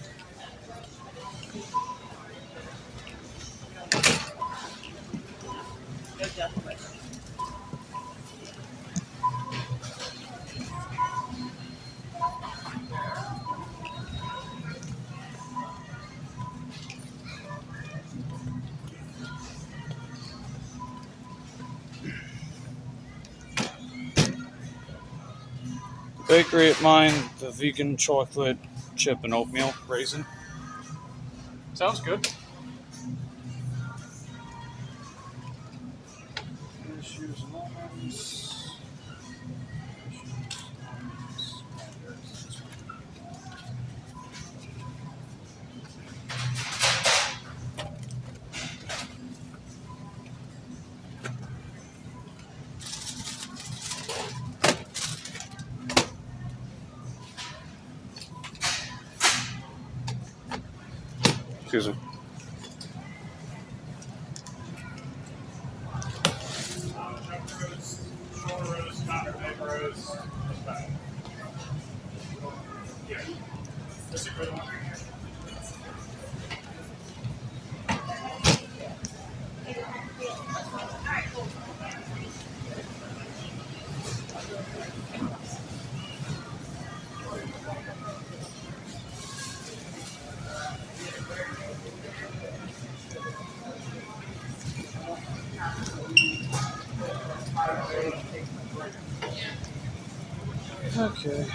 Bakery at mine, the vegan chocolate chip and oatmeal raisin. Sounds good. Issues and almonds. Excuse me. Okay.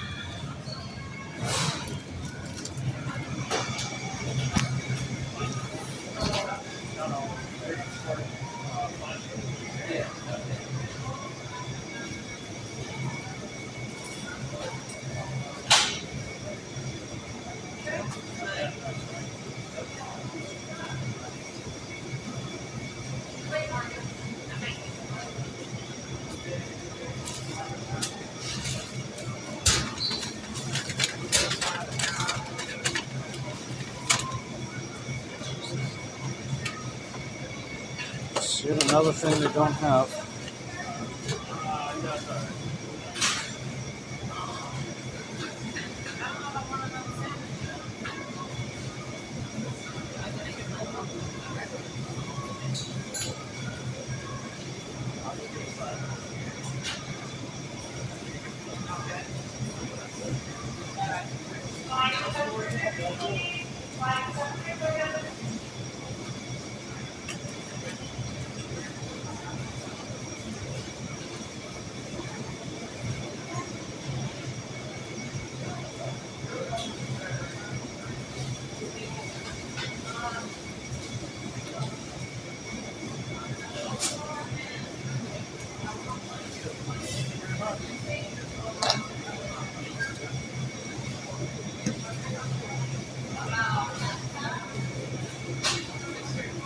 See, another thing they don't have.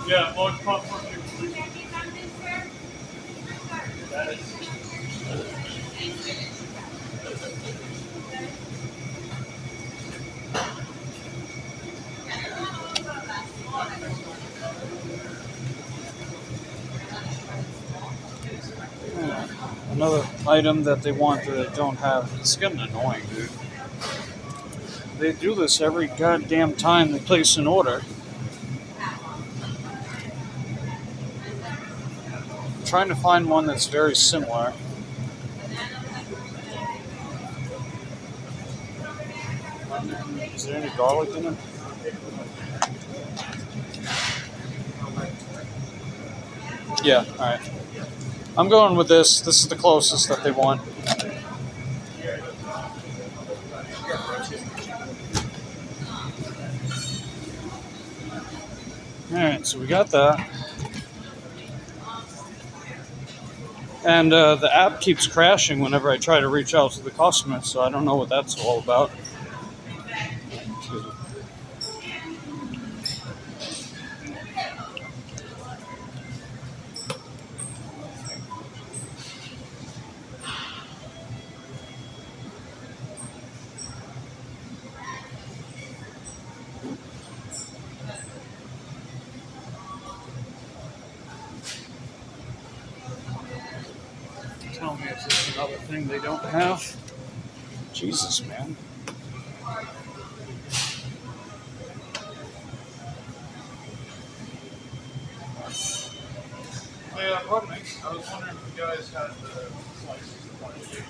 Yeah, large popcorn. Another item that they want that they don't have. It's getting annoying, dude. They do this every goddamn time they place an order. I'm trying to find one that's very similar. Is there any garlic in it? Yeah, alright. I'm going with this. This is the closest that they want. Alright, so we got that. And the app keeps crashing whenever I try to reach out to the customer, so I don't know what that's all about. Tell me if there's another thing they don't have. Jesus, man. Oh, yeah, pardon me. I was wondering if you guys had the slices of one of you.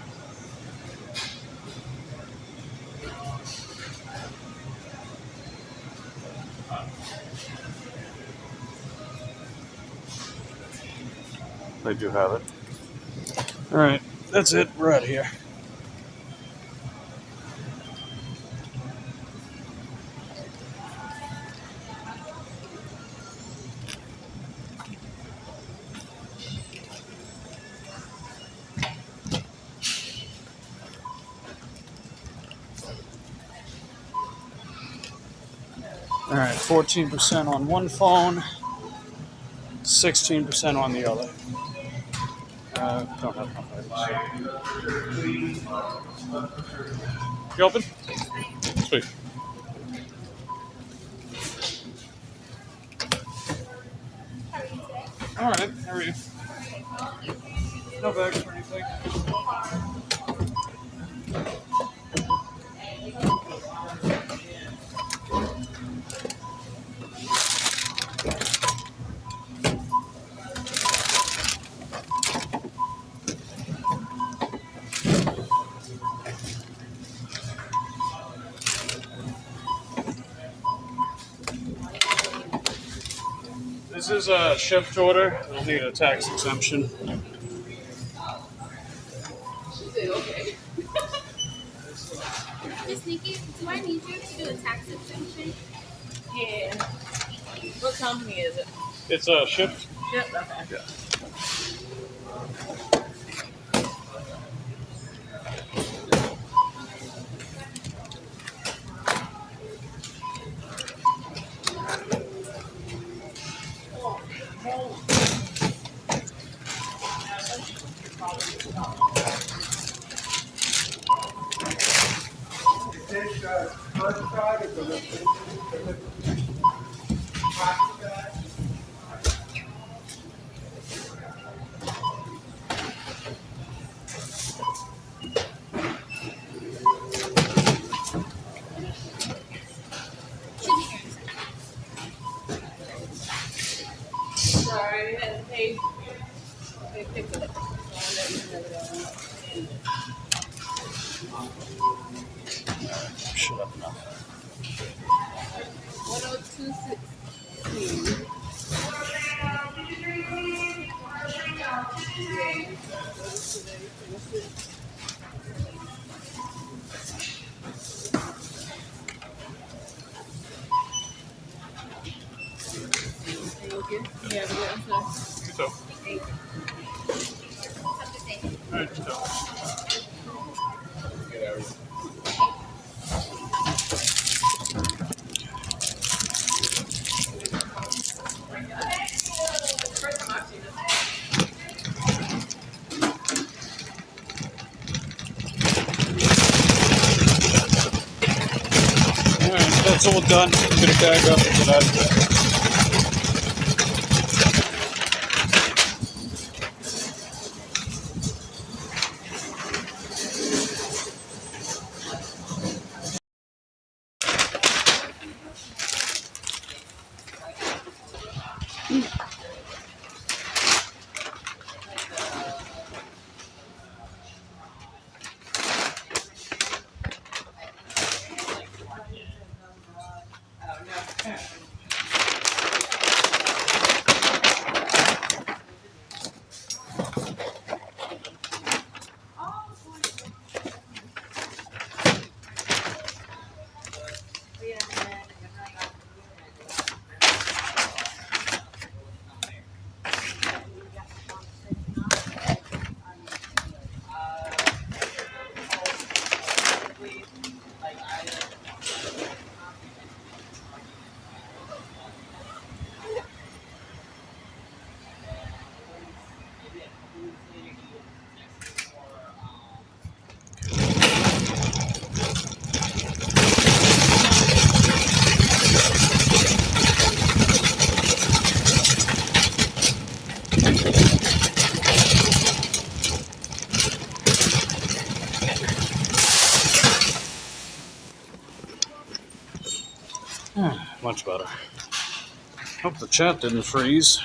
They do have it. Alright, that's it. We're out of here. Alright, 14% on one phone, 16% on the other. Don't have items. You open? Sweet. Alright, how are you? No bags or anything. This is a shipped order. It'll need a tax exemption. Okay. Miss Nikki, do I need you to do a tax exemption? Yeah. What company is it? It's shipped. Yep, okay. Yeah. Yeah, but You too. All right, you too. Alright, that's all done. I'm gonna bag up into that. Much better. Hope the chat didn't freeze.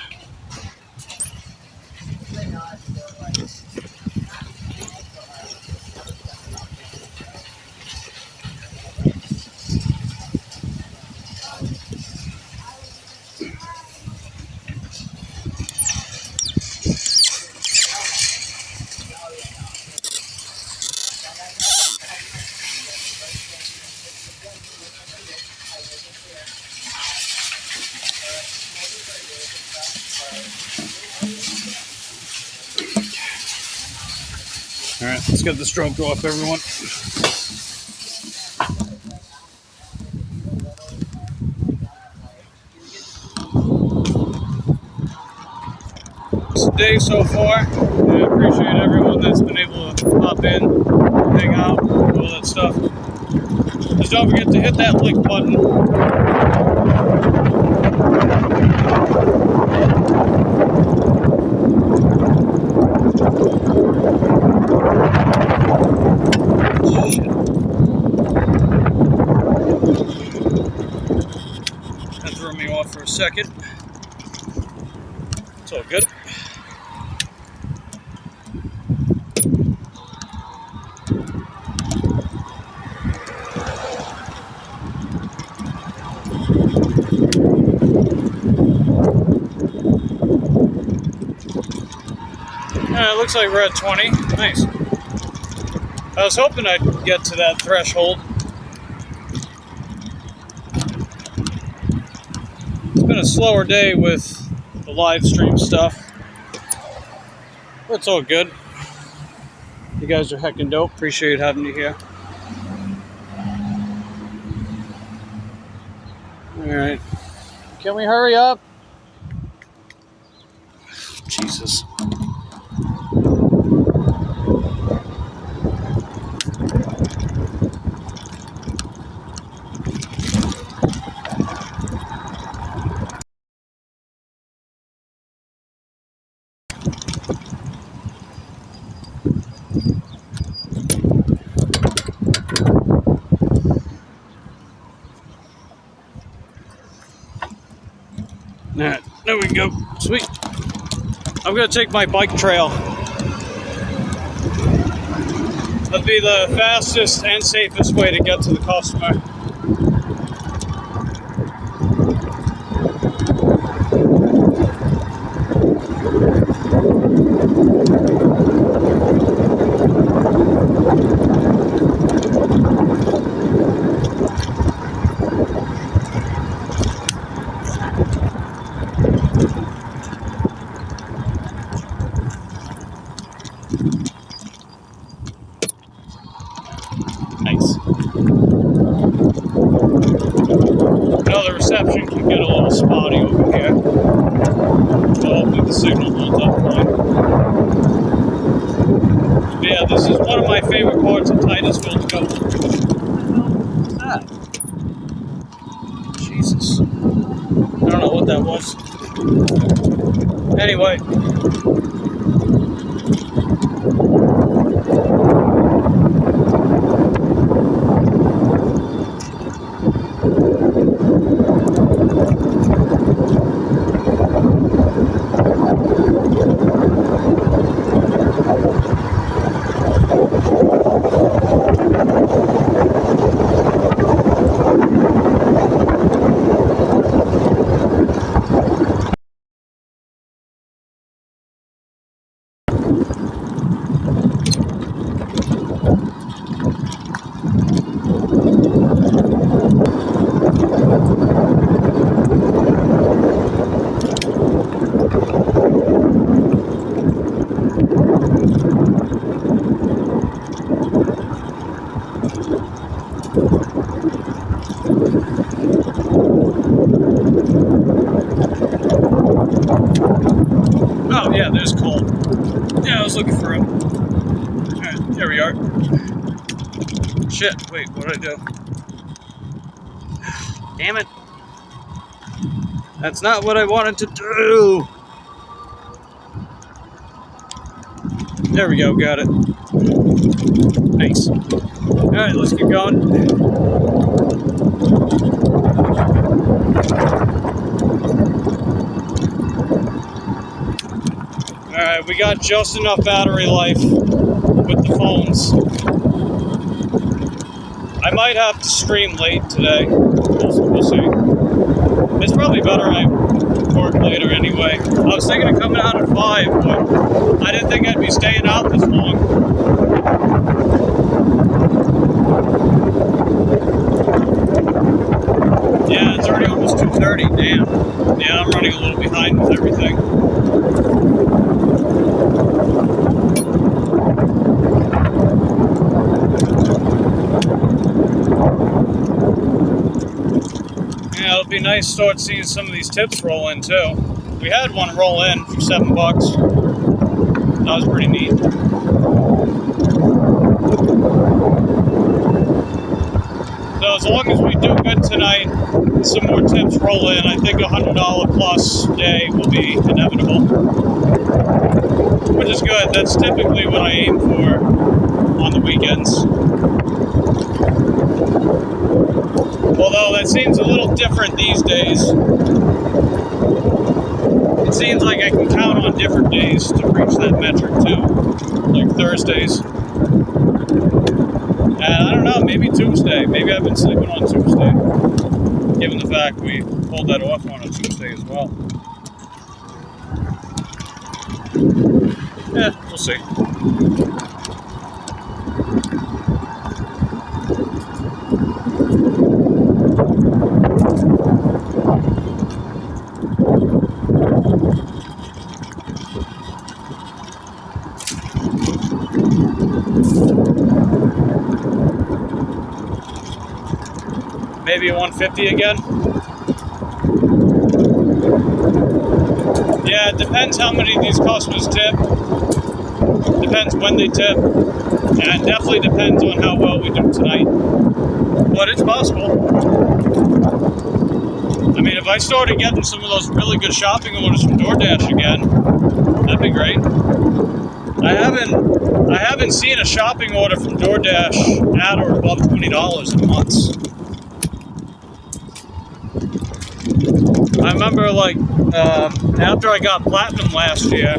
Alright, let's get the stroke off, everyone. It's a day so far, and I appreciate everyone that's been able to pop in, hang out, all that stuff. Just don't forget to hit that like button. That threw me off for a second. It's all good. It looks like we're at 20. Nice. I was hoping I'd get to that threshold. It's been a slower day with the live stream stuff, but it's all good. You guys are heckin' dope. Appreciate having you here. Alright. Can we hurry up? Jesus. Alright, there we go. Sweet. I'm gonna take my bike trail. That'll be the fastest and safest way to get to the customer. Yeah, this is one of my favorite parts of Titusville to go. What the hell was that? Jesus. I don't know what that was. Anyway. Oh, yeah, there's Cole. Yeah, I was looking for him. Alright, there we are. Shit, wait, what did I do? Damn it. That's not what I wanted to do. There we go, got it. Nice. Alright, let's keep going. Alright, we got just enough battery life with the phones. I might have to stream late today. We'll see. It's probably better I work later anyway. I was thinking of coming out at 5, but I didn't think I'd be staying out this long. Yeah, it's already almost 2:30. Damn. Yeah, I'm running a little behind with everything. Yeah, it'll be nice to start seeing some of these tips roll in too. We had one roll in for $7. That was pretty neat. So as long as we do good tonight, some more tips roll in, I think a $100 plus day will be inevitable. Which is good. That's typically what I aim for on the weekends. Although that seems a little different these days. It seems like I can count on different days to reach that metric too. Like Thursdays. And I don't know, maybe Tuesday. Maybe I've been sleeping on Tuesday. Given the fact we pulled that off on a Tuesday as well. Yeah, we'll see. Maybe a 150 again. Yeah, it depends how many of these customers tip. Depends when they tip. And it definitely depends on how well we do tonight. But it's possible. I mean, if I started getting some of those really good shopping orders from DoorDash again, that'd be great. I haven't seen a shopping order from DoorDash at or above $20 in months. I remember, like, after I got platinum last year,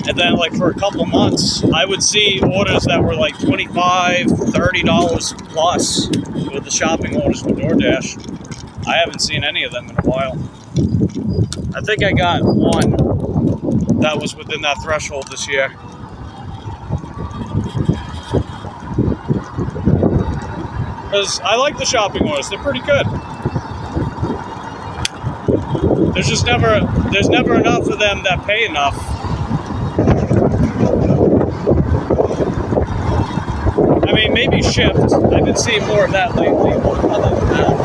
and then, like, for a couple months, I would see orders that were, like, $25, $30 plus with the shopping orders with DoorDash. I haven't seen any of them in a while. I think I got one that was within that threshold this year. Because I like the shopping orders. They're pretty good. There's never enough of them that pay enough. I mean, maybe Shift. I've been seeing more of that lately. Other than that.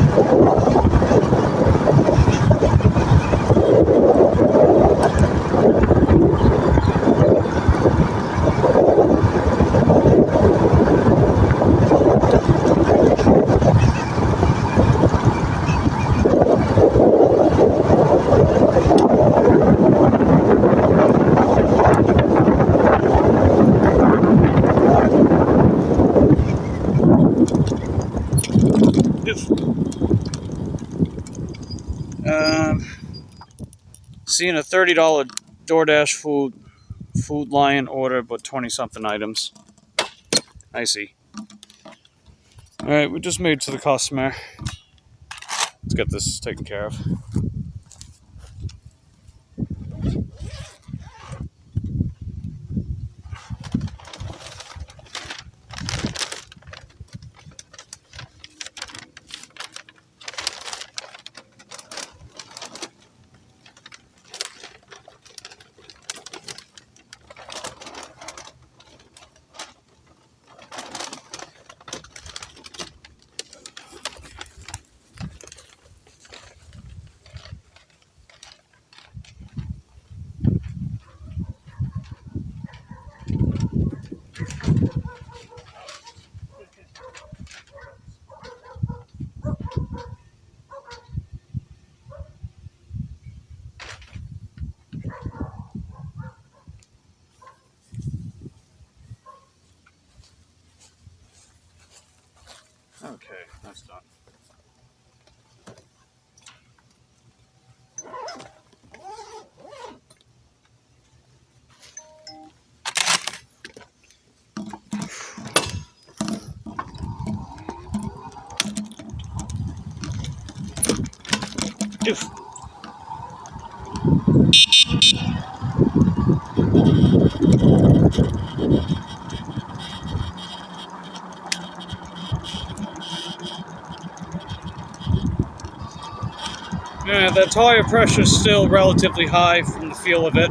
Seeing a $30 DoorDash Food Lion order, but 20-something items. I see. Alright, we just made it to the customer. Let's get this taken care of. Okay, that's done. Oof. Yeah, the tire pressure is still relatively high from the feel of it.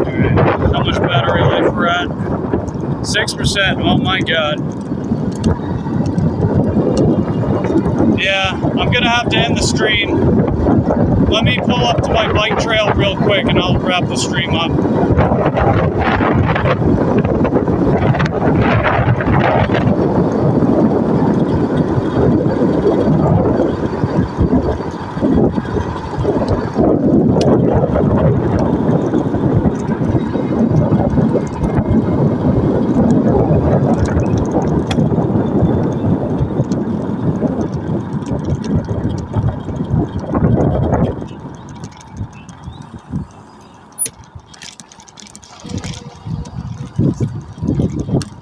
Alright, how much battery life we're at? 6%, oh my god. Yeah, I'm gonna have to end the stream. Let me pull up to my bike trail real quick and I'll wrap the stream up.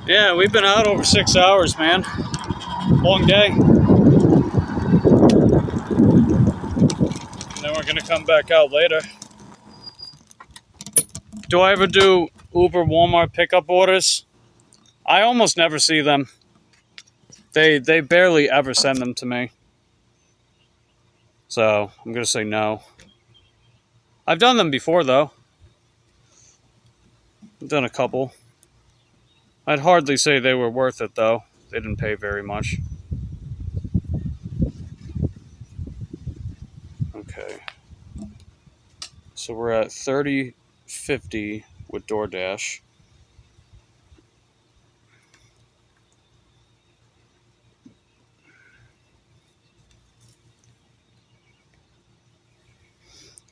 Yeah, we've been out over 6 hours, man. Long day. And then we're gonna come back out later. Do I ever do Uber Walmart pickup orders? I almost never see them. They barely ever send them to me. So I'm gonna say no. I've done them before though. I've done a couple. I'd hardly say they were worth it though. They didn't pay very much. Okay. So we're at $30.50 with DoorDash.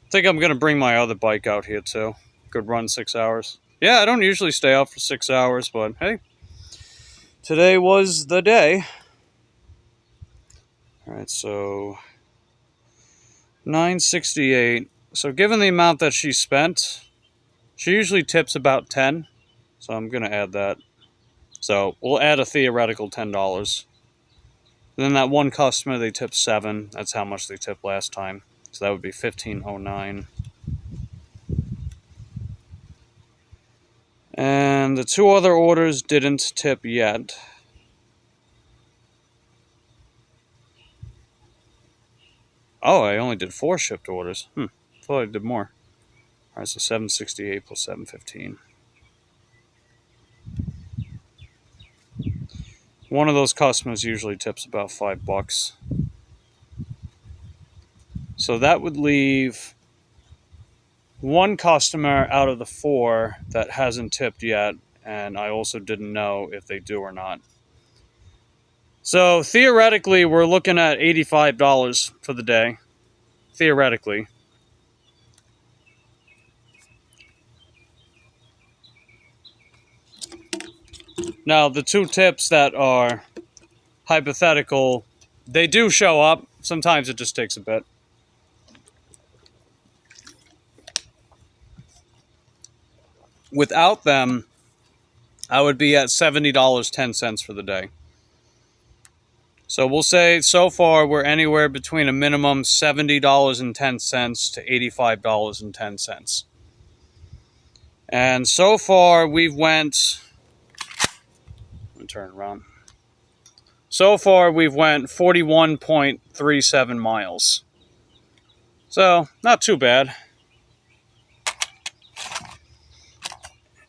I think I'm gonna bring my other bike out here too. Could run 6 hours. Yeah, I don't usually stay out for 6 hours, but hey, today was the day. All right, so $9.68. So given the amount that she spent, she usually tips about 10. So I'm gonna add that. So we'll add a theoretical $10. And then that one customer, they tipped 7. That's how much they tipped last time. So that would be $15.09. And the 2 other orders didn't tip yet. Oh, I only did 4 shipped orders. Thought I did more. Alright, so $7.68 plus $7.15. One of those customers usually tips about $5. So that would leave one customer out of the 4 that hasn't tipped yet, and I also didn't know if they do or not. So theoretically, we're looking at $85 for the day. Theoretically. Now, the 2 tips that are hypothetical, they do show up. Sometimes it just takes a bit. Without them, I would be at $70.10 for the day. So we'll say so far we're anywhere between a minimum $70.10 to $85.10. And so far we've went, let me turn around. So far we've went 41.37 miles. So not too bad.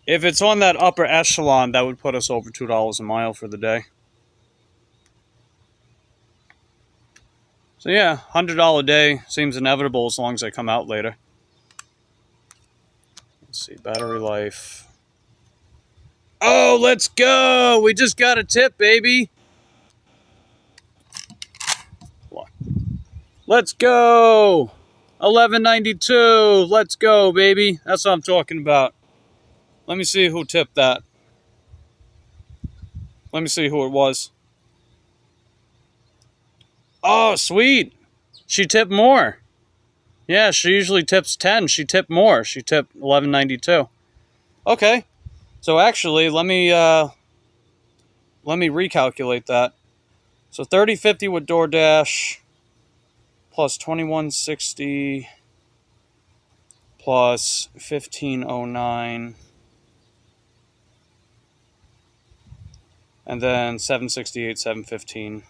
If it's on that upper echelon, that would put us over $2 a mile for the day. So yeah, $100 a day seems inevitable as long as I come out later. Let's see, battery life. Oh, let's go! We just got a tip, baby! Let's go! $11.92! Let's go, baby! That's what I'm talking about. Let me see who tipped that. Let me see who it was. Oh, sweet! She tipped more. Yeah, she usually tips 10. She tipped more. She tipped $11.92. Okay. So actually, let me recalculate that. So $30.50 with DoorDash plus $21.60 plus $15.09 and then $7.68, $7.15.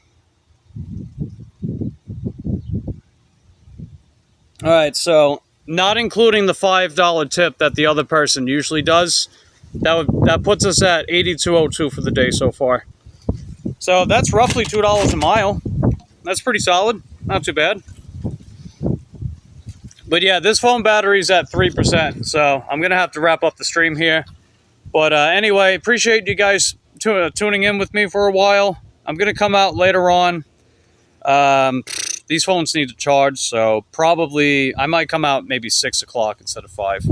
All right, so not including the $5 tip that the other person usually does, that puts us at $82.02 for the day so far. So that's roughly $2 a mile. That's pretty solid. Not too bad. But yeah, this phone battery's at 3%, so I'm going to have to wrap up the stream here. But anyway, appreciate you guys tuning in with me for a while. I'm going to come out later on. These phones need to charge, so probably I might come out maybe 6 o'clock instead of 5.